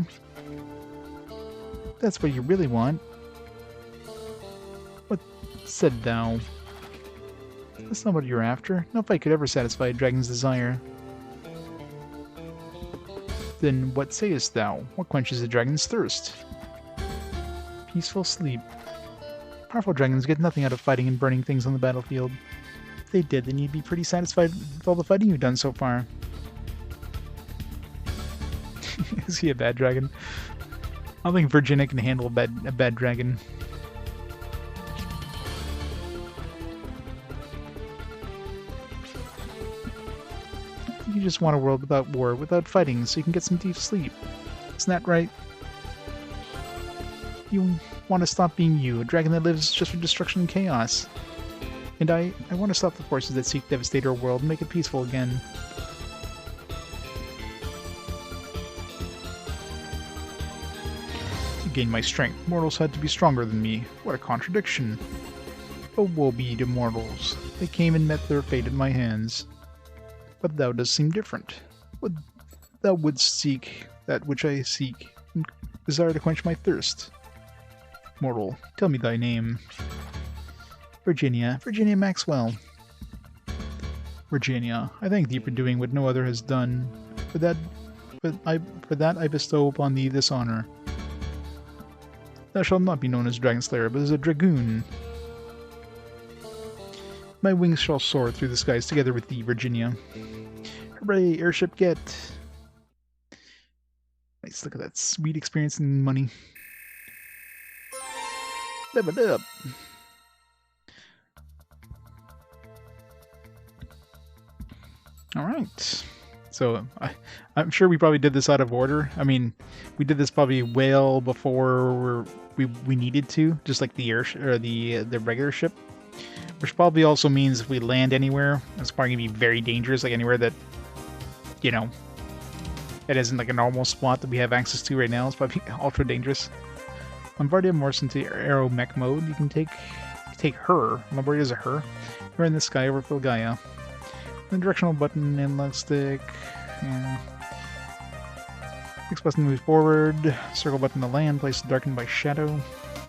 That's what you really want. What said thou? That's not what you're after. No fight could ever satisfy a dragon's desire. Then what sayest thou? What quenches a dragon's thirst? Peaceful sleep. Powerful dragons get nothing out of fighting and burning things on the battlefield. If they did, then you'd be pretty satisfied with all the fighting you've done so far. Is he a bad dragon? I don't think Virginia can handle a bad dragon. You just want a world without war, without fighting, so you can get some deep sleep. Isn't that right? You want to stop being you, a dragon that lives just for destruction and chaos. And I want to stop the forces that seek to devastate our world and make it peaceful again. To gain my strength, mortals had to be stronger than me. What a contradiction. Oh, woe be to mortals. They came and met their fate at my hands. But thou dost seem different. Thou wouldst seek that which I seek, and desire to quench my thirst. Mortal, tell me thy name. Virginia Maxwell. Virginia, I thank thee for doing what no other has done. For that I bestow upon thee this honor. Thou shalt not be known as Dragon Slayer, but as a dragoon. My wings shall soar through the skies together with thee, Virginia. Hooray, airship get! Nice, look at that sweet experience and money. Live it up! Alright. So, I'm sure we probably did this out of order. I mean, we did this probably well before we needed to, just like the the regular ship. Which probably also means if we land anywhere, it's probably going to be very dangerous, like anywhere that, you know, it isn't like a normal spot that we have access to right now. It's probably ultra dangerous. Lombardia morphs into aero mech mode. You can take her. Lombardia is a her. We're in the sky over Filgaia. The directional button, analog stick. Yeah. X button to move forward. Circle button to land. Place darkened by shadow.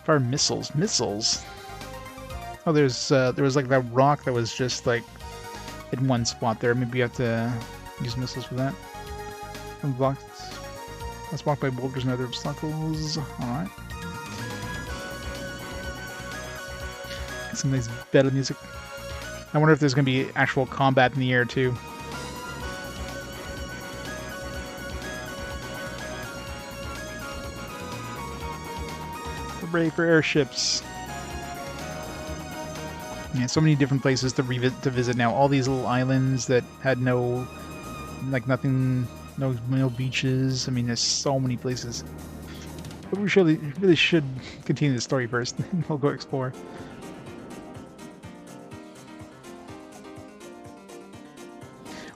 Fire missiles. Missiles. Oh, there was like that rock that was just like in one spot there. Maybe you have to use missiles for that. Unblocked. That's blocked by boulders and other obstacles. Alright. Some nice battle music. I wonder if there's going to be actual combat in the air too. Hooray for airships. Yeah, so many different places to visit now. All these little islands that had no, like nothing, no beaches. I mean, there's so many places. But we really should continue the story first. We'll go explore.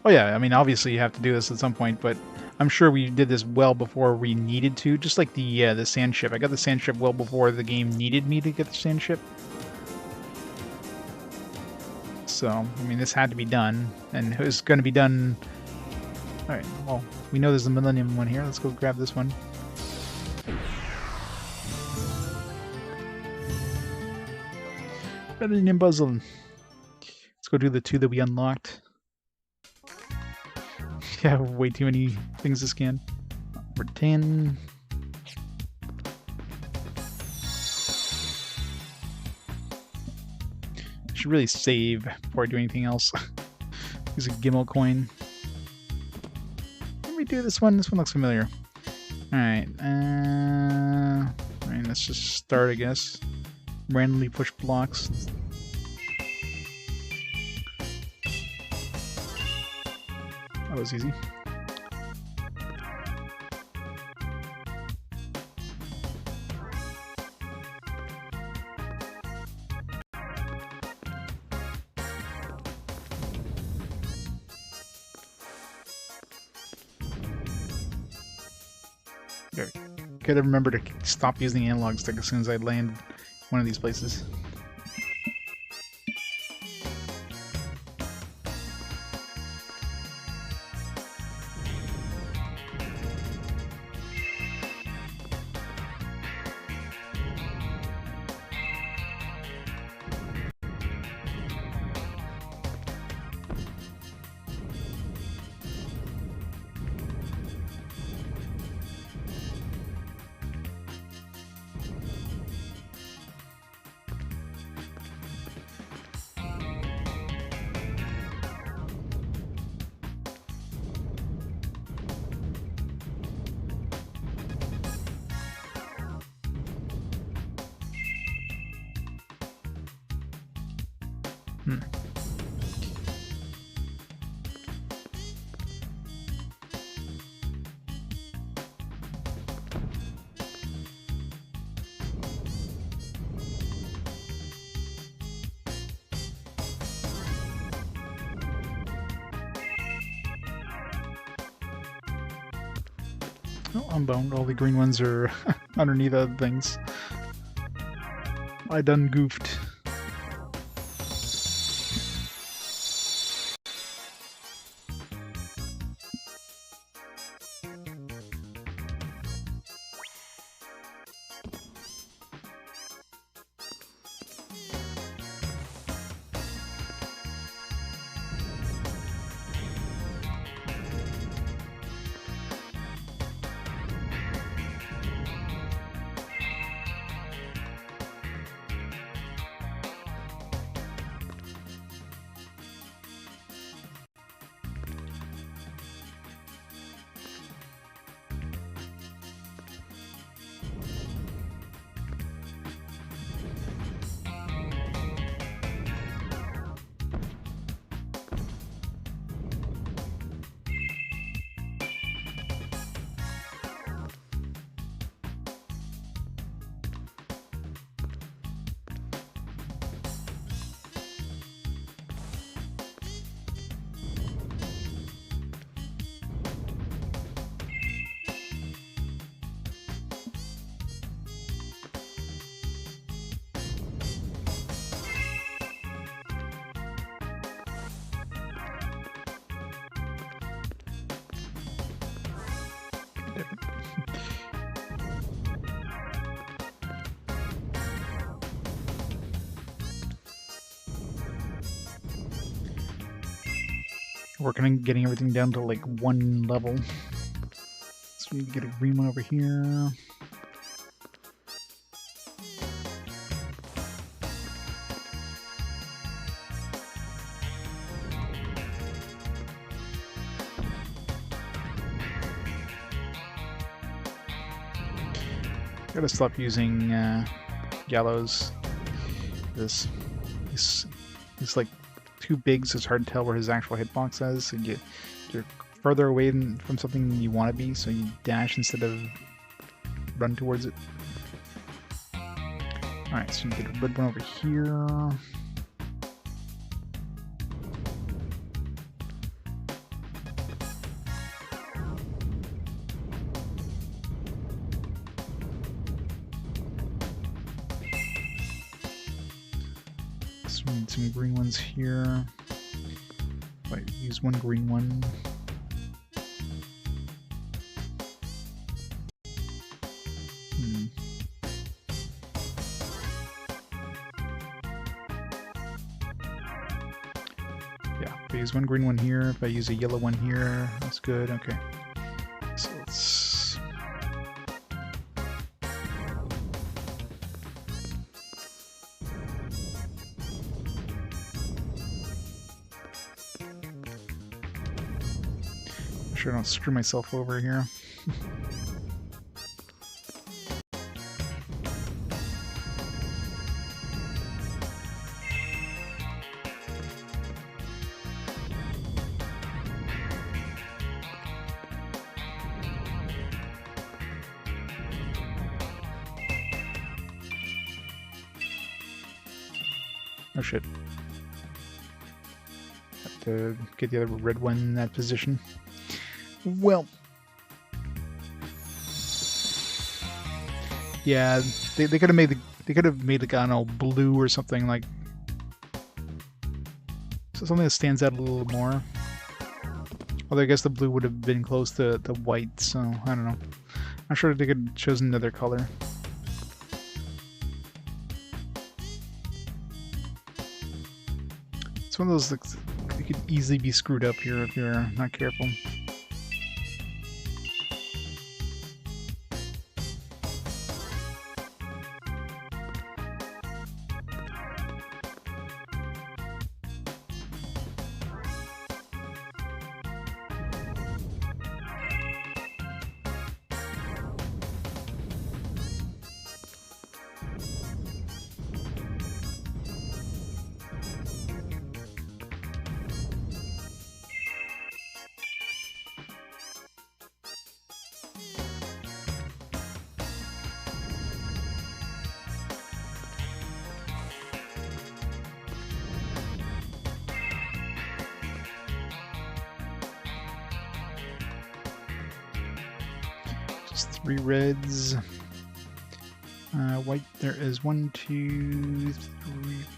Oh yeah, I mean, obviously you have to do this at some point, but I'm sure we did this well before we needed to. Just like the sand ship. I got the sand ship well before the game needed me to get the sand ship. So, I mean, this had to be done, and it was going to be done... Alright, well, we know there's a Millennium one here. Let's go grab this one. Millennium Puzzle. Let's go do the 2 that we unlocked. Yeah, way too many things to scan. Number 10... Should really save before I do anything else. Use a Gimel coin. Let me do this one. This one looks familiar. Alright. Alright, let's just start, I guess. Randomly push blocks. That was easy. Gotta remember to stop using the analog stick as soon as I land one of these places. Oh, I'm boned. All the green ones are underneath other things. I done goofed. Working on getting everything down to like one level. So you get a green one over here. Gotta stop using Gallows. He's like too big, so it's hard to tell where his actual hitbox is. So you're further away from something you want to be, so you dash instead of run towards it. Alright, so you get a red one over here. Some green ones here. Might use one green one. Yeah, if I use one green one here, if I use a yellow one here, that's good. Okay. So let's... Sure I don't screw myself over here. Oh shit. Have to get the other red one in that position. Well, yeah, they could have made They could have made like, I don't know, blue or something like. So something that stands out a little more. Although I guess the blue would have been close to the white, so I don't know. I'm sure they could have chosen another color. It's one of those like, it could easily be screwed up here if you're not careful. Just 3 reds. White, there is 1, 2, 3,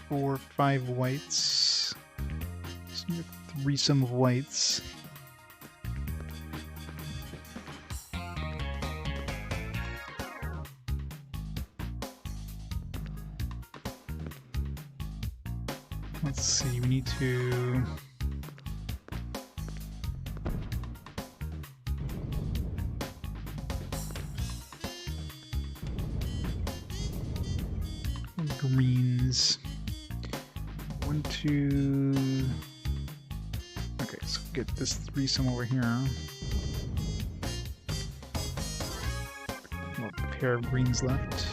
4, 5 whites. So you have threesome of whites. Let's see, we need to... greens. 1, 2... Okay, so get this threesome over here. Well, a pair of greens left.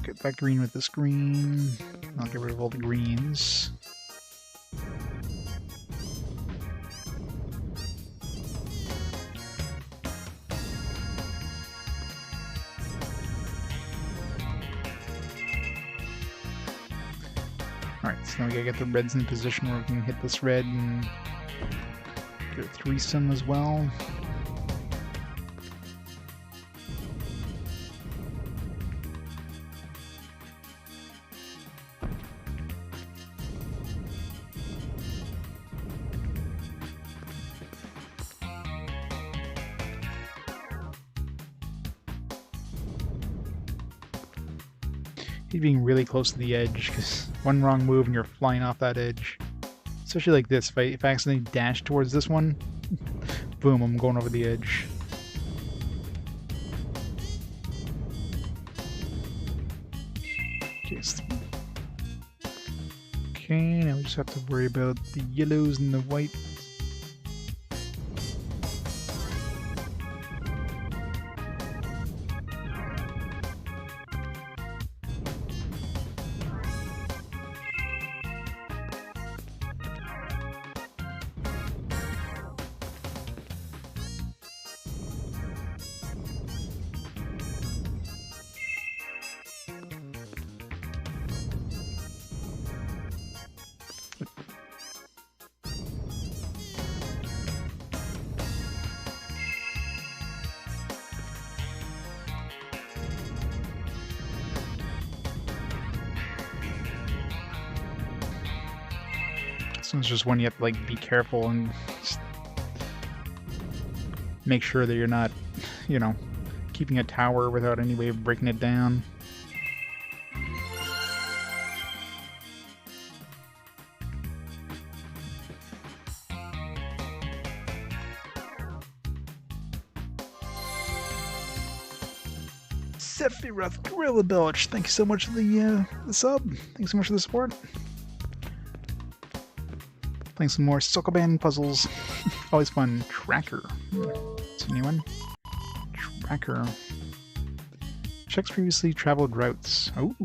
Get that green with this green. I'll get rid of all the greens. Alright, so now we gotta get the reds in position where we can hit this red and get a threesome as well. Being really close to the edge, because one wrong move and you're flying off that edge. Especially like this, if I accidentally dash towards this one, boom, I'm going over the edge. Okay, now we just have to worry about the yellows and the whites. This one's just one you have to like be careful and just make sure that you're not, you know, keeping a tower without any way of breaking it down. Sephiroth Gorilla Belch, thank you so much for the sub. Thanks so much for the support. Playing some more Sokoban puzzles. Always fun. Tracker. It's a new one. Tracker. Checks previously traveled routes. Oh.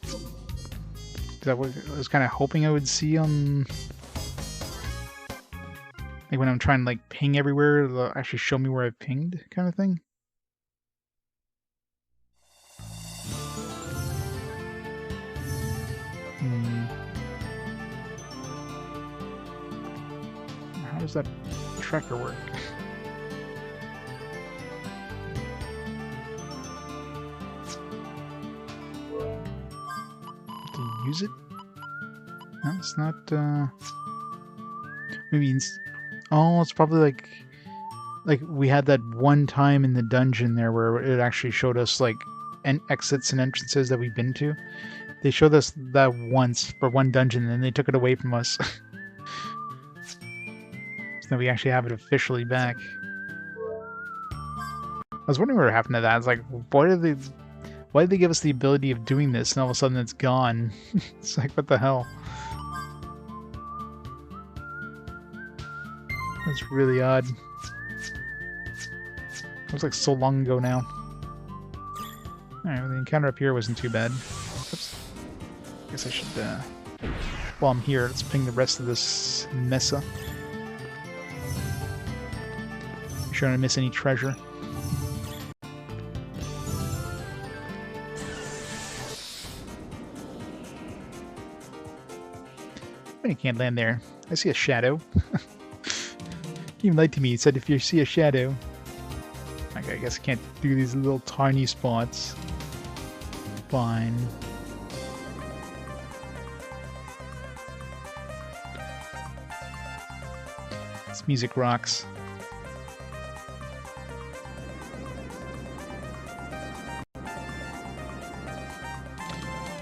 Is that what I was kind of hoping I would see on... Like when I'm trying to like ping everywhere, it'll actually show me where I've pinged kind of thing. does that tracker work? To use it? No, it's not, maybe oh, it's probably like we had that one time in the dungeon there where it actually showed us like exits and entrances that we've been to. They showed us that once for one dungeon, and then they took it away from us. So now we actually have it officially back. I was wondering what happened to that. It's like, why did they give us the ability of doing this, and all of a sudden it's gone? It's like, what the hell? That's really odd. It was like so long ago now. Alright, well, the encounter up here wasn't too bad. Oops. I guess I should, while I'm here, let's ping the rest of this mesa. Make sure I don't miss any treasure. You can't land there. I see a shadow. He even lied to me. He said if you see a shadow. Okay, I guess I can't do these little tiny spots. Fine. This music rocks.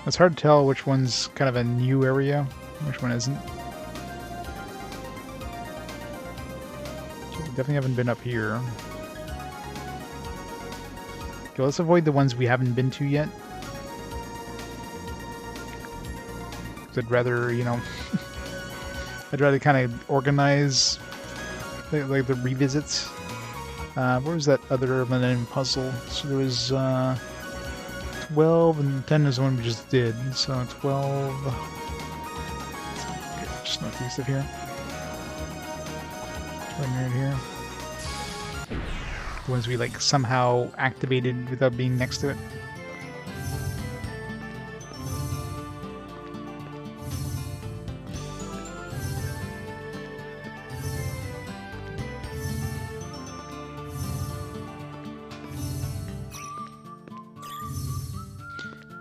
It's hard to tell which one's kind of a new area, which one isn't. So we definitely haven't been up here. Okay, let's avoid the ones we haven't been to yet. I'd rather, you know, I'd rather kind of organize like the revisits. Where was that other Millennium Puzzle? So there was 12 and 10 is the one we just did. So 12. Okay, just northeast of here. Right here. The ones we like somehow activated without being next to it.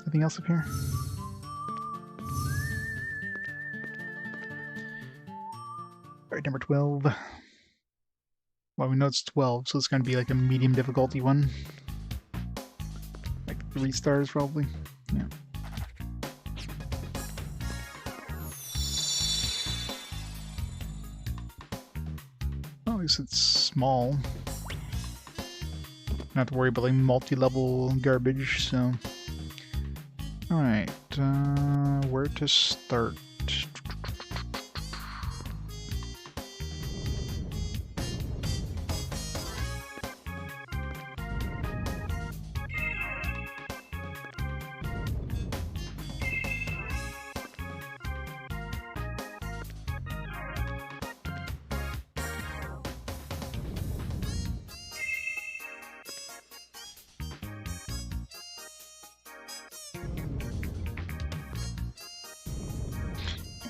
Anything else up here? Alright, number 12. Well, we know it's 12, so it's going to be like a medium difficulty one. Like 3 stars, probably. Yeah. Well, at least it's small. Not have to worry about like multi-level garbage, so... Alright, where to start?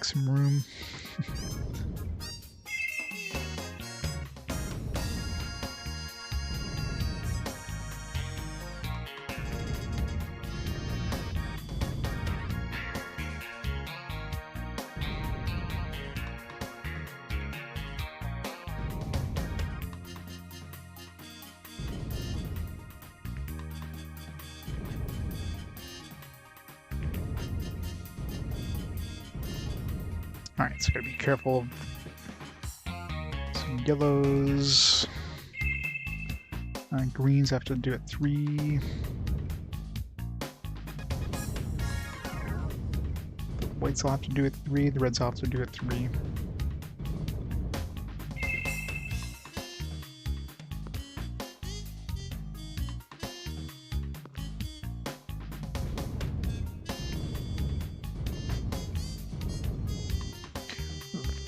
Some room. Alright, so gotta be careful of some yellows. Greens have to do it 3. The whites will have to do it 3, the reds will have to do it 3.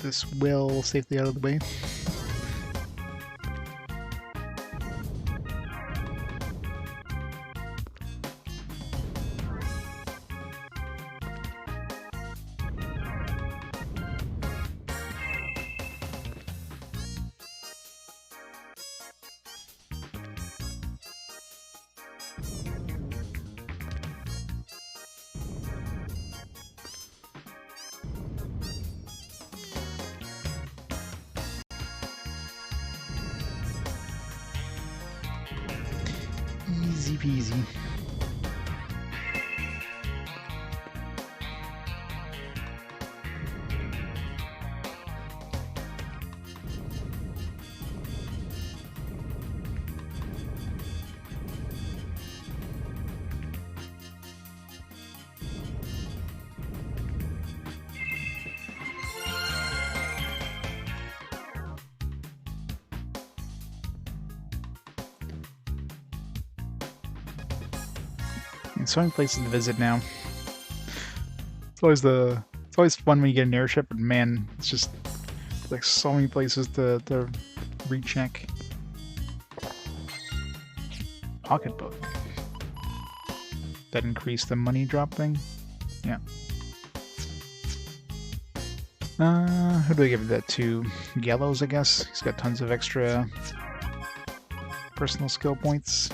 This well safely out of the way. Easy peasy. So many places to visit now. It's always fun when you get an airship, but man, it's just like so many places to recheck. Pocketbook. That increased the money drop thing? Yeah. Who do I give that to? Gallows, I guess. He's got tons of extra personal skill points.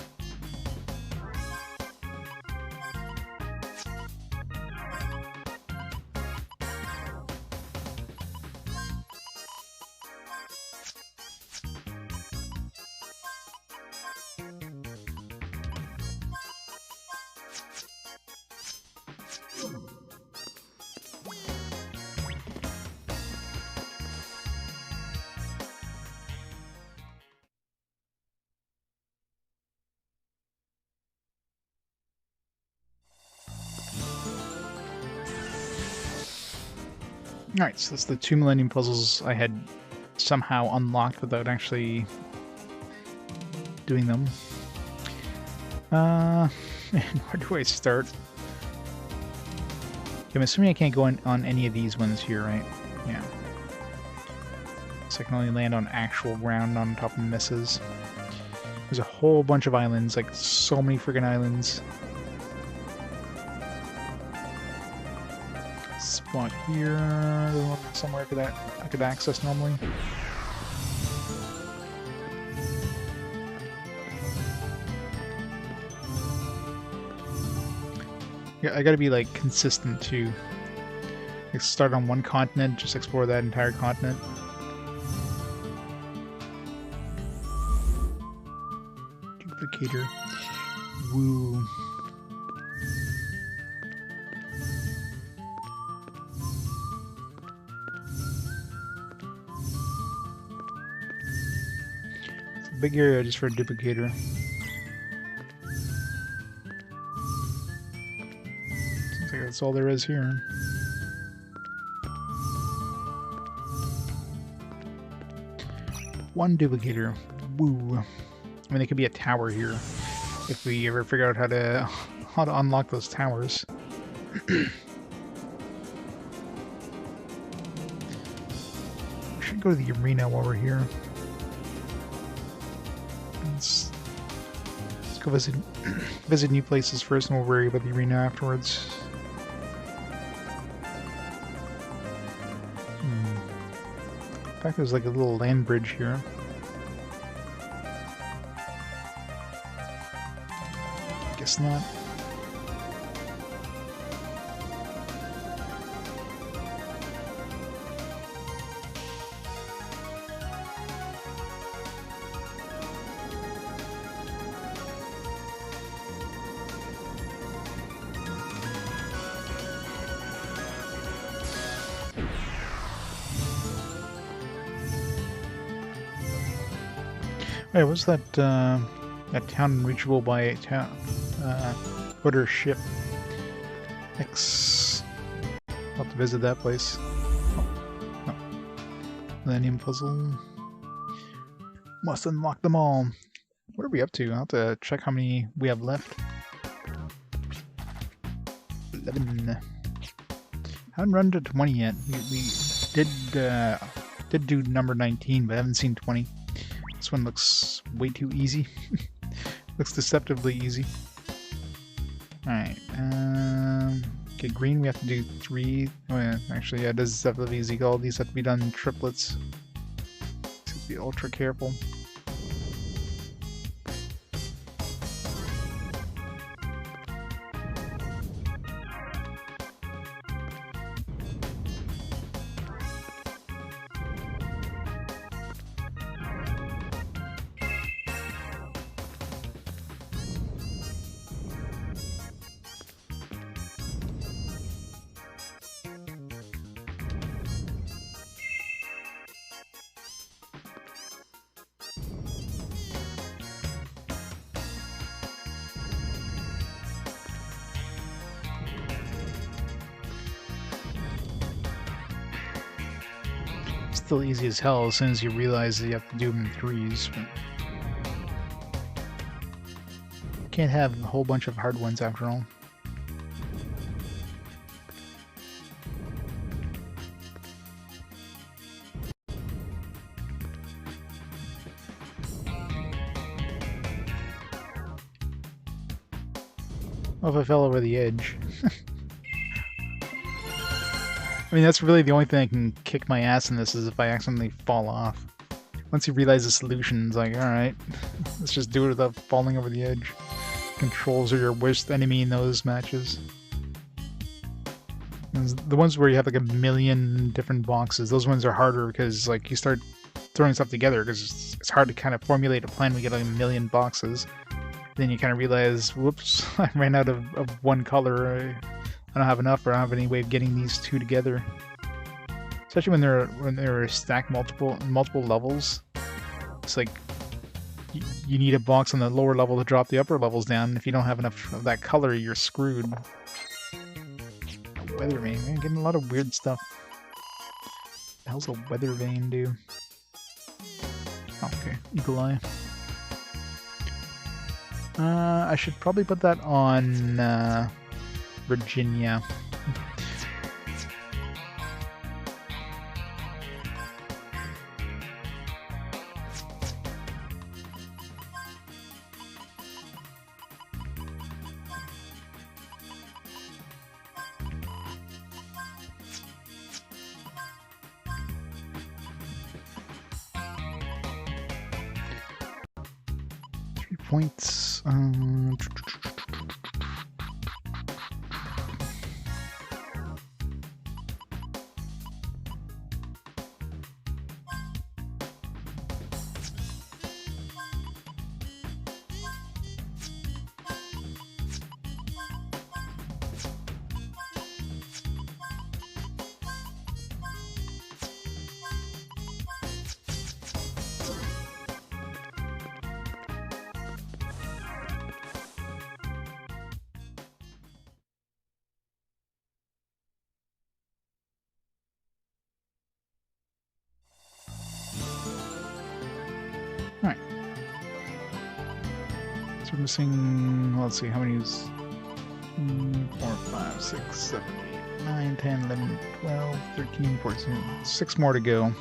Alright, so that's the 2 Millennium Puzzles I had somehow unlocked without actually doing them. And where do I start? I'm assuming I can't go on any of these ones here, right? Yeah. So I can only land on actual ground on top of misses. There's a whole bunch of islands, like so many friggin' islands. Spot here, somewhere I could access normally. Yeah, I gotta be like consistent too. Like start on one continent, just explore that entire continent. Duplicator. Woo. Big area just for a duplicator. Seems like that's all there is here. One duplicator. Woo. I mean, there could be a tower here if we ever figure out how to unlock those towers. We should go to the arena while we're here. Let's go visit new places first, and we'll worry about the arena afterwards. In fact, there's like a little land bridge here. Guess not. Hey, what's that that town unreachable by a town order ship? X. I'll have to visit that place. Oh, no. Millennium Puzzle. Must unlock them all. What are we up to? I'll have to check how many we have left. 11. Haven't run to 20 yet. We did do number 19, but I haven't seen 20. This one looks way too easy. Looks deceptively easy. Alright, okay, green we have to do 3. Oh yeah, actually, yeah, it is deceptively easy. All these have to be done in triplets. So be ultra careful. still easy as hell as soon as you realize that you have to do them in threes. But you can't have a whole bunch of hard ones after all. Well, if I fell over the edge. I mean, that's really the only thing that can kick my ass in this is if I accidentally fall off. Once you realize the solution, it's like, alright, let's just do it without falling over the edge. Controls are your worst enemy in those matches. And the ones where you have like a million different boxes, those ones are harder because like you start throwing stuff together because it's hard to kind of formulate a plan when you get like a million boxes. Then you kind of realize, whoops, I ran out of one color. I don't have enough, or I don't have any way of getting these two together. Especially when they're stacked multiple levels. It's like you need a box on the lower level to drop the upper levels down. If you don't have enough of that color, you're screwed. Weather vane, man, getting a lot of weird stuff. What the hell's a weather vane do? Oh, okay, eagle eye. I should probably put that on Virginia. 3 points. Alright. So we're missing, let's see, how many is 4, 5, 6, 7, 8, 9, 10, 11, 12, 13, 14, 6 more to go.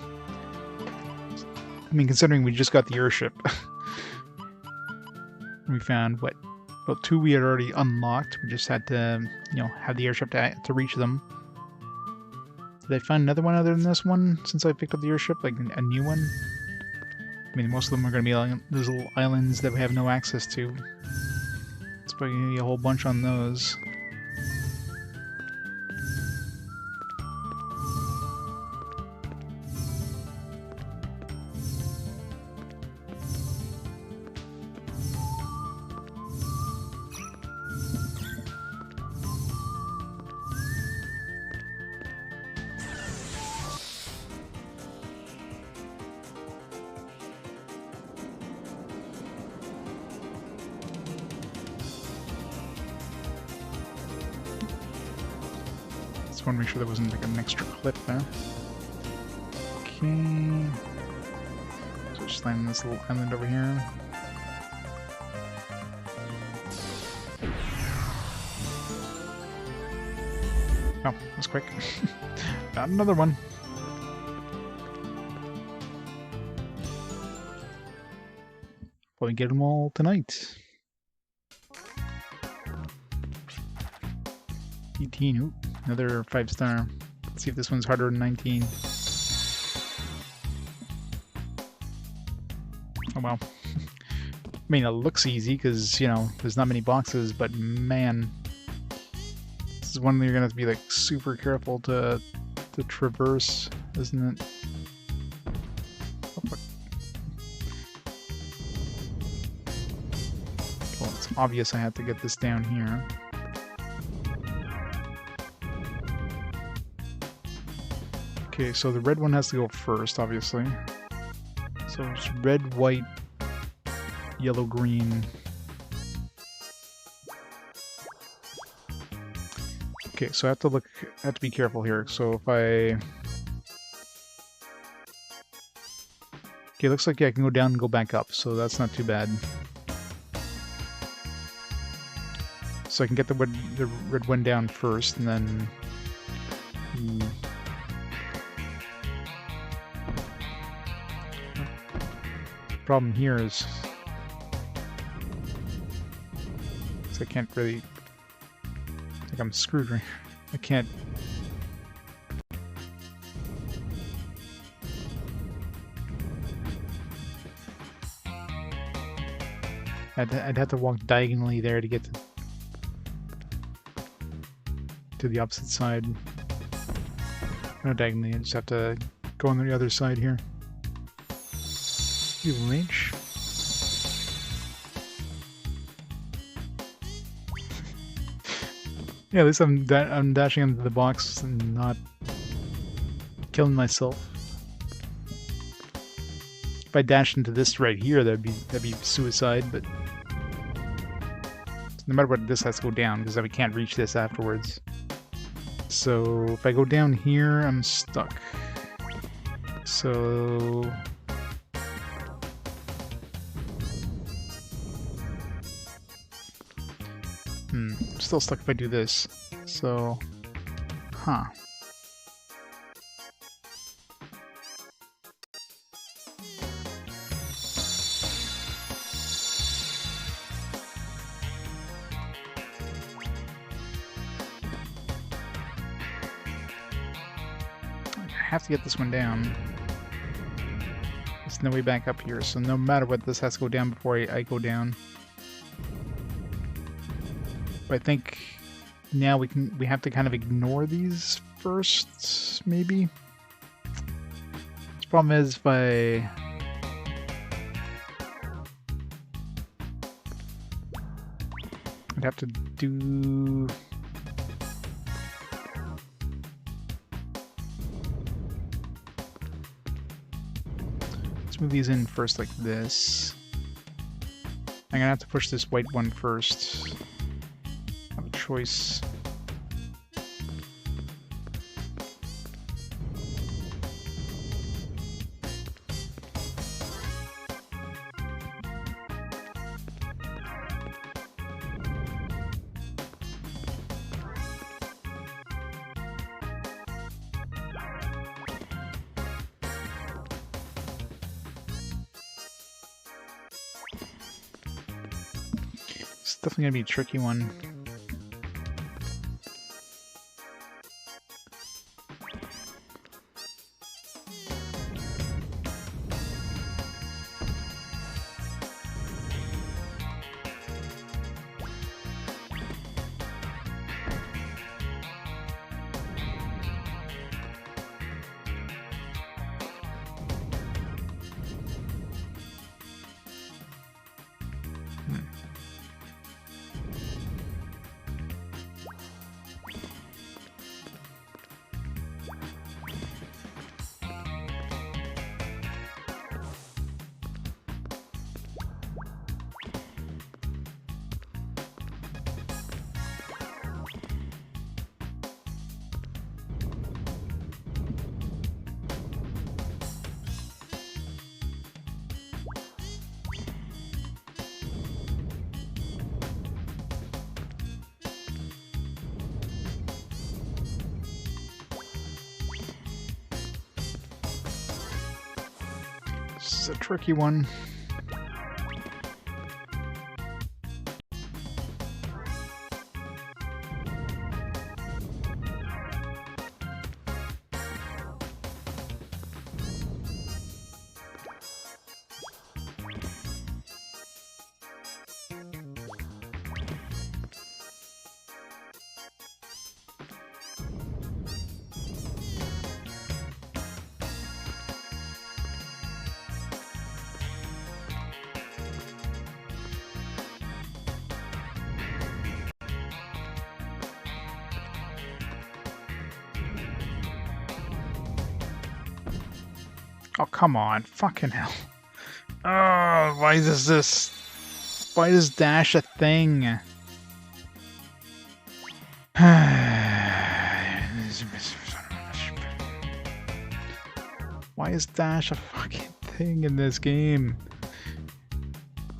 I mean, considering we just got the airship. We found, what, about 2 we had already unlocked. We just had to, you know, have the airship to reach them. Did I find another one other than this one since I picked up the airship? Like a new one? I mean, most of them are going to be like those little islands that we have no access to. It's probably going to be a whole bunch on those. Just want to make sure there wasn't like an extra clip there. Okay. So just land on this little island over here. Oh, that's quick. Got another one. Probably get them all tonight. 18, ooh, another 5-star. Let's see if this one's harder than 19. Oh wow. I mean, it looks easy because, you know, there's not many boxes, but man, this is one that you're gonna have to be like super careful to traverse, isn't it? Oh, well, it's obvious I have to get this down here. Okay, so the red one has to go first, obviously. So it's red, white, yellow, green. Okay, so I have to be careful here. So if I Okay, looks like I can go down and go back up, so that's not too bad. So I can get the red one down first, and then... problem here is... I can't really... I think I'm screwed right. I can't... I'd have to walk diagonally there to get to the opposite side. No, diagonally, I just have to go on the other side here. You reach. Yeah, at least I'm dashing into the box and not killing myself. If I dash into this right here, that'd be suicide. But no matter what, this has to go down because we can't reach this afterwards. So if I go down here, I'm stuck. So I'm still stuck if I do this. So, huh. I have to get this one down. There's no way back up here, so no matter what, this has to go down before I go down. But I think now we have to kind of ignore these first, maybe. The problem is if I'd have to do. Let's move these in first like this. I'm gonna have to push this white one first. Have a choice. It's definitely gonna be a tricky one. This is a tricky one. Oh, come on. Fucking hell. Oh, why is this? Why is dash a thing? Why is dash a fucking thing? thing in this game.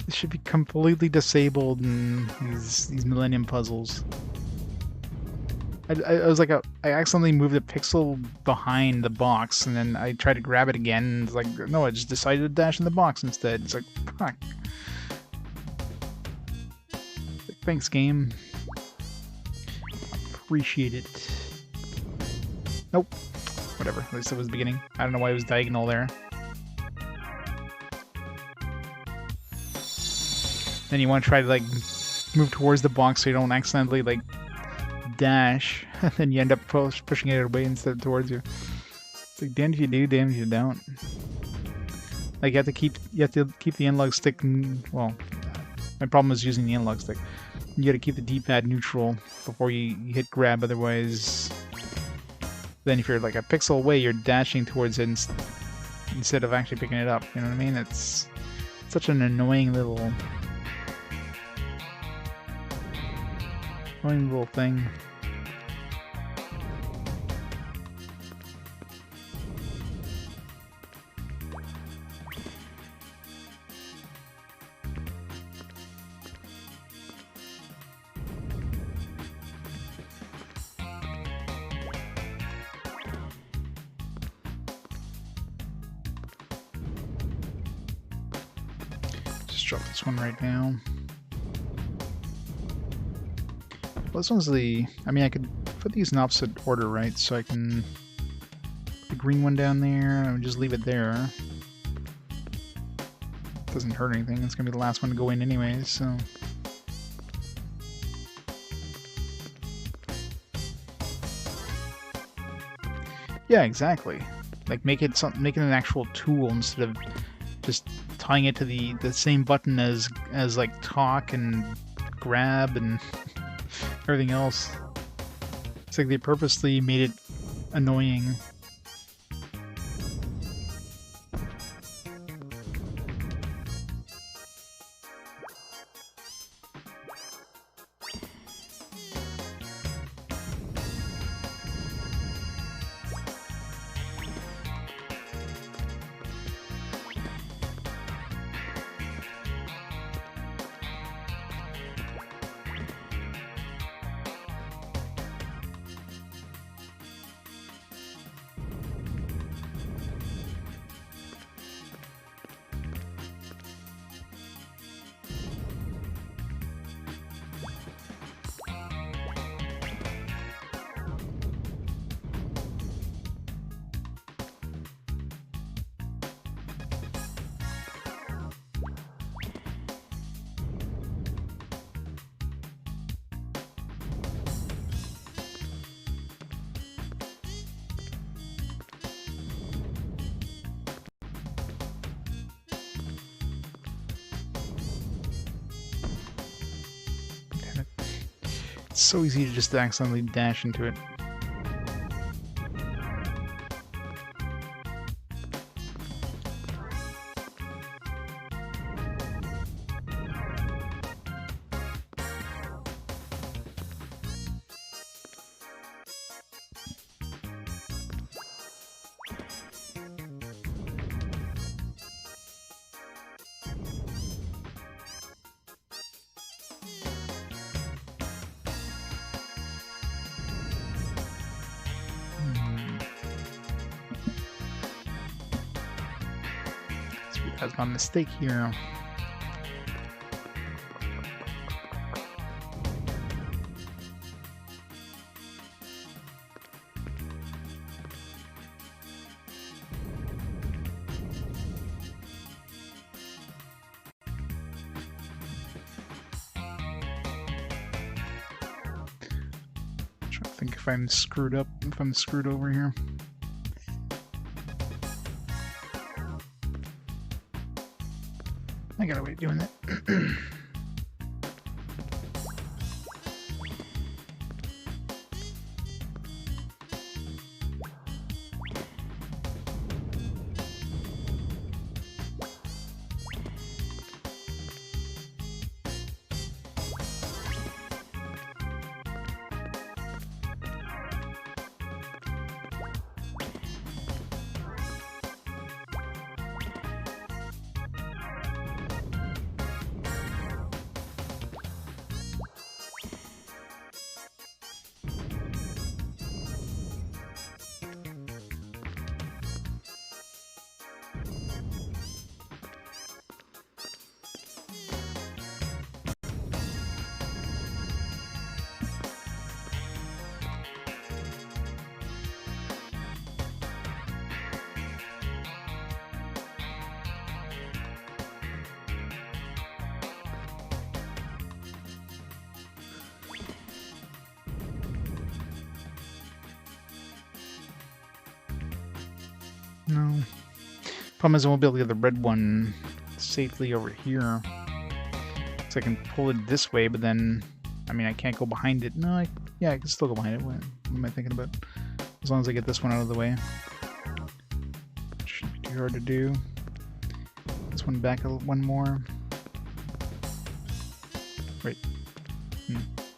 It should be completely disabled in these Millennium Puzzles. I was like, I accidentally moved a pixel behind the box, and then I tried to grab it again, and it's like, no, I just decided to dash in the box instead. It's like, fuck. Thanks, game. Appreciate it. Nope. Whatever. At least it was the beginning. I don't know why it was diagonal there. Then you want to try to, like, move towards the box so you don't accidentally, like, dash, and then you end up pushing it away instead of towards you. It's like, damned if you do, damned if you don't. Like, you have to keep the analog stick. Well, my problem is using the analog stick. You got to keep the D-pad neutral before you hit grab. Otherwise, then if you're like a pixel away, you're dashing towards it instead of actually picking it up. You know what I mean? It's such an annoying little thing. Just drop this one right now. Well, this one's the... I mean, I could put these in opposite order, right? So I can put the green one down there, and just leave it there. Doesn't hurt anything. It's going to be the last one to go in anyways, so... Yeah, exactly. Like, make it an actual tool instead of just tying it to the same button as like talk and grab and everything else. It's like they purposely made it annoying. It's so easy to just accidentally dash into it. That's my mistake here. I'm trying to think if I'm screwed up, if I'm screwed over here. I got a way of doing that. No. Problem is I won't be able to get the red one safely over here. So I can pull it this way, but then, I mean, I can't go behind it. No, yeah, I can still go behind it. What am I thinking about? As long as I get this one out of the way. Shouldn't be too hard to do. This one back one more. Wait.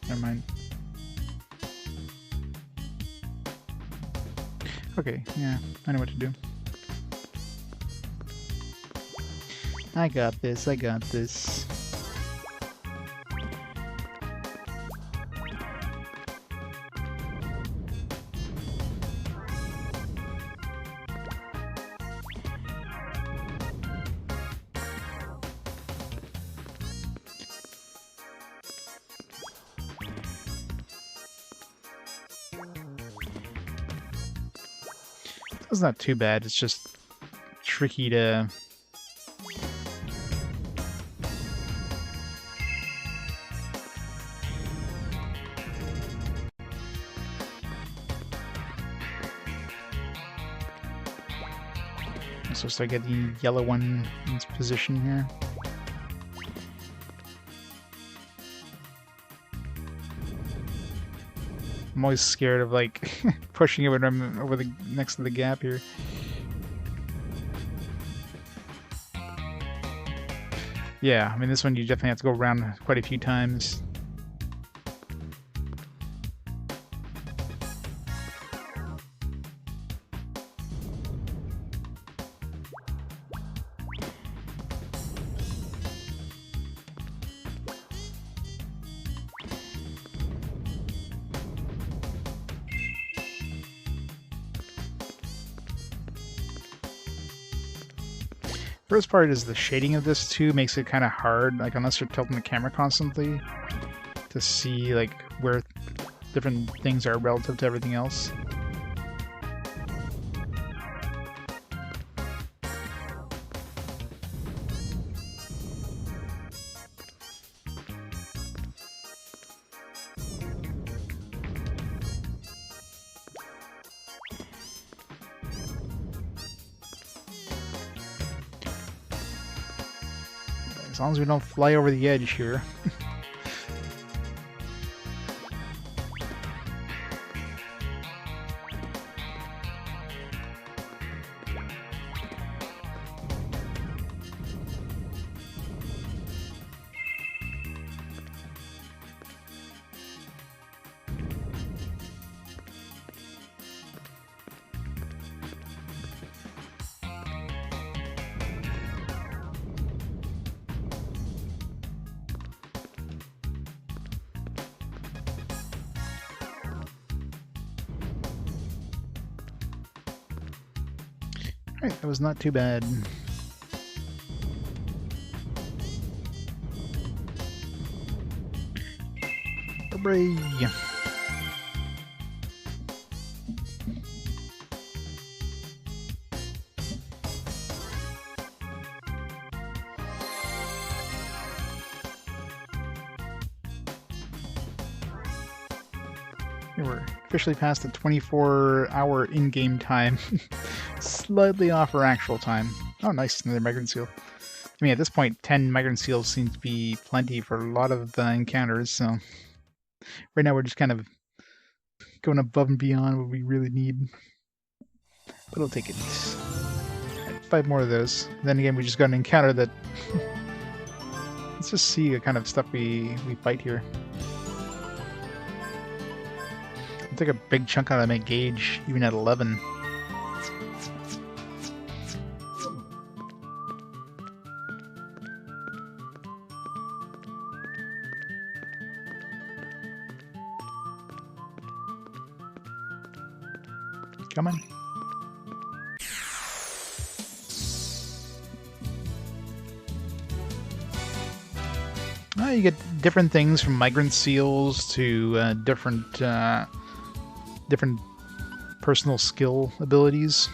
Never mind. Okay, yeah, I know what to do. I got this, I got this. It's not too bad, it's just tricky to... So I get the yellow one in its position here. I'm always scared of like pushing it when I'm over the next to the gap here. Yeah, I mean this one you definitely have to go around quite a few times. First part is the shading of this too makes it kind of hard, like unless you're tilting the camera constantly to see like where different things are relative to everything else. As long as we don't fly over the edge here. Alright, that was not too bad. Hooray! We're officially past the 24-hour in-game time. Slightly off our actual time. Oh, nice, another migrant seal. I mean, at this point, 10 migrant seals seems to be plenty for a lot of encounters, so... Right now we're just kind of going above and beyond what we really need. But I'll take it. Right, 5 more of those. Then again, we just got an encounter that... Let's just see the kind of stuff we fight here. I'll take a big chunk out of my gauge, even at 11. Come on. Oh, you get different things from migrant seals to different personal skill abilities.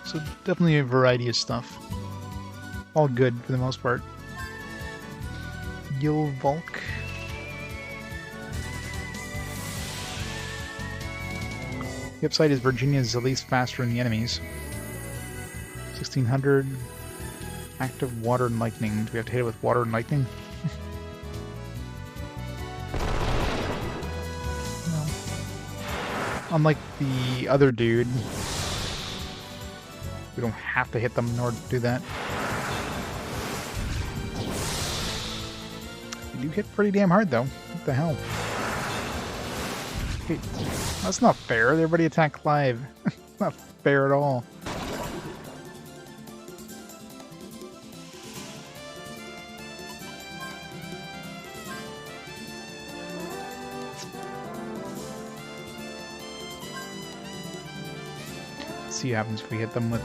So definitely a variety of stuff. All good for the most part. Volk. The upside is Virginia is at least faster than the enemies. 1600. Active water and lightning. Do we have to hit it with water and lightning? No. Unlike the other dude, we don't have to hit them in order to do that. You do hit pretty damn hard, though. What the hell? Hey, that's not fair. Everybody attack live. It's not fair at all. See what happens if we hit them with...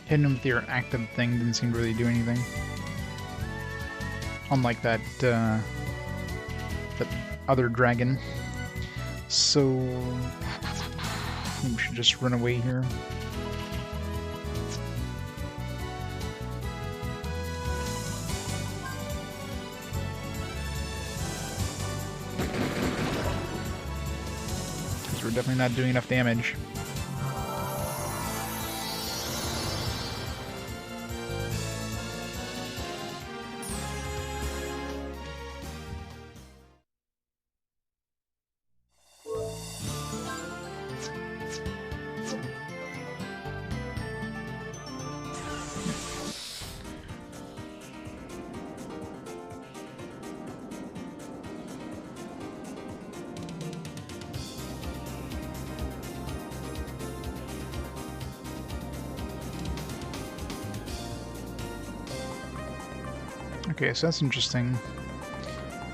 Hitting him with your active thing didn't seem to really do anything. Unlike that, that other dragon. So... we should just run away here. Because we're definitely not doing enough damage. Okay, so that's interesting.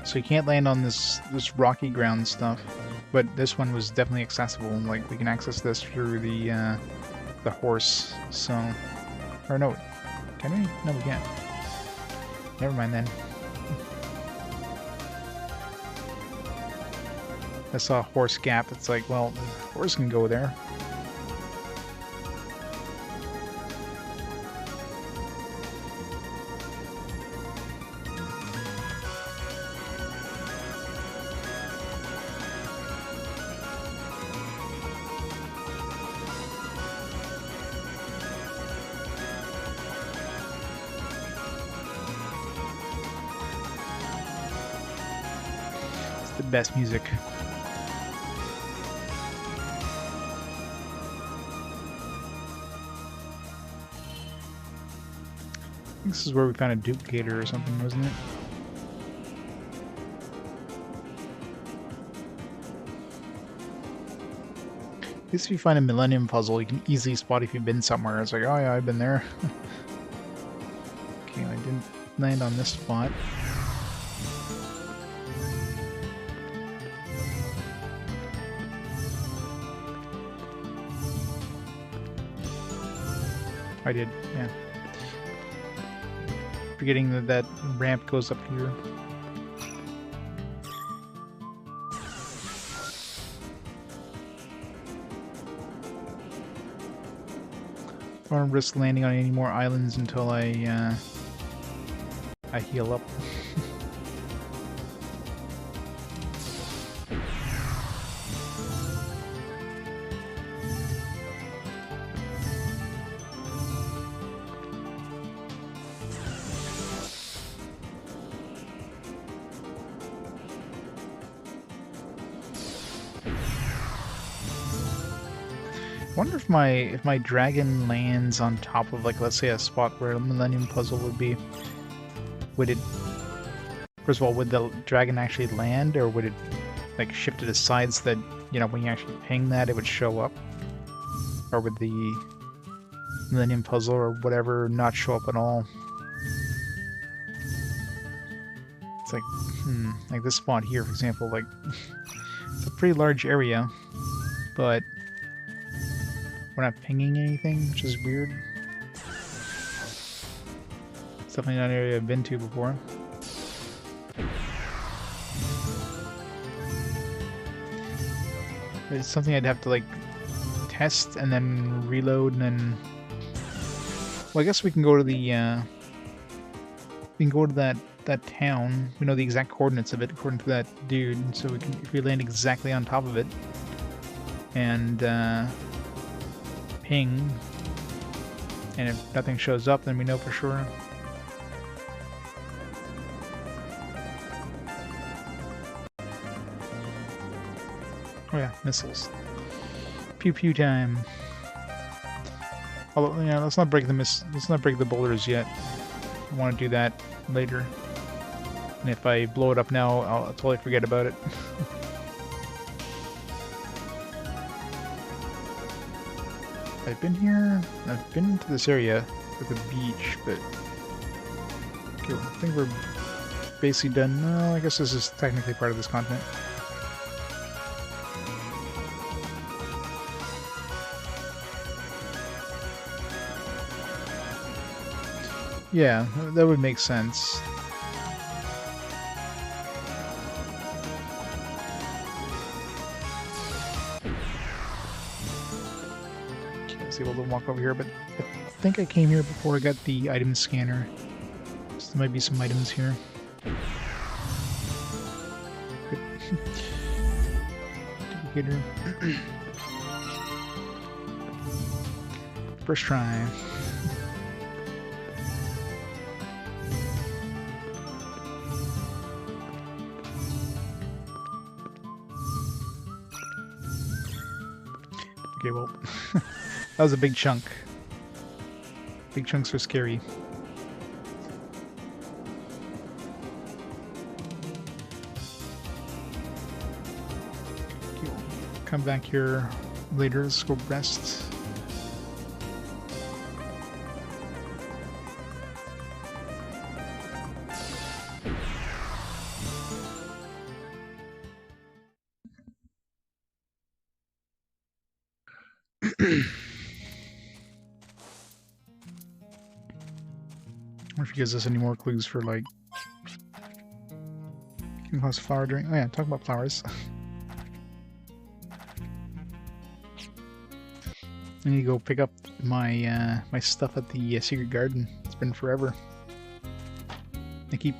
So you can't land on this rocky ground stuff, but this one was definitely accessible. Like we can access this through the horse. So, or no, can we? No, we can't. Never mind then. I saw a horse gap. It's like, well, the horse can go there. The best music. This is where we found a duplicator or something, wasn't it? At least if you find a Millennium Puzzle, you can easily spot if you've been somewhere. It's like, oh yeah, I've been there. Okay, I didn't land on this spot. I did, yeah. Forgetting that that ramp goes up here. I don't want to risk landing on any more islands until I heal up. I wonder if my dragon lands on top of, like, let's say a spot where a Millennium Puzzle would be. Would it... First of all, would the dragon actually land, or would it like shifted aside so that, you know, when you actually ping that, it would show up. Or would the Millennium Puzzle or whatever not show up at all? It's like this spot here, for example, like, it's a pretty large area, but we're not pinging anything, which is weird. It's definitely not an area I've been to before. It's something I'd have to, like, test and then reload and then... Well, I guess we can go to the, we can go to that town. We know the exact coordinates of it according to that dude, so we can, if we land exactly on top of it and ping, and if nothing shows up, then we know for sure. Oh yeah, missiles. Pew pew time. Although, yeah, let's not break the boulders yet. I want to do that later. And if I blow it up now, I'll totally forget about it. I've been here. I've been to this area with the beach, but okay, I think we're basically done. No, I guess this is technically part of this continent. Yeah, that would make sense. Okay, let's see, we'll walk over here, but I think I came here before I got the item scanner. So there might be some items here. Duplicator. First try. Okay, well, that was a big chunk. Big chunks are scary. Okay, we'll come back here later, let's go rest. I wonder if it gives us any more clues for, like, can cause flower drink. Oh yeah, talk about flowers. I need to go pick up my my stuff at the secret garden. It's been forever. I keep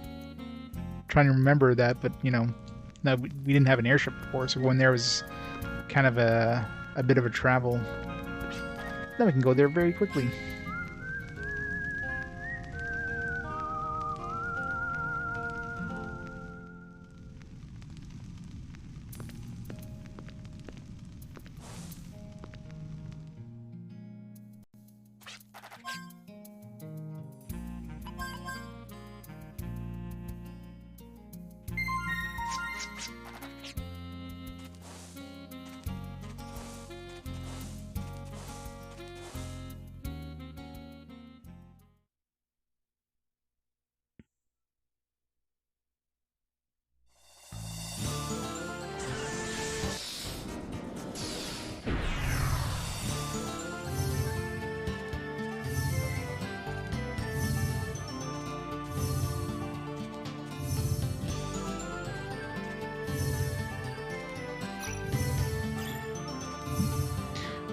trying to remember that, but you know, no, we didn't have an airship before, so going there was kind of a bit of a travel. Now we can go there very quickly.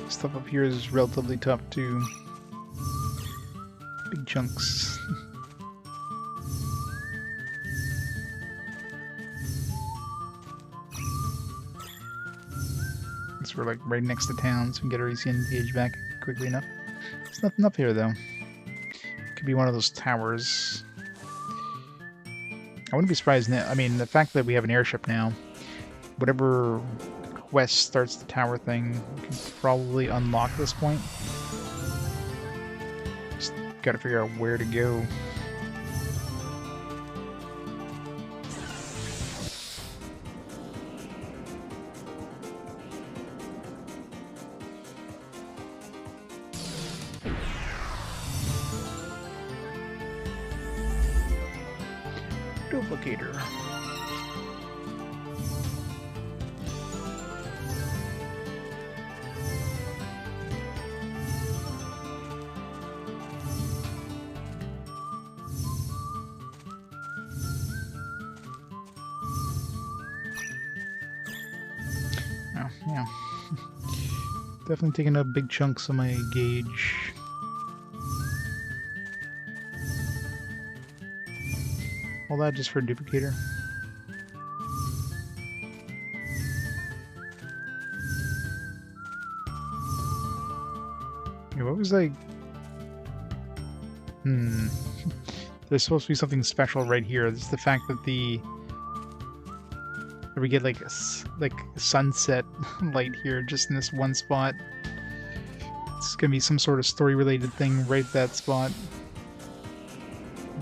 Stuff up here is relatively tough too. Big chunks. So we're like right next to town, so we can get our ECN gauge back quickly enough. There's nothing up here though. Could be one of those towers. I wouldn't be surprised now. I mean, the fact that we have an airship now, whatever quest starts the tower thing, we can probably unlock this point. Just gotta figure out where to go. duplicator. Oh, yeah. Definitely taking up big chunks of my gauge. All that just for a duplicator. Yeah, what was like? There's supposed to be something special right here. It's the fact that we get like a sunset light here, just in this one spot. It's gonna be some sort of story-related thing right at that spot.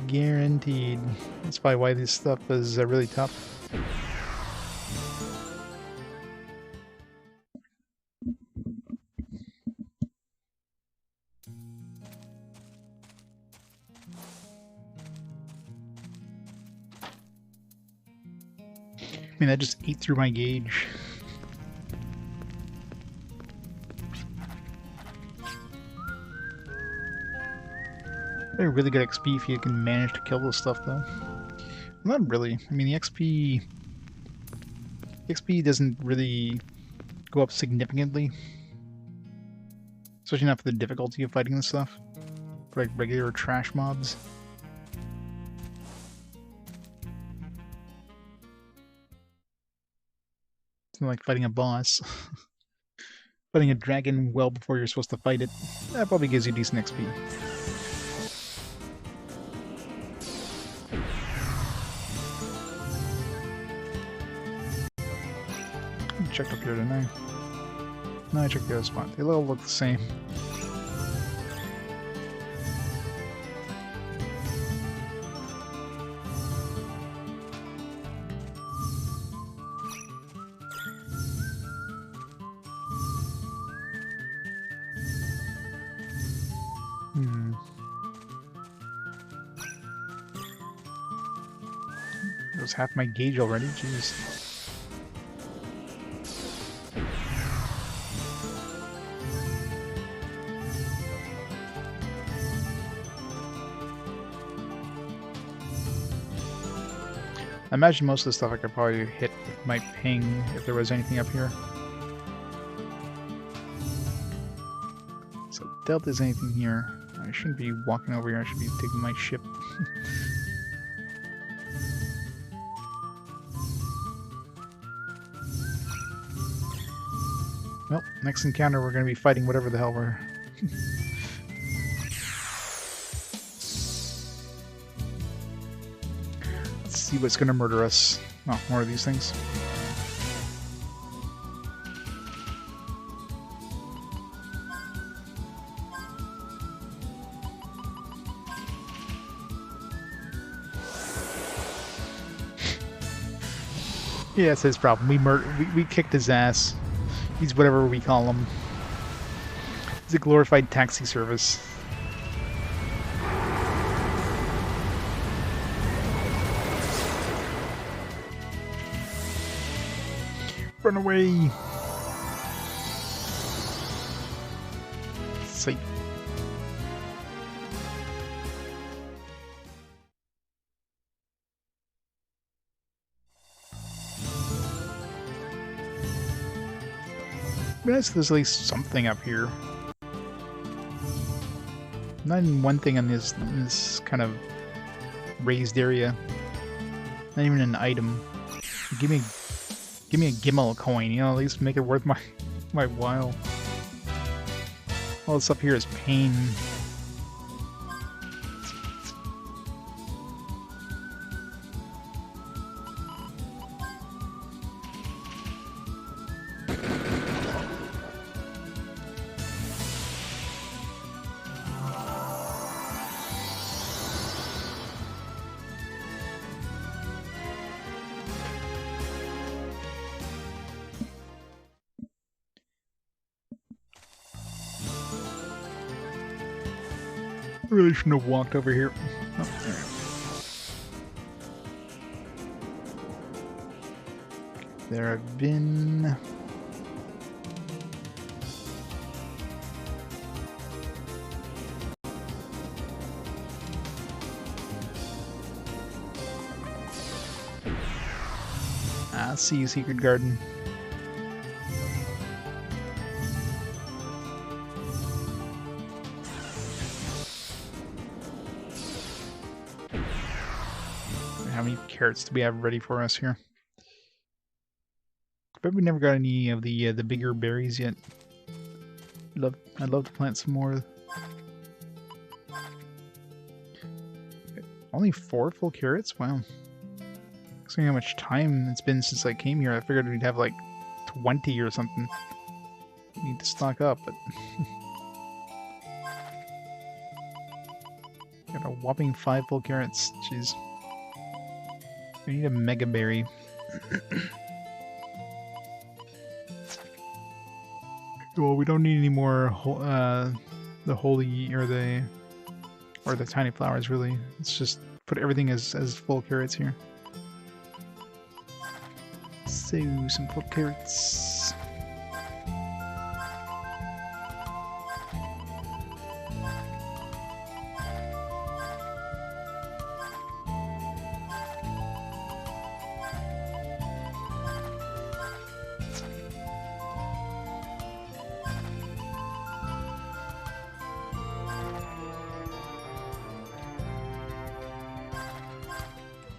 Guaranteed. That's probably why this stuff is really tough. I mean, that just ate through my gauge. Very really good XP if you can manage to kill this stuff, though. Well, not really. I mean, the XP doesn't really go up significantly. Especially not for the difficulty of fighting this stuff. For like regular trash mobs. It's not like fighting a boss. Fighting a dragon well before you're supposed to fight it. That probably gives you decent XP. I checked up here, didn't I? No, I checked the other spot. They all look the same. That was half my gauge already, jeez. I imagine most of the stuff I could probably hit with my ping if there was anything up here. So, doubt there's anything here. I shouldn't be walking over here, I should be taking my ship. Well, next encounter we're going to be fighting whatever the hell we're... See what's gonna murder us. Oh, more of these things. Yeah, it's his problem. We kicked his ass. He's whatever we call him. He's a glorified taxi service. Run away! Sight. There's at least something up here. Not even one thing on this kind of raised area. Not even an item. Give me a Gimel coin, you know, at least make it worth my while. All this up here is pain. Really shouldn't have walked over here. Oh, there. there have been... see you, Secret Garden. How many carrots do we have ready for us here? But we never got any of the bigger berries yet. I'd love to plant some more. Only 4 full carrots? Wow. Considering how much time it's been since I came here, I figured we'd have like 20 or something. Need to stock up, but got a whopping 5 full carrots. Jeez. We need a mega berry. Well, we don't need any more the holy or the tiny flowers really. Let's just put everything as full carrots here. So, some full carrots.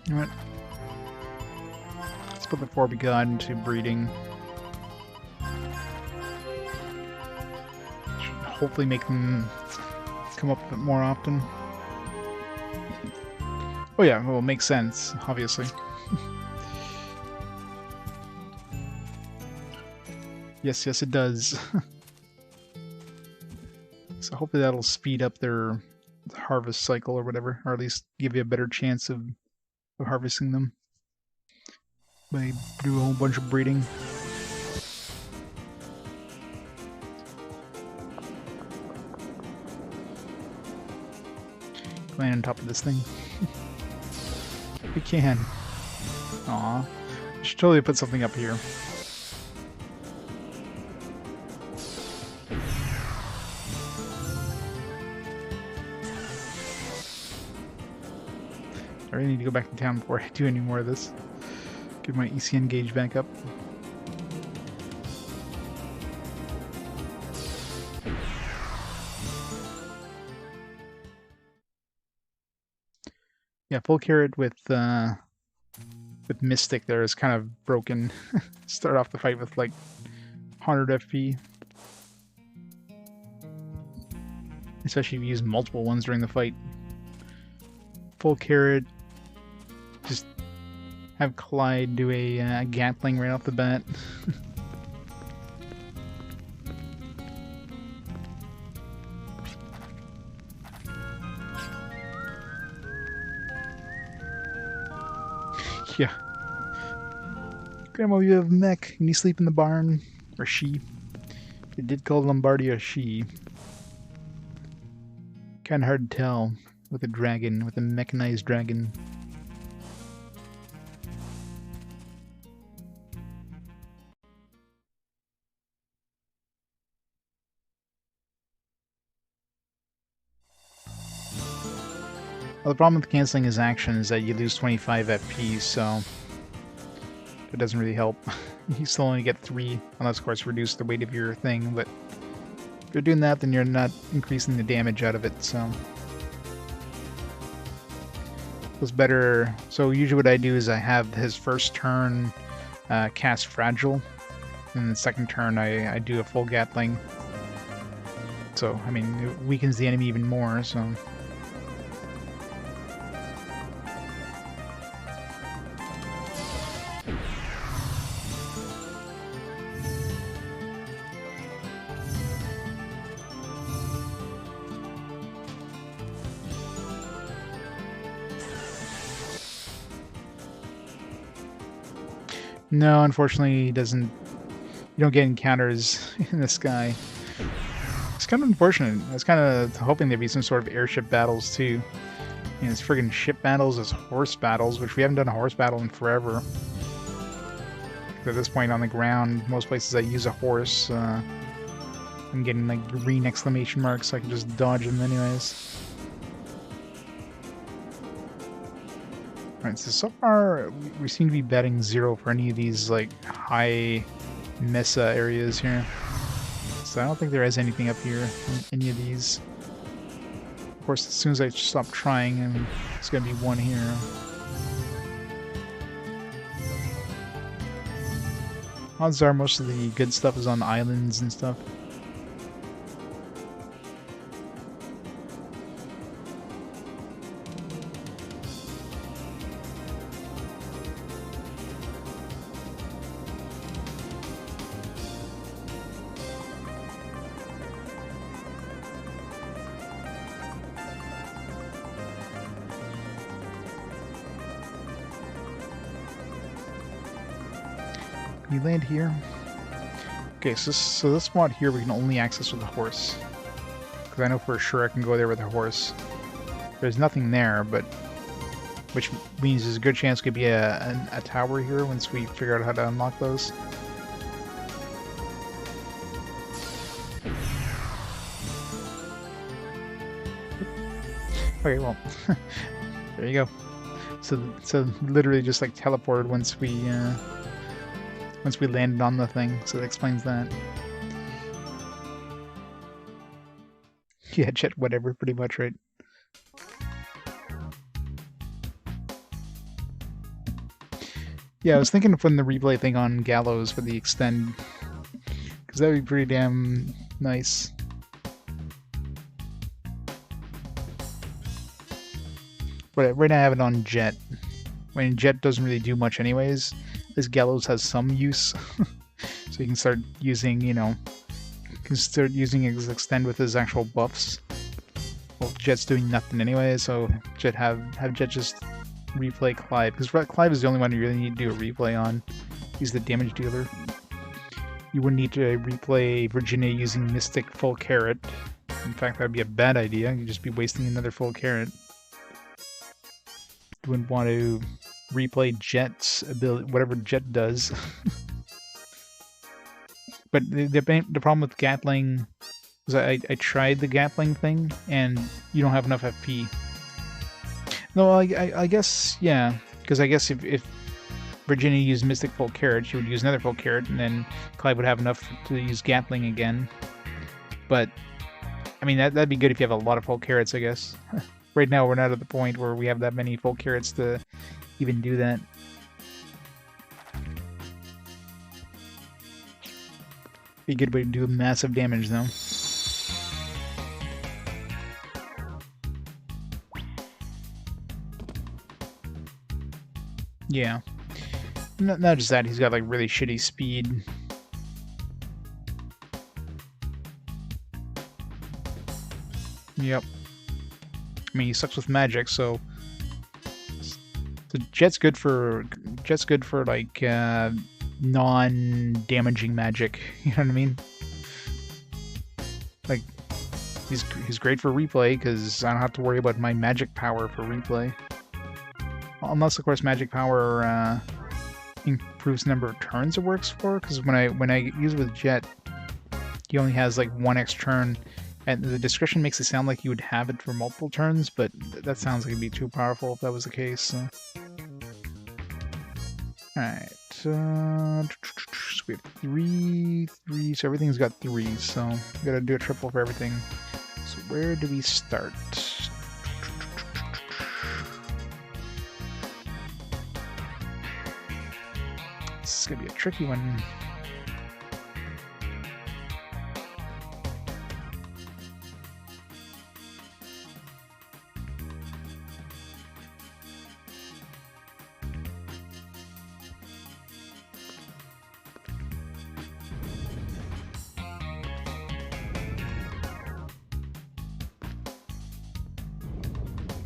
You know what? Let's put the 4 we got into breeding. Should hopefully make them come up a bit more often. Oh yeah, well, it makes sense, obviously. Yes, it does. So hopefully that'll speed up their harvest cycle or whatever, or at least give you a better chance of harvesting them by do a whole bunch of breeding. Land on top of this thing. We can. Aw. I should totally put something up here. I really need to go back to town before I do any more of this. Get my ECN gauge back up. Yeah, full carrot with Mystic there is kind of broken. Start off the fight with like 100 FP. Especially if you use multiple ones during the fight. Full carrot. Just have Clyde do a Gatling right off the bat. Yeah. Grandma, you have mech. Can you sleep in the barn? Or she? They did call Lombardia she. Kinda hard to tell with a dragon, with a mechanized dragon. Well, the problem with canceling his action is that you lose 25 FP, so it doesn't really help. You still only get 3, unless of course reduce the weight of your thing, but if you're doing that, then you're not increasing the damage out of it, so it's better. So usually what I do is I have his first turn cast Fragile, and the second turn I do a full Gatling. So, I mean, it weakens the enemy even more, so... No, unfortunately, he doesn't. You don't get encounters in the sky. It's kind of unfortunate. I was kind of hoping there'd be some sort of airship battles too. I mean, it's friggin' ship battles, it's horse battles, which we haven't done a horse battle in forever. At this point on the ground, most places I use a horse. I'm getting like green exclamation marks, so I can just dodge them anyways. Alright, so far we seem to be betting 0 for any of these like high mesa areas here. So I don't think there is anything up here in any of these. Of course, as soon as I stop trying, there's gonna be one here. Odds are most of the good stuff is on islands and stuff. Can we land here? Okay, so this spot here we can only access with a horse. Because I know for sure I can go there with a horse. There's nothing there, but which means there's a good chance could be a tower here once we figure out how to unlock those. Okay, well, there you go. So literally just like teleported once we landed on the thing, so that explains that. Yeah, jet whatever, pretty much, right? Yeah, I was thinking of putting the replay thing on Gallows for the extend, because that would be pretty damn nice. But right now I have it on Jet. I mean, Jet doesn't really do much anyways. This Gallows has some use, so you can start using, you know, his extend with his actual buffs. Well, Jet's doing nothing anyway, so have Jet just replay Clive, because Clive is the only one you really need to do a replay on. He's the damage dealer. You wouldn't need to replay Virginia using Mystic Full Carrot. In fact, that'd be a bad idea. You'd just be wasting another full carrot. You wouldn't want to replay Jet's ability, whatever Jet does. But the problem with Gatling was I tried the Gatling thing, and you don't have enough FP. No, I guess, yeah, because I guess if Virginia used Mystic Full Carrot, she would use another Full Carrot, and then Clive would have enough to use Gatling again. But, I mean, that'd be good if you have a lot of Full Carrots, I guess. Right now, we're not at the point where we have that many Full Carrots to even do that. Be a good way to do massive damage, though. Yeah. Not just that, he's got like really shitty speed. Yep. I mean, he sucks with magic, so Jet's good for like non-damaging magic. You know what I mean? Like he's great for replay because I don't have to worry about my magic power for replay. Unless, of course, magic power improves the number of turns it works for. Because when I use it with Jet, he only has like 1x turn. And the description makes it sound like you would have it for multiple turns, but that sounds like it'd be too powerful if that was the case. So. Alright, so we have 3, so everything's got 3, so we gotta do a triple for everything. So where do we start? This is gonna be a tricky one.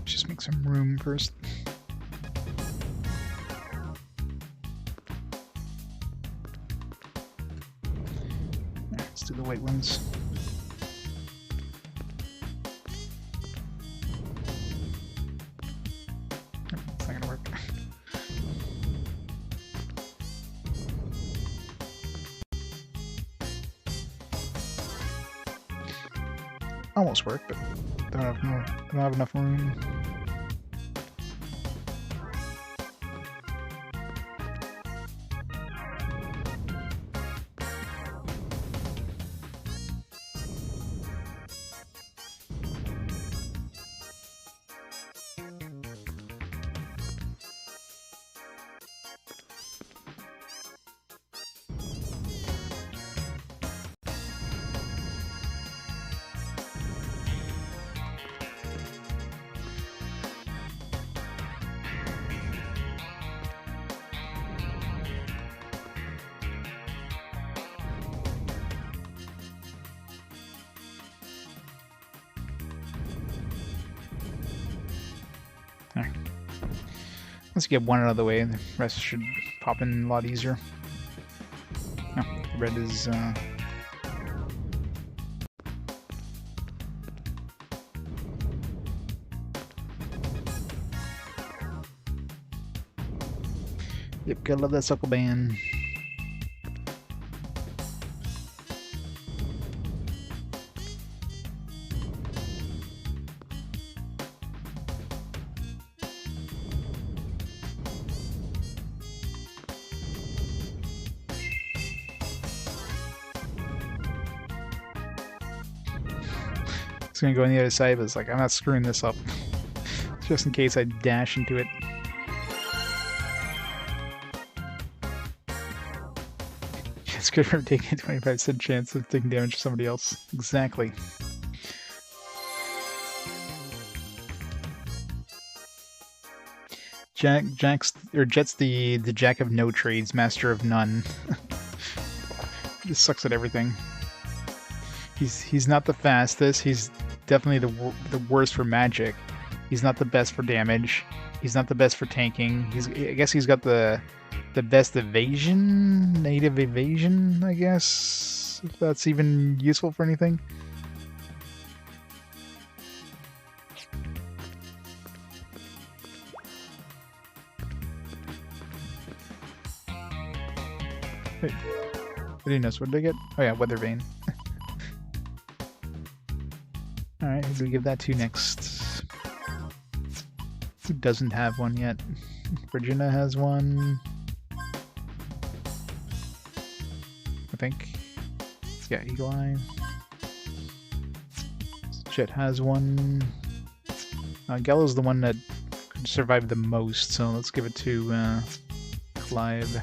Just make some room first. Let's do the white ones. Nope, it's not gonna work. almost work, but don't have enough room. There. Let's get one out of the way, the rest should pop in a lot easier. Oh, red is yep, gotta love that suckle band. It's gonna go on the other side, but it's like, I'm not screwing this up. Just in case I dash into it. It's good for taking a 25% chance of taking damage to somebody else. Exactly. Jet's the jack of no trades, master of none. He sucks at everything. He's not the fastest. He's definitely the worst for magic. He's not the best for damage. He's not the best for tanking. I guess he's got the best evasion, native evasion, I guess, if that's even useful for anything. Wait, I didn't know. What did I get? Oh yeah, weather vane. Alright, who do we give that to next? Who doesn't have one yet? Virginia has one. I think. Yeah, Eagle Eye. Jet has one. Gallo's the one that could survive the most, so let's give it to Clive.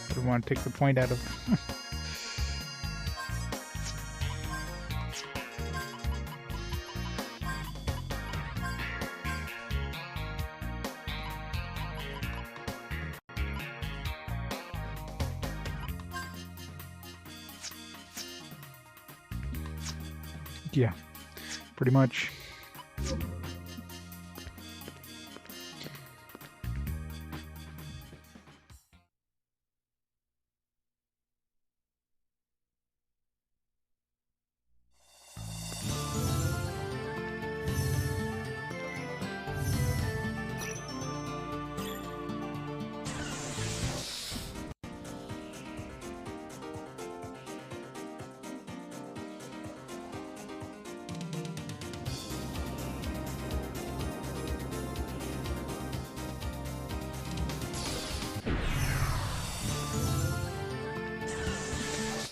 I want to take the point out of. Yeah, pretty much.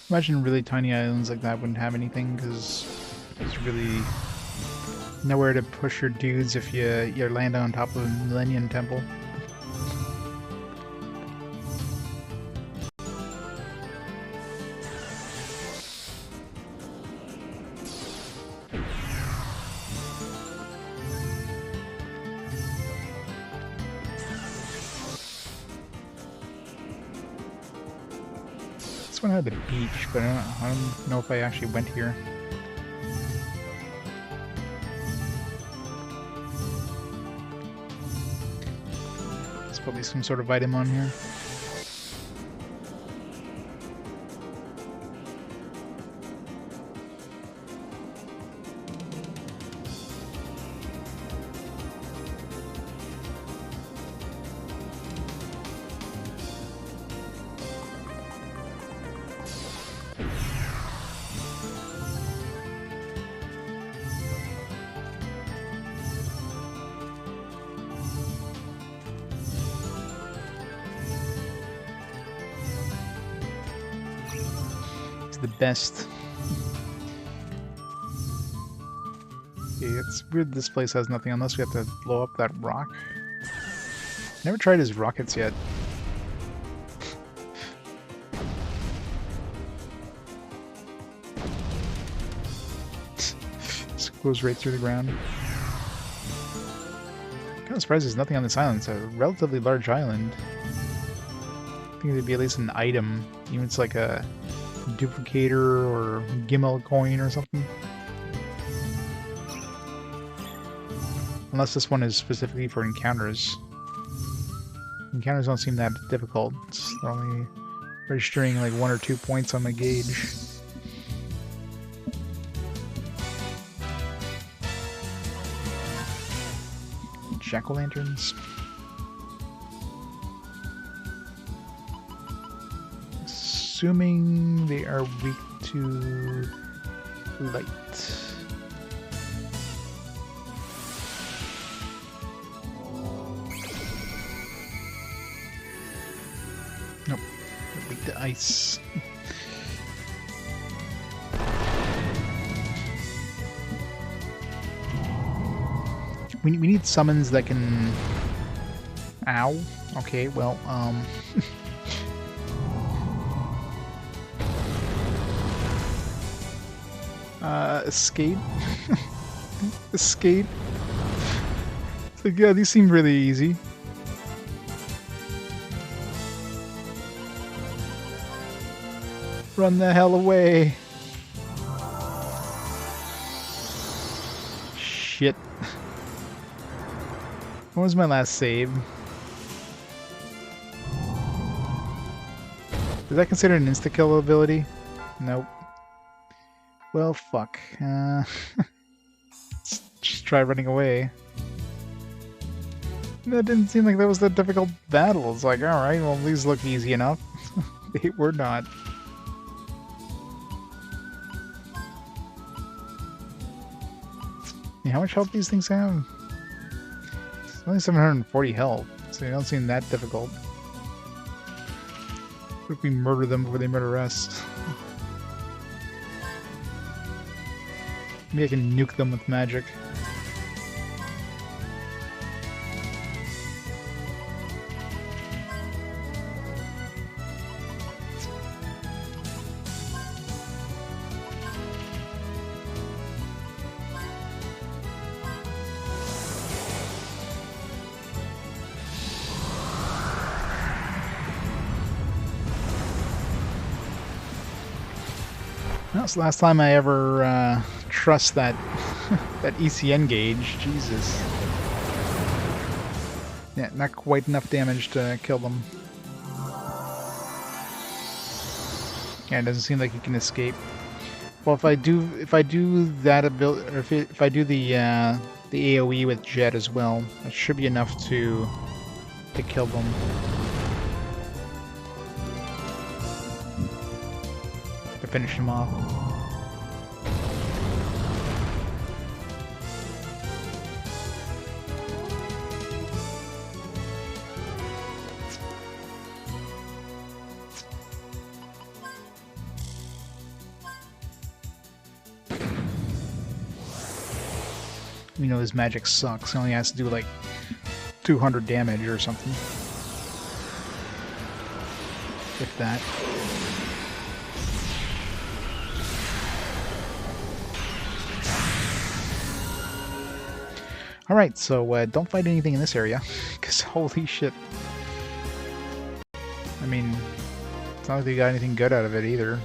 Imagine really tiny islands like that wouldn't have anything, because there's really nowhere to push your dudes if you land on top of a Millennium Temple. This one had the beach, but I don't know if I actually went here. Probably some sort of item on here. The best. Okay, it's weird this place has nothing unless we have to blow up that rock. Never tried his rockets yet. This goes right through the ground. Kind of surprised there's nothing on this island. It's a relatively large island. I think there'd be at least an item, even if it's like a duplicator or Gimel coin or something. Unless this one is specifically for encounters. Encounters don't seem that difficult. They're only registering like 1 or 2 points on the gauge. Jack-o'-lanterns. Assuming they are weak to light. Nope, they're weak to ice. We need summons that can... Ow. Okay, well, escape. Escape. So, yeah, these seem really easy. Run the hell away. Shit. When was my last save? Is that considered an insta-kill ability? Nope. Well, fuck. Let's just try running away. That didn't seem like that was that difficult battle. It's like, alright, well, these look easy enough. They were not. Yeah, how much health these things have? Only 740 health, so they don't seem that difficult. What if we murder them before they murder us? Maybe I can nuke them with magic. That's the last time I ever trust that that ECN gauge. Jesus. Yeah, not quite enough damage to kill them. Yeah, it doesn't seem like you can escape. Well, if I do that ability, or if I do the AOE with Jet as well, that should be enough to kill them. To finish him off. You know his magic sucks. He only has to do like 200 damage or something. If that. Alright, so don't fight anything in this area, because holy shit. I mean, it's not like they got anything good out of it either.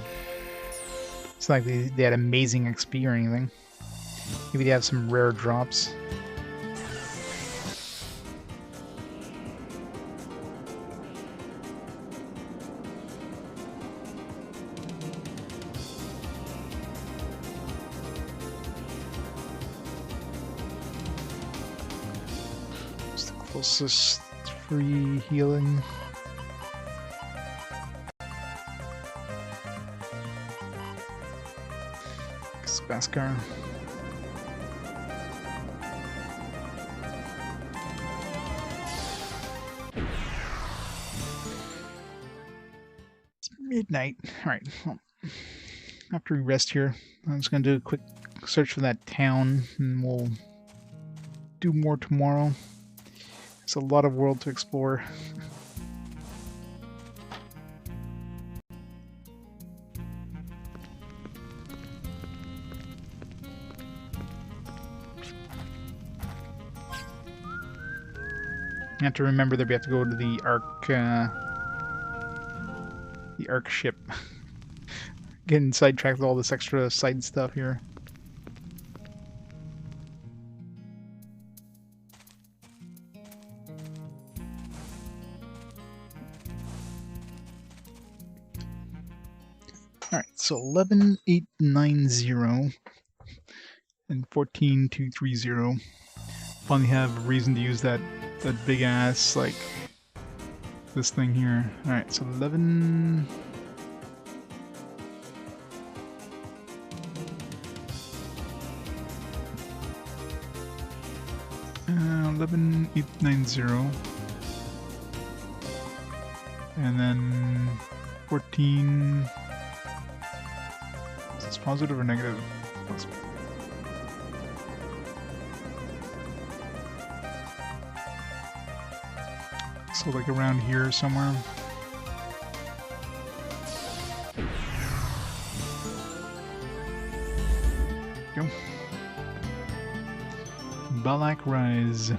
It's not like they had amazing XP or anything. Maybe they have some rare drops. Closest free healing. Spaskar. It's midnight. Alright, well, after we rest here, I'm just going to do a quick search for that town, and we'll do more tomorrow. It's a lot of world to explore. You have to remember that we have to go to the Ark ship. Getting sidetracked with all this extra side stuff here. Alright, so 11,890 and 14,230. Finally have a reason to use that big ass, like, this thing here. Alright, so 11... 11,890, and then 14. Is this positive or negative? So like around here somewhere. Go. Balak Rise.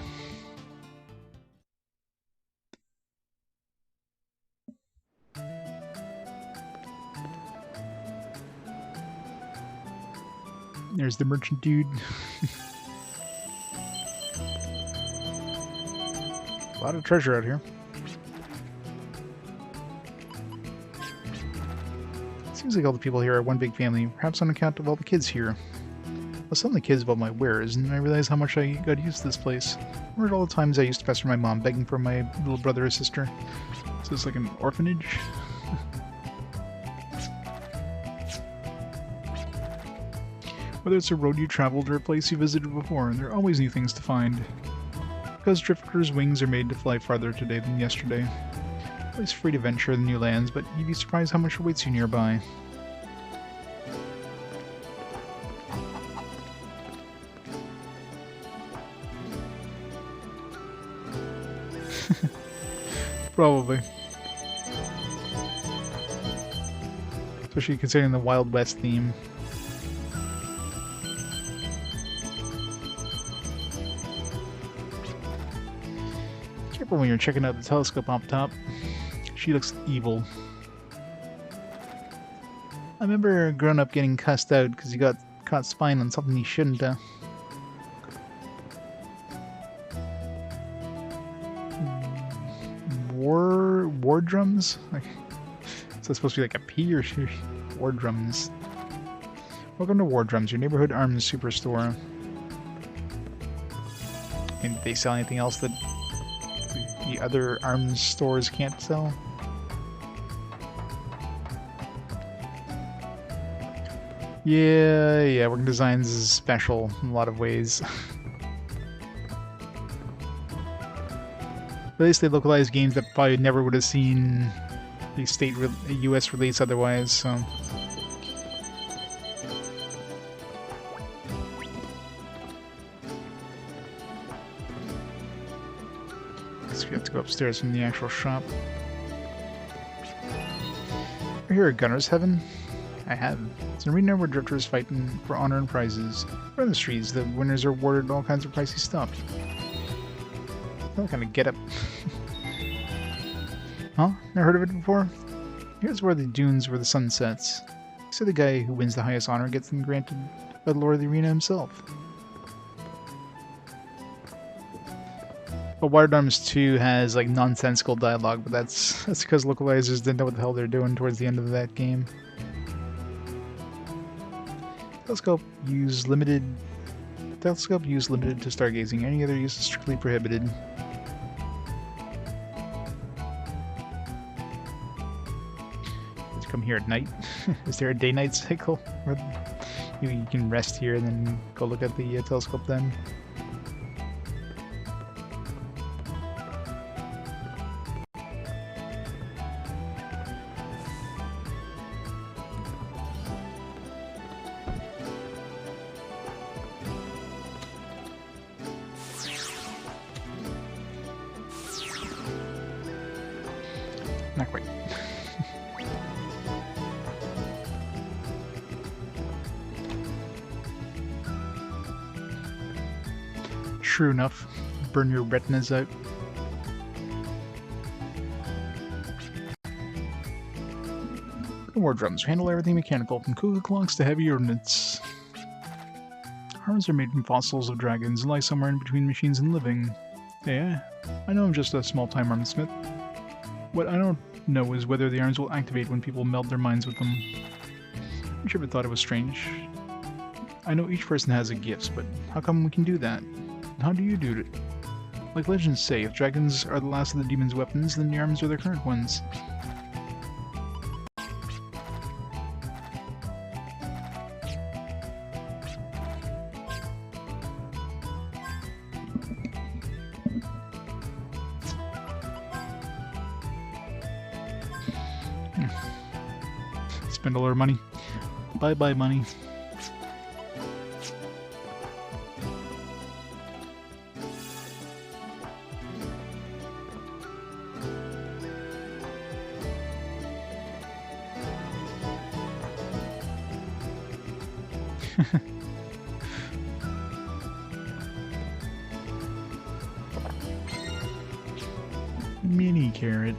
There's the merchant dude. A lot of treasure out here. Seems like all the people here are one big family, perhaps on account of all the kids here. I was telling the kids about my wares, and I realized how much I got used to this place. I remembered all the times I used to pester my mom, begging for my little brother or sister. So it's like an orphanage? Whether it's a road you traveled or a place you visited before, there are always new things to find. Because drifters' wings are made to fly farther today than yesterday. Always free to venture the new lands, but you'd be surprised how much awaits you nearby. Probably. Especially considering the Wild West theme. Careful when you're checking out the telescope up top. She looks evil. I remember growing up getting cussed out because you got caught spying on something you shouldn't have. War drums? Like, is that supposed to be like a P or war drums? Welcome to War Drums, your neighborhood arms superstore. And they sell anything else that the other arms stores can't sell? Yeah, working designs is special in a lot of ways. At least they localize games that probably never would have seen a US release otherwise, so... Guess we have to go upstairs from the actual shop. Are here at Gunner's Heaven? I have. It's an arena where drifters fighting for honor and prizes. Around the streets, the winners are awarded all kinds of pricey stuff. That kind of get up. Huh? Never heard of it before? Here's where the dunes where the sun sets. So the guy who wins the highest honor gets them granted by the Lord of the Arena himself. But Wild Arms 2 has like nonsensical dialogue, but that's because localizers didn't know what the hell they're doing towards the end of that game. Telescope used limited to stargazing. Any other use is strictly prohibited. come here at night? Is there a day-night cycle? Where you can rest here and then go look at the telescope then? Not quite. True enough. Burn your retinas out. The war drums handle everything mechanical, from cooler clocks to heavy ordnance. Arms are made from fossils of dragons and lie somewhere in between machines and living. Yeah, I know I'm just a small-time armorsmith. What I don't know is whether the arms will activate when people meld their minds with them. I never thought it was strange. I know each person has a gift, but how come we can do that? How do you do it? Like legends say, if dragons are the last of the demon's weapons, then the arms are their current ones. Spend all our money. Bye-bye money. Mini carrot.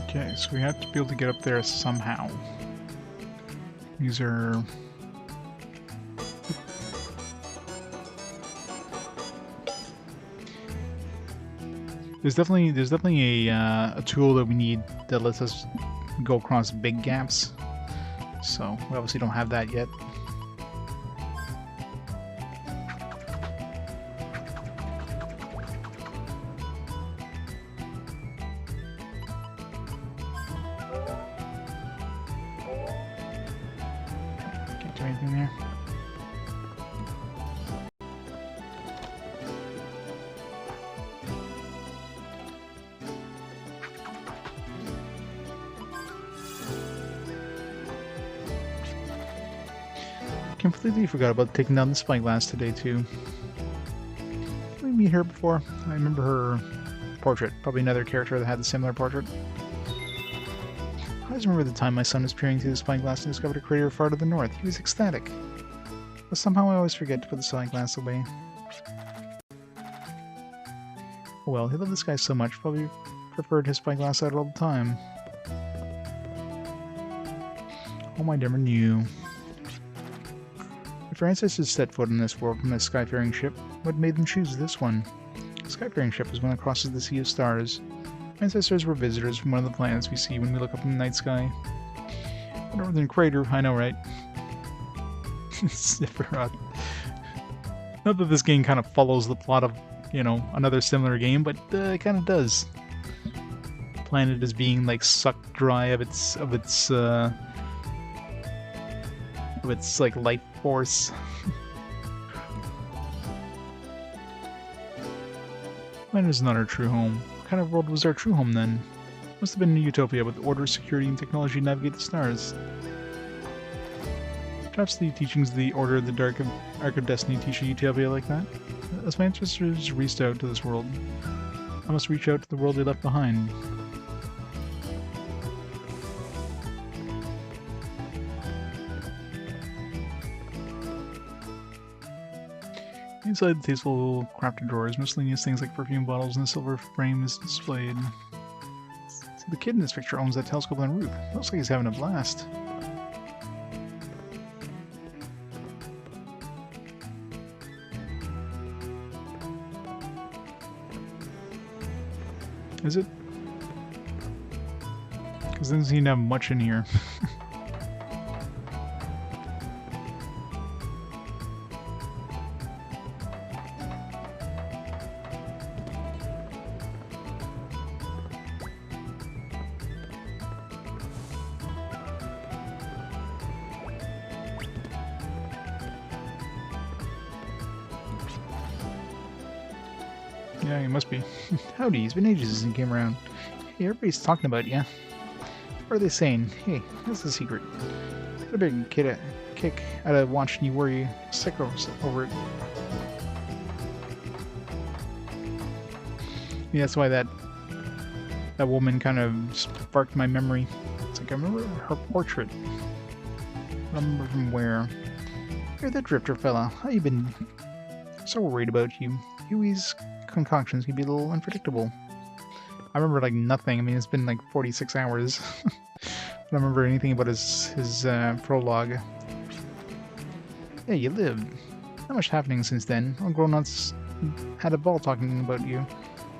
Okay, so we have to be able to get up there somehow. These are... There's definitely a tool that we need that lets us go across big gaps. So we obviously don't have that yet. Can't do anything there. Completely forgot about taking down the spyglass today, too. Did we meet her before? I remember her portrait. Probably another character that had a similar portrait. I always remember the time my son was peering through the spyglass and discovered a crater far to the north. He was ecstatic. But somehow I always forget to put the spyglass away. Well, he loved this guy so much, probably preferred his spyglass out all the time. Oh, my never knew. If our ancestors set foot in this world from a skyfaring ship, what made them choose this one? A skyfaring ship is one that crosses the sea of stars. Our ancestors were visitors from one of the planets we see when we look up in the night sky. A northern crater, I know, right? Sephiroth. Not that this game kind of follows the plot of, you know, another similar game, but it kind of does. The planet is being like sucked dry of its like life force. Planet is not our true home. What kind of world was our true home then? Must have been a utopia with order, security, and technology to navigate the stars. Perhaps the teachings of the Order of the Dark Arc of Destiny teach a utopia like that? As my ancestors reached out to this world, I must reach out to the world they left behind. Inside the tasteful crafted drawers, miscellaneous things like perfume bottles and a silver frame is displayed. So the kid in this picture owns that telescope on the roof. Looks like he's having a blast. Is it? Because it doesn't seem to have much in here. Yeah, he must be. Howdy, it's been ages since he came around. Hey, everybody's talking about you. What are they saying? Hey, what's the secret? What a big kick out of watching you worry sick over it. Yeah, that's why that woman kind of sparked my memory. It's like I remember her portrait. I don't remember from where. You're the drifter fella. How you been? So worried about you. Huey's concoctions can be a little unpredictable. I remember like nothing. I mean, it's been like 46 hours. I don't remember anything about his prologue. Yeah, you lived. Not much happening since then. All grown-ups had a ball talking about you.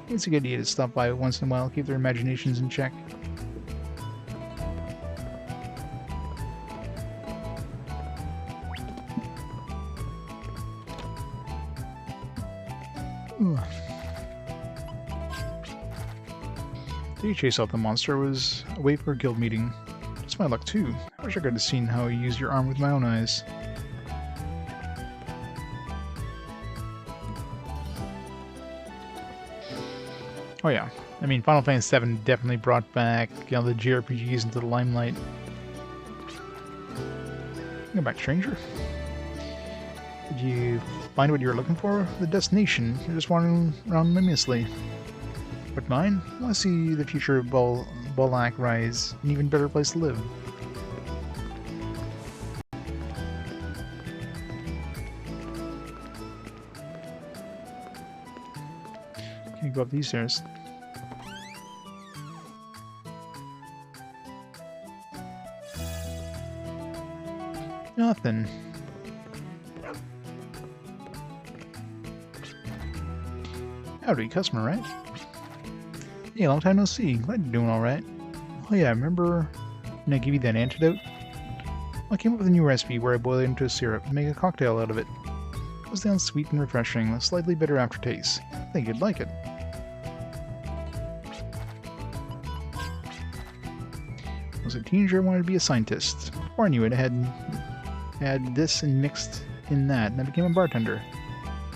It's a good idea to stop by once in a while, keep their imaginations in check. Did you chase out the monster? Was away for a guild meeting. It's my luck too. I wish I could have seen how you use your arm with my own eyes. Oh yeah, I mean Final Fantasy VII definitely brought back, you know, the JRPGs into the limelight. Go back, stranger. Did you find what you were looking for? The destination. You're just wandering around aimlessly. But mine? I want to see the future of Bolak rise, an even better place to live. Can you go up these stairs? Nothing. Howdy, customer, right? Hey, long time no see. Glad you're doing alright. Oh yeah, remember when I gave you that antidote? I came up with a new recipe where I boil it into a syrup and make a cocktail out of it. It goes down sweet and refreshing, with a slightly bitter aftertaste. I think you'd like it. I was a teenager, I wanted to be a scientist. Before I knew it, I had this and mixed in that, and I became a bartender.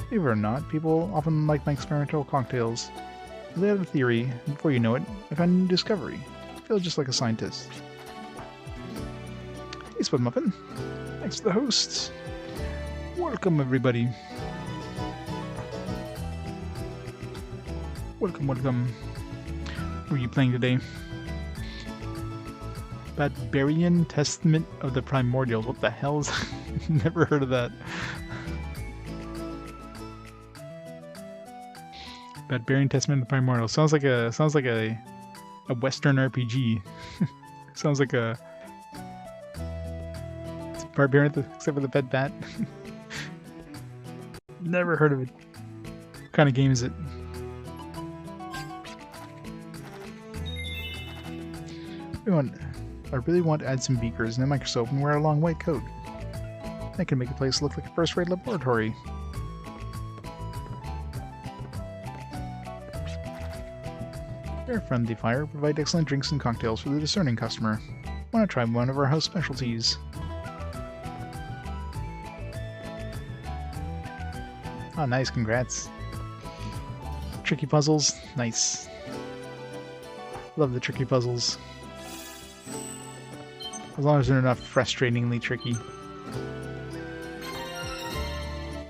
Believe it or not, people often like my experimental cocktails. I laid out a theory, and before you know it, I found a new discovery. I feel just like a scientist. Hey, Spud Muffin. Thanks to the host. Welcome, everybody. Welcome, welcome. What are you playing today? Barbarian Testament of the Primordials. What the hell is that? Never heard of that. Barbarian Testament of the Primordials. Sounds like a Western RPG. Sounds like a barbarian except for the pet bat. Never heard of it. What kind of game is it? I really want to add some beakers and a microscope and wear a long white coat. That can make the place look like a first-rate laboratory. Their friendly fire provide excellent drinks and cocktails for the discerning customer. Want to try one of our house specialties? Oh, nice, congrats. Tricky puzzles, nice. Love the tricky puzzles. As long as they're not frustratingly tricky.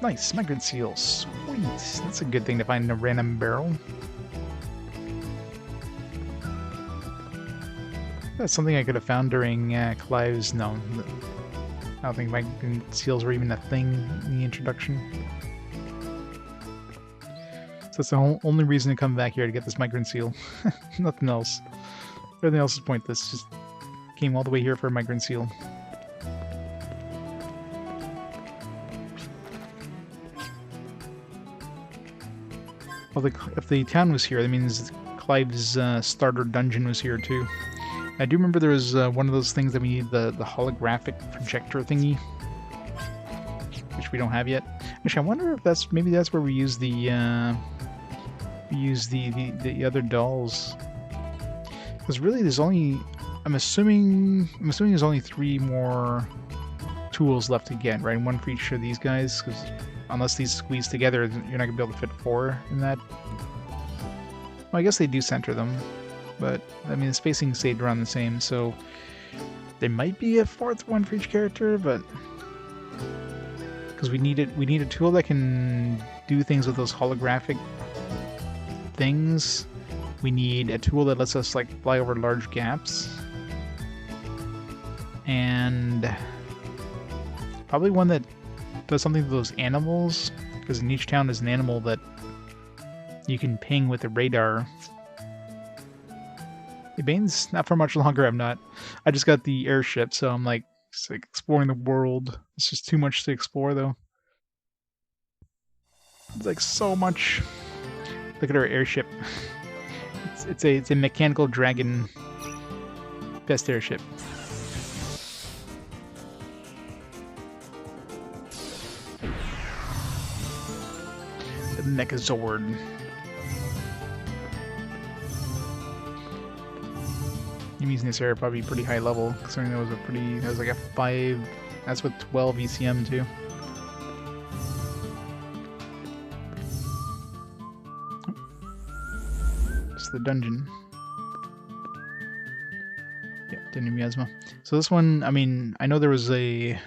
Nice, migrant seal, sweet. That's a good thing to find in a random barrel. That's something I could have found during Clive's... No, I don't think migrant seals were even a thing in the introduction. So that's the only reason to come back here to get this migrant seal. Nothing else. Everything else is pointless. Just came all the way here for a migrant seal. Well, if the town was here, that means Clive's starter dungeon was here too. I do remember there was one of those things that we need, the holographic projector thingy, which we don't have yet. Actually, I wonder if maybe that's where we use the other dolls. Because really, there's only, I'm assuming there's only 3 more tools left to get, right? One for each of these guys. Because unless these squeeze together, you're not gonna be able to fit 4 in that. Well, I guess they do center them, but I mean the spacing stayed around the same, so there might be a 4th one for each character, but because we need a tool that can do things with those holographic things. We need a tool that lets us like fly over large gaps, and probably one that does something to those animals, because in each town there's an animal that you can ping with the radar. Bane's not for much longer. I just got the airship, so I'm like, just like exploring the world. It's just too much to explore, though. It's like so much. Look at our airship. It's a mechanical dragon. Best airship. The Mechazord. Enemies in this area are probably pretty high level, considering that was like a 5. That's with 12 ECM too. It's the dungeon. Yeah, Den of Miasma. So this one, I mean, I know there's one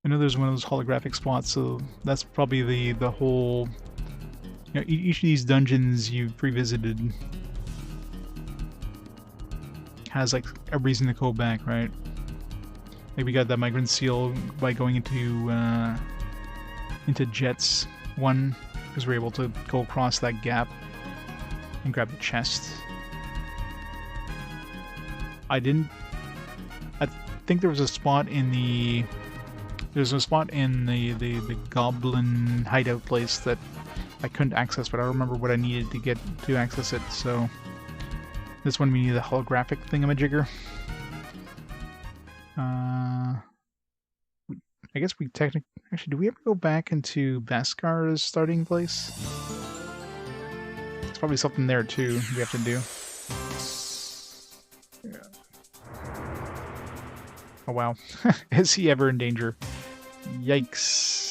of those holographic spots, so that's probably the whole. You know, each of these dungeons you've revisited has like a reason to go back, right? Like we got that migrant seal by going into Jets 1, because we're able to go across that gap and grab the chest. I think there was a spot in the goblin hideout place that I couldn't access, but I don't remember what I needed to get to access it, so this one we need the holographic thingamajigger. I guess we technically... Actually, do we ever go back into Baskar's starting place? It's probably something there too we have to do. Yeah. Oh wow. Is he ever in danger? Yikes.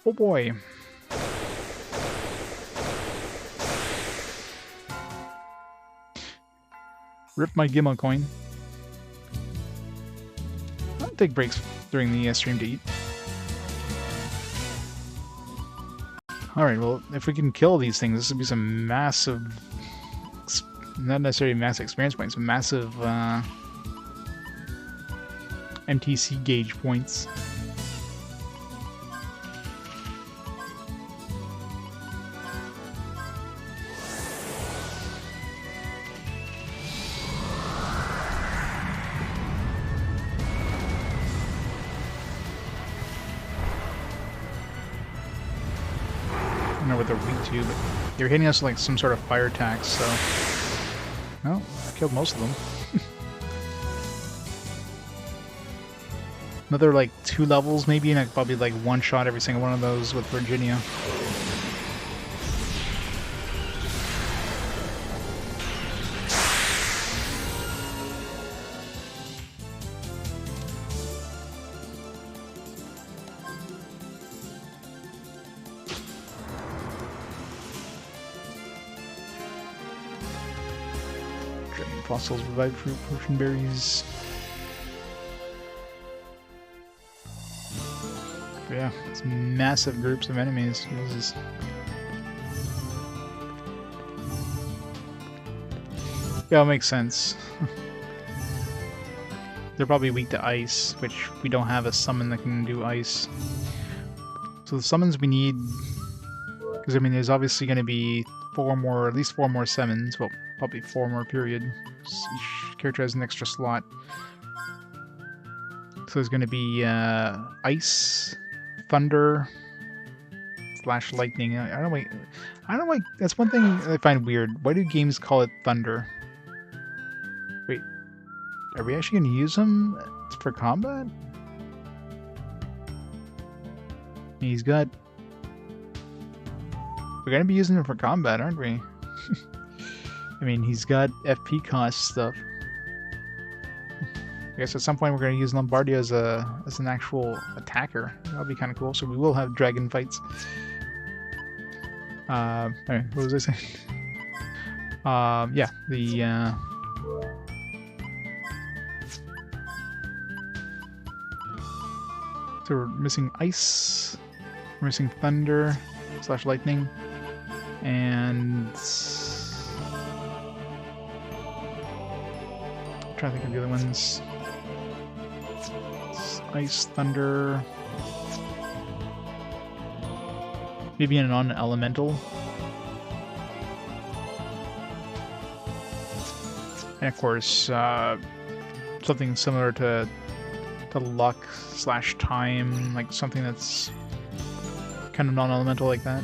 Oh boy. Rip my Gimel coin. I'll take breaks during the stream to eat. Alright, well, if we can kill these things, this would be some massive... Not necessarily massive experience points, but massive MTC gauge points. They're weak to, but they're hitting us like some sort of fire attacks, so... Well, I killed most of them. Another like 2 levels maybe, and I could probably like one-shot every single one of those with Virginia. Fossils, revived fruit, potion berries. But yeah, it's massive groups of enemies. Jesus. Yeah, it makes sense. They're probably weak to ice, which we don't have a summon that can do ice. So the summons we need, because I mean, there's obviously going to be at least 4 more summons. Well, probably 4 more period. Each character has an extra slot. So there's going to be ice, thunder, / lightning. I don't know why. That's one thing I find weird. Why do games call it thunder? Wait, are we actually going to use them for combat? We're going to be using them for combat, aren't we? I mean, he's got FP cost stuff. I guess at some point we're going to use Lombardia as an actual attacker. That'll be kind of cool. So we will have dragon fights. Anyway, what was I saying? Yeah, the so we're missing ice, we're missing thunder / lightning, and I'm trying to think of the other ones. Ice, thunder, maybe an non-elemental. And of course, something similar to luck / time, like something that's kind of non-elemental like that.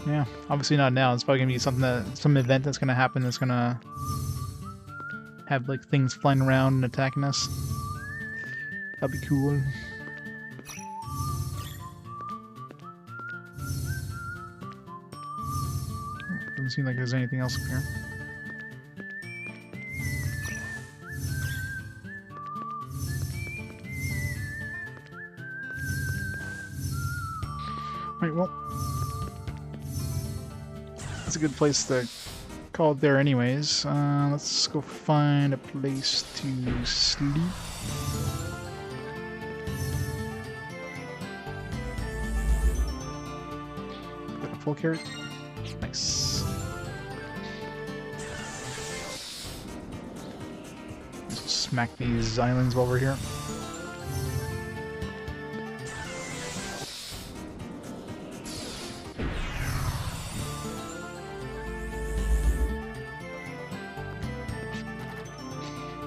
Yeah, obviously not now. It's probably gonna be something some event that's gonna happen that's gonna have like things flying around and attacking us. That'd be cool. Doesn't seem like there's anything else up here. Right, well, that's a good place to call it there anyways. Let's go find a place to sleep. Got a full carrot. Nice. Let's smack these islands while we're here.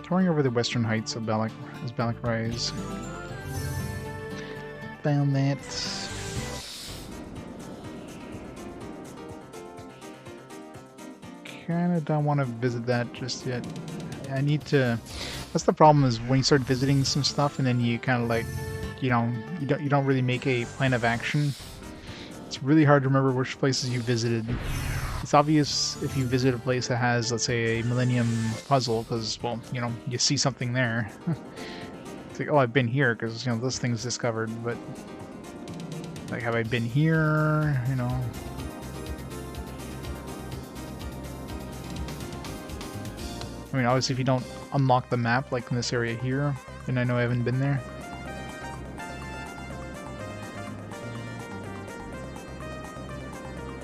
Touring over the western heights of Balak Rise. Found that. Kinda don't want to visit that just yet. I need to. That's the problem, is when you start visiting some stuff and then you kind of like, you don't really make a plan of action. It's really hard to remember which places you visited. It's obvious if you visit a place that has, let's say, a Millennium Puzzle, because, well, you see something there. It's like, oh, I've been here, because, this thing's discovered, but, like, have I been here, I mean, obviously, if you don't unlock the map, like in this area here, then I know I haven't been there.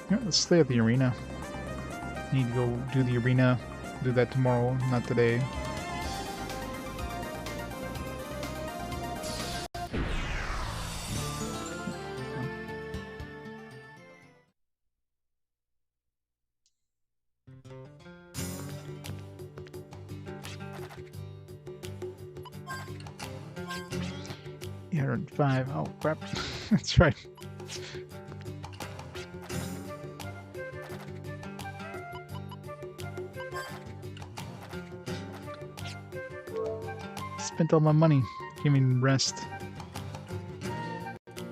Yeah, let's stay at the arena. Need to go do the arena. Do that tomorrow, not today. Yeah, 105. Oh crap! That's right. Spent all my money. Can't even rest.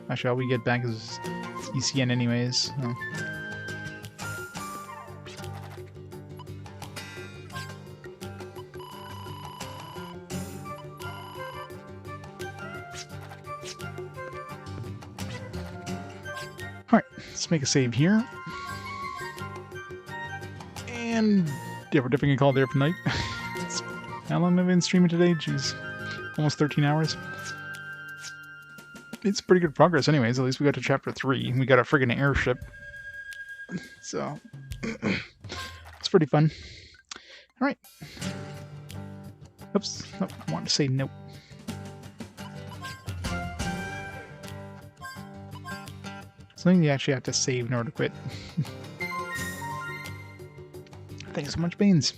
Actually, all we get back is ECN anyways. Oh. Alright, let's make a save here. And yeah, we're definitely gonna call it there for night. How long have I been streaming today? Jeez. Almost 13 hours. It's pretty good progress anyways. At least we got to chapter 3. We got a friggin' airship. So, it's pretty fun. Alright. Oops. Nope. I wanted to say nope. Something you actually have to save in order to quit. Thanks so much, Baines.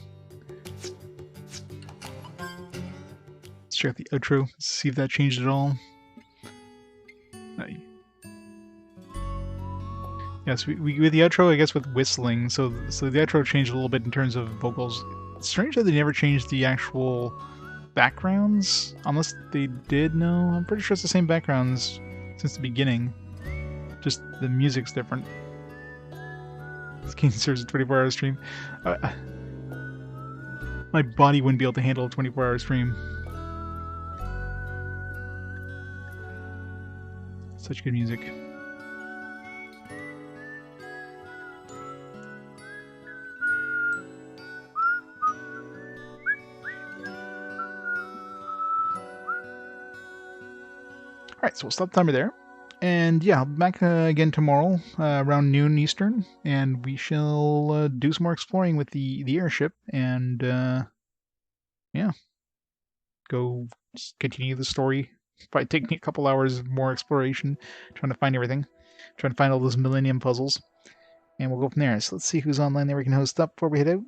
Check out the outro, see if that changed at all. Yes, we with the outro, I guess, with whistling. So the outro changed a little bit in terms of vocals. It's strange that they never changed the actual backgrounds, unless they did. No, I'm pretty sure it's the same backgrounds since the beginning. Just the music's different. This game serves a 24-hour stream. My body wouldn't be able to handle a 24-hour stream. Such good music. Alright, so we'll stop the timer there. And yeah, I'll be back again tomorrow around noon Eastern, and we shall do some more exploring with the airship, and yeah, go continue the story. Probably take me a couple hours more exploration, trying to find everything, trying to find all those Millennium Puzzles, and we'll go from there. So let's see who's online there we can host up before we head out.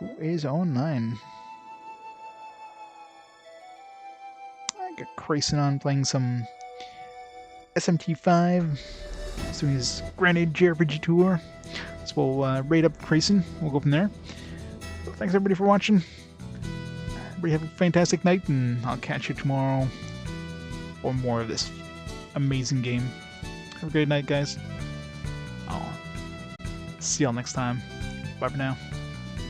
Who is online? I got Crayson on playing some SMT5, doing his Granted JRPG tour. So we'll raid up Crayson. We'll go from there. So thanks everybody for watching. Everybody have a fantastic night, and I'll catch you tomorrow for more of this amazing game. Have a great night, guys. I'll see y'all next time. Bye for now.